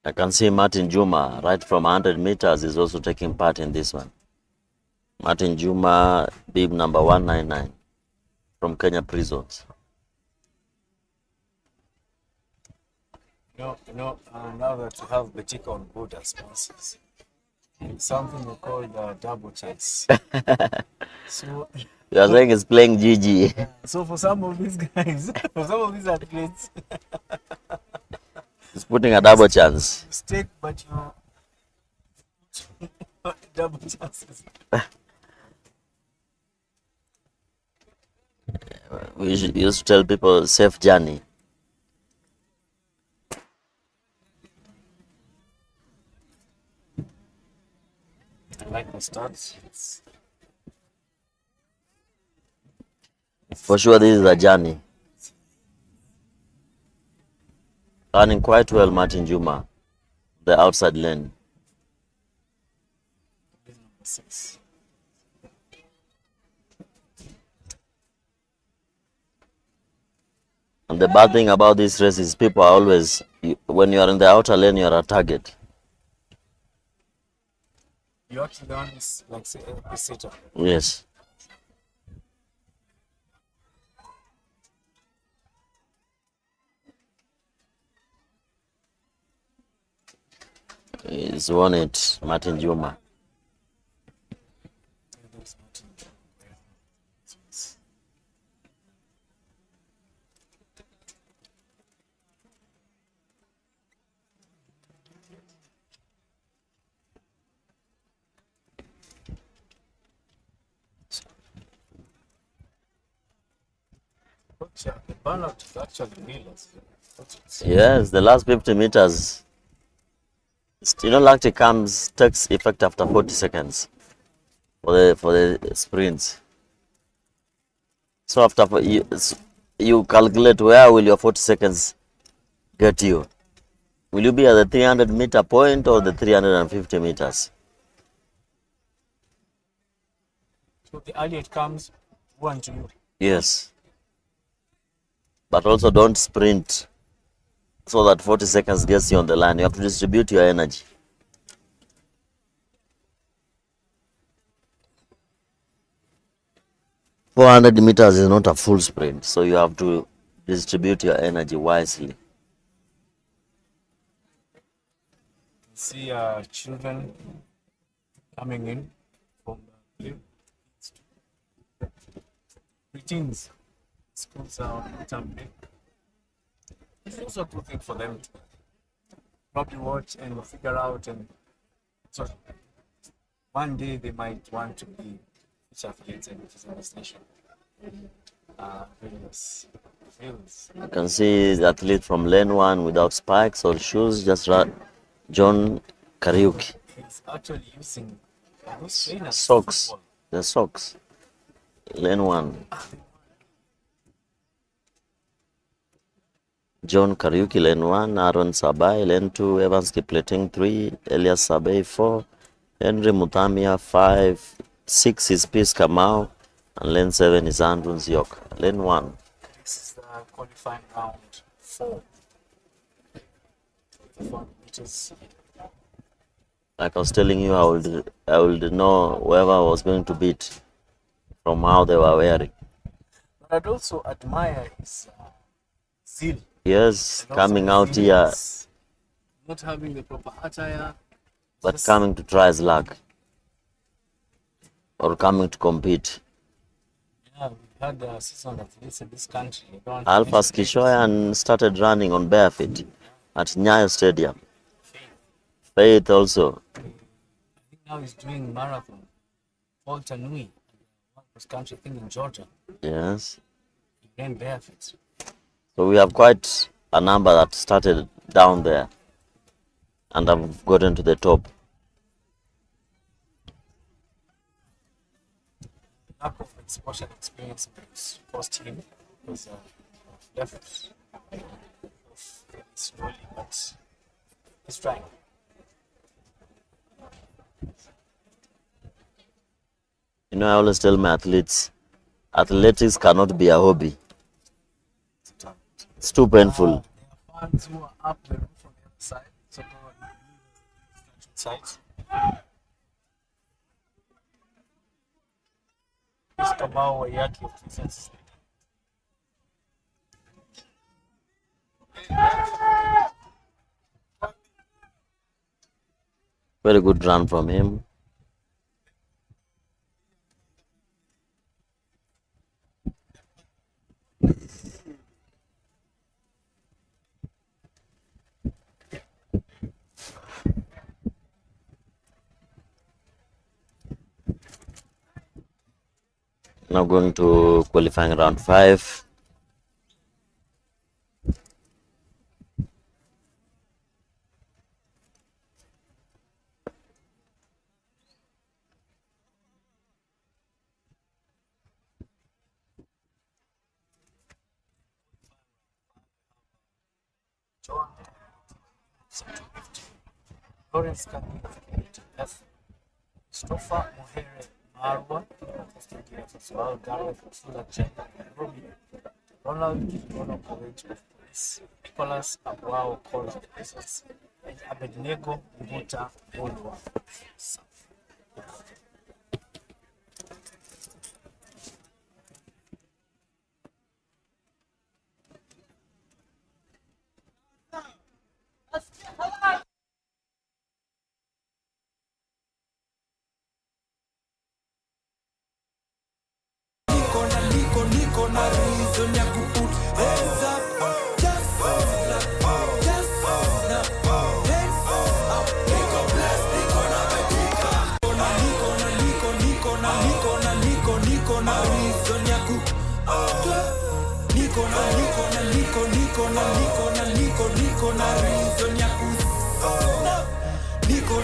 I can see Martin Juma right from 100 meters is also taking part in this one. Martin Juma, bib number 199 from Kenya Prisons. Now that you have Betika on board as sponsors, something we call the double chance. So You are saying it's playing GG. So for some of these guys, for some of these athletes, It's putting a double chance. mistake, but you double chances. We used to tell people safe journey. I like the starts. For sure, this is a journey. Running quite well, Martin Juma, the outside lane. Number 6. And the bad thing about this race is people are always, when you are in the outer lane, you are a target. You actually the one is like say a setter. Yes. He's won it, Martin Juma. The burnout is actually real. Yes, the last 50 meters. Lactic takes effect after 40 seconds for the sprints. So after you calculate where will your 40 seconds get you. Will you be at the 300-meter point or the 350 meters? So the earlier it comes, one to you. Yes. But also don't sprint so that 40 seconds gets you on the line. You have to distribute your energy. .400 meters is not a full sprint, so you have to distribute your energy wisely. See children coming in from the preteens. Schools are on term break. It's also a good thing for them to probably watch and figure out, and so one day they might want to be athletes and this nation. Various fields. You can see the athlete from lane 1 without spikes or shoes, just John Kariuki. He's actually using those trainers. Socks. The socks. Lane 1. John Kariuki, lane 1. Aaron Sabai, lane 2. Evans Kipleting, 3. Elias Sabai, 4. Henry Mutamia, 5. 6 is Peace Kamau. And lane 7 is Andrew Nziok. Lane 1. This is the qualifying round 4. Like I was telling you, I would know whoever I was going to beat from how they were wearing. But I'd also admire his zeal. Yes, coming out here. Not having the proper attire. But coming to try his luck. Or coming to compete. Yeah, we've had a season athletes in this country. Alpha Skishoyan started running on bare feet at Nyayo Stadium. Faith also. I think now he's doing marathon. Paul Tanui, this country thing in Georgia. Yes. He ran barefoot. So we have quite a number that started down there and have gotten to the top. Lack of exposure experience forced him because left slowly, but he's trying. I always tell my athletes, athletics cannot be a hobby. It's too painful. There are fans who are up the roof from the other side, so sides. Kamau yake of Very good run from him. Now going to qualifying round 5. Lawrence Kaniki, F. Stofa Mohere Marwa, as well, Gareth Fula Chen, Nairobi, Ronald Kirono College of Police, Nicholas Abuao College of Business, and Abednego Mbuta Olwa. reason ya kusona. Niko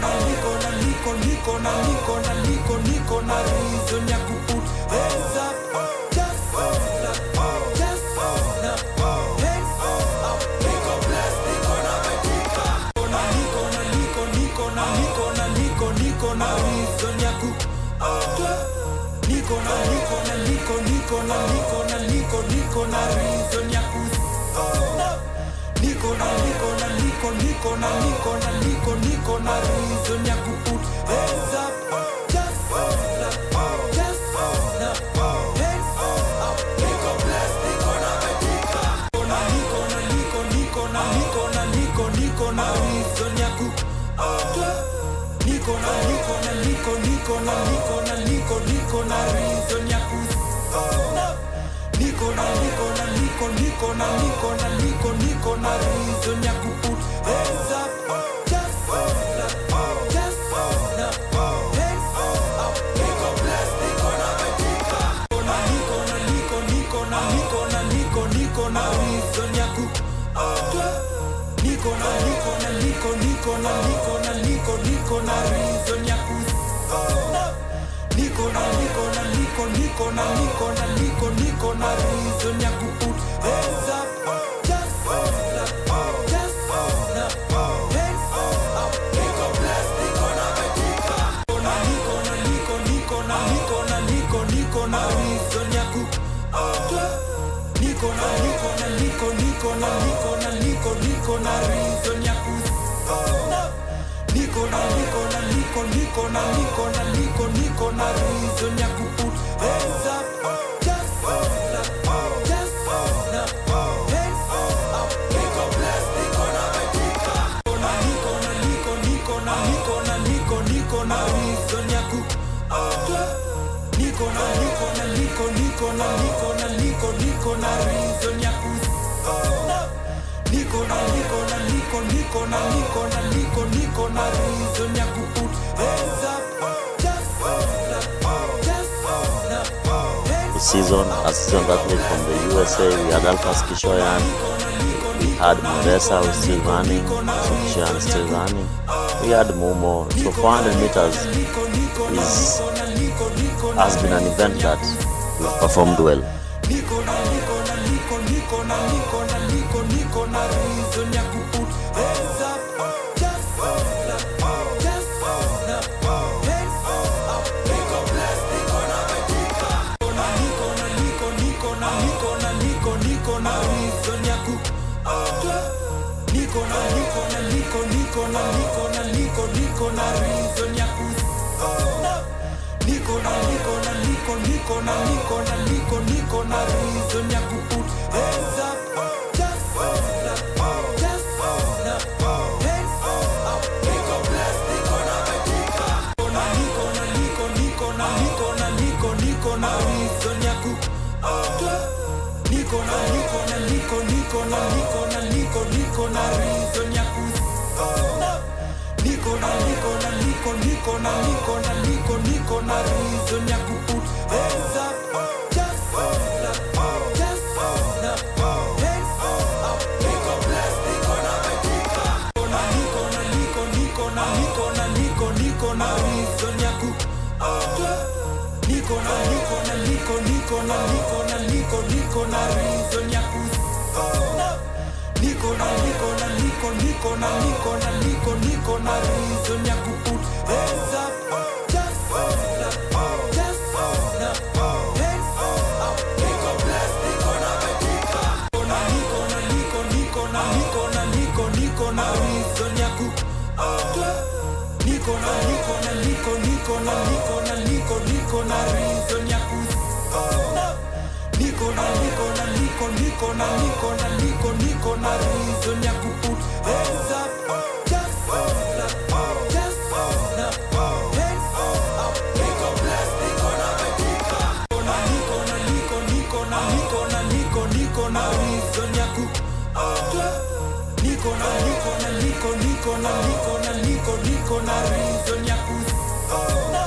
na reason ya kuput hands up. Just hold up, just hold up, hands up. Niko blessed, niko na Betika. Niko na reason ya kuput. Niko na reason ya kusona. Niko na reason ya kuput hands up. Just hold up, just hold up, hands up. Niko blessed, niko na Betika. Niko na reason ya kuput. Niko na reason ya kusona. Niko na reason ya kuput hands up. Just hold up, just hold up, hands up. Niko blessed, niko na Betika. Niko na reason ya kuput. Niko na reason ya kusona. Niko na reason ya kuput hands up. Just hold up, just hold up, hands up. Niko blessed, niko na Betika. Niko na reason ya kuput. Niko na reason ya kusona. Niko na reason ya kuput hands up. Just hold up, just hold up, hands up. Niko blessed, niko na Betika. Niko na reason ya kuput. Niko na reason ya kusona. Niko na reason ya kuput hands up. Just hold up, just hold up, hands Season assistant athlete from the USA. We had Alphas Kishoyan, we had Muresa who's still running, Sofishan still running, we had Momo. So 400 meters has been an event that we've performed well. Niko na reason ya kuput hands up. Just hold up, just hold up, hands up. Niko blessed, niko na Betika. Niko na reason ya kuput. Niko na reason ya kusona. Niko na reason ya kuput hands up. Just hold up, just hold up, hands up. Niko blessed, niko na Betika. Niko na reason ya kuput. Niko na reason ya kusona. Niko na reason ya kuput hands up. Just hold up, just hold up, hands up. Niko blessed, niko na Betika. Niko na reason ya kuput. Niko na reason ya kusona. Niko na reason ya kuput hands up. Just hold up, just hold up, hands up. Niko blessed, niko na Betika. Niko na reason ya kuput. Niko na reason ya kusona. Niko na reason ya kuput hands up. Just hold up, just hold up, hands up. Niko blessed, niko na Betika. Niko na reason ya kuput. Niko na reason ya kusona.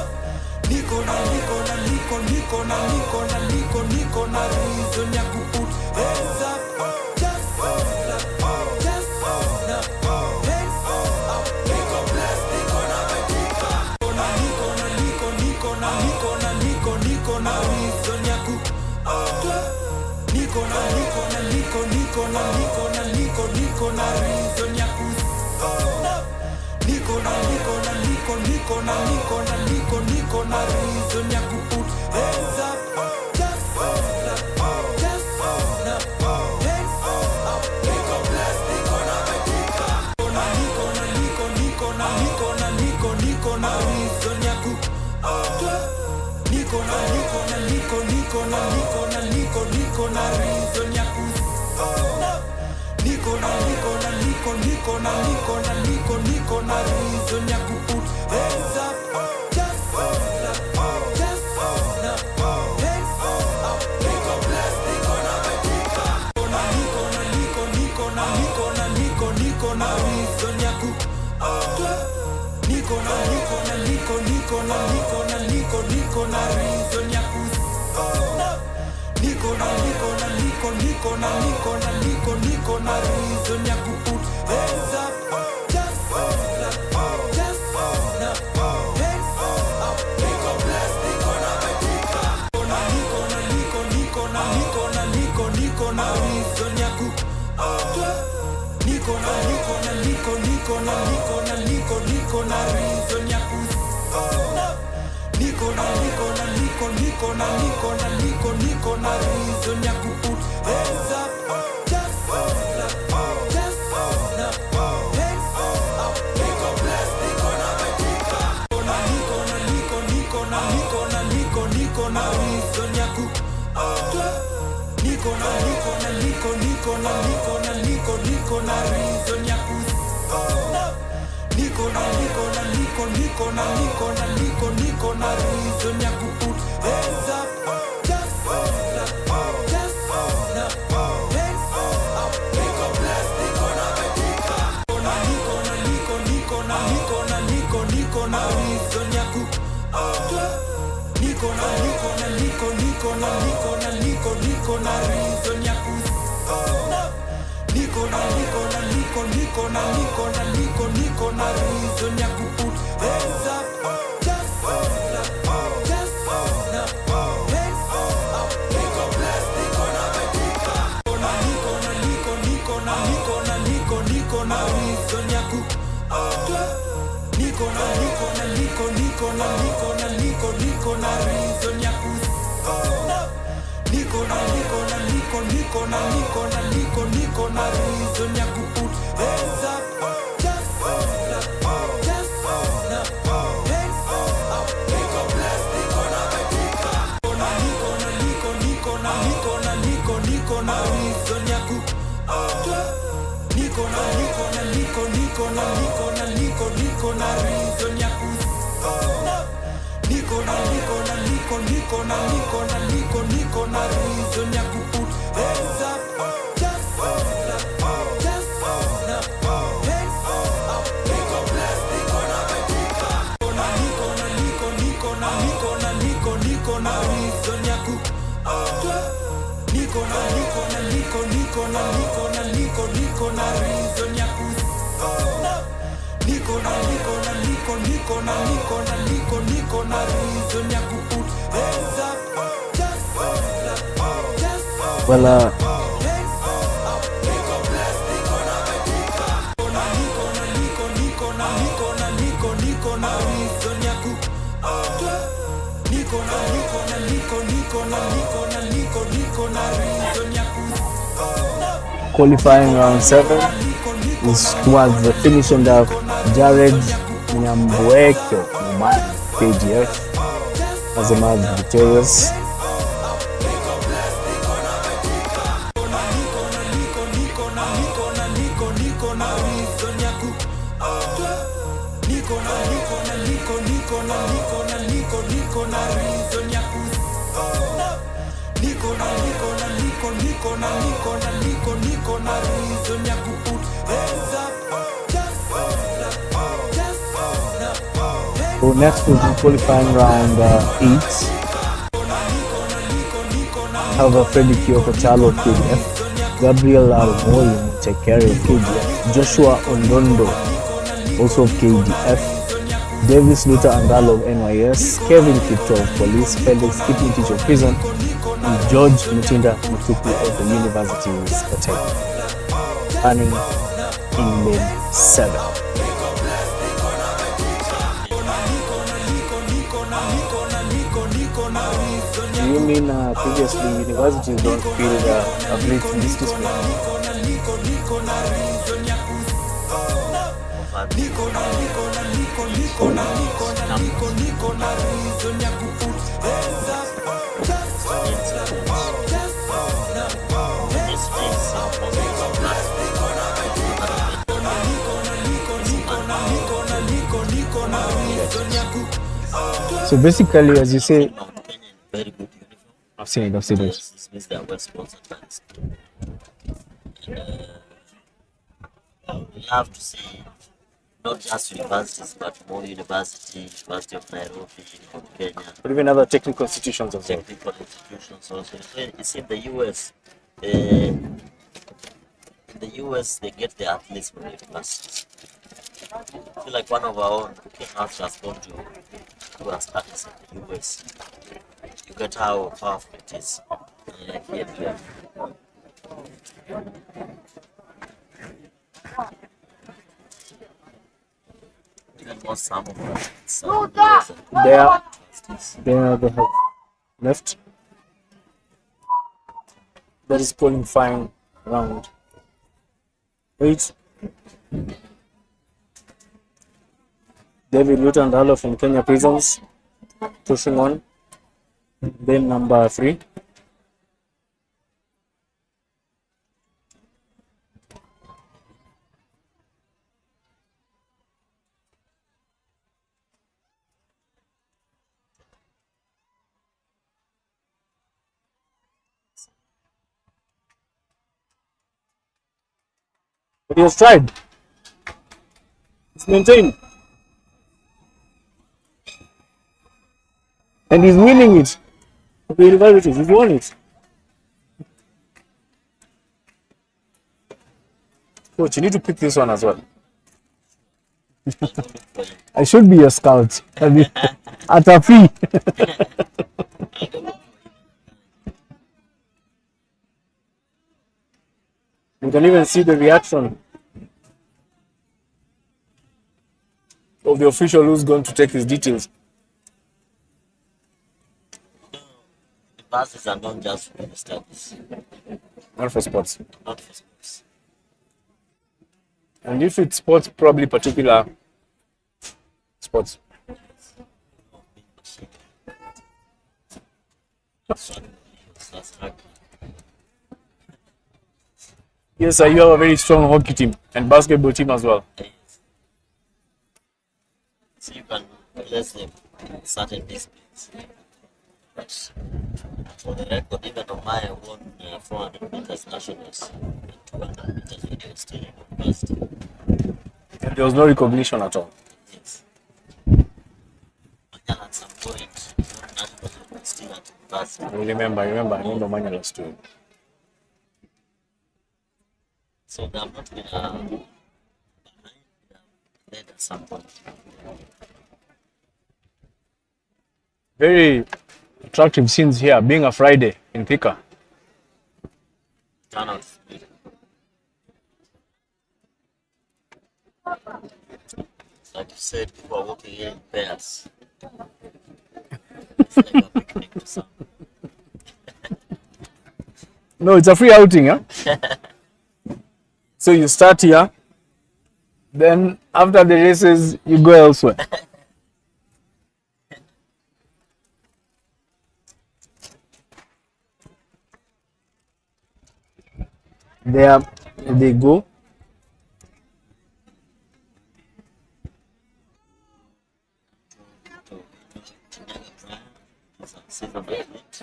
Niko na reason ya kuput put hands up, just clap, just snap, hands up, niko blessed, niko na Betika. Niko na reason ya ku clap. Niko na reason ya ku snap. Niko na reason ya ku put hands up, just clap, just snap, hands up, niko blessed, niko na Betika. Niko na reason ya ku clap. Niko na reason ya ku snap. Niko na reason ya ku put hands up, just clap, just snap, hands up, niko blessed, niko na Betika. Niko na reason ya ku clap. Niko na reason ya ku snap. Niko na reason ya ku put hands up, just clap, just snap, hands up, niko blessed, niko na Betika. Niko na reason ya ku clap. Niko na reason ya ku snap. Niko na reason ya ku put hands up, just clap, just snap, hands up, niko blessed, niko na Betika. Niko na reason ya ku clap. Niko na reason ya ku snap. Niko na reason ya ku put hands up, just clap, just snap, hands up, niko blessed, niko na Betika. Niko na reason ya ku clap. Niko na reason ya ku snap. Niko na reason ya ku put hands up, just clap, just snap, hands up, niko blessed, niko na Betika. Niko na reason ya ku clap. Niko na reason ya ku snap. Niko na reason ya ku put hands up, just clap, just snap, hands up, niko blessed, niko na Betika. Niko na reason ya ku clap. Niko na reason ya ku snap. Niko na reason ya ku put hands up, just clap, just snap, hands up, niko blessed, niko na Betika. Niko na reason ya ku clap. Niko na reason ya ku snap. Niko na reason ya ku put hands up, just clap, just Well, hands up, niko blessed, niko na Betika. Niko na reason ya ku clap. Niko na reason ya ku snap. qualifying round 7 was the finishing of Jared Nyambuekyo KGF as emerged victorious. So next will be qualifying round 8. However, Freddie Kioko Chalo of KDF, Gabriel Armoy Mutekeri of KDF, Joshua Ondondo also of KDF, Davis Luther Angalo of NYS, Kevin Kipto of Police, Felix Kipnitich of Prison, and George Mutinda Mutuku of the University's Kategori, running in lane 7. Do you mean previously universities don't feel athletes in this discipline? So basically, as you say, Very good uniform. I've seen it. This means they are well sponsored by the school. And we have to see not just universities, but more University of Nairobi, of Kenya. But even other technical institutions as well. Technical institutions also. It's in the US. In the US, they get the athletes from the universities. I feel like one of our own Kenyan has gone to do our studies in the US. You get how powerful it is. Here. Even more some of them. They have left. That is qualifying round 8. David Luther Ndalo from Kenya Prisons pushing on. Then number 3. But he has tried. It's maintained. And he's winning it. The universities, he's won it. Coach, you need to pick this one as well. I should be your scout. I mean, at a fee. You can even see the reaction of the official who's going to take his details. Buses are not just for the studies. Not for sports. Not for sports. And if it's sports, probably particular sports. Yes, sir, you have a very strong hockey team and basketball team as well. So you can place them in certain disciplines. But for the record, even Omaya won 400 meters nationals and 200 meters when he was still in university. And there was no recognition at all. Yes. Manyala at some point, national still at university. I remember Manuel was doing. So they have not been behind, led at some point. Very attractive scenes here, being a Friday in Thika. Turnout is good. Like you said, people are walking here in pairs. It's like a picnic to some. No, it's a free outing, huh? So you start here, then after the races, you go elsewhere. There they go.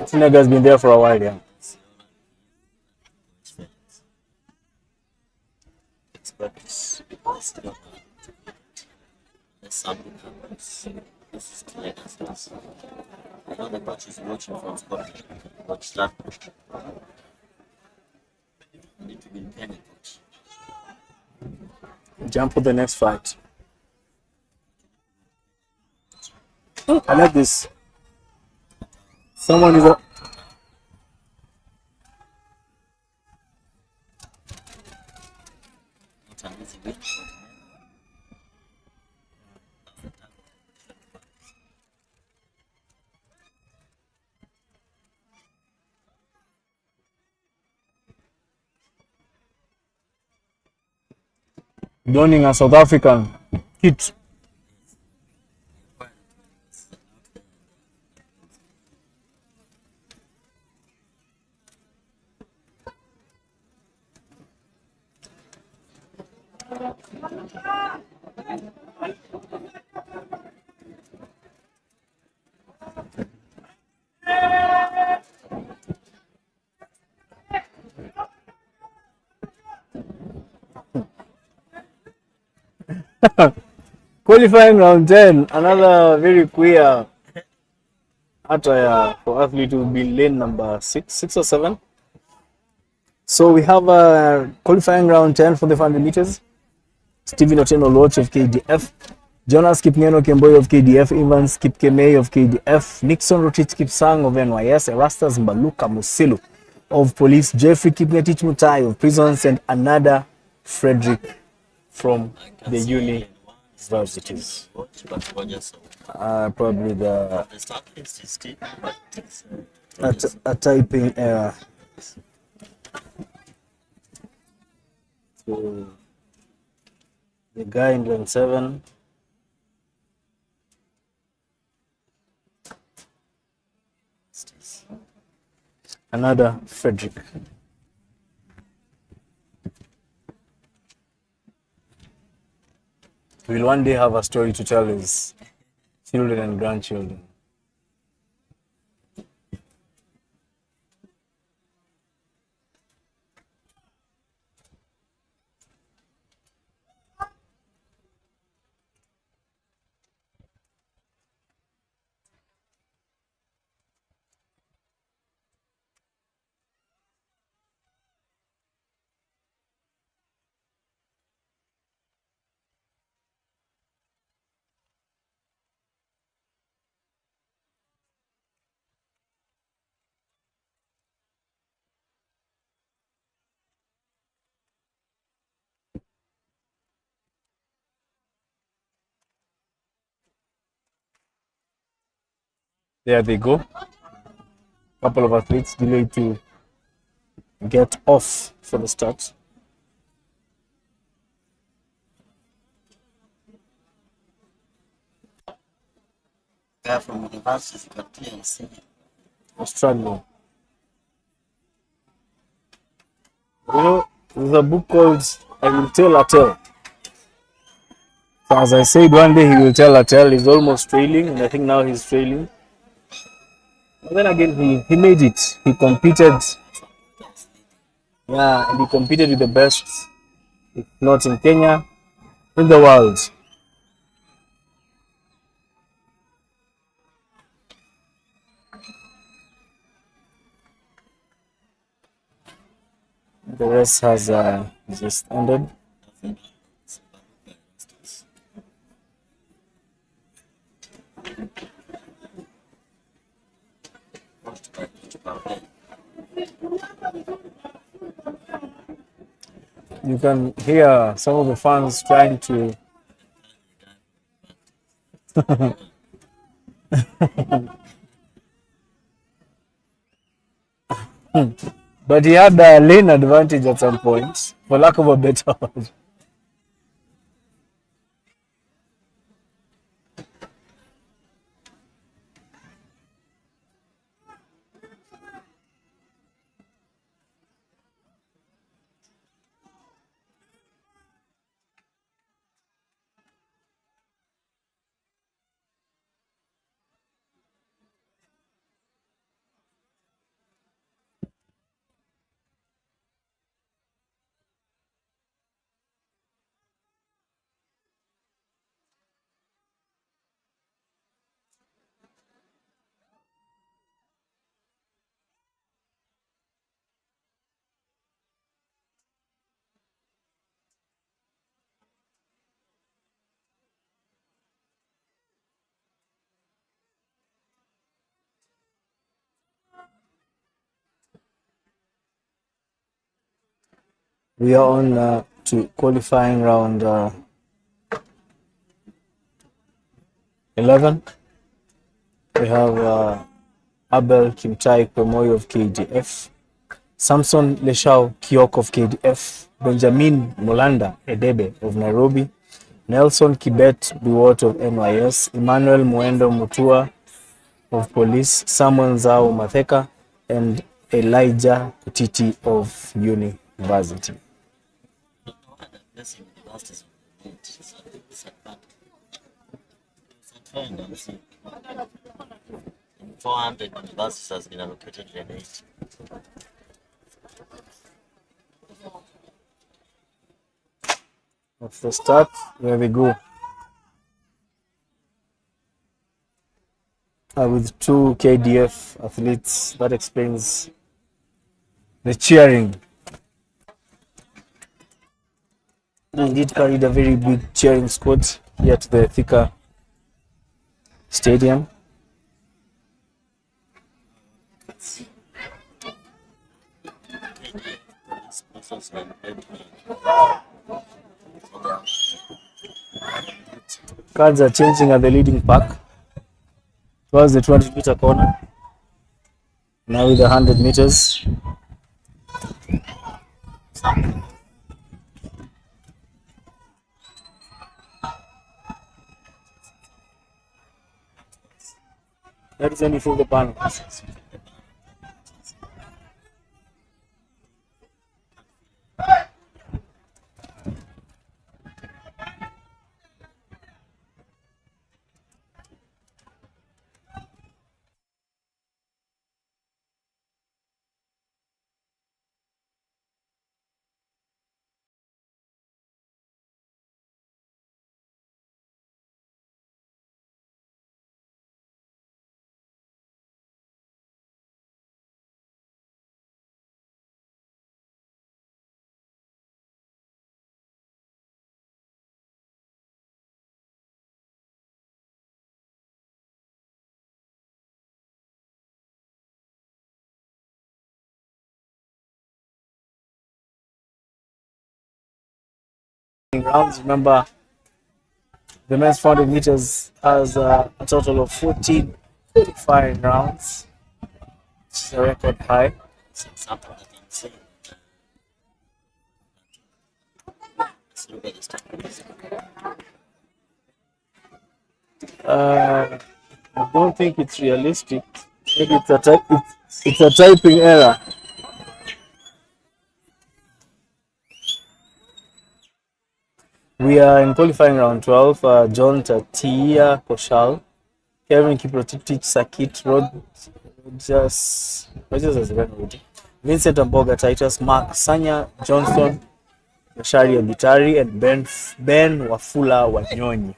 Tinaga has been there for a while, yeah. I know the coach is watching from Scotland. Watch that. You need to be in Kenya, coach. Jump for the next fight. I like this. Someone is a Not an easy week. donning a South African kit. Qualifying round 10, another very queer attire for athlete will be lane number 6 or 7. So we have a qualifying round 10 for the 500 meters. Stephen Otieno Loach of KDF, Jonas Kipngeno Kemboi of KDF, Evans Kipkemei of KDF, Nixon Rotich Kipsang of NYS, Erastus Mbaluka Musilu of Police, Jeffrey Kipngetich Mutai of Prisons, and another Frederick from the universities. Probably the a typing error. So the guy in lane 7. Another Frederick. We'll one day have a story to tell his children and grandchildren. There they go. Couple of athletes delayed to get off for the start. Guy from university got TNC. Australia. You know, there's a book called I Will Tell a Tale. So as I said, one day he will tell a tale. He's almost trailing, and I think now he's trailing. But then again, he made it. He competed. Yeah, and he competed with the best, if not in Kenya, in the world. The race has just ended. You can hear some of the fans trying to but he had a lane advantage at some point, for lack of a better word. We are on to qualifying round 11. We have Abel Kimtai Pomoy of KDF, Samson Leshao Kiok of KDF, Benjamin Molanda Edebe of Nairobi, Nelson Kibet Biwot of NYS, Emmanuel Muendo Mutua of Police, Samuel Zao Matheka, and Elijah Kutiti of University. 400 universities has been allocated to the 8. That's the start. There we go. With 2 KDF athletes, that explains the cheering. They indeed carried a very big cheering squad here at the Thika Stadium. Cards are changing at the leading pack towards the 200-meter corner. Now with the 100 meters. That is only for the panel. Rounds. Remember, the men's 400 meters has a total of 14 qualifying rounds, which is a record high. I don't think it's realistic. Maybe it's a typing error. We are in qualifying round 12. John Tatia Koshal, Kevin Kiprotich Sakit, Rogers Vincent Amboga Titus, Mark Sanya Johnson, Sharia Bitari, and Ben Wafula Wanyonyi.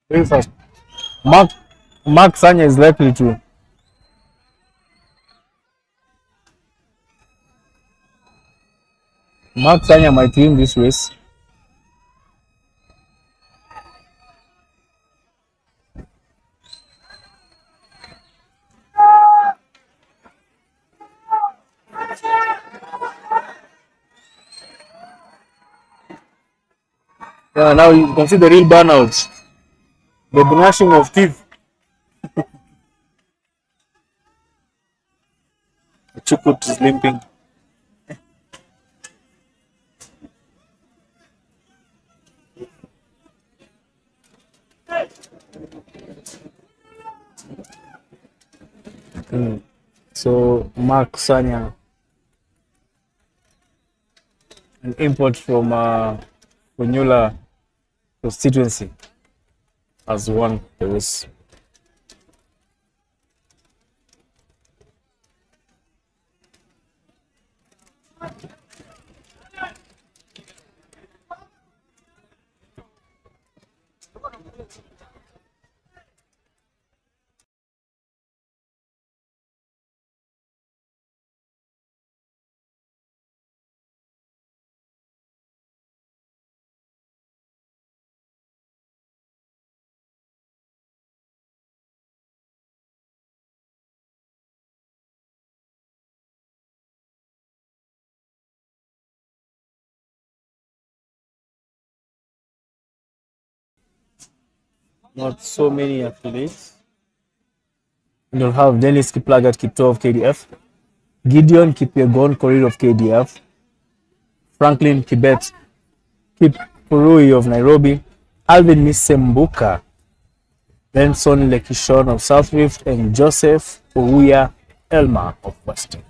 Very fast. Mark Sanya is likely to. Mark Sanya might win this race. Yeah, now you can see the real burnouts. The gnashing of teeth. Chukut is limping. So Mark Sanya, an import from Funyula constituency has won the race. Not so many athletes. And you'll have Dennis Kiplagat Kipto of KDF, Gideon Kipyegon Korir of KDF, Franklin Kibet Kipurui of Nairobi, Alvin Misembuka, Benson Lekishon of South Rift, and Joseph Ouya Elma of Western.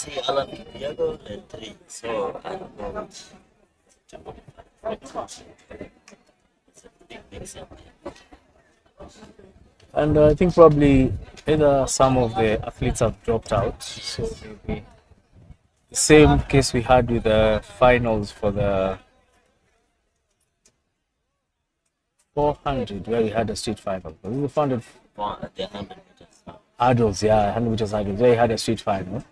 See Alan Diego and 3, so I don't know. It's a big sample. And I think probably either some of the athletes have dropped out, so maybe the same case we had with the finals for the 400, where we had a street final. We found it The 100 meters. adults, yeah, 100 meters adults. They had a street final.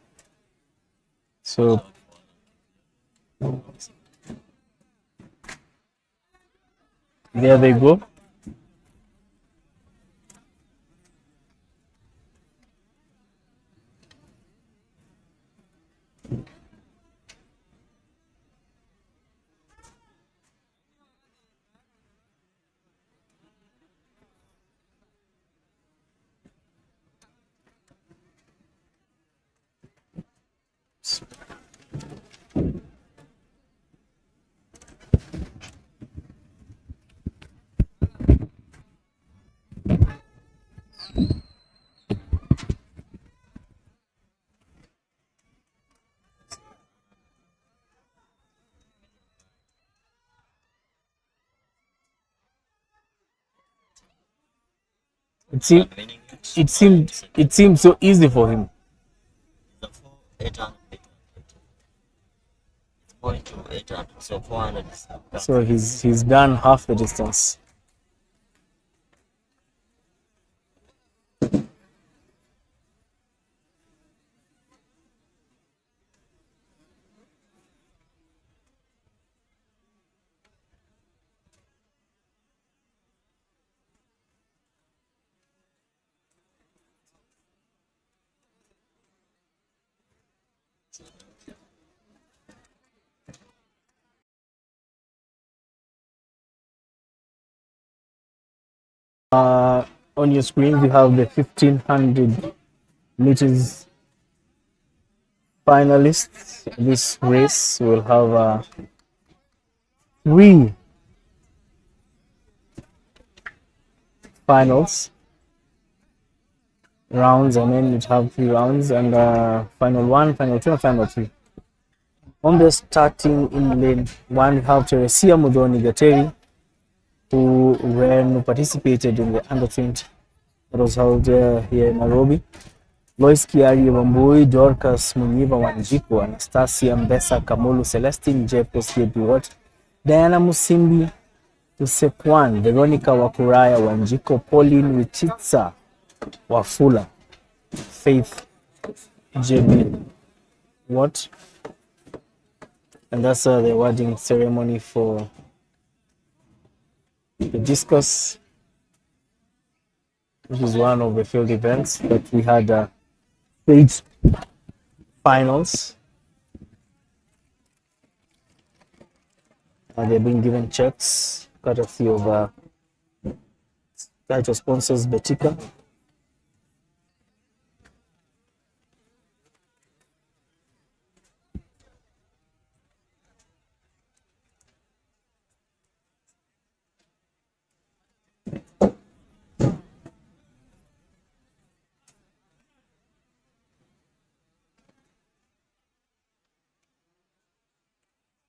So there they go. It seemed so easy for him. So 400. So he's done half the distance. On your screen, you have the 1500 meters finalists. This race will have 3 finals rounds, and then it have 3 rounds, and final 1, final 2, and final 3. On the starting in lane 1, we have Teresia Mudhoni Gateri, who participated in the under 20 that was held here in Nairobi. Lois Kiari Wambui, Dorcas Munyiva Wanjiku, Anastasia Mbesa Kamulu, Celestine Jepos Yebiwot, Diana Musimbi Usepwan, Veronica Wakuraya Wanjiko, Pauline Wichitsa Wafula, Faith JB What? And that's the awarding ceremony for the discus, which is one of the field events that we had 8 finals. They're being given checks courtesy of title sponsors Betika.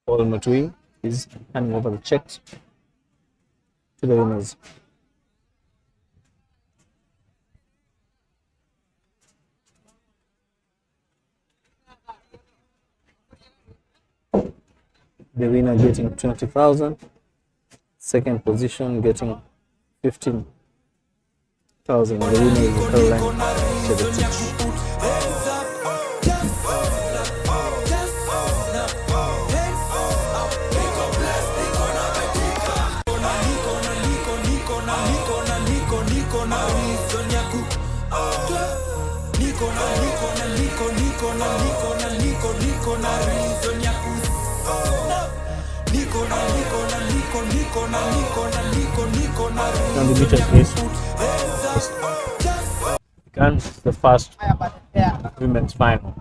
Paul Matui is handing over the checks to the winners. The winner getting 20,000, second position getting 15,000. The winner is Caroline Chevetich. On the meter race began the first women's final.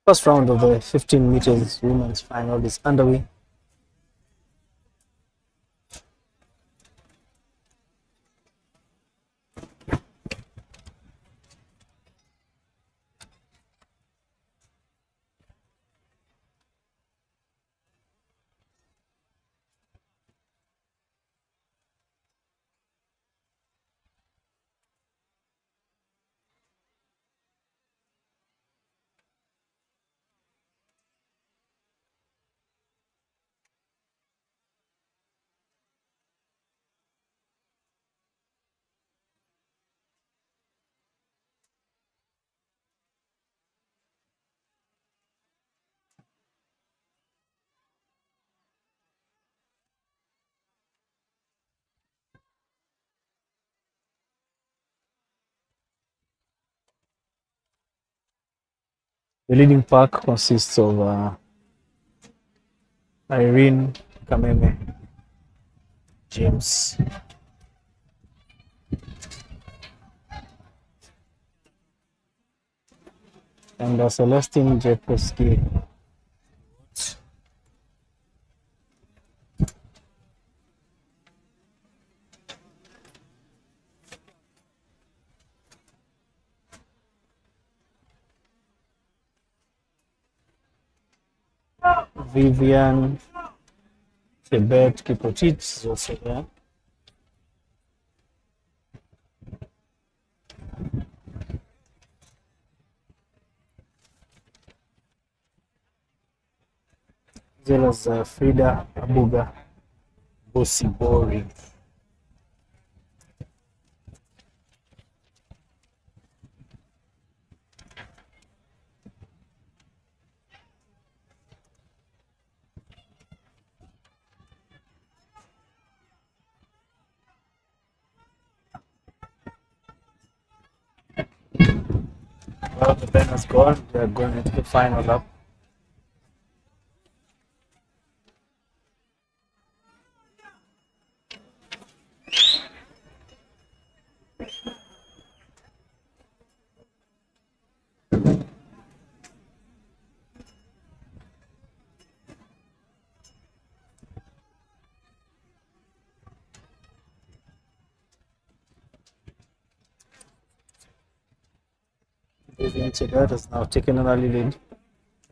First round of the 15 meters women's final is underway. The leading pack consists of Irene Kameme, James and Celestine Jekoski. Vivian Tibet Kipotich is also there. As well as Frida Abuga Bosibori. Well, the pen has gone. They are going into the final lap. Vivian Chegat has now taken an early lead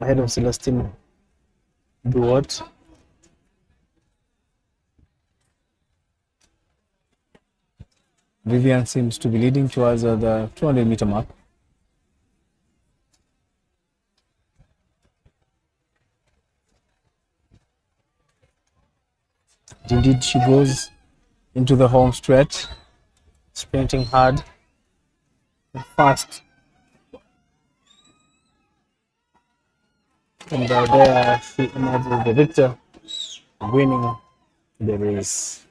ahead of Celestine Duwat. Vivian seems to be leading towards the 200-meter mark. Indeed, she goes into the home stretch, sprinting hard and fast. And there she emerges the victor, winning the race.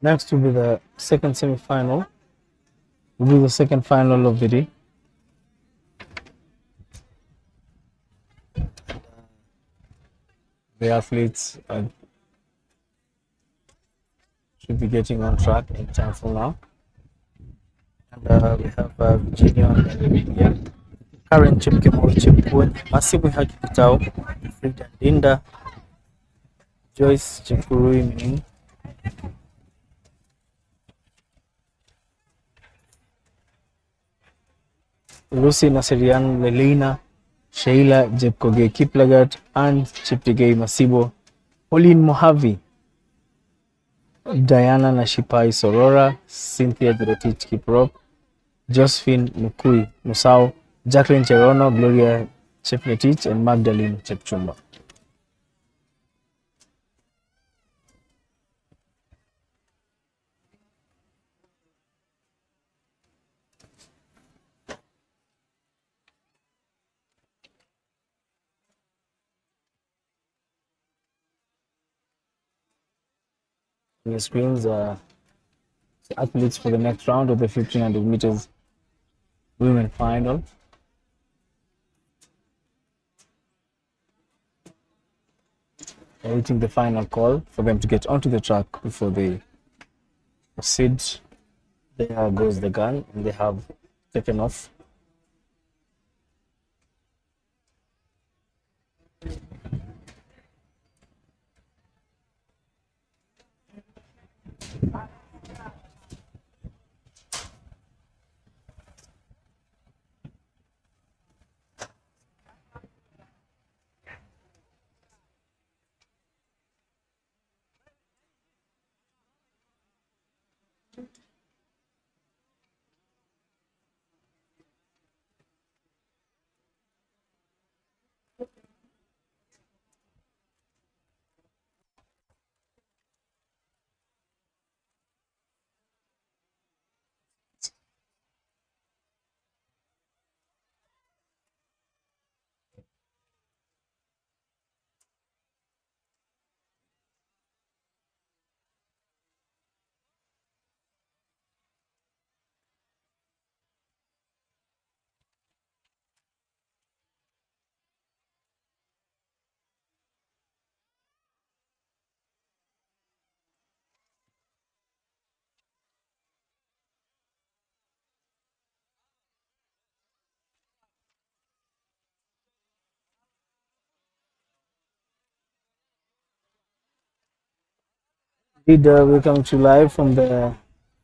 Next will be the second semi-final. Will be the second final of the day. The athletes should be getting on track in time from now. And we have Virginia and Karen Chipkemoi Chipkuen, Masimu Haki Pitao, Frida Linda, Joyce Chipkurui Ming, Lucy Nasirian Lelina, Sheila Jepkoge Kiplagat, and Chiptegei Masibo, Pauline Mohavi, Diana Nashipai Sorora, Cynthia Jerotich Kiprop, Josephine Mukui Musau, Jacqueline Cherono, Gloria Chepngetich, and Magdalene Chepchumba. On your screens, athletes for the next round of the 1500 meters women final. Awaiting the final call for them to get onto the track before they proceed. There goes the gun, and they have taken off. Indeed, we come to live from the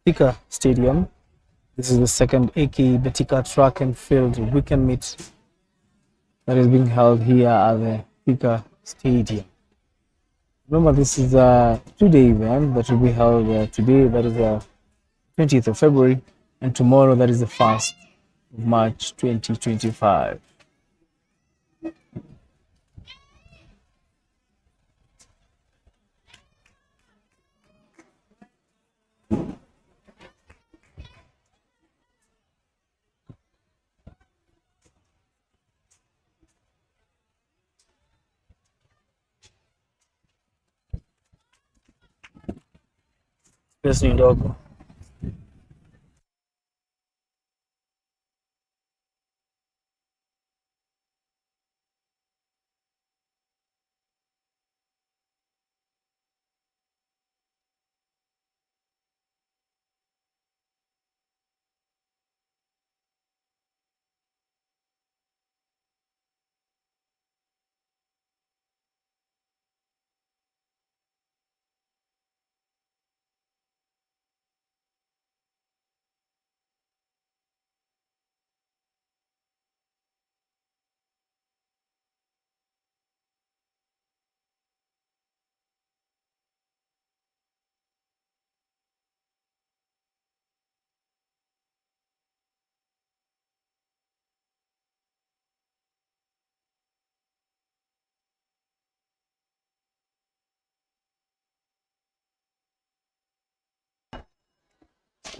Thika Stadium. This is the second AK Betika track and field weekend meet that is being held here at the Thika Stadium. Remember, this is a two-day event that will be held today, that is the 20th of February, and tomorrow, that is the 1st of March 2025. Yes, ni ndogo.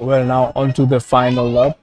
Well, now on to the final lap.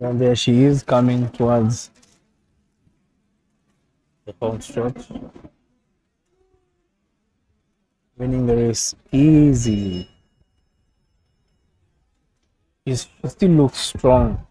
And there she is coming towards the home stretch, winning the race easily. She still looks strong.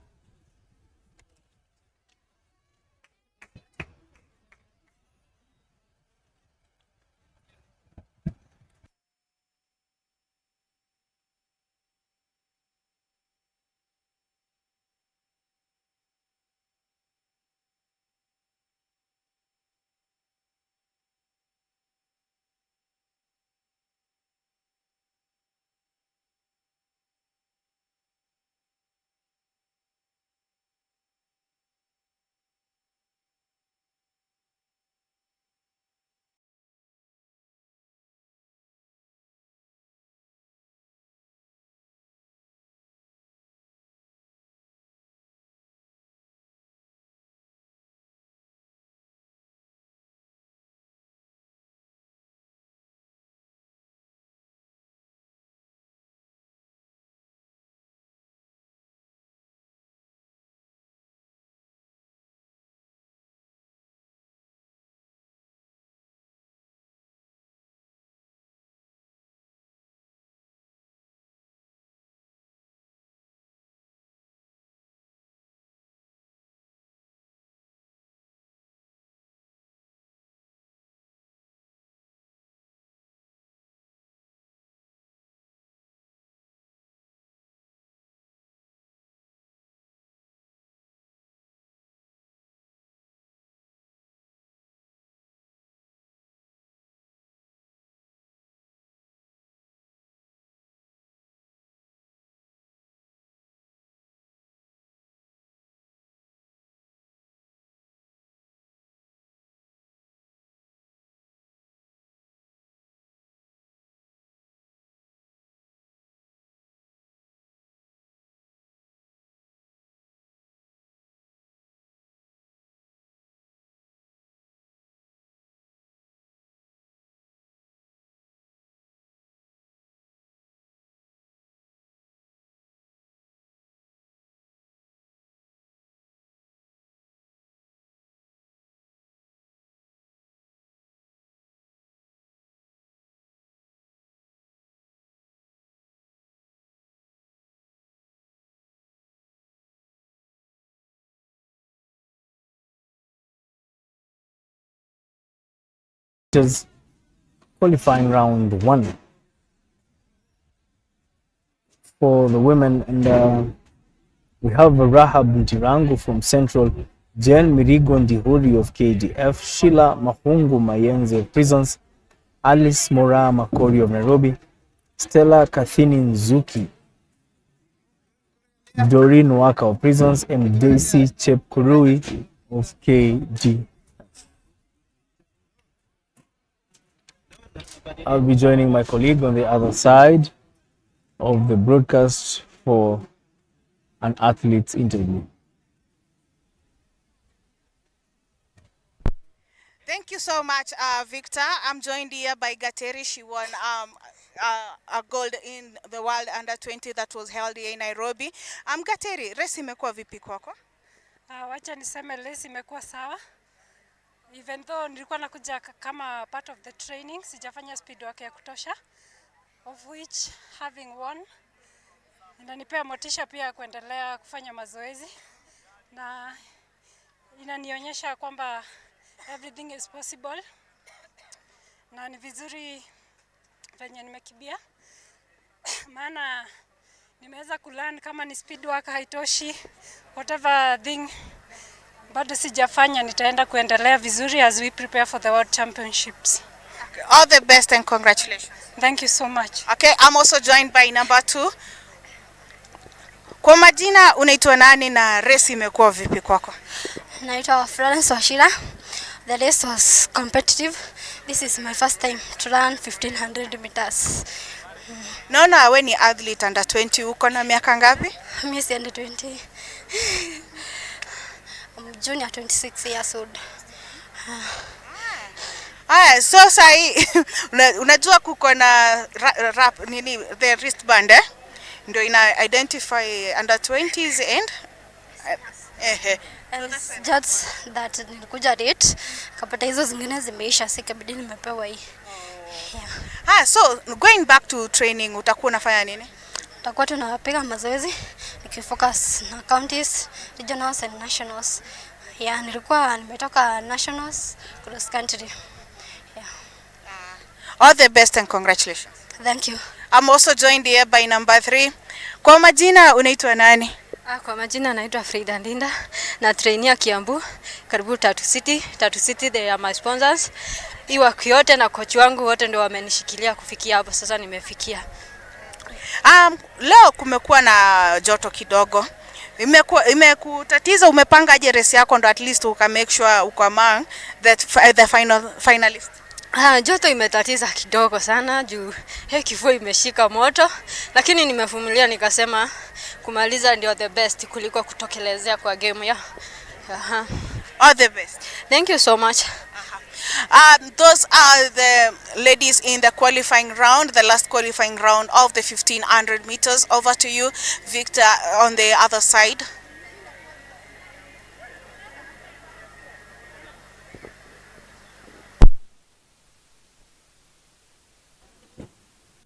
Just qualifying round 1 for the women, and we have Rahab Ntirangu from Central, Jen Mirigo Ndihuri of KDF, Sheila Mahungu Mayenzi of Prisons, Alice Mora Makori of Nairobi, Stella Kathini Nzuki, Doreen Waka of Prisons, and Daisy Chepkurui of KG. I'll be joining my colleague on the other side of the broadcast for an athlete's interview. Thank you so much, Victor. I'm joined here by Gateri. She won a gold in the World Under 20 that was held here in Nairobi. Gateri, race imekuwa vipi kwako? Wacha niseme race imekuwa sawa. Even though nilikuwa nakuja kama part of the training, sijafanya speed work ya kutosha, of which having won inanipea motisha pia kuendelea kufanya mazoezi na inanionyesha kwamba everything is possible na ni vizuri venye nimekimbia maana nimeweza kulearn kama ni speed work haitoshi, whatever thing bado sijafanya, nitaenda kuendelea vizuri as we prepare for the World Championships. Okay, all the best and congratulations. Thank you so much. Okay, I'm also joined by number 2. Kwa majina unaitwa nani na race imekuwa vipi kwako? Naitwa Florence Washira. The race was competitive. This is my first time to run 1500 meters. Naona wewe ni athlete under 20, uko na miaka ngapi? Mimi si under 20. I'm junior 26 years old. So sahi unajua kuko na rap nini the wristband ndio ina identify under 20s and And just that nilikuja date kapata hizo zingine zimeisha, sikabidi nimepewa hii. So going back to training utakuwa unafanya nini? Tutakuwa tunapiga mazoezi nikifocus na counties, regionals and nationals. Nilikuwa nimetoka nationals cross country. All the best and congratulations. Thank you. I'm also joined here by number 3. Kwa majina unaitwa nani? Kwa majina naitwa Frida Ndinda na trainia Kiambu karibu Tatu City they are my sponsors. Iwa yote na coach wangu wote ndio wamenishikilia kufikia hapo sasa nimefikia. Leo kumekuwa na joto kidogo. Imekutatiza umepanga aje race yako ndo at least uka make sure uko among the finalist? Joto imetatiza kidogo sana juu kifua imeshika moto, lakini nimevumilia nikasema kumaliza ndio the best kuliko kutokelezea kwa game ya. All the best. Thank you so much. Those are the ladies in the qualifying round, the last qualifying round of the 1500 meters. Over to you, Victor, on the other side.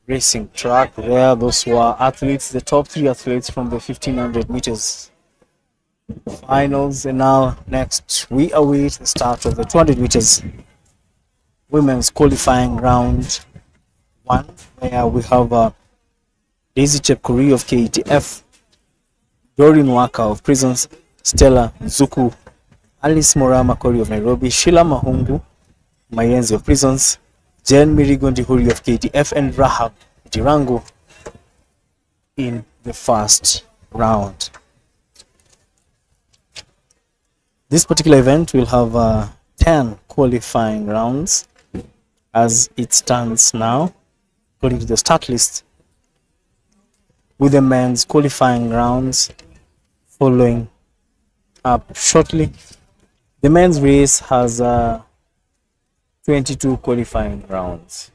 Racing track there. Those were athletes, the top 3 athletes from the 1500 meters finals. And now next we await the start of the 200 meters women's qualifying round 1, where we have Daisy Chepkuri of KTF, Doreen Waka of Prisons, Stella Zuku, Alice Morama Kori of Nairobi, Sheila Mahungu Mayenzi of Prisons, Jen Mirigondi Huri of KTF, and Rahab Dirango in the first round. This particular event will have 10 qualifying rounds as it stands now, according to the start list, with the men's qualifying rounds following up shortly. The men's race has 22 qualifying rounds.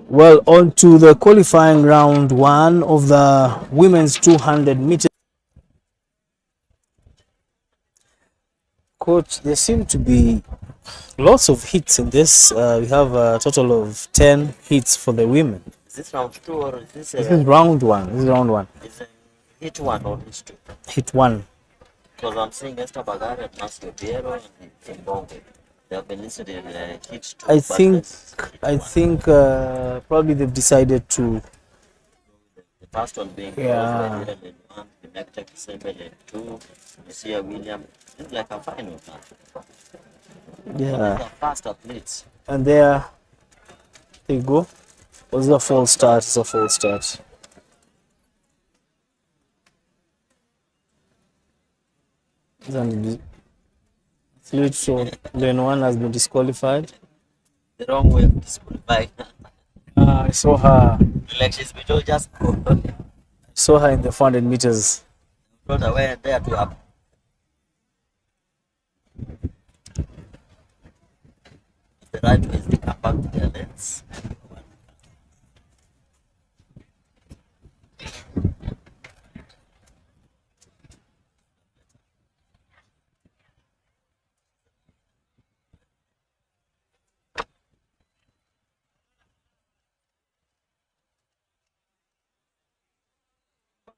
Well, on to the qualifying round one of the women's 200 meters. Coach, there seem to be lots of hits in this. We have a total of 10 hits for the women. Is this round 2 or is this? This is round one. This is round one. Is it hit 1 or hit 2? Hit one. Because I'm seeing Esther Bagari and Masio Piero and Kimbonge. They have been listed in hit 2. I think probably they've decided to. The first one being Yeah. in 1, the next December in 2, Lucia William. It's like a final now. Yeah. The fast athletes. And there you go. Was a false start. It's a false start. Athlete, so lane one has been disqualified. The wrong way of disqualifying. I saw her. Like she's been just Saw her in the 400 meters. brought away there to up. The right way is to come back to their lanes.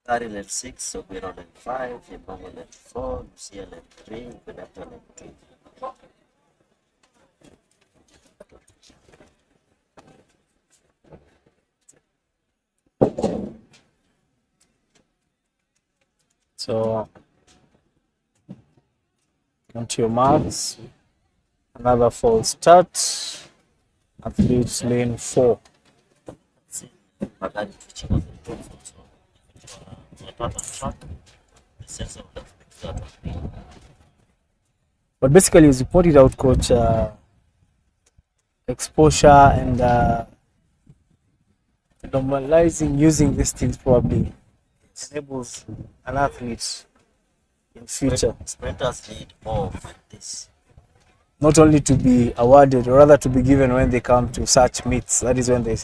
Gary lane 6, so we're on lane 5, Yembongo lane 4, Lucia lane 3, Benetta lane 2. So, onto your marks. Another false start. Athlete lane 4. Magari twitching on the road also. On track, the sense of that. But basically, as you pointed out, coach, exposure and normalizing using these things probably enables an athlete in future Sprinters need more of this. not only to be awarded, or rather to be given when they come to such meets. That is when they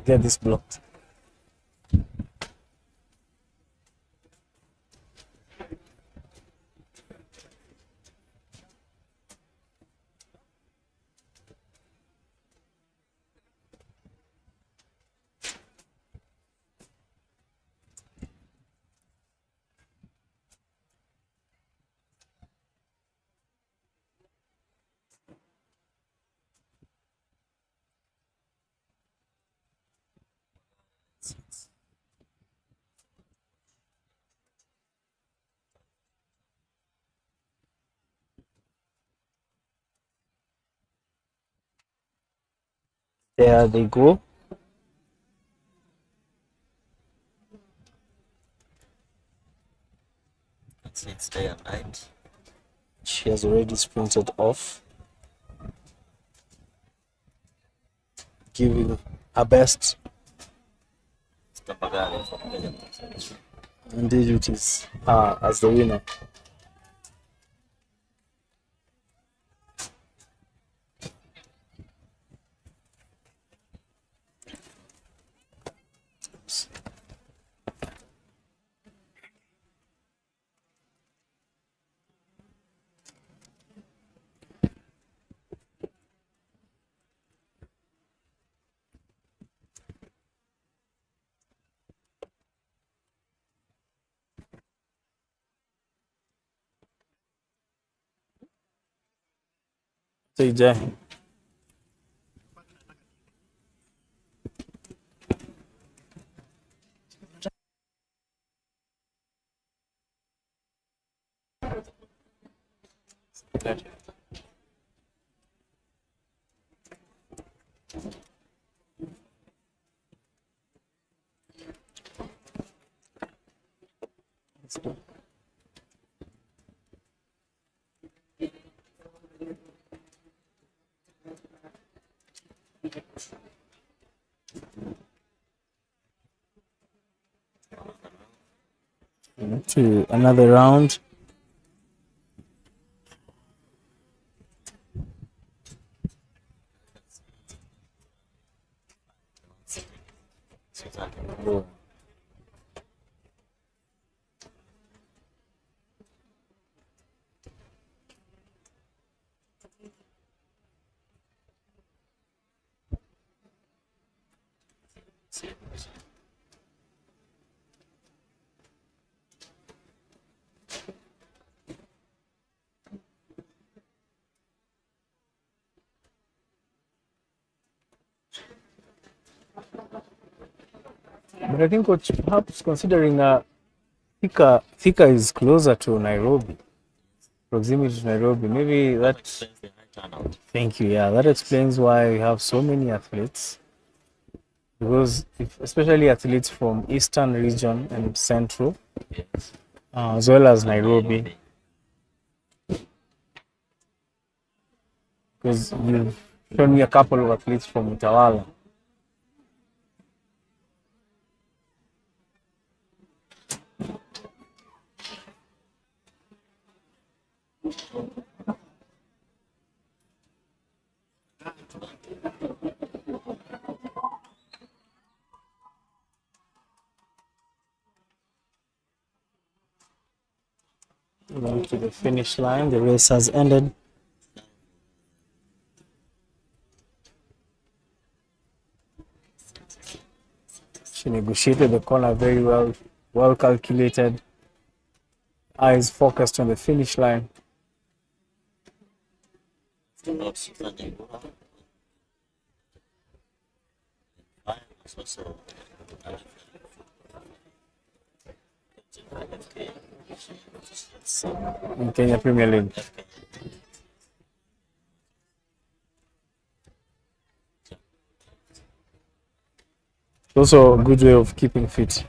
get this blocked. There they go. It's day and night. She has already sprinted off, giving her best. Indeed, it is her as the winner. TJ. To another round. But I think coach, perhaps considering Thika is closer to Nairobi, proximity to Nairobi, maybe that. Thank you. Yeah, that explains why we have so many athletes. Because especially athletes from Eastern region and Central, as well as Nairobi. Because you've shown me a couple of athletes from Utawala. Going to the finish line, the race has ended. She negotiated the corner very well, well calculated. Eyes focused on the finish line. In Kenya Premier League. It's also a good way of keeping fit.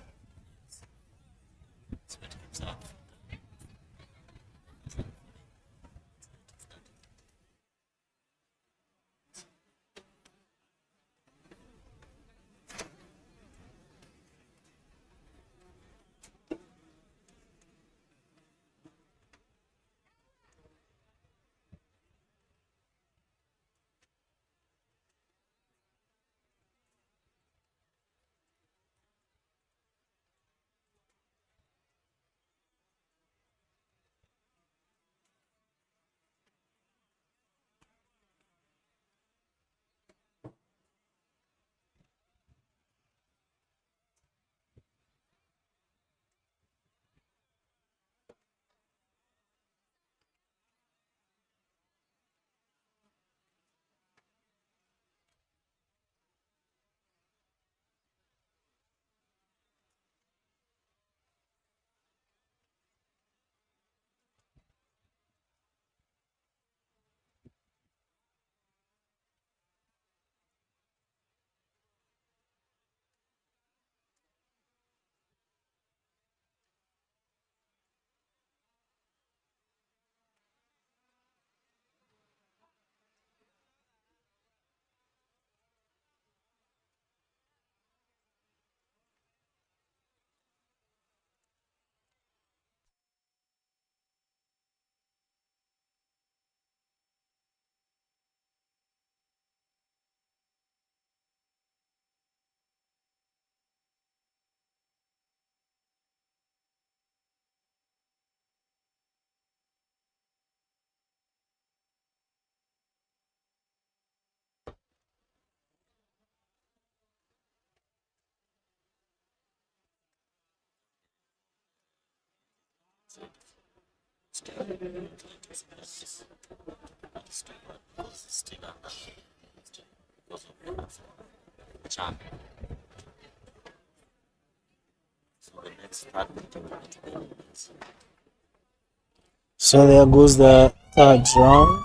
So there goes the third round.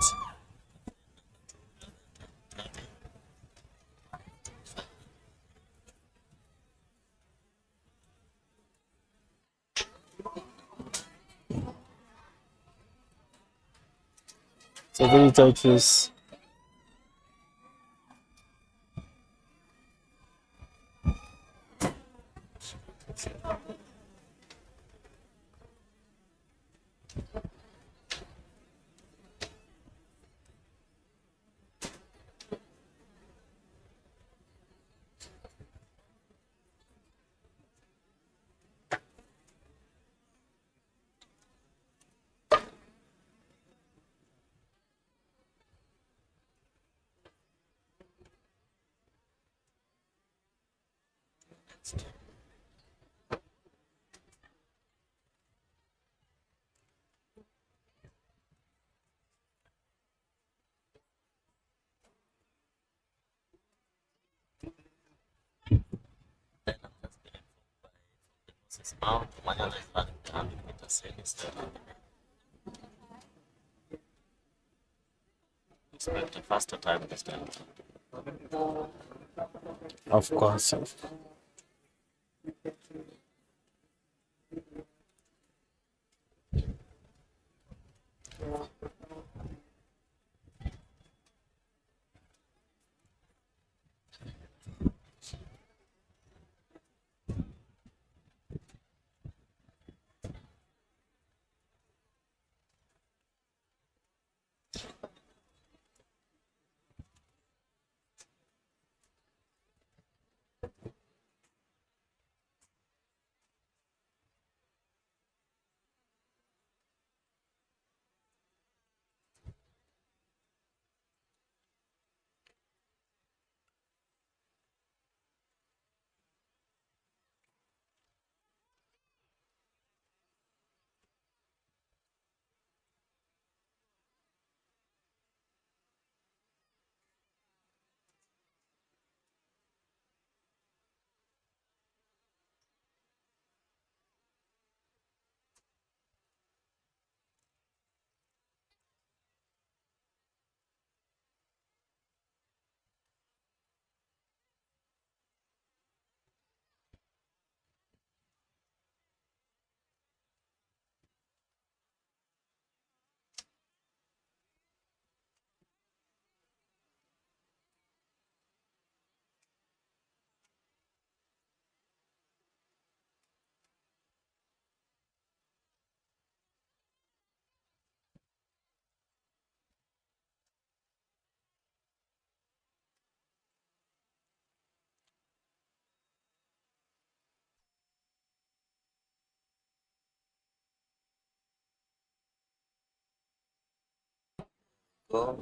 It's a very tight race. Since now, Manyala is running the 100 meters instead. Expect a faster time this time. Of course.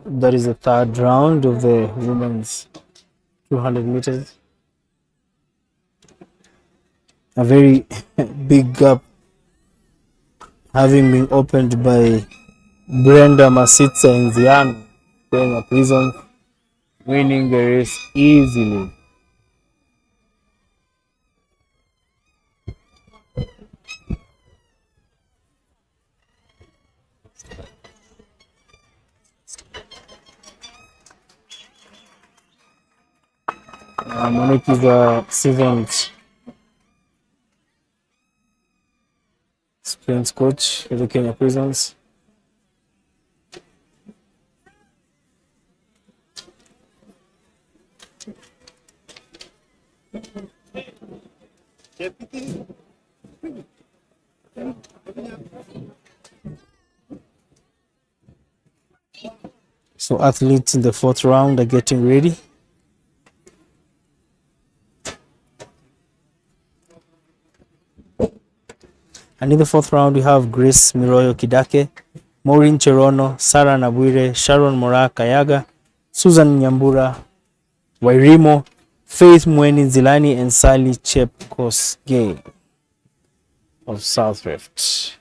That is the third round of the women's 200 meters. A very big gap having been opened by Brenda Masitsa Nziano, Kenya Prison, winning the race easily. Monique is the seventh sprint coach for the Kenya Prisons. So athletes in the fourth round are getting ready. And in the fourth round, we have Grace Miroyo Kidake, Maureen Cherono, Sarah Nabwire, Sharon Mora Kayaga, Susan Nyambura, Wairimo, Faith Mweni Zilani, and Sally Chepkosgei of South Rift.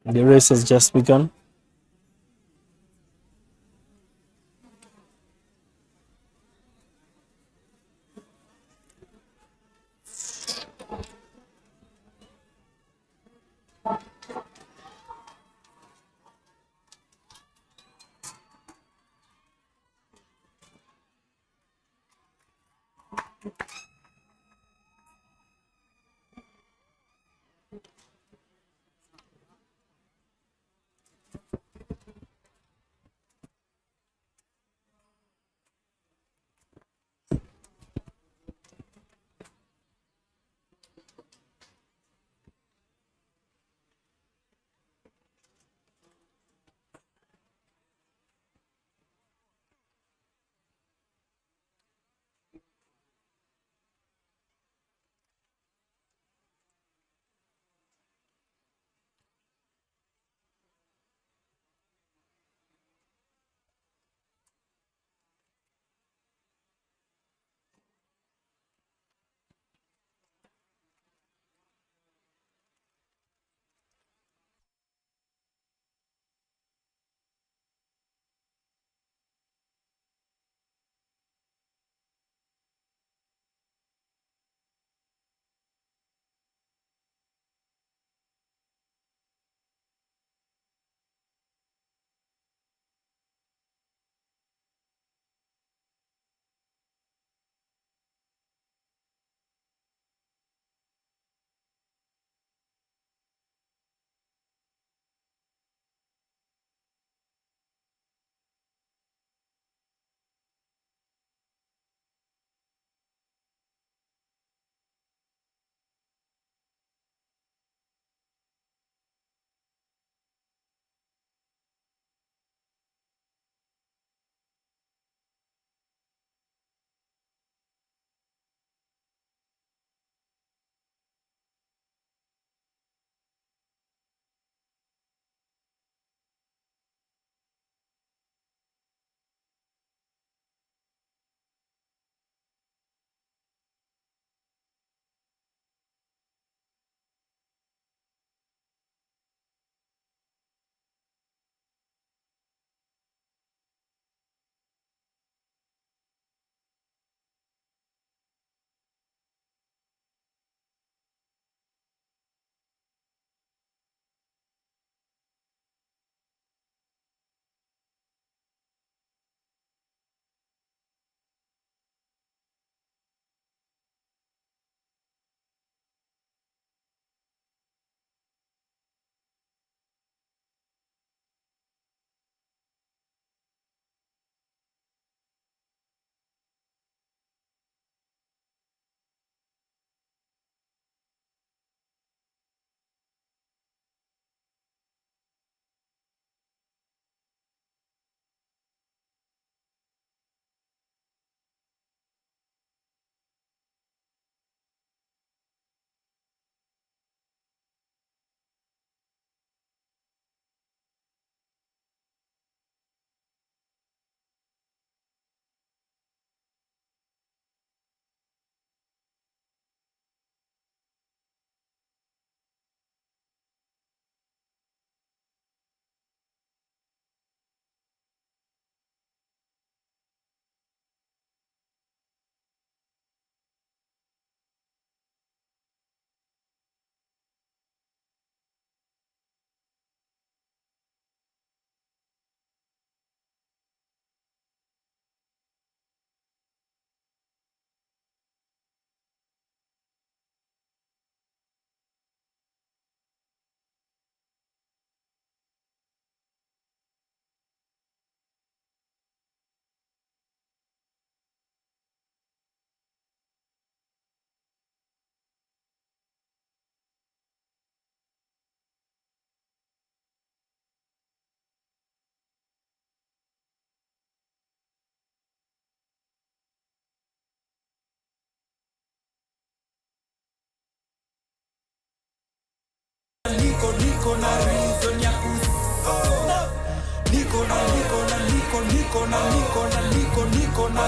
The race has just begun.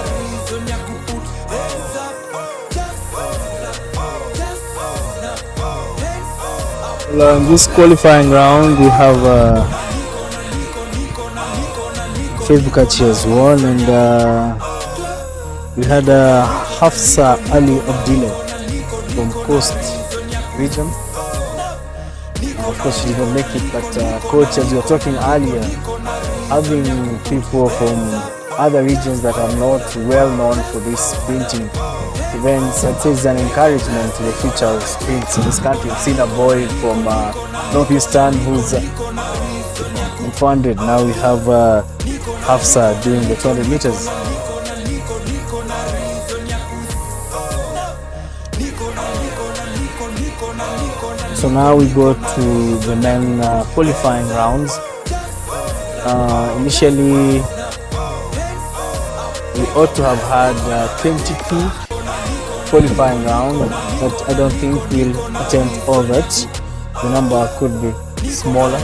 reason ya kuput hands up. Well, in this qualifying round, we have Betika has won, and we had Hafsa Ali Abdile from Coast region. Of course, she didn't make it, but coach, as you were talking earlier, having people from other regions that are not well known for this sprinting events, I'd say, is an encouragement to the future of sprints in this country. We've seen a boy from Northeastern who's funded. Now we have Hafsa doing the 200 meters. So now we go to the men qualifying rounds. Initially, we ought to have had 22 qualifying rounds, but I don't think we'll attempt all that. The number could be smaller.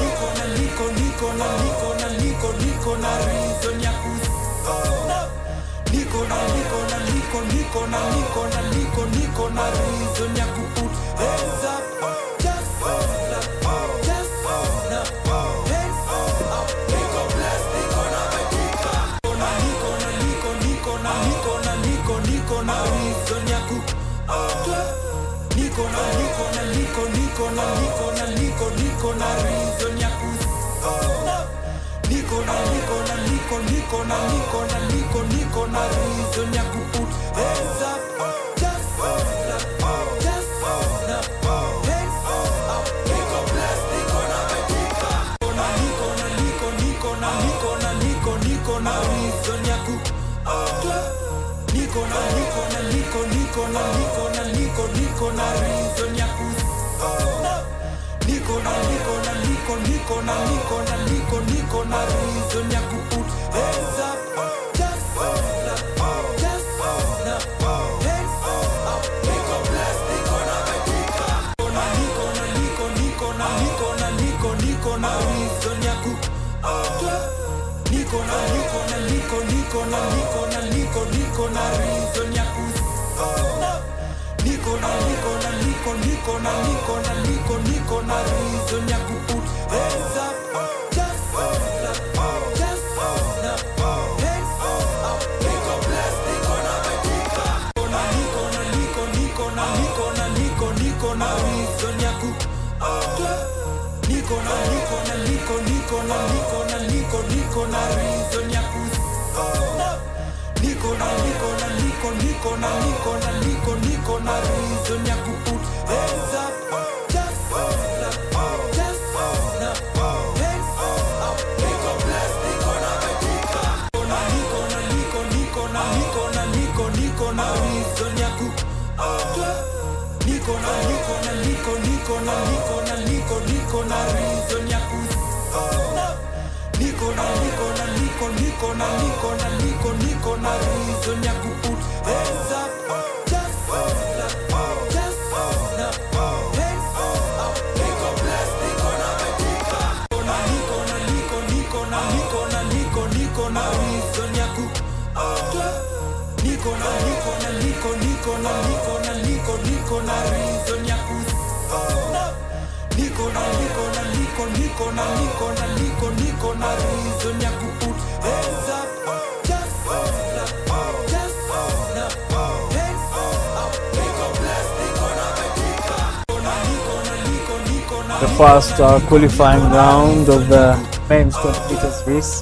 The first qualifying round of the men's 20 meters race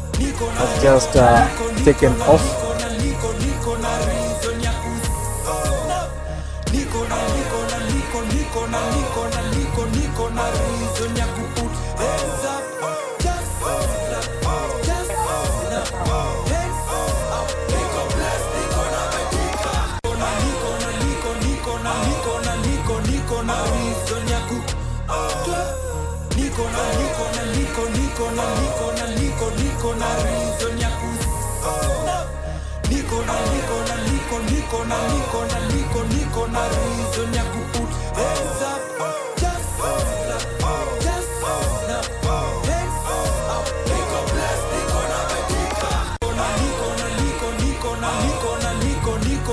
has just taken off.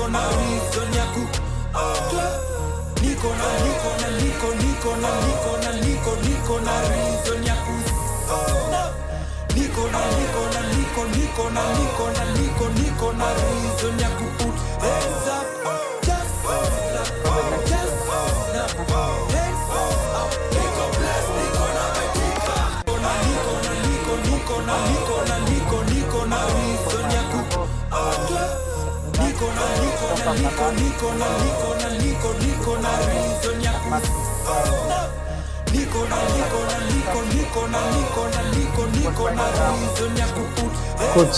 na reason ya ku niko na reason ya ku niko na reason ya ku put hands up just Coach,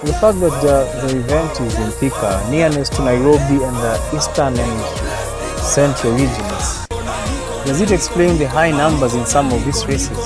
the fact that the event is in Thika, nearness to Nairobi and the eastern and central regions, does it explain the high numbers in some of these races?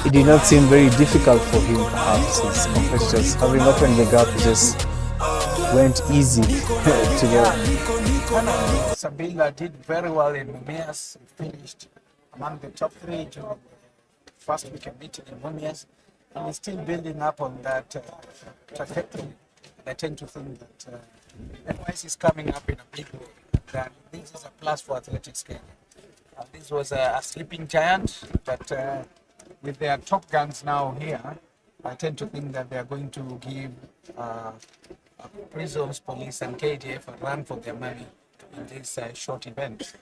It did not seem very difficult for him, perhaps. His competitors, having opened the gap, just went easy to go. Sabila did very well in Mumias. He finished among the top 3 during the first weekend meeting in Mumias. And he's still building up on that trajectory. I tend to think that NYS is coming up in a big way. That this is a plus for Athletics Kenya. This was a sleeping giant, but with their top guns now here, I tend to think that they are going to give prisons, police, and KDF a run for their money in this short event.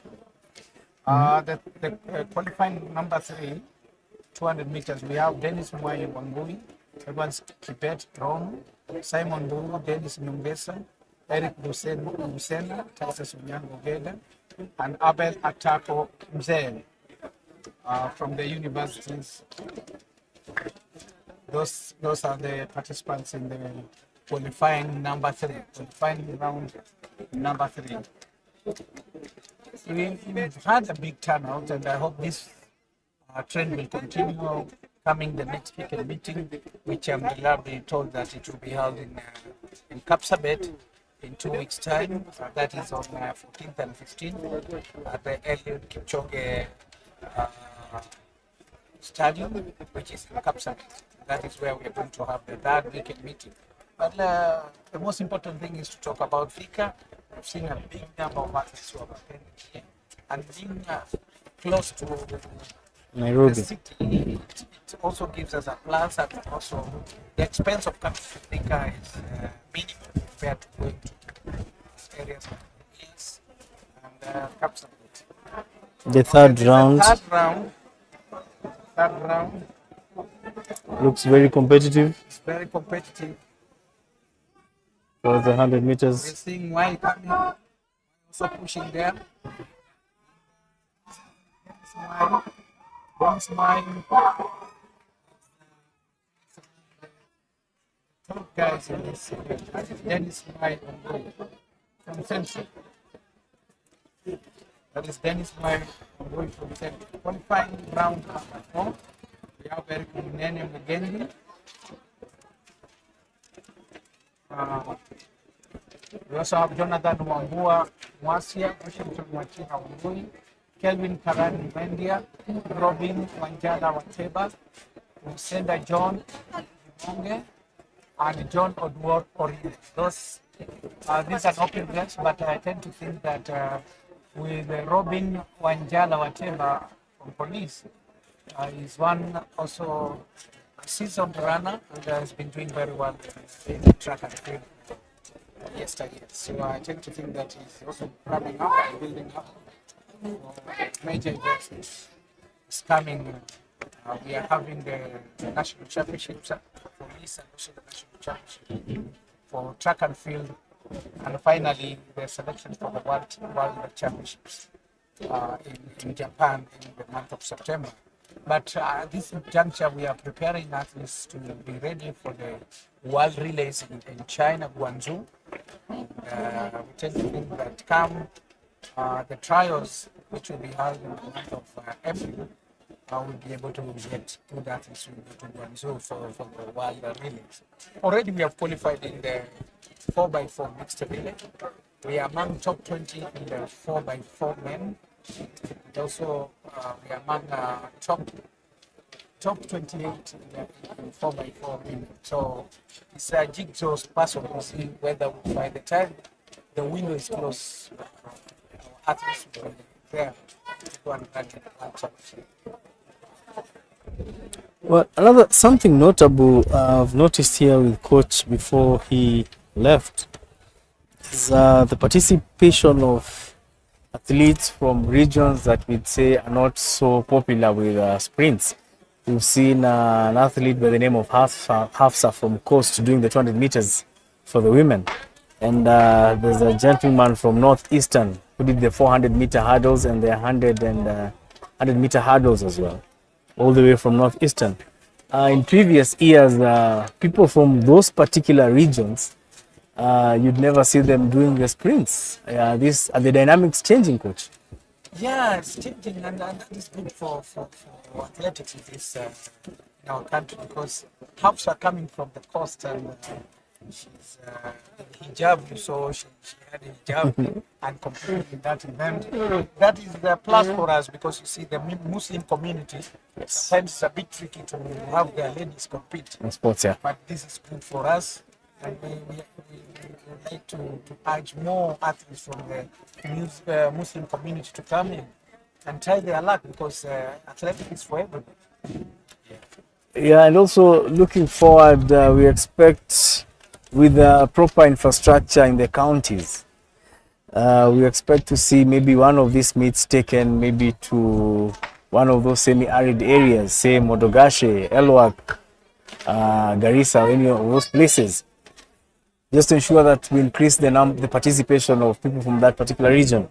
The qualifying number 3, 200 meters, we have Dennis Mwai Wangui, Evans Kibet Rom, Simon Buru, Dennis Nyongesa, Eric Busena, Texas Unyango Geda, and Abel Atako Mzee from the universities. Those are the participants in the qualifying number 3, qualifying round number 3. We've had a big turnout, and I hope this trend will continue coming the next weekend meeting, which I'm gladly told that it will be held in Kapsabet in 2 weeks' time. That is on 14th and 15th at the Eliud Kipchoge Stadium, which is in Kapsabet. That is where we are going to have the 3rd weekend meeting. But the most important thing is to talk about Thika. We've seen a big number of athletes who have attended here, and being close to Nairobi. the city, it also gives us a plus, and also the expense of coming to Thika is minimal compared to going to areas like Hills and Kapsabet. The third round looks very competitive. It's very competitive. For the 100 meters. We're seeing why coming, also pushing there. Smile. Top guys in this Dennis Smile from Central. That is Dennis Smile from Central. Qualifying round number 4. We have Eric Munene Mugendi. We also have Jonathan Wambua Mwasia, Washington Wachina Wambui, Kelvin Karani Mendia, Robin Wanjala Wateba, Senda John Monge, and John Odward Orine. These are open ranks, but I tend to think that with Robin Wanjala Wateba from police, is one also a seasoned runner and has been doing very well in track and field yesterday. So I tend to think that he's also coming up and building up for major events. It's coming We are having the national championships for this and also the national championship for track and field, and finally the selection for the world championships in Japan in the month of September. But at this juncture, we are preparing athletes to be ready for the world relays in China, Guangzhou. We tend to think that come the trials, which will be held in the month of April, we'll be able to get good athletes to Guangzhou for the world relays. Already we have qualified in the 4x4 mixed relay. We are among top 20 in the 4x4 men. And also we are among top 28 in 4x4 women. So it's a jigsaw puzzle to see whether by the time the window is closed, our athletes will be there to go and run in the World Championship. Well, something notable I've noticed here with Coach before he left is the participation of athletes from regions that we'd say are not so popular with sprints. We've seen an athlete by the name of Hafsa from Coast doing the 200 meters for the women. And there's a gentleman from Northeastern who did the 400-meter hurdles and the 100-meter hurdles as well, all the way from Northeastern. In previous years, people from those particular regions, you'd never see them doing the sprints. Are the dynamics changing, Coach? Yeah, it's changing, and that is good for athletics in our country, because halves are coming from the coast, and she's hijab, you saw she had a hijab and competed in that event. That is the plus for us, because you see the Muslim community, sometimes it's a bit tricky to have their ladies compete. In sports, yeah. But this is good for us, and we like to urge more athletes from the Muslim community to come in and try their luck, because athletics is for everybody. Yeah, and also looking forward, we expect with proper infrastructure in the counties, we expect to see maybe one of these meets taken maybe to one of those semi-arid areas, say Modogashe, Elwak, Garissa, any of those places, just to ensure that we increase the participation of people from that particular region.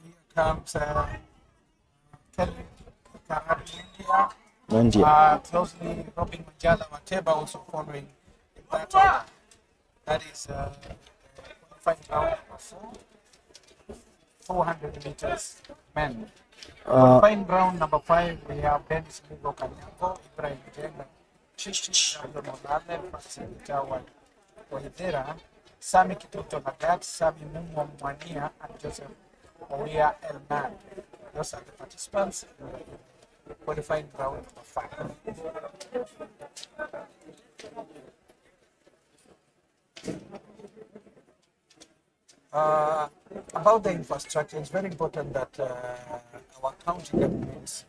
Here comes India. Closely Robin Majala Mateba also following in that order. That is qualifying round number 400 meters men. Qualifying round number 5, we have Dennis Mugo Kanyango, Ibrahim Jenga, Chichi Monale, Facilitawa Waithera, Sami Kituto Nagat, Sami Mumo Mwania, and Joseph Oya Elman. Those are the participants in the qualifying round number 5. About the infrastructure, it's very important that our county governments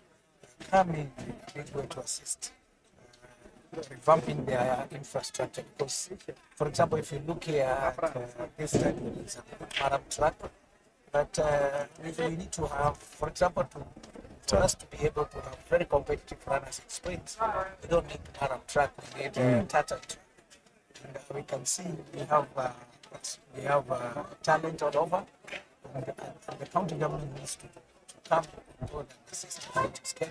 come in a big way to assist revamping their infrastructure, because, for example, if you look here at this time, it's a marathon track, but we need to have, for example, for us to be able to have very competitive runners in sprints, we don't need marathon track, we need Tata track. And we can see we have talent all over, and the county government needs to come on board and assist the scale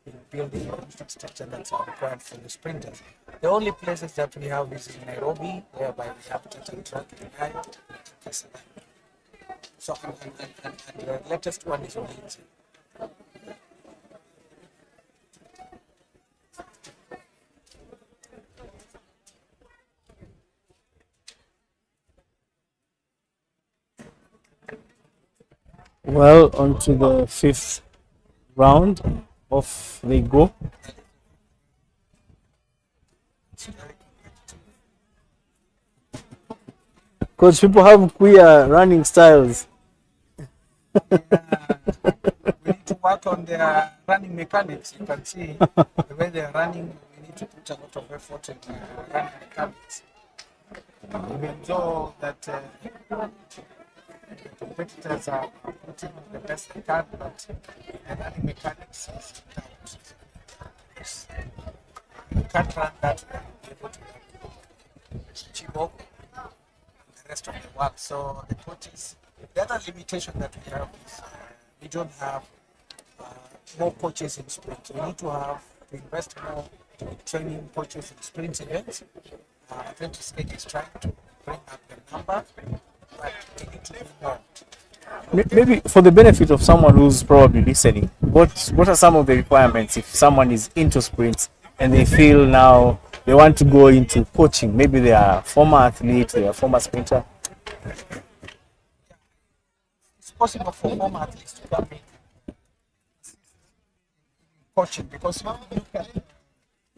in building the infrastructure that's required for the sprinters. The only places that we have is in Nairobi, whereby we have Tata track in Kenya, so and the latest one is Ulinzi. Well, on to the 5th round. Off they go. Coach, people have queer running styles. We need to work on their running mechanics. You can see the way they are running. We need to put a lot of effort in running mechanics. Even though that The competitors are putting the best they can, but the running mechanics is doubt. Yes. You can't run that way, able to Chibok, the rest of the world. So the coaches, the other limitation that we have is we don't have more coaches in sprint. We need to invest more training coaches in sprint events. Athletics is trying to bring up the number, but we need to do more. Maybe for the benefit of someone who's probably listening, what are some of the requirements if someone is into sprints and they feel now they want to go into coaching? Maybe they are former athletes, they are former sprinter. It's possible for former athletes to come in coaching because if you look at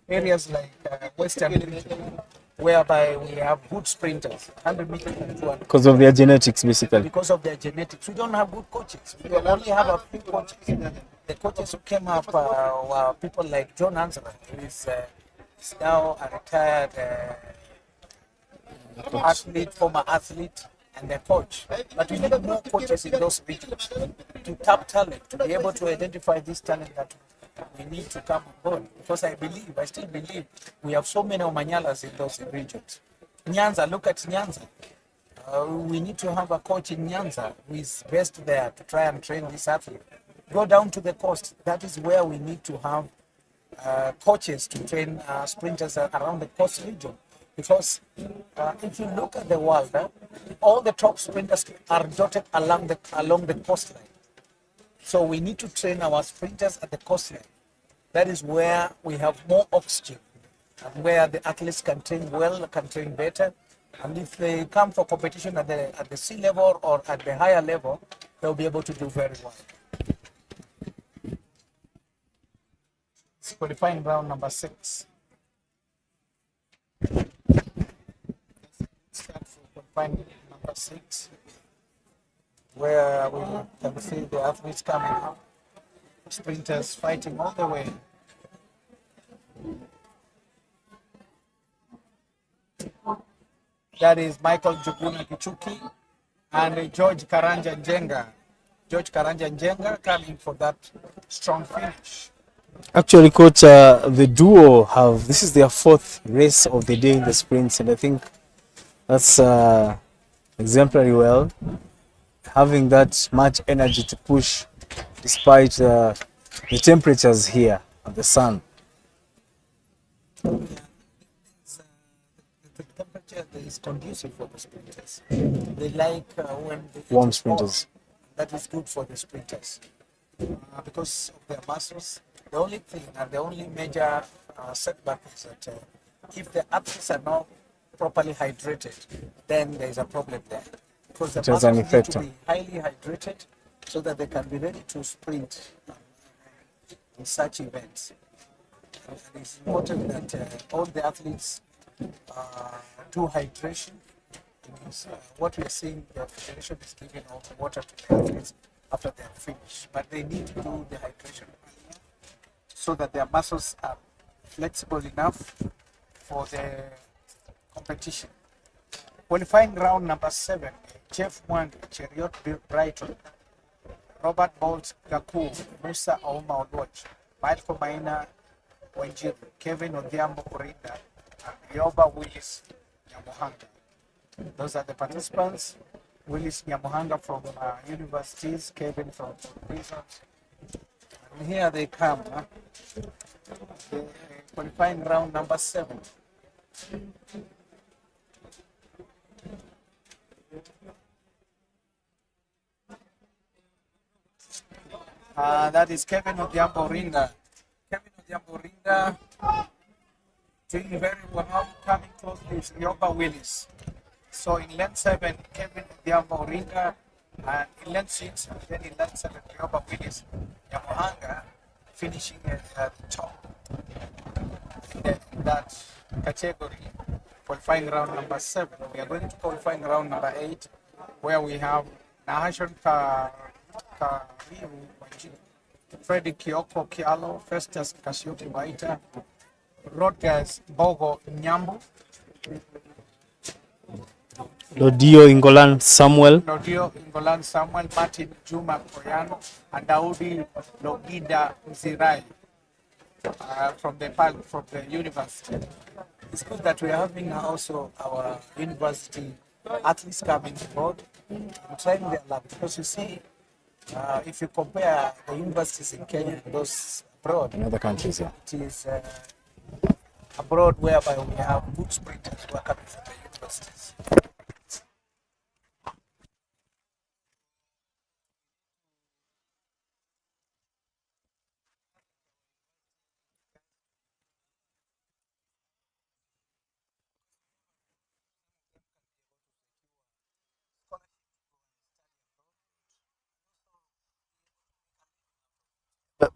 areas like Western region, whereby we have good sprinters, 100 meters and 200. Because of their genetics, basically. Because of their genetics. We don't have good coaches. We only have a few coaches. The coaches who came up were people like John Ansara, who is now a retired athlete, former athlete, and the coach. But we need more coaches in those regions to tap talent, to be able to identify this talent that we need to come on board. Because I still believe, we have so many Omanyalas in those regions. Nyanza, look at Nyanza. We need to have a coach in Nyanza who is best there to try and train this athlete. Go down to the coast. That is where we need to have coaches to train sprinters around the coast region. Because if you look at the world, all the top sprinters are dotted along the coastline. So we need to train our sprinters at the coastline. That is where we have more oxygen and where the athletes can train well, can train better. And if they come for competition at the sea level or at the higher level, they'll be able to do very well. It's qualifying round number 6. Start for qualifying number 6, where we can see the athletes coming up, sprinters fighting all the way. That is Michael Juguna Kichuki and George Karanja Njenga. George Karanja Njenga coming for that strong finish. Actually, coach, the duo this is their 4th race of the day in the sprints, and I think that's exemplary well. Having that much energy to push despite the temperatures here and the sun. The temperature is conducive for the sprinters. They like when warm sprinters. That is good for the sprinters because of their muscles. The only thing and the only major setback is that if the athletes are not properly hydrated, then there is a problem there. Because the muscles need to be highly hydrated so that they can be ready to sprint in such events. And it's important that all the athletes do hydration. What we are seeing, the federation is giving all the water to the athletes after they have finished. But they need to do the hydration so that their muscles are flexible enough for the competition. Qualifying round number 7, Jeff Mwang, Cheriot Brighton, Robert Bolt Gaku, Musa Auma Oloch, Michael Maina Wanjiru, Kevin Odhiambo Orinda, and Rioba Willis Nyamuhanga. Those are the participants. Willis Nyamuhanga from universities, Kevin from prisons. And here they come. The qualifying round number 7. That is Kevin Odhiambo Rinda. Kevin Odhiambo Rinda doing very well, coming close is Rioba Willis. So in lane 7, Kevin Odhiambo Rinda, and in lane 6, and then in lane 7, Rioba Willis Nyamuhanga finishing at the top in that category. Qualifying round number 7. We are going to qualifying round number 8, where we have Nahashon Kariu Wanjiru, Freddy Kioko Kialo, Festus Kasioki Waita, Rodgers Bogo Nyambu, Lodio Ingolan Samuel. Lodio Ingolan Samuel, Martin Juma Koyano, and Daudi Logida Mzirai from the university. It's good that we are having also our university athletes coming abroad and trying their luck, because you see, if you compare the universities in Kenya and those abroad, In other countries, yeah. it is abroad whereby we have good sprinters who are coming from the universities.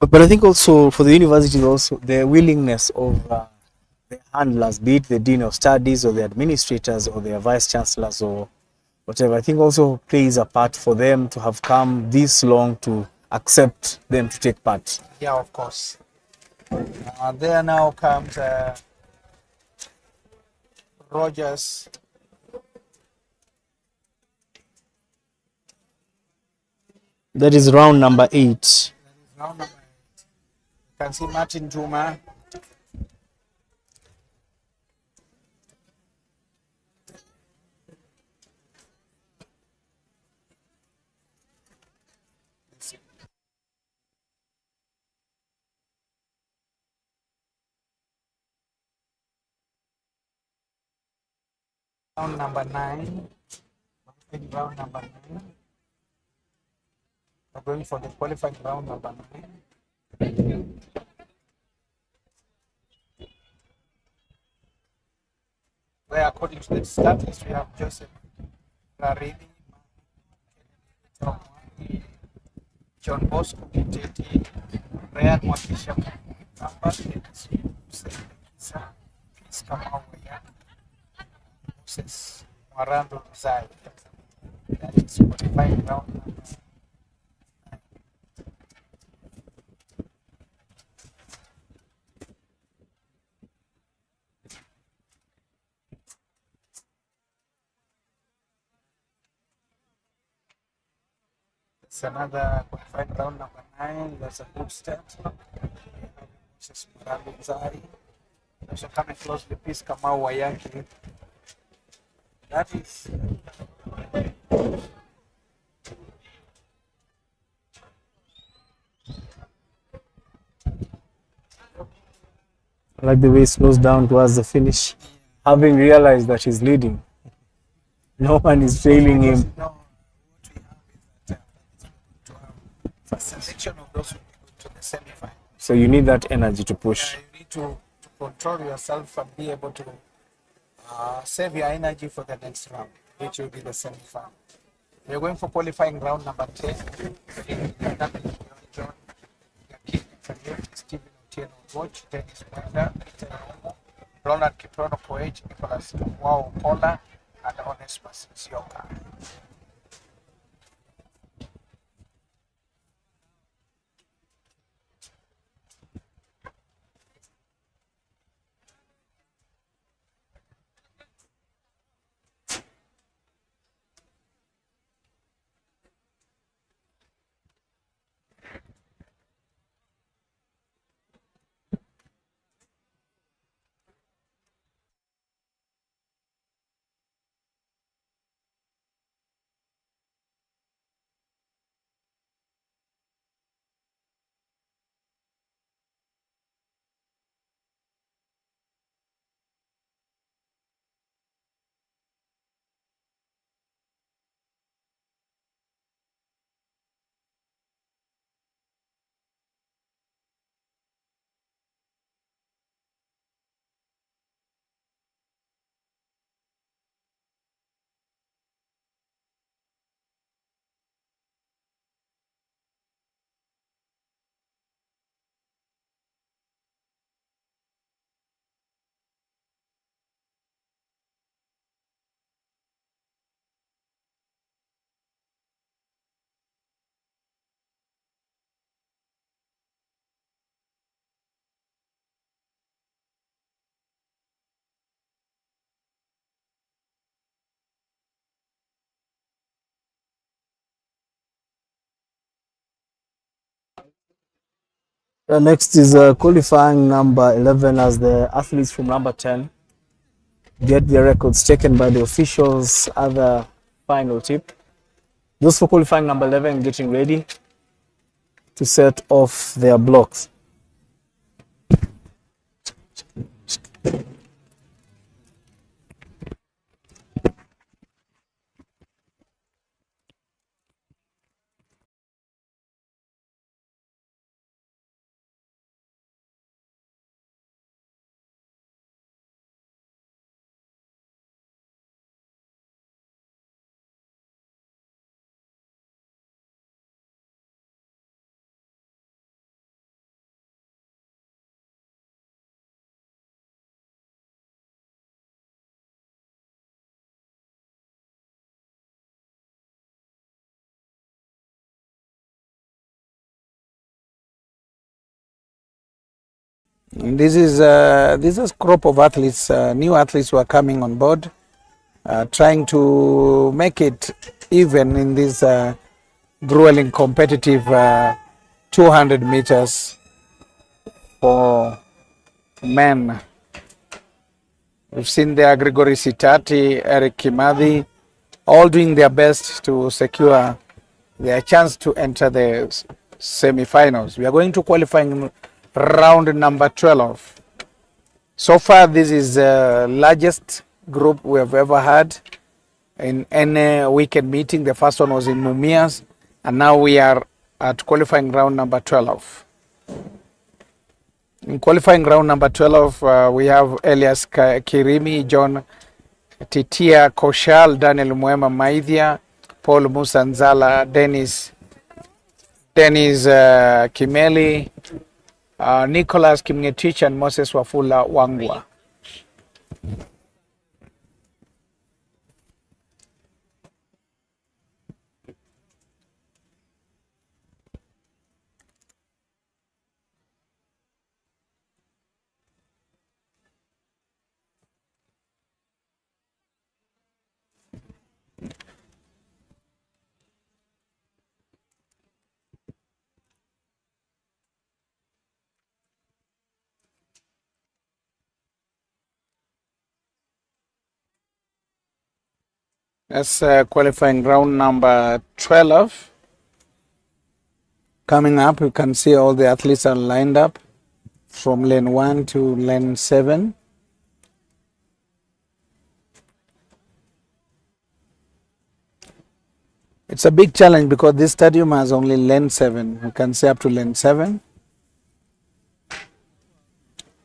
But I think also for the universities, also the willingness of the handlers, be it the dean of studies or the administrators or their vice chancellors or whatever, I think also plays a part for them to have come this long to accept them to take part. Yeah, of course. There now comes Rogers. That is round number 8. You can see Martin Juma. Round number 9. Round number 9. We're going for the qualifying round number 9. Where according to the start list we have Joseph Rarini, John Bosco Kiteti, Ryan Mwakisha Mamba, Chris Kamau Moses Marando Zai. That is qualifying round number 9. It's another qualifying round number 9. That's a good start. Moses Marando Zai. Also coming closely, Peace Kamau Wayanki. That is I like the way he slows down towards the finish, having realized that he's leading. No one is trailing him. Selection of those who go to the semi-final. So you need that energy to push. You need to control yourself and be able to save your energy for the next round, which will be the semi-final. We're going for qualifying round number 10. John Stephen Otieno Watch, Dennis Mwenda, Ronald Kiprono Koech, Nicholas Wao Kola, and Onesmus Sioka. Next is qualifying number 11 as the athletes from number 10 get their records taken by the officials at the final tip. Those for qualifying number 11 getting ready to set off their blocks. This is a crop of athletes, new athletes who are coming on board, trying to make it even in this grueling competitive 200 meters for men. We've seen there Gregory Sitati, Eric Kimathi, all doing their best to secure their chance to enter the semi-finals. We are going to qualifying round number 12. So far, this is the largest group we have ever had in any weekend meeting. The first one was in Mumias, and now we are at qualifying round number 12. In qualifying round number 12, we have Elias Kirimi, John Titia Koshal, Daniel Mwema Maithia, Paul Musanzala, Dennis Kimeli, Nicholas Kimngetich, and Moses Wafula Wangwa. That's qualifying round number 12. Coming up, you can see all the athletes are lined up from lane 1 to lane 7. It's a big challenge because this stadium has only lane 7. You can see up to lane 7.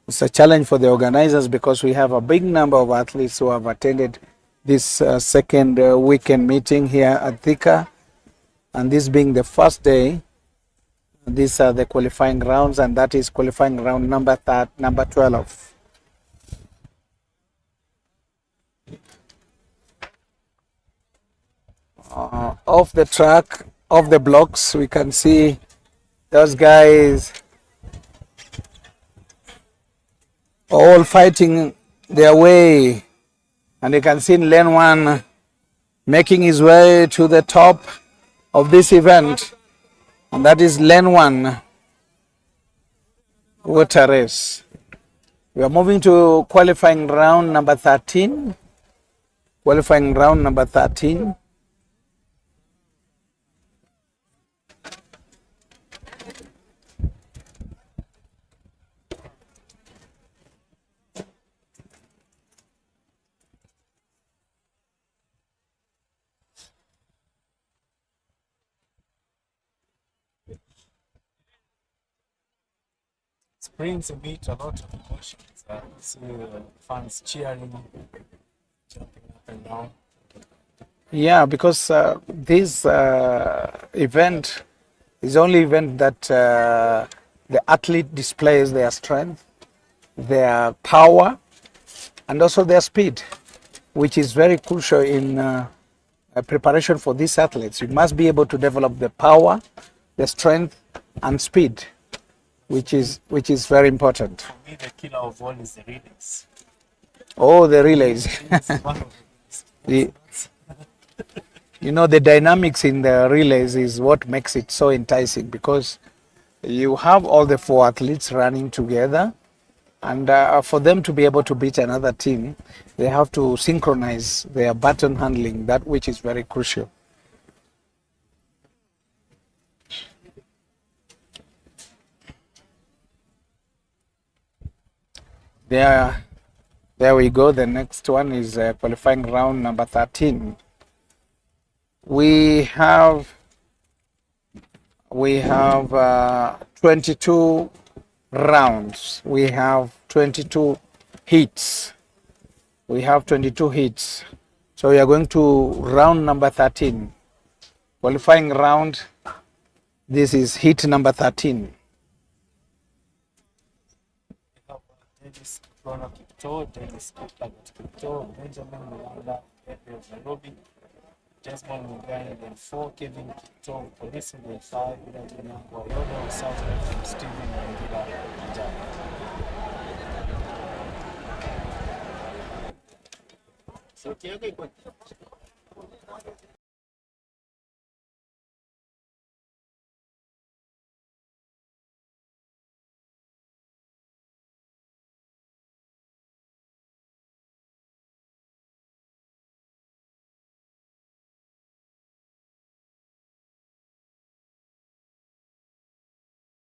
It's a challenge for the organizers because we have a big number of athletes who have attended this second weekend meeting here at Thika, and this being the first day, these are the qualifying rounds, and that is qualifying round number 12. Off the track, off the blocks, we can see those guys all fighting their way. And you can see in lane 1 making his way to the top of this event. And that is lane 1 water race. We are moving to qualifying round number 13. Qualifying round number 13. Brings a bit, a lot of emotions. See fans cheering, jumping up and down. Yeah, because this event is only event that the athlete displays their strength, their power, and also their speed, which is very crucial in preparation for these athletes. You must be able to develop the power, the strength, and speed, which is very important. For me, the killer of all is the relays. Oh, the relays. You know, the dynamics in the relays is what makes it so enticing, because you have all the 4 athletes running together, and for them to be able to beat another team, they have to synchronize their baton handling, that which is very crucial. There we go. The next one is qualifying round number 13. We have 22 rounds. We have 22 heats. So we are going to round number 13. Qualifying round. This is heat number 13. Desmond Mugai, then 4, Kevin Kipto, Police in the 5, Vidatina, Wayono, Southwest from Stephen Wangila,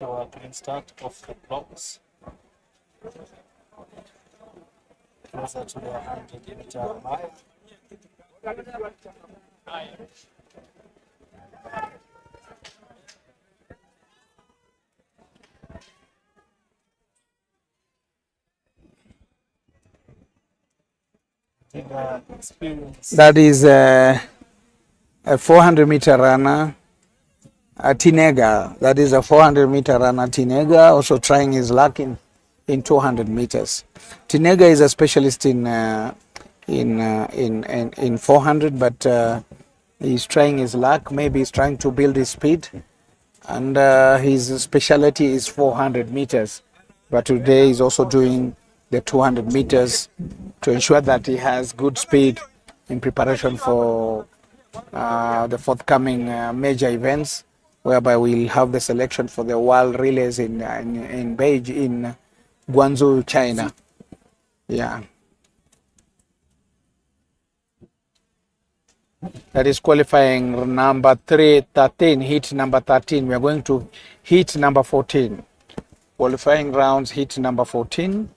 So a clean start of the blocks. Closer to the 100-meter mile. That is a 400-meter runner. Tinega, that is a 400-meter runner. Tinega also trying his luck in 200 meters. Tinega is a specialist in 400, but he's trying his luck. Maybe he's trying to build his speed, and his specialty is 400 meters. But today he's also doing the 200 meters to ensure that he has good speed in preparation for the forthcoming major events, whereby we'll have the selection for the World Relays in Beijing, in Guangzhou, China. Yeah. That is qualifying number 13, heat number 13. We are going to heat number 14. Qualifying rounds, heat number 14.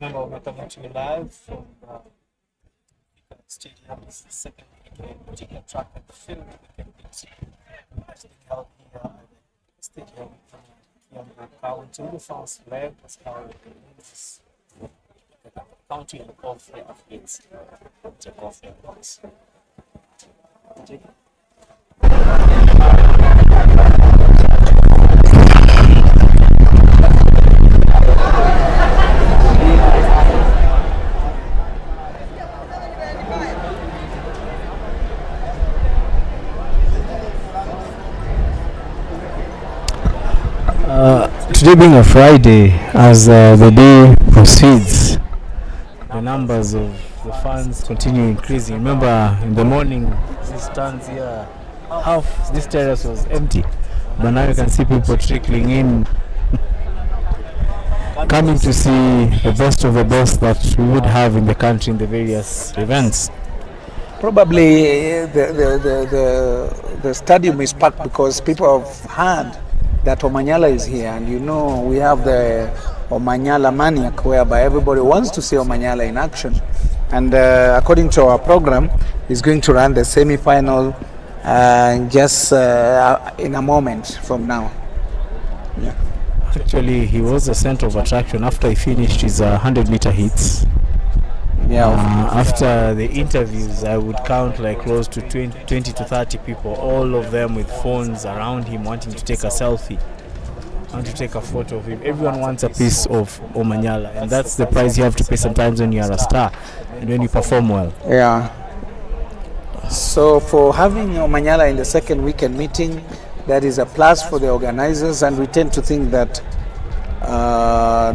Remember, we're coming to you live from Thika Stadium. This is the second Betika track and field Olympics being held here at the stadium in Kiambu County. The first leg was held in this county and all 3 athletes take off their blocks. Today being a Friday, as the day proceeds, the numbers of the fans continue increasing. Remember, in the morning, these stands here, half this terrace was empty, but now you can see people trickling in, coming to see the best of the best that we would have in the country in the various events. Probably the stadium is packed because people have heard that Omanyala is here, and we have the Omanyala maniac, whereby everybody wants to see Omanyala in action. And according to our program, he's going to run the semi-final just in a moment from now. Yeah. Actually, he was the center of attraction after he finished his 100-meter hits. Yeah. After the interviews, I would count like close to 20 to 30 people, all of them with phones around him wanting to take a selfie, want to take a photo of him. Everyone wants a piece of Omanyala, and that's the price you have to pay sometimes when you are a star and when you perform well. Yeah. So for having Omanyala in the second weekend meeting, that is a plus for the organizers, and we tend to think that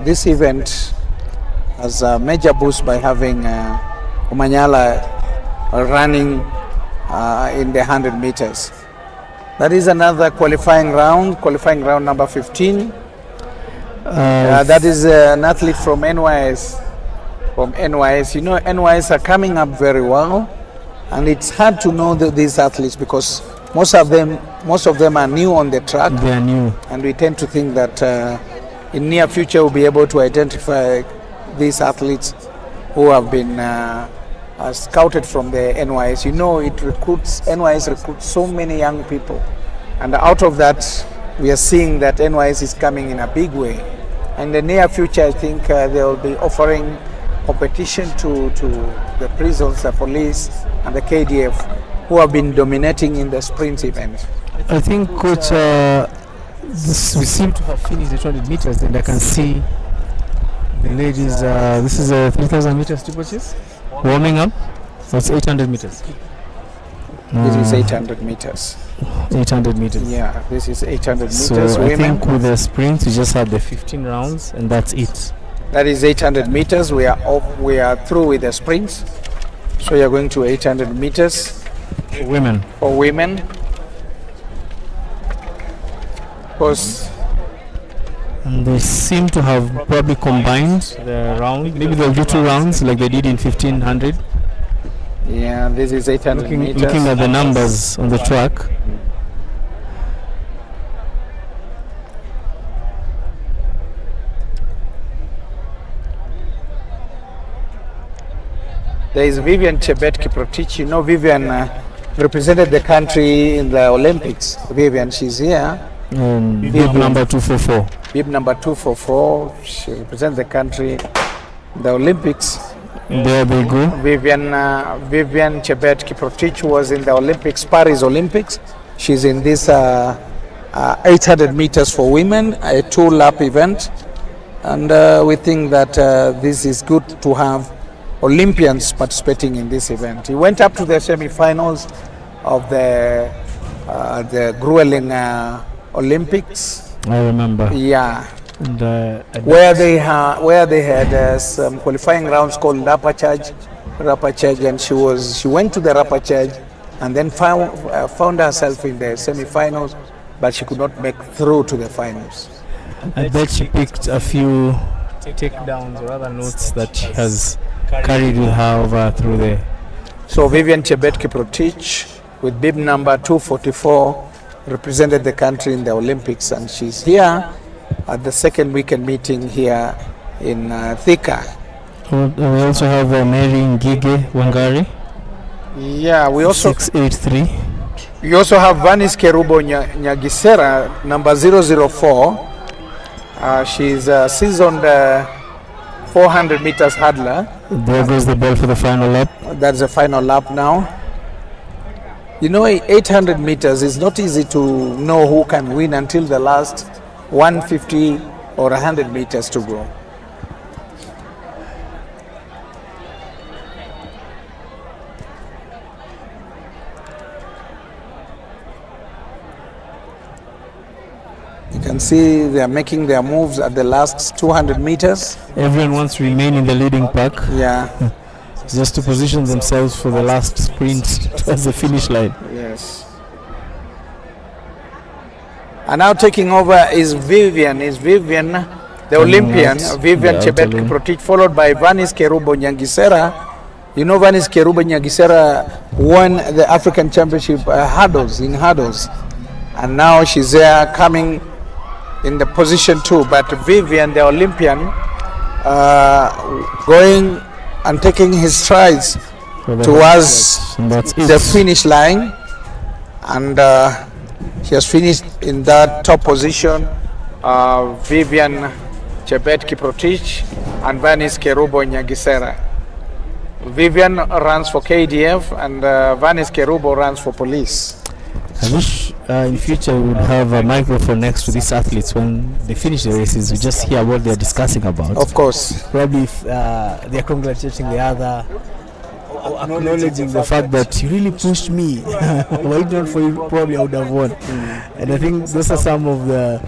this event has a major boost by having Omanyala running in the 100 meters. That is another qualifying round number 15. That is an athlete from NYS. You know, NYS are coming up very well, and it's hard to know these athletes because most of them are new on the track. They are new, and we tend to think that in near future we'll be able to identify these athletes who have been scouted from the NYS. You know, NYS recruits so many young people, and out of that we are seeing that NYS is coming in a big way. In the near future, I think they will be offering competition to the prisons, the police, and the KDF, who have been dominating in the sprint event. I think, Coach, we seem to have finished the 200 meters, and I can see the ladies. This is a 3,000 meters steeplechase warming up. So it's 800 meters. This is 800 meters. 800 meters. Yeah, this is 800 meters. So I think with the sprint, we just have the 15 rounds, and that's it. That is 800 meters. We are through with the sprints. So you're going to 800 meters. Women. For women. Because they seem to have probably combined the round. Maybe they'll do 2 rounds like they did in 1500. Yeah, this is 800 meters. Looking at the numbers on the track. There is Vivian Chebet Kiprotich. You know, Vivian represented the country in the Olympics. Vivian, she's here. Bib number 244. Bib number 244. She represents the country in the Olympics. There they go. Vivian Chebet Kiprotich was in the Olympics, Paris Olympics. She's in this 800 meters for women, a 2-lap event. And we think that this is good to have Olympians participating in this event. He went up to the semi-finals of the grueling Olympics. I remember. Yeah. And, where they had some qualifying rounds called rapper charge, and she went to the rapper charge and then found herself in the semi-finals, but she could not make through to the finals. I bet she picked a few takedowns or other notes that she has carried with her over through the. So Vivian Chebet Kiprotich with bib number 244 represented the country in the Olympics, and she's here at the second weekend meeting here in Thika. We also have Mary Ngige Wangari. Yeah, we also 683. We also have Vanis Kerubo Nyagisera, number 004. She's a seasoned 400 meters hurdler. There goes the ball for the final lap. That's the final lap now. You know, 800 meters is not easy to know who can win until the last 150 or 100 meters to go. You can see they are making their moves at the last 200 meters. Everyone wants to remain in the leading pack. Yeah. Just to position themselves for the last sprint towards the finish line. Yes. And now taking over is Vivian, the Olympian, Vivian Chebet Kiprotich, followed by Vanis Kerubo Nyagisera. You know, Vanis Kerubo Nyagisera won the African Championship in hurdles. And now she's there coming in the position 2. But Vivian, the Olympian, going and taking his strides towards the finish line. And he has finished in that top position. Vivian Chebet Kiprotich and Vanis Kerubo Nyagisera. Vivian runs for KDF and Vanis Kerubo runs for police. I wish in future we would have a microphone next to these athletes when they finish the races. We just hear what they're discussing about. Of course. Probably if they're congratulating the other acknowledging the fact that you really pushed me. Were it not for you, probably I would have won. And I think those are some of the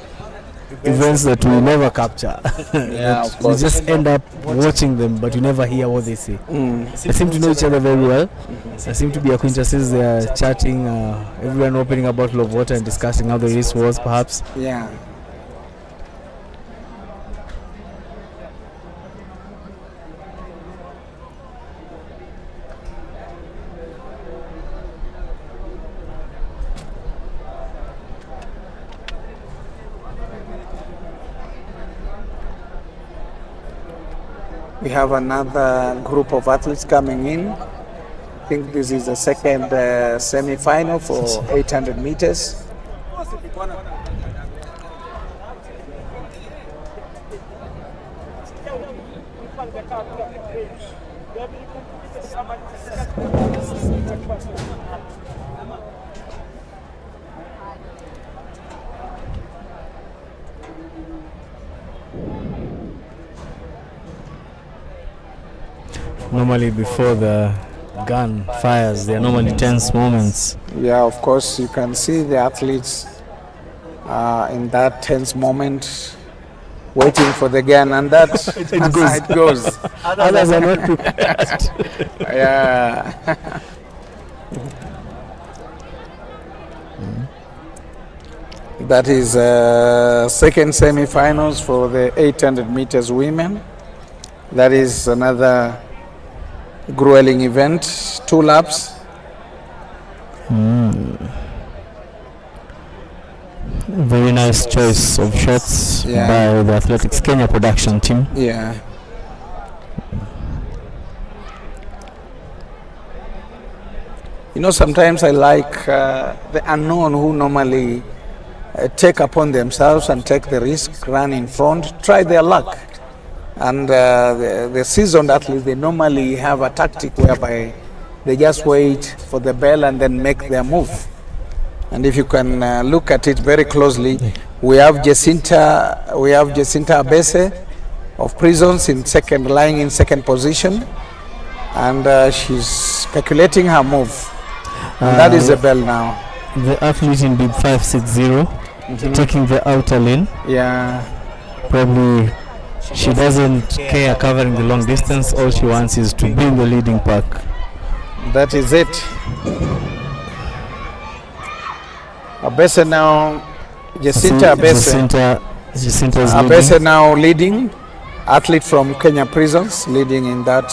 events that we never capture. Yeah, of We course. just end up watching them, but you never hear what they say. They seem to know each other very well. There seem to be acquaintances. They are chatting. Everyone opening a bottle of water and discussing how the race was, perhaps. Yeah. We have another group of athletes coming in. I think this is the second semi-final for 800 meters. Normally, before the gun fires, there are normally tense moments. Yeah, of course, you can see the athletes in that tense moment waiting for the gun, and that's It how goes. it goes. Others are not prepared. Yeah. That is second semi-finals for the 800 meters women. That is another grueling event, 2 laps. Very nice choice of shots by the Athletics Kenya production team. Yeah. You know, sometimes I like the unknown who normally take upon themselves and take the risk, run in front, try their luck. And the seasoned athletes, they normally have a tactic whereby they just wait for the bell and then make their move. And if you can look at it very closely, we have Jacinta Abese of Prisons lying in second position, and she's calculating her move. And that is the bell now. The athlete in bib 560 taking the outer lane. Yeah. Probably she doesn't care covering the long distance. All she wants is to be in the leading pack. That is it. Abese now, Jacinta Abese. Jacinta is Abese leading. now leading, athlete from Kenya Prisons, leading in that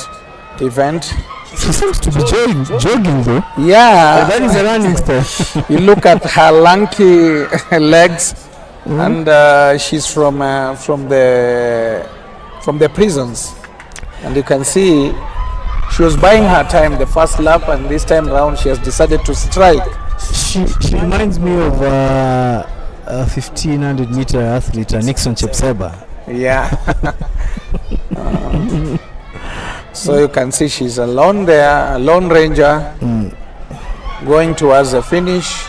event. She seems to be jogging though. Yeah. That is a running style. You look at her lanky legs, and she's from the Prisons, and you can see she was buying her time the first lap, and this time round she has decided to strike. She reminds me of a 1500 meter athlete, Nixon Chepseba. Yeah. So you can see she's alone there, a lone ranger, going towards the finish.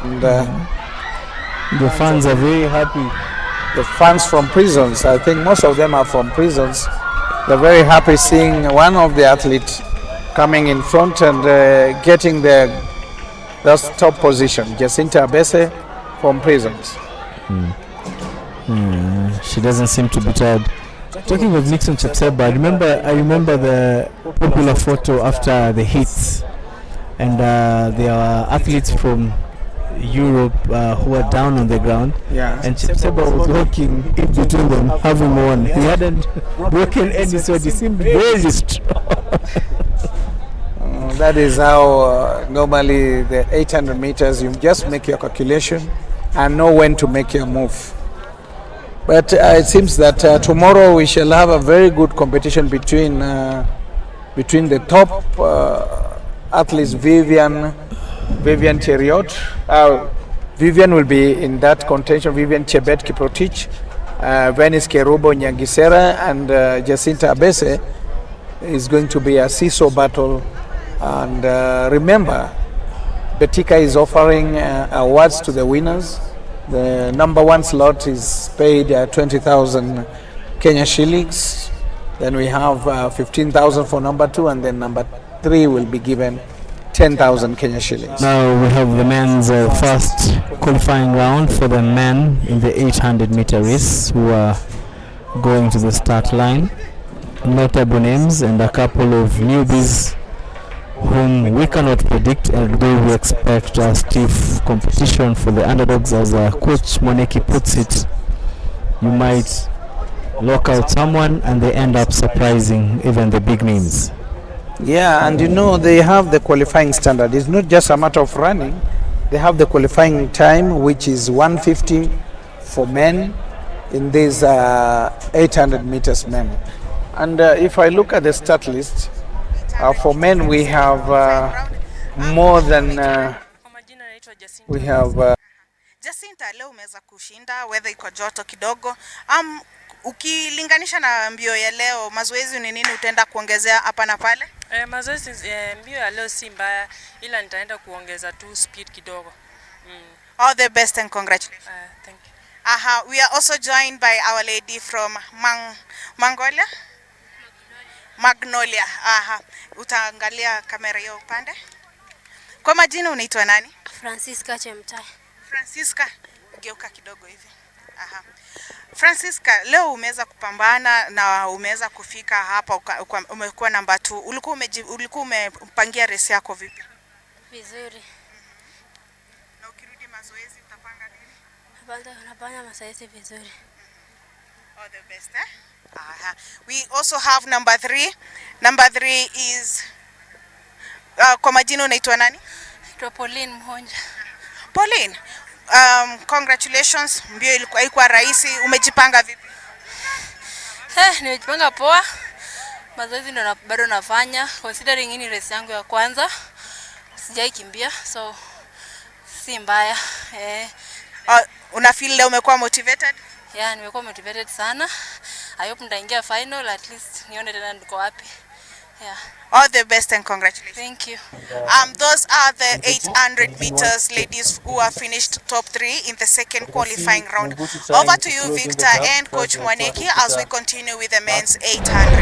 And the fans are very happy. The fans from Prisons, I think most of them are from Prisons. They're very happy seeing one of the athletes coming in front and getting the top position. Jacinta Abese from Prisons. She doesn't seem to be tired. Talking of Nixon Chepseba, I remember the popular photo after the hits, and there are athletes from Europe who were down on the ground, and Chepseba was walking in between them, having won. He hadn't broken any sweat. He seemed very strong. That is how normally the 800 meters, you just make your calculation and know when to make your move. But it seems that tomorrow we shall have a very good competition between the top athletes. Vivian Cheriot. Vivian will be in that contention. Vivian Chebet Kiprotich, Venice Kerubo Nyagisera, and Jacinta Abese is going to be a seesaw battle. And remember, Betika is offering awards to the winners. The number 1 slot is paid 20,000 Kenya shillings. Then we have 15,000 for number 2, and then number 3 will be given 10,000 Kenya shillings. Now we have the men's first qualifying round for the men in the 800-meter race who are going to the start line. Notable names and a couple of newbies whom we cannot predict, although we expect a stiff competition for the underdogs. As Coach Moneki puts it, you might lock out someone and they end up surprising even the big names. Yeah, and you know, they have the qualifying standard. It's not just a matter of running. They have the qualifying time, which is 150 for men in these 800 meters men. And if I look at the start list, for men we have more than we have Jacinta, leo umeweza kushinda, weather iko joto kidogo. Ukilinganisha na mbio ya leo, mazoezi ni nini utaenda kuongezea hapa na pale? Mazoezi mbio ya leo si mbaya, ila nitaenda kuongeza tu speed kidogo. All the best and congratulations. Thank you. We are also joined by Our Lady from Mongolia. Magnolia. Utaangalia kamera hiyo upande. Kwa majina unaitwa nani? Francisca Chemtai. Francisca, geuka kidogo hivi. Francisca, leo umeweza kupambana na umeweza kufika hapa, umekuwa namba 2. Ulikuwa umepangia race yako vipi? Vizuri. Na ukirudi mazoezi utapanga nini? Napanga mazoezi vizuri. All the best, We also have number 3. Number 3 is kwa majina unaitwa nani? Pauline Mhonja. Pauline, congratulations. Mbio ilikuwa rahisi. Umejipanga vipi? Nimejipanga poa. Mazoezi ndo bado nafanya. Considering hii ni race yangu ya kwanza. Sijaikimbia, so si mbaya. Una feel leo umekuwa motivated? Yeah, nimekuwa motivated sana. I hope nitaingia final, at least nione tena niko wapi. Yeah. All the best and congratulations. Thank you. Those are the 800 meters ladies who have finished top 3 in the second qualifying round. Over to you, Victor and Coach Mwaneki, as we continue with the men's 800.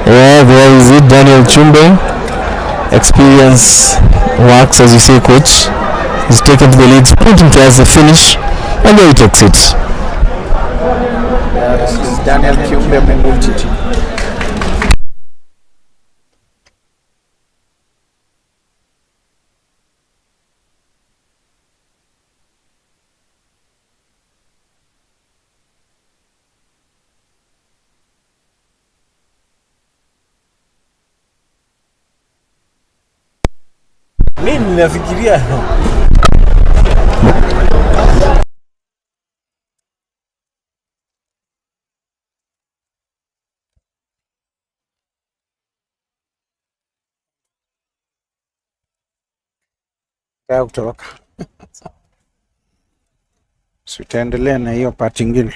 Yeah, there is it, Daniel Chumbe. Experience works, as you say, Coach. He's taken to the lead, sprinting towards the finish, and there he takes it. This is Daniel Chumbe Munguchi. Mimi ninafikiria kaya kutoroka. Sitaendelea na hiyo part nyingine.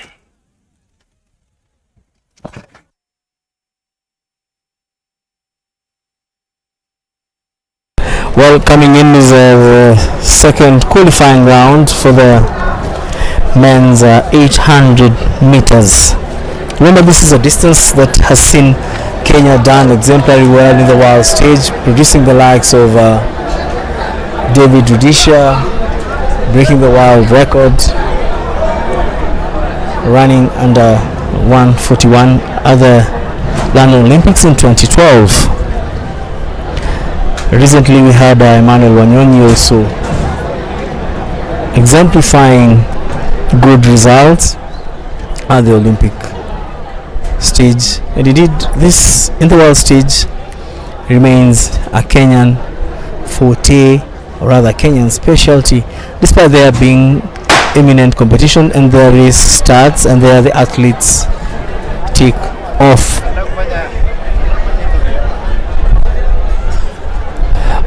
Well, coming in is the second qualifying round for the men's 800 meters. Remember, this is a distance that has seen Kenya done exemplary well in the world stage, producing the likes of David Rudisha, breaking the world record, running under 141 at the London Olympics in 2012. Recently we had Emmanuel Wanyonyi also exemplifying good results at the Olympic stage, and he did this in the world stage. Remains a Kenyan forte, or rather Kenyan specialty, despite there being imminent competition and the race starts and there the athletes take off.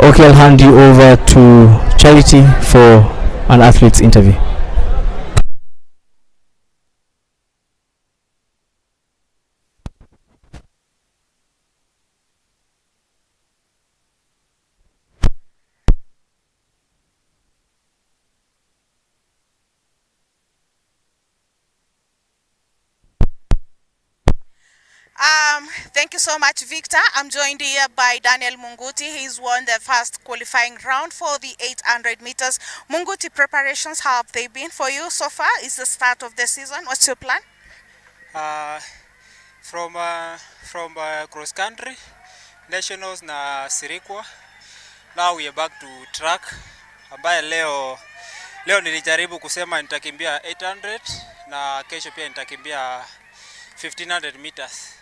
Okay, I'll hand you over to Charity for an athlete's interview. Thank you so much, Victor. I'm joined here by Daniel Munguti. He's won the first qualifying round for the 800 meters. Munguti, preparations, how have they been for you so far? It's the start of the season. What's your plan? From cross country, nationals na Sirikwa. Now we are back to track. Ambaye leo nilijaribu kusema nitakimbia 800 na kesho pia nitakimbia 1500 meters.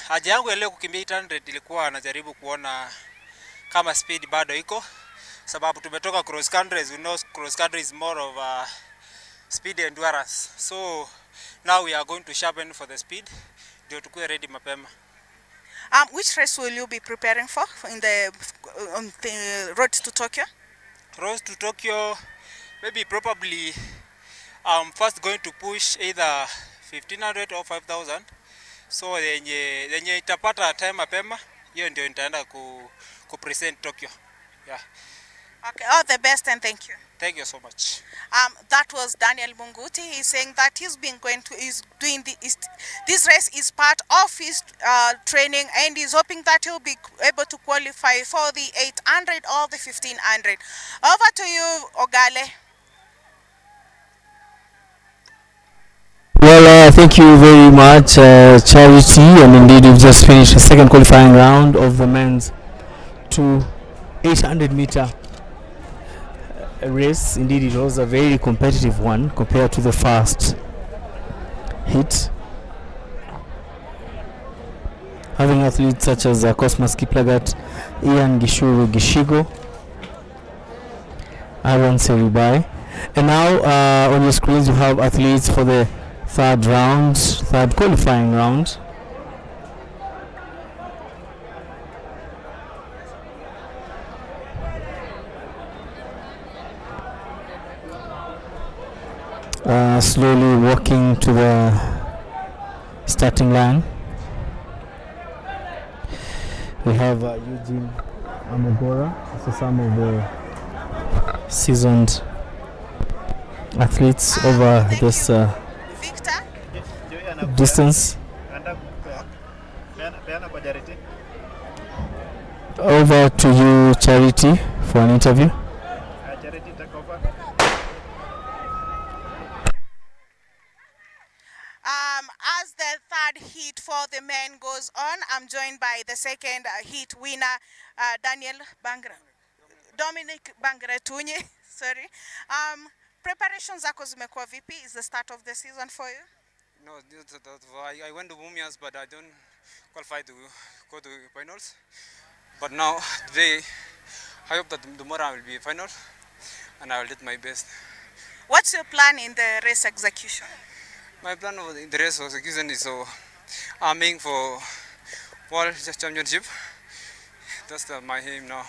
Haja yangu ya leo kukimbia 800 ilikuwa najaribu kuona kama speed bado iko, sababu tumetoka cross country. As we know, cross country is more of a speed endurance. So now we are going to sharpen for the speed ndio tukue ready mapema. Which race will you be preparing for on the road to Tokyo? Road to Tokyo, maybe probably first going to push either 1500 or 5000. So yenye itapata time mapema, hiyo ndio nitaenda ku present Tokyo. Yeah. Okay, all the best and thank you. Thank you so much. That was Daniel Munguti. He's saying that he's doing this race is part of his training, and he's hoping that he'll be able to qualify for the 800 or the 1500. Over to you, Ogale. Well, thank you very much, Charity, and indeed we've just finished the second qualifying round of the men's 800 meter race. Indeed, it was a very competitive one compared to the first heat, having athletes such as Cosmas Kiplagat, Ian Gishuru Gishigo, Aaron Seribai, and now on your screens you have athletes for the third qualifying round. Slowly walking to the starting line. We have Eugene Amogora, so some of the seasoned athletes over this distance. Over to you, Charity, for an interview. As the third heat for the men goes on, I'm joined by the second heat winner, Dominic Bangretunye. Sorry. Preparations zako zimekuwa vipi? Is the start of the season for you? No, I went to Mumias, but I don't qualify to go to finals. But now, today, I hope that tomorrow I will be final, and I will do my best. What's your plan in the race execution? My plan of the race execution is I'm aiming for World Championship. That's my aim now.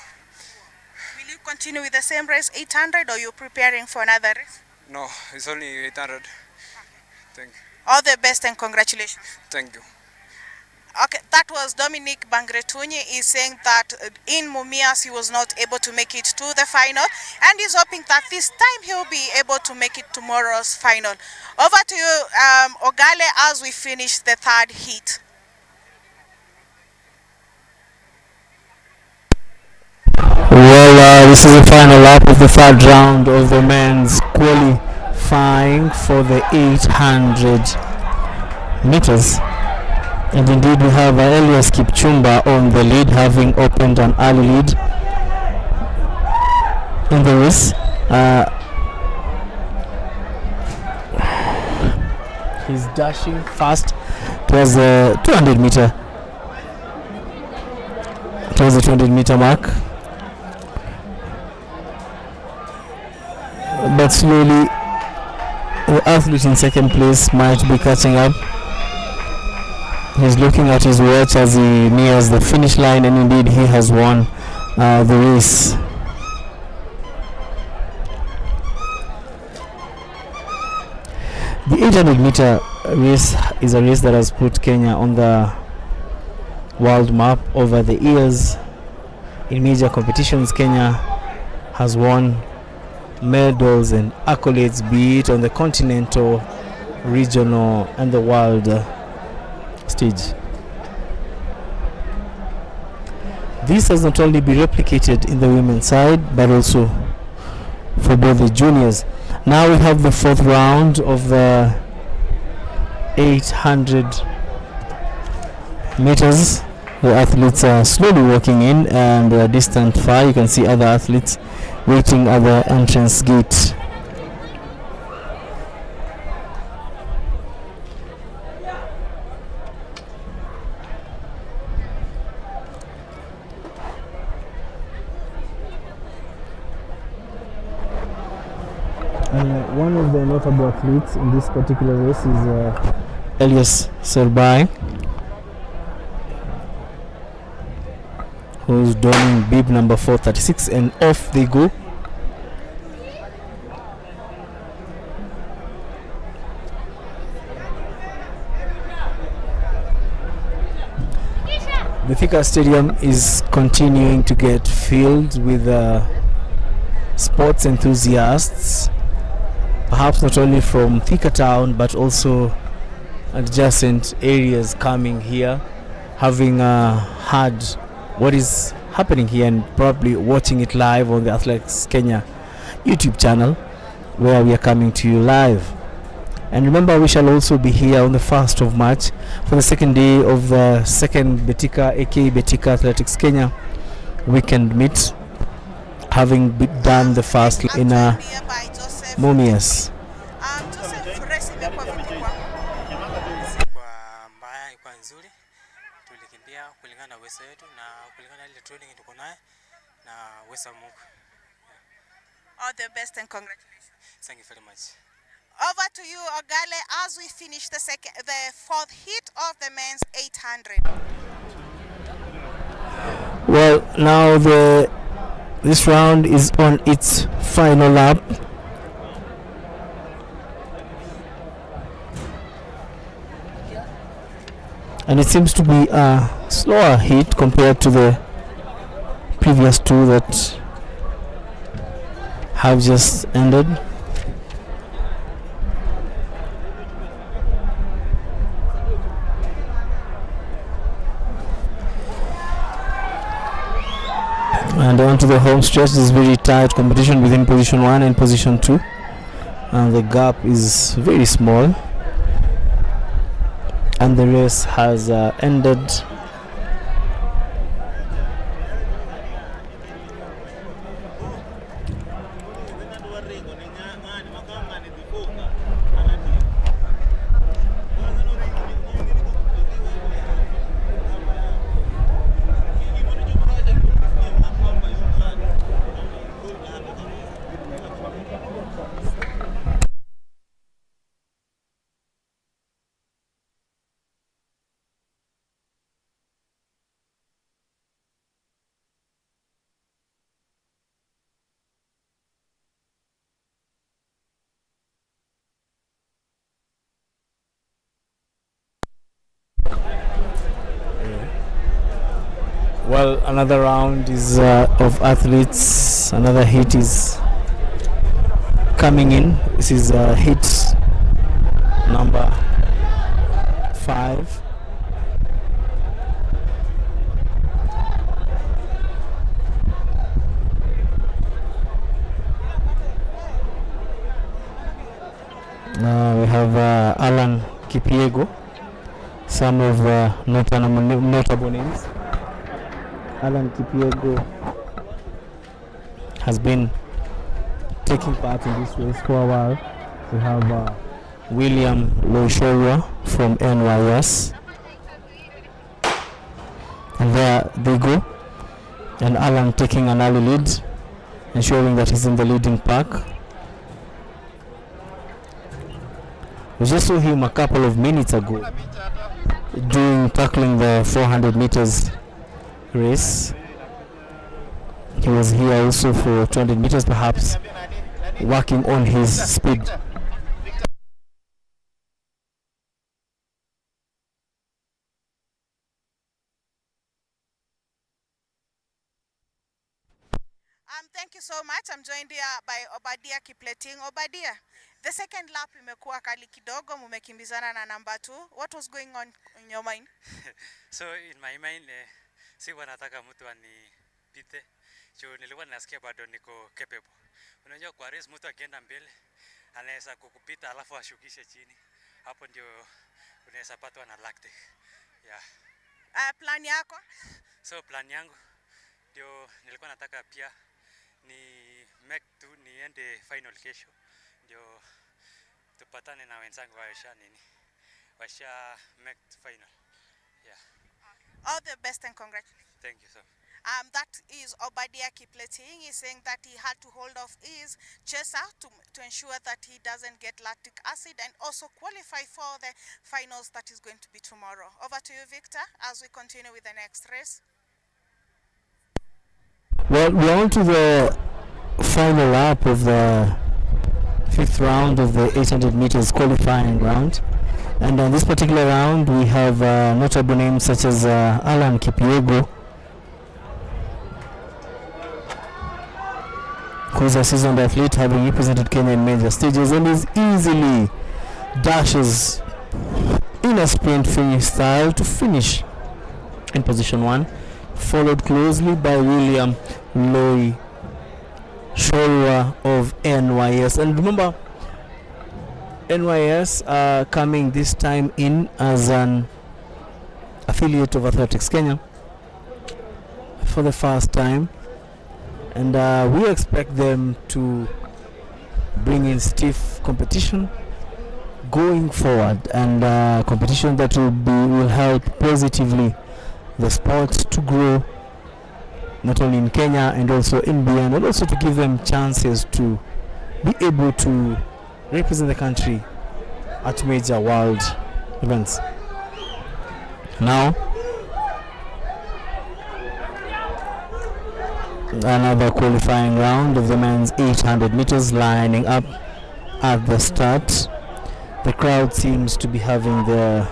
Will you continue with the same race, 800, or are you preparing for another race? No, it's only 800. Thank you. All the best and congratulations. Thank you. Okay, that was Dominic Bangretunye. He's saying that in Mumias he was not able to make it to the final, and he's hoping that this time he'll be able to make it tomorrow's final. Over to you, Ogale, as we finish the third heat. Well, this is the final lap of the third round of the men's qualifying for the 800 meters. And indeed we have Elias Kipchumba on the lead, having opened an early lead in the race. He's dashing fast towards the 200 meter mark, but slowly the athlete in second place might be catching up. He's looking at his watch as he nears the finish line, and indeed he has won the race. The 800 meter race is a race that has put Kenya on the world map over the years. In major competitions, Kenya has won medals and accolades, be it on the continental, regional, and the world stage. This has not only been replicated in the women's side but also for both the juniors. Now we have the fourth round of the 800 meters. The athletes are slowly walking in and they are distant far. You can see other athletes waiting at the entrance gate. One of the notable athletes in this particular race is Elias Serbai, who's donning bib number 436, and off they go. The Thika Stadium is continuing to get filled with sports enthusiasts, perhaps not only from Thika town but also adjacent areas coming here, having heard what is happening here and probably watching it live on the Athletics Kenya YouTube channel, where we are coming to you live. And remember, we shall also be here on the 1st of March for the second day of the second Betika, aka Betika Athletics Kenya weekend meet, having done the first in Mumias. All the best and congratulations. Thank you very much. Over to you, Ogale, as we finish the fourth heat of the men's 800. Well, now this round is on its final lap. And it seems to be a slower heat compared to the previous two that have just ended. And on to the home stretch. This is very tight competition within position 1 and position 2, and the gap is very small, and the race has ended. Well, another round is of athletes. Another heat is coming in. This is heat number 5. We have Alan Kipiego, some of notable names. Alan Kipiego has been taking part in this race for a while. We have William Loishorua from NYS, and there they go, and Alan taking an early lead, ensuring that he's in the leading pack. We just saw him a couple of minutes ago tackling the 400 meters race. He was here also for 200 meters, perhaps working on his speed. Thank you so much. I'm joined here by Obadia Kipleting. Obadia, The second lap imekuwa kali kidogo, mumekimbizana na number 2. What was going on in your mind? So in my mind sikuwa nataka mtu anipite. Nilikuwa nasikia bado niko capable. Unajua kwa race mtu akienda mbele anaweza kukupita alafu ashukishe chini. Hapo ndio unaweza patwa na lactic. Yeah. Plan yako? So plan yangu ndio nilikuwa nataka pia ni make tu niende final kesho. Ndio tupatane na wenzangu washa make final. Yeah. All the best and congratulations. Thank you so much. That is Obadia Kipleting. He's saying that he had to hold off his chaser to ensure that he doesn't get lactic acid and also qualify for the finals that is going to be tomorrow. Over to you, Victor, as we continue with the next race. Well, we're on to the final lap of the 5th round of the 800 meters qualifying round. And on this particular round, we have notable names such as Alan Kipyego, who's a seasoned athlete having represented Kenya in major stages and is easily dashes in a sprint finish style to finish in position 1, followed closely by William Loy Shorwa of NYS. And remember, NYS coming this time in as an affiliate of Athletics Kenya for the first time, and we expect them to bring in stiff competition going forward, and competition that will help positively the sport to grow not only in Kenya and also in beyond, and also to give them chances to be able to represent the country at major world events. Now, another qualifying round of the men's 800 meters lining up at the start. The crowd seems to be having their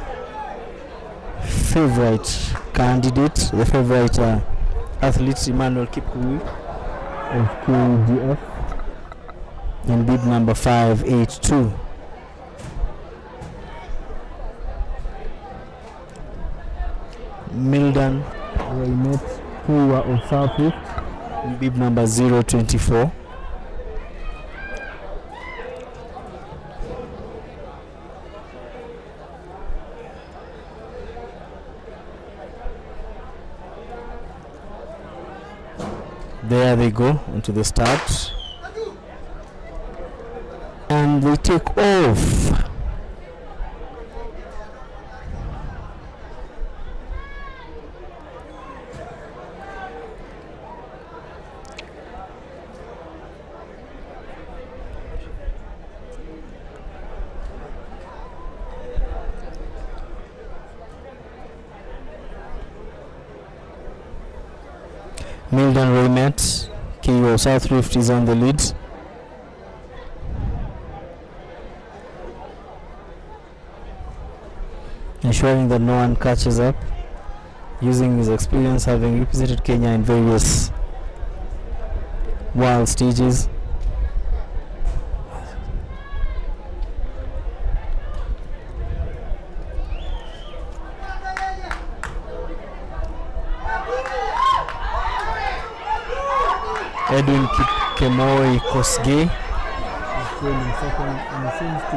favorite candidate, the favorite athlete, Emmanuel Kipkurui of KDF, in bid number 582. Mildan Raimet Kuwa of Southwick in bib number 024. There they go onto the start and they take off. Mildan Raymet, KO South Rift, is on the lead. Ensuring that no one catches up, using his experience having represented Kenya in various wild stages. Edwin Kemoi Kosgei is trailing second, and he seems to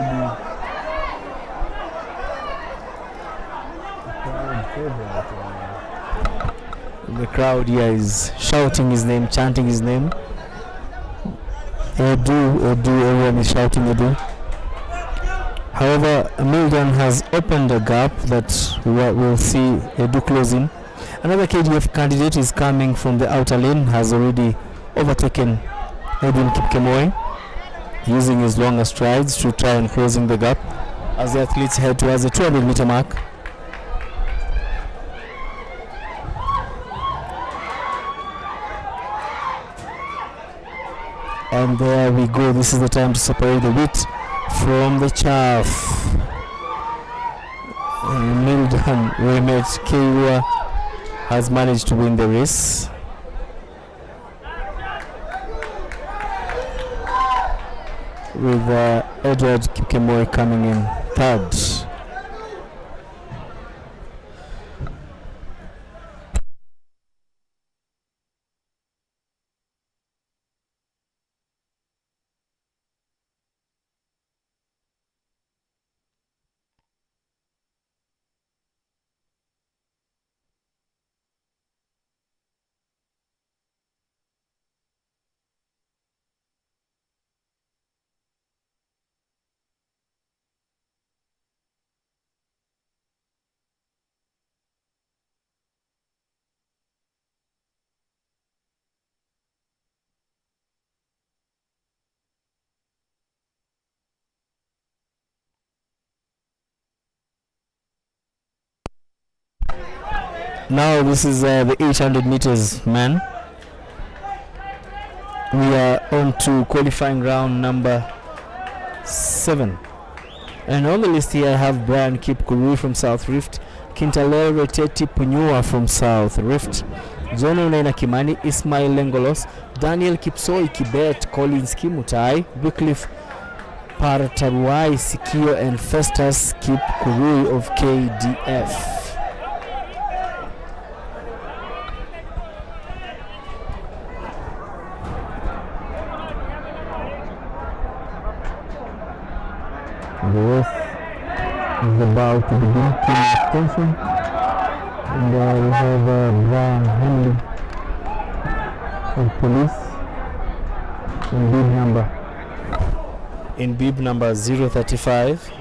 be the crowd here is shouting his name, chanting his name. Edu, everyone is shouting Edu. However, Mildan has opened a gap that we'll see Edu closing. Another KDF candidate is coming from the outer lane, has already overtaken Edwin Kipkemoi, using his longer strides to try and closing the gap as the athletes head towards the 200-meter mark. And there we go. This is the time to separate the wheat from the chaff. Mildan Remet Kewa has managed to win the race. with Edward Kipkemoi coming in third. Now this is the 800 meters man. We are on to qualifying round number 7. And on the list here I have Brian Kipkurui from South Rift, Kintalere Teti Punyua from South Rift, John Unaina Kimani, Ismail Lengolos, Daniel Kipsoi Kibet, Collins Kimutai, Wycliffe Parataruai Sikio, and Festus Kipkurui of KDF. The race is about to begin. Team attention, and we have Brian Henley of police in bib number 035.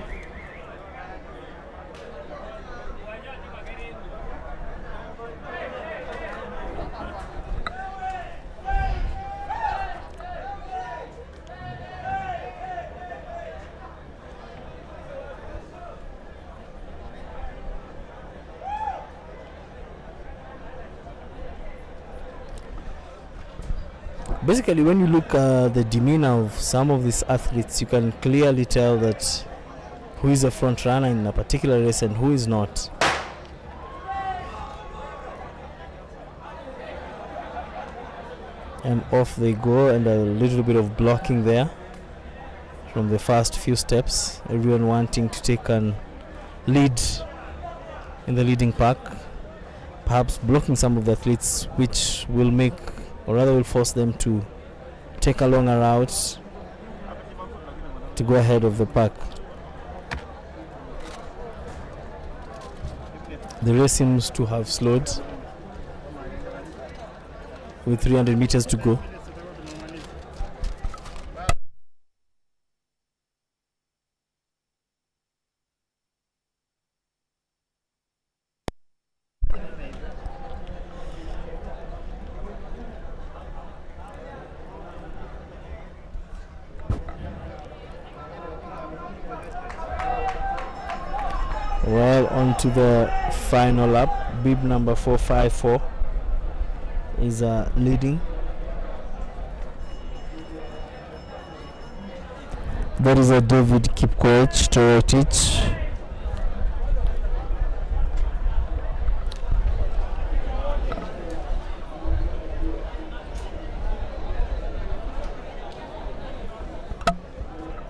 Basically, when you look at the demeanor of some of these athletes, you can clearly tell that who is a front runner in a particular race and who is not. And off they go, and a little bit of blocking there from the first few steps. Everyone wanting to take a lead in the leading pack, perhaps blocking some of the athletes, which will make, or rather will force them to take a longer route to go ahead of the pack. The race seems to have slowed with 300 meters to go. Well, on to the final lap. Bib number 454 is leading. That is a David Kipkoech Torotich.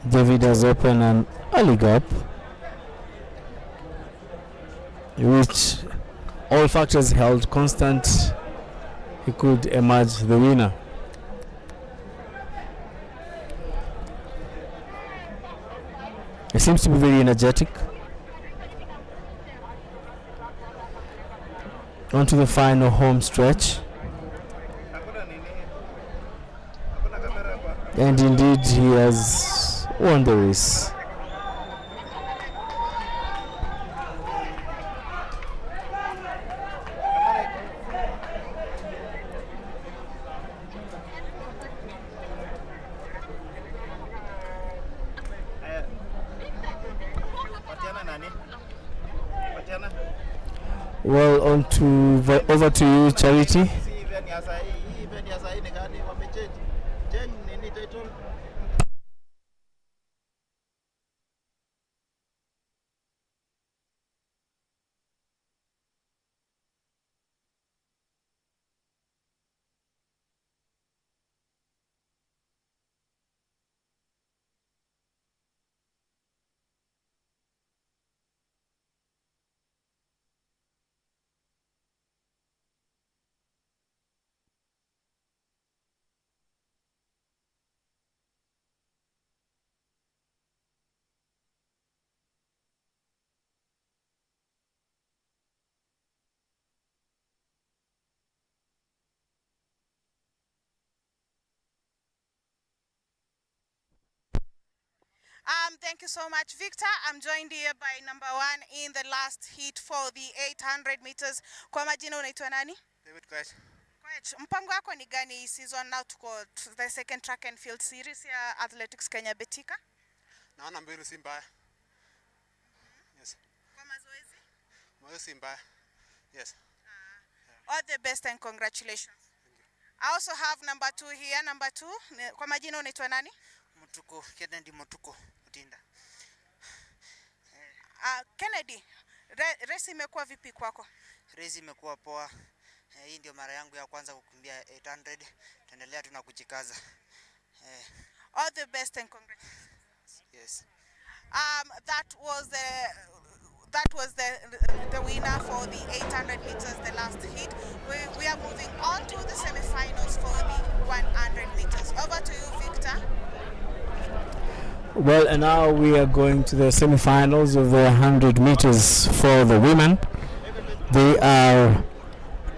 David has opened an early gap, which all factors held constant, he could emerge the winner. He seems to be very energetic. On to the final home stretch. And indeed he has won the race. Well, over to you, Charity. Thank you so much, Victor. I'm joined here by number 1 in the last heat for the 800 meters. Kwa majina unaitwa nani? David Koech. Koech, mpango wako ni gani hii season? Now tuko the second track and field series ya Athletics Kenya Betika. Naona mbinu si mbaya. Yes. Kwa mazoezi? Mazoezi si mbaya. Yes. All the best and congratulations. Thank you. I also have number 2 here. Number 2, kwa majina unaitwa nani? Mutuko, Kennedy Mutuko, Utinda. Kennedy, race imekuwa vipi kwako? Race imekuwa poa. Hii ndio mara yangu ya kwanza kukimbia 800. Tuendelea tuna kujikaza. All the best and congratulations. Yes. That was the winner for the 800 meters, the last heat. We are moving on to the semi-finals for the 100 meters. Over to you, Victor. Well, and now we are going to the semi-finals of the 100 meters for the women. They are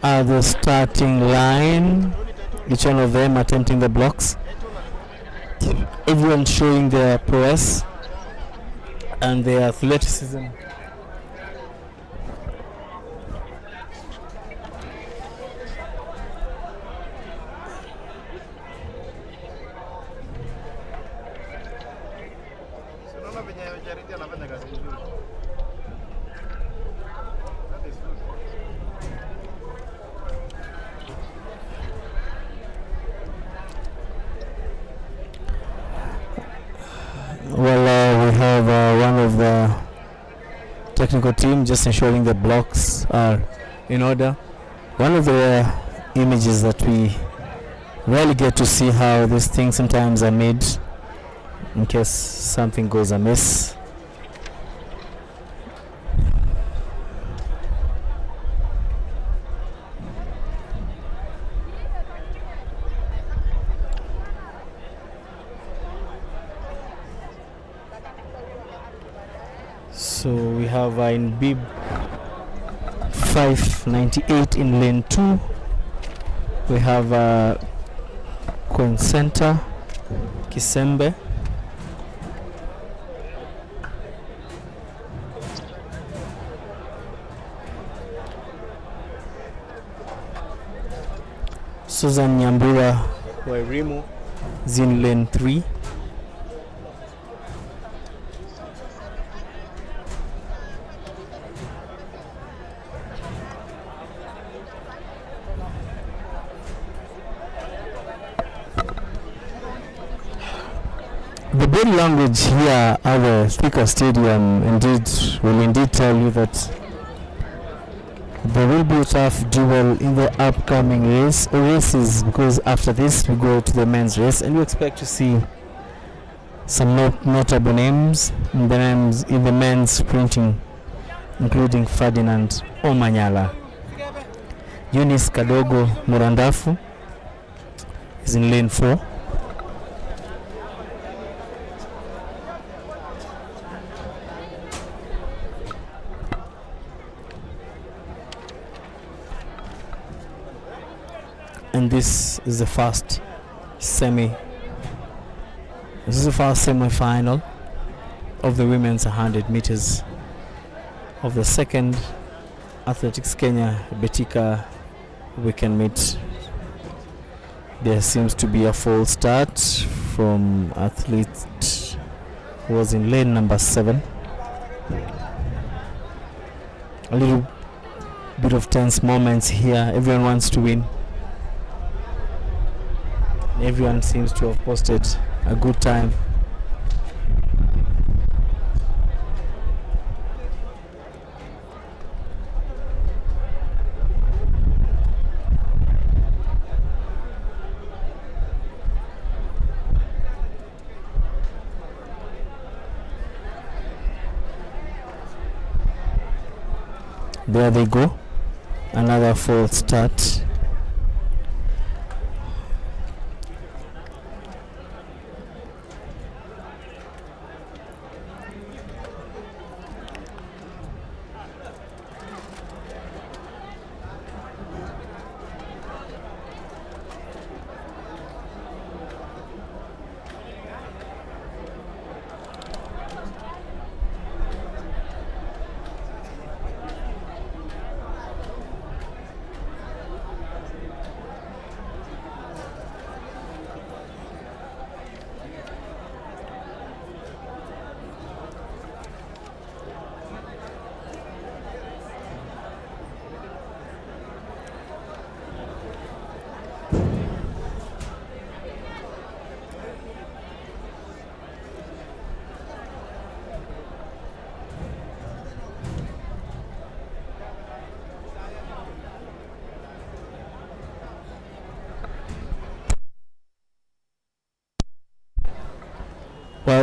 at the starting line, each one of them attempting the blocks. Everyone showing their prowess and their athleticism. Well, we have one of the technical team just ensuring the blocks are in order. One of the images that we rarely get to see how these things sometimes are made in case something goes amiss. So we have in bib 598 in lane 2. We have Consenta Kisembe. Susan Nyambura Wairimu is in lane 3. The body language here at the Thika Stadium will indeed tell you that there will be a tough duel in the upcoming races, because after this we go to the men's race and we expect to see some notable names in the men's sprinting, including Ferdinand Omanyala. Eunice Kadogo Murandafu is in lane 4. And this is the first semi-final of the women's 100 meters of the second Athletics Kenya Betika weekend meet. There seems to be a false start from athlete who was in lane number 7. A little bit of tense moments here. Everyone wants to win. Everyone seems to have posted a good time. There they go. Another false start.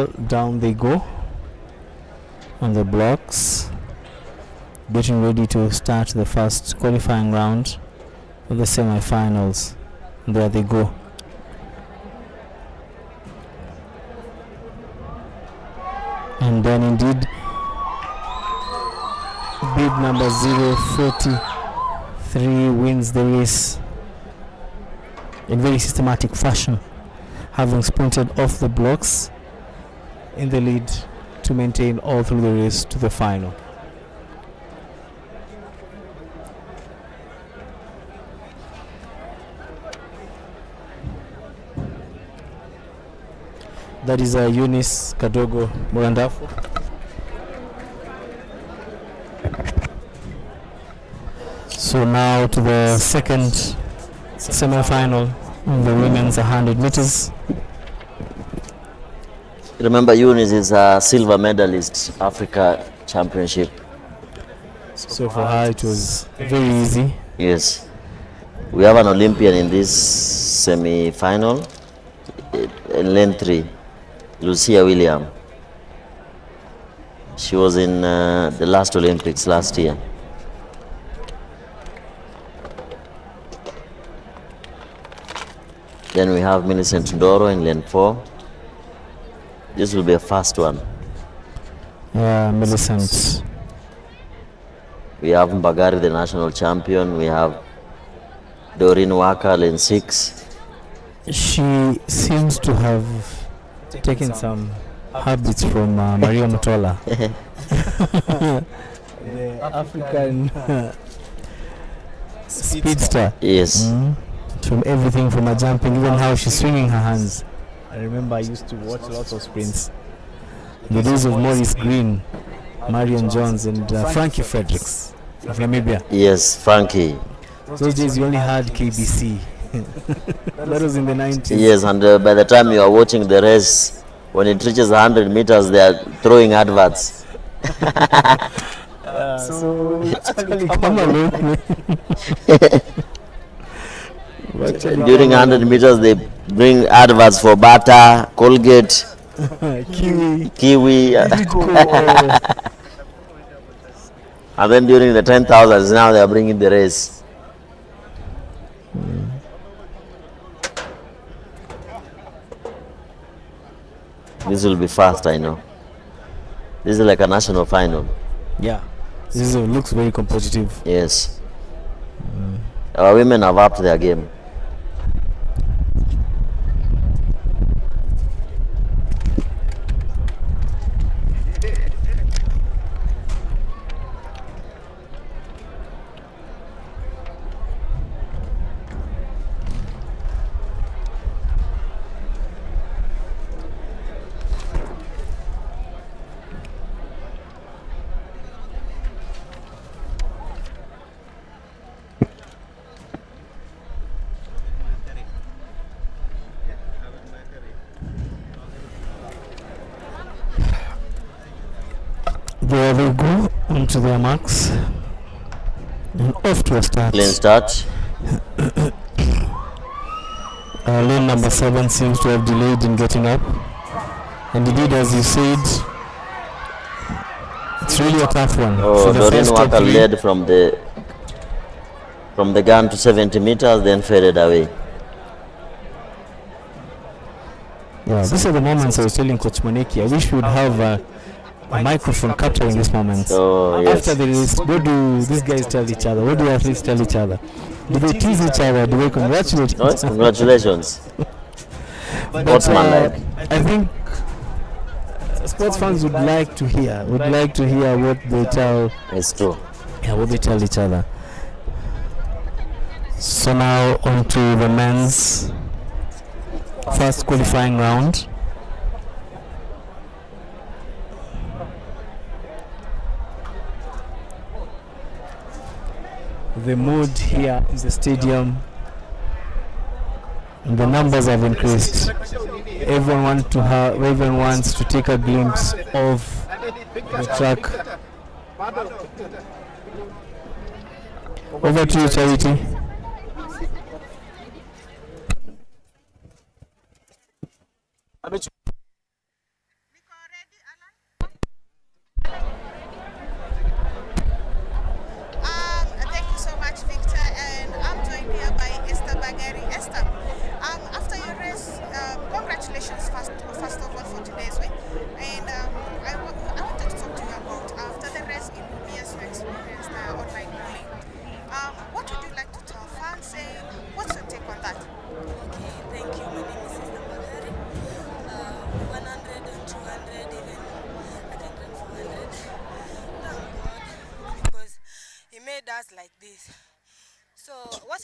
well, down they go on the blocks, getting ready to start the first qualifying round of the semi-finals. There they go. And then indeed bib number 043 wins the race in very systematic fashion, having sprinted off the blocks in the lead to maintain all through the race to the final. That is Eunice Kadogo Murandafu. So now to the second semi-final in the women's 100 meters. Remember, Eunice is a silver medalist, Africa Championship. So for her it was very easy. Yes. We have an Olympian in this semi-final, in lane 3, Lucia William. She was in the last Olympics last year. Then we have Millicent Ndoro in lane 4. This will be a fast one. Yeah, Millicent. We have Mbagari, the national champion. We have Doreen Waka, lane 6. She seems to have taken some habits from Maria Mutola. The African speedster. Yes. From everything from her jumping, even how she's swinging her hands. I remember I used to watch lots of sprints. The days of Maurice Green, Marion Jones, and Frankie Fredericks of Namibia. Yes, Frankie. Those days you only had KBC. That was in the 90s. Yes, and by the time you are watching the race, when it reaches 100 meters, they are throwing adverts. So actually come along. During 100 meters, they bring adverts for Bata, Colgate, Kiwi. And then during the 10,000s, now they are bringing the race. This will be fast, I know. This is like a national final. Yeah, this looks very competitive. Yes. Our women have upped their game. There they go into their marks and off to a start. Clean start. Lane number 7 seems to have delayed in getting up, and indeed, as you said, it's really a tough one. Oh, Doreen Waka led from the gun to 70 meters, then faded away. Yeah, these are the moments I was telling Coach Moneki. I wish we would have a microphone capturing these moments. Oh, yes. After the race, what do these guys tell each other? What do athletes tell each other? Do they tease each other? Do they congratulate each other? Congratulations. Sportsmanlike. I think sports fans would like to hear what they tell. It's true. Yeah, what they tell each other. So now on to the men's first qualifying round. The mood here in the stadium, and the numbers have increased. Everyone wants to take a glimpse of the track. Over to you, Charity.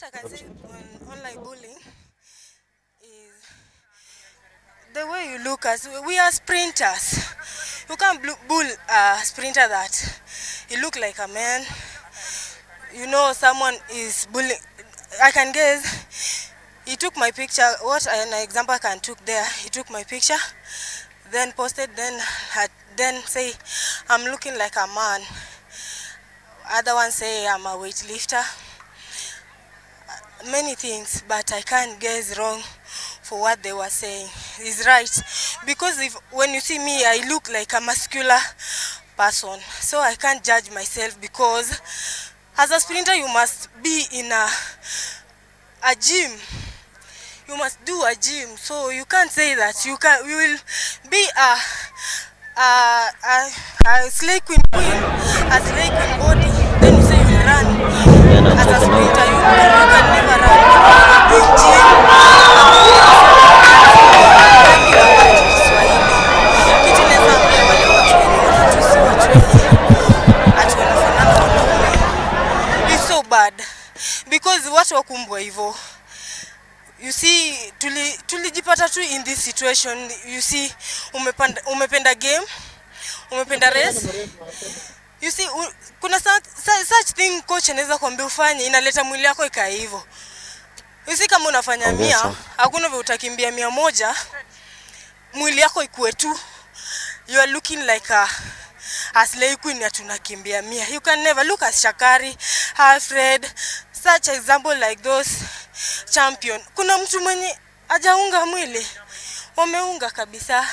what I can say on online bullying is the way you look as we are sprinters. You can't bull a sprinter that he look like a man. You know someone is bullying. I can guess he took my picture. What an example I can took there. He took my picture, then posted, then say I'm looking like a man. Other ones say I'm a weightlifter. Many things, but I can't guess wrong for what they were saying. Is right, because when you see me, I look like a muscular person, so I can't judge myself, because as a sprinter you must be in a gym. You must do a gym, so you can't say that you will be a slay queen, a slay queen body. Then you say you will run as a sprinter. You can never run. Doing gym. Kitu naweza ambia wale watu wenye wanatusi watu wenye ati wanafanana wanaume. It's so bad, because watu wakumbwa hivyo. You see, tulijipata tu in this situation. You see, umependa game, umependa race. You see, kuna such thing coach anaweza kuambia ufanye, inaleta mwili yako ikae hivyo. You see, kama unafanya 100, hakuna vile utakimbia 100, mwili yako ikue tu. You are looking like a slay queen ya tunakimbia 100. You can never look as Shakari, Alfred, such example like those champion. Kuna mtu mwenye hajaunga mwili, wameunga kabisa.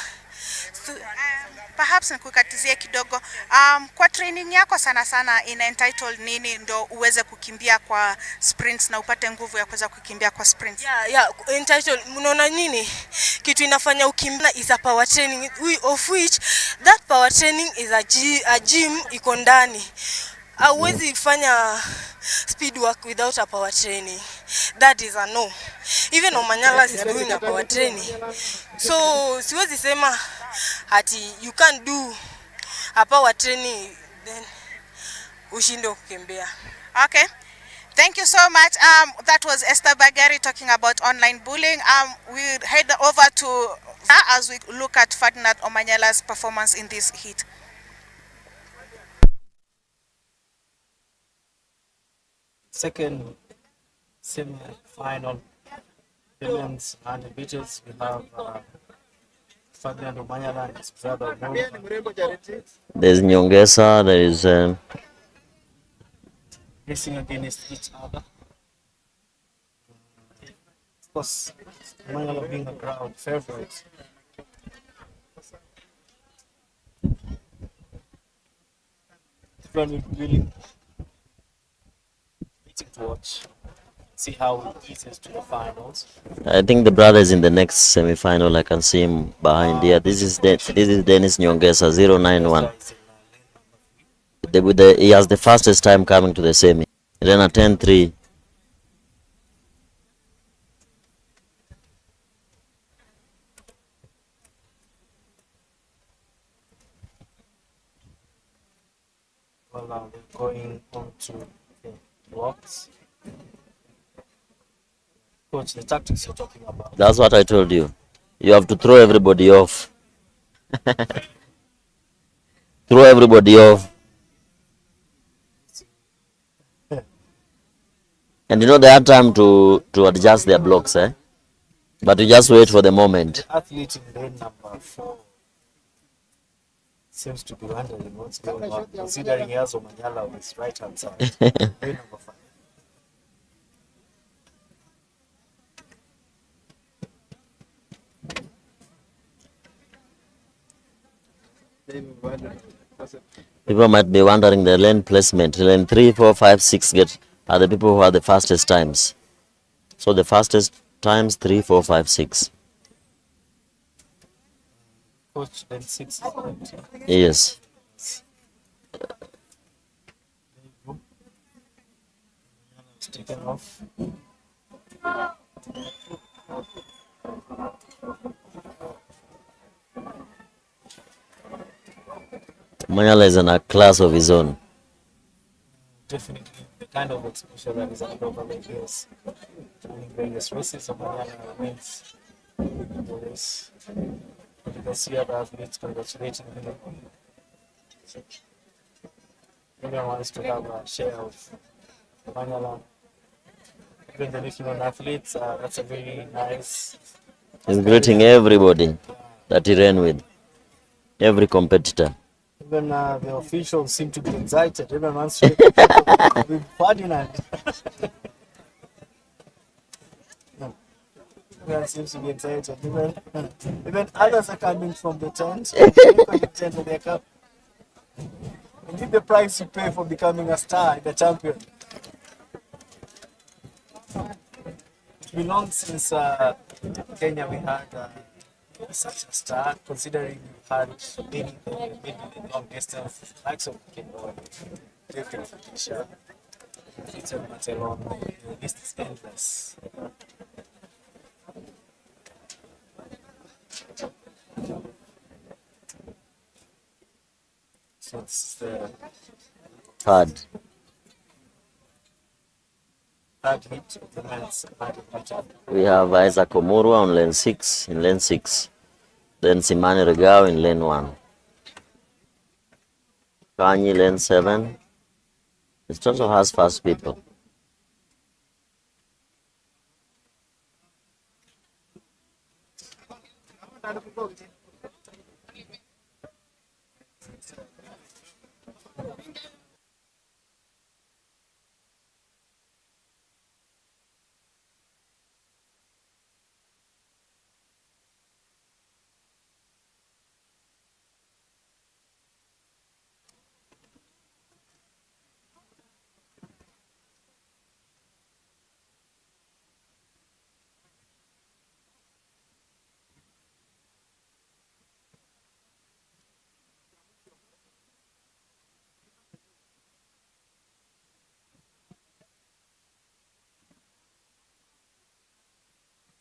Perhaps nikukatizie kidogo. Kwa training yako sana sana ina entitled nini ndo uweze kukimbia kwa sprints na upate nguvu ya kuweza kukimbia kwa sprints? Yeah, entitled, unaona nini? Kitu inafanya ukimbia is a power training, of which that power training is a gym iko ndani. Hauwezi fanya speed work without a power training. That is a no. Even Omanyala is doing a power training. So siwezi sema ati you can't do a power training then ushinde kukimbia. Okay. Thank you so much. That was Esther Bagari talking about online bullying. We head over to as we look at Ferdinand Omanyala's performance in this heat. Second semi-final women's 100 meters, we have Ferdinand Omanyala and his brother. There's Nyongesa, there is racing against each other. Of course, Omanyala being a crowd favorite. Everyone will really to watch, see how he eases to the finals. I think the brother is in the next semi-final. I can see him behind here. This is Dennis Nyongesa, 091. He has the fastest time coming to the semi. Then a 10-3. Well, we're going on to walks. Coach, the tactics you're talking about. That's what I told you. You have to throw everybody off. Throw everybody off. And you know they have time to adjust their blocks, eh? But you just wait for the moment. The athlete in lane number 4 seems to be wondering what's going on, considering he has Omanyala on his right hand side. Lane number 5. People might be wondering the lane placement. Lane 3, 4, 5, 6 are the people who are the fastest times. So the fastest times 3, 4, 5, 6. Coach, lane 6 is empty. Yes. It's taken off. Omanyala is in a class of his own. Definitely. The kind of exposure that is available like this. During various races, Omanyala wins the race. You can see other athletes congratulating him. Everyone wants to have a share of Omanyala. Even the Newfoundland athletes, that's a very nice. He's greeting everybody that he ran with, every competitor. Even the officials seem to be excited. Everyone wants to take a photo with Ferdinand. Everyone seems to be excited. Even others are coming from the tent. With their cup. And give the price you pay for becoming a star, the champion. It's been long since Kenya we had such a star, considering we had maybe the long distance, likes of Kenya, Betika, Peter Matelon, the list is endless. So this is the Third. Heat of the men's 100 meter. We have Isaac Omurwa on lane 6, in lane 6. Then Simani Regao in lane 1. Kanyi lane 7. It also has fast people.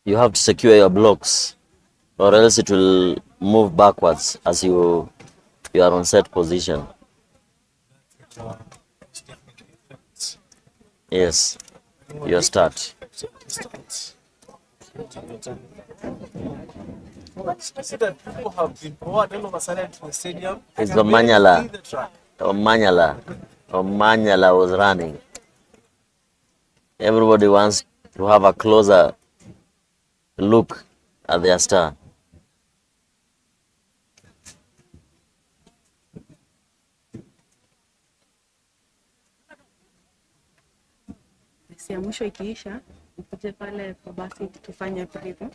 You have to secure your blocks, or else it will move backwards as you are on set position. Yes, your start. I see that people have been brought all of a sudden to the stadium. It's Omanyala. Omanyala was running. Everybody wants to have a closer look at their star. Basi ya mwisho ikiisha, ukuje pale kwa basi tufanye preview.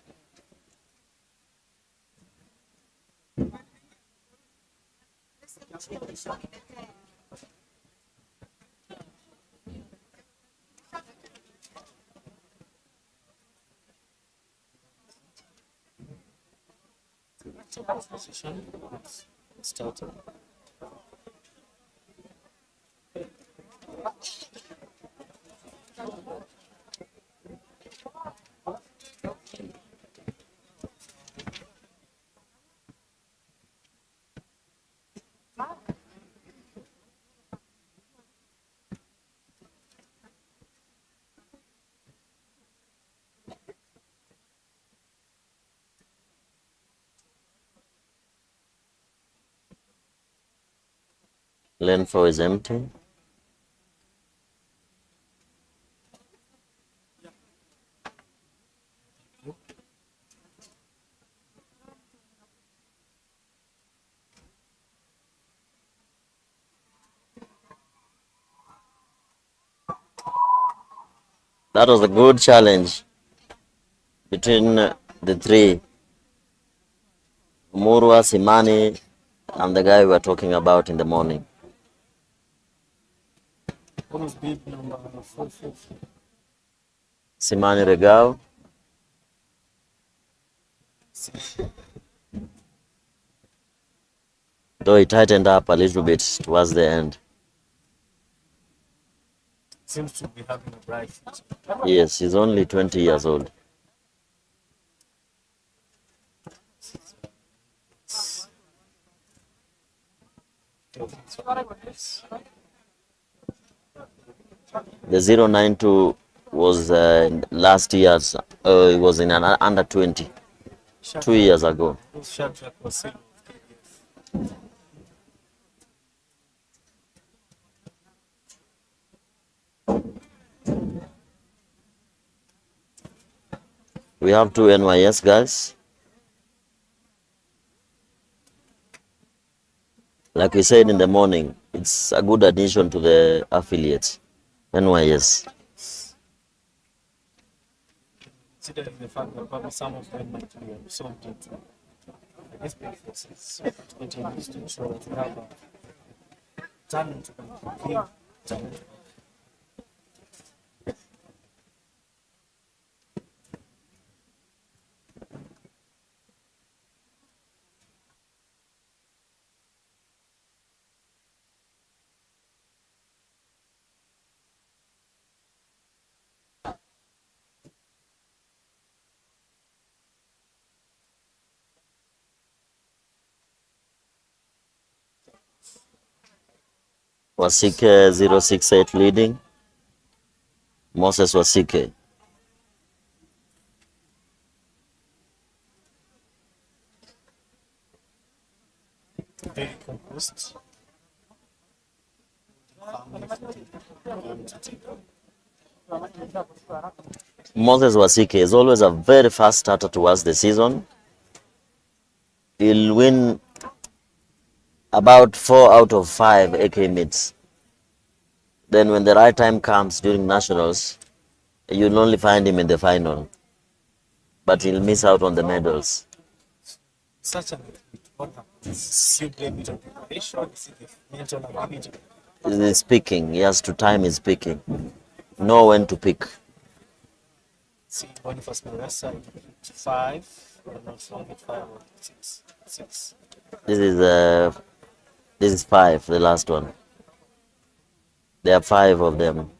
Position. Start. Lane 4 is empty. That was a good challenge between the three. Murwa, Simani, and the guy we were talking about in the morning. What was bid number 450? Simani Regao. Though he tightened up a little bit towards the end. Seems to be having a bright future. Yes, he's only 20 years old. The 092 was last year's, it was in an under 20, 2 years ago. We have 2 NYS guys. Like we said in the morning, it's a good addition to the affiliates, NYS. Considering the fact that probably some of them might be absorbed into big forces, so it continues to ensure that we have a talent to give talent. Wasike 068 leading. Moses Wasike. Very composed. Moses Wasike is always a very fast starter towards the season. He'll win about 4 out of 5 AK meets. Then when the right time comes during nationals, you'll only find him in the final. But he'll miss out on the medals. Such an what happens? You blame it on preparation, is it the mental ability? He's picking. He has to time his picking. Know when to pick. See, Boniface Maressa, 5, or not long at 5 or 6. 6. This is 5, the last one. There are 5 of them.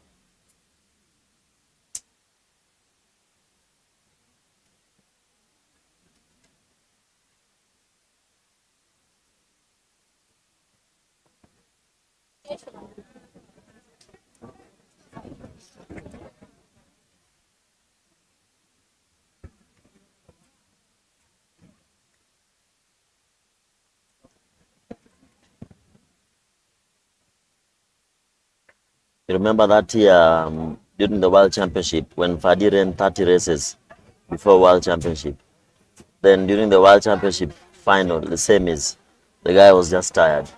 You remember that year during the World Championship when Fadi ran 30 races before World Championship. Then during the World Championship final, the same is, the guy was just tired.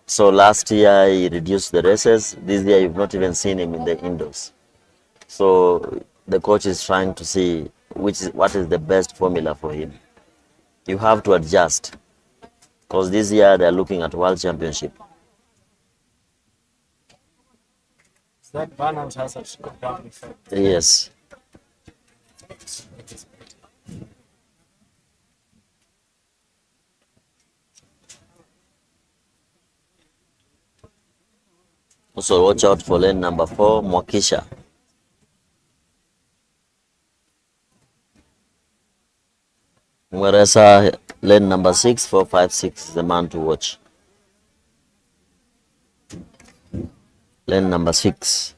So last year he reduced the races. This year you've not even seen him in the indoors. So the coach is trying to see what is the best formula for him. You have to adjust because this year they're looking at World Championship. That balance has a trickle-down effect. Yes. Also watch out for lane number 4, Mwakisha. Mweresa, lane number 6, 456 is the man to watch. Lane number 6.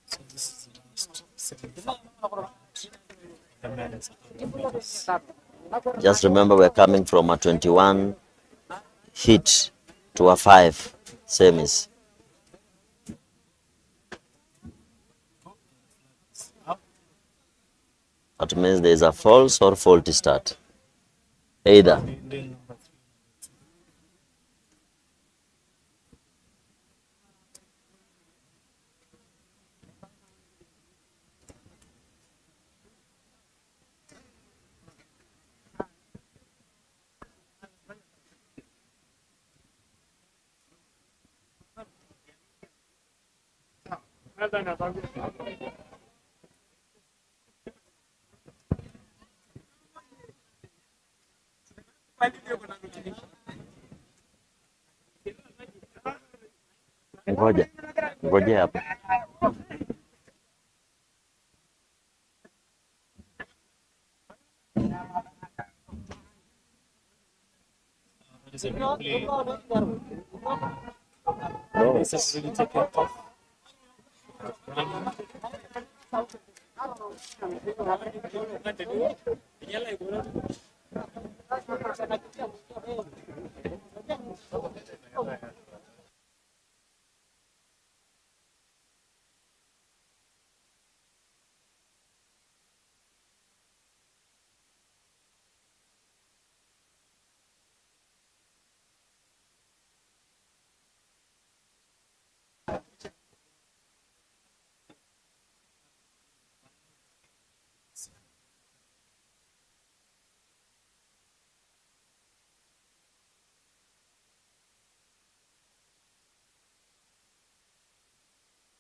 So this is the last 75. The men's Just remember we're coming from a 21 hit to a 5 semis. That means there is a false or faulty start. Either. Ngoja hapa. This has really taken off.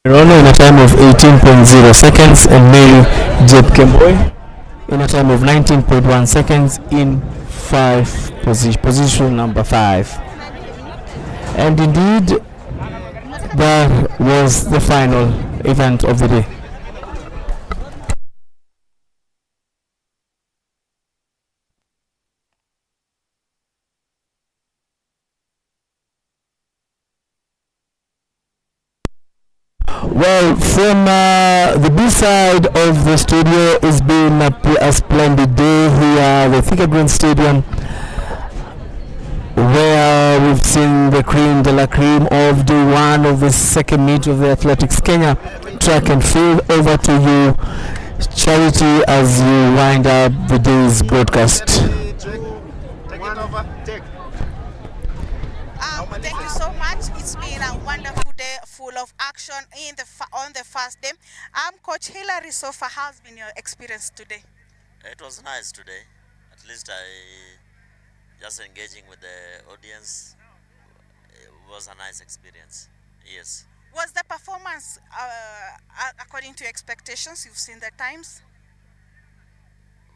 Rono in a time of 18.0 seconds and Mary Jeb Kemboy in a time of 19.1 seconds in position number 5. And indeed, that was the final event of the day. Well, from the B side of the studio, it's been a splendid day here at the Thika Green Stadium, where we've seen the cream de la cream of day one of the second meet of the Athletics Kenya track and field. Over to you, Charity, as you wind up the day's broadcast. Thank you so much. It's been a wonderful day full of action on the first day. Coach Hilary, so far, how's been your experience today? It was nice today. At least just engaging with the audience. It was a nice experience. Yes. Was the performance according to your expectations? You've seen the times?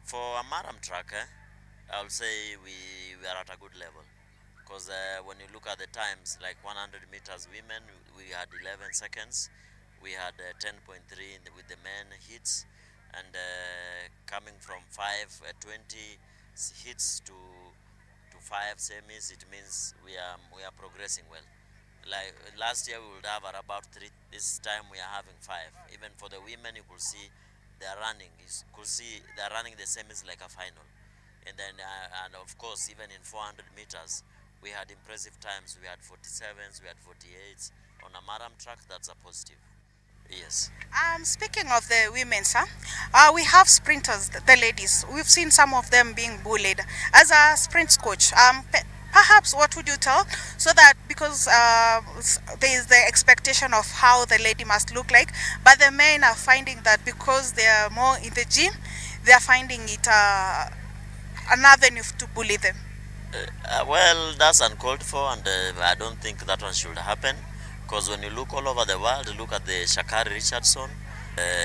For a marathon track, I would say we are at a good level. Because when you look at the times, like 100 meters women, we had 11 seconds. We had 10.3 with the men hits, and coming from 5:20 hits to 5 semis, it means we are progressing well. Like last year, we would have about 3. This time we are having 5. Even for the women, you could see they are running. They are running the semis like a final. And then, and of course, even in 400 meters. We had impressive times. We had 47s, we had 48s. On a marathon track, that's a positive. Yes. Speaking of the women, sir, we have sprinters, the ladies. We've seen some of them being bullied. As a sprint coach, perhaps what would you tell, so that, because there is the expectation of how the lady must look like, but the men are finding that because they are more in the gym, they are finding it an avenue to bully them. Well, that's uncalled for, and I don't think that one should happen, because when you look all over the world, look at the Shakari Richardson,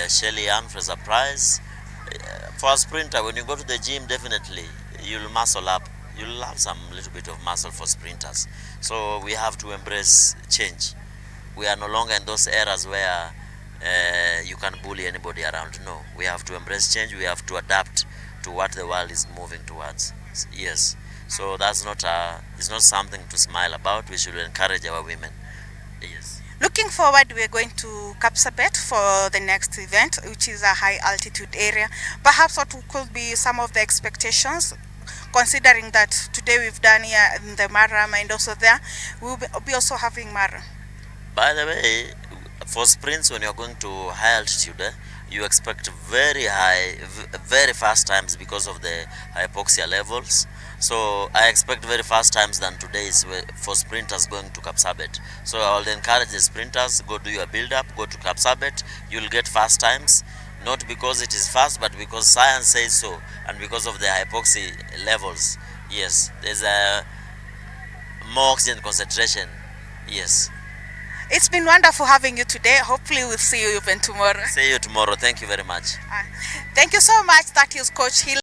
Shelly Ann Fraser Price. For a sprinter, when you go to the gym, definitely you'll muscle up. You'll have some little bit of muscle for sprinters. So we have to embrace change. We are no longer in those eras where you can bully anybody around. No, we have to embrace change. We have to adapt to what the world is moving towards. Yes. So that's it's not something to smile about. We should encourage our women. Yes. Looking forward, we're going to Kapsabet for the next event, which is a high altitude area. Perhaps what could be some of the expectations, considering that today we've done here in the Mara and also there, we'll be also having Mara. By the way, for sprints, when you're going to high altitude, you expect very fast times because of the hypoxia levels. So I expect very fast times than today's for sprinters going to Kapsabet. So I will encourage the sprinters, go do your build-up, go to Kapsabet. You'll get fast times, not because it is fast, but because science says so, and because of the hypoxia levels. Yes, there's a more oxygen concentration. Yes. It's been wonderful having you today. Hopefully we'll see you even tomorrow. See you tomorrow. Thank you very much. Thank you so much. That is Coach Hill.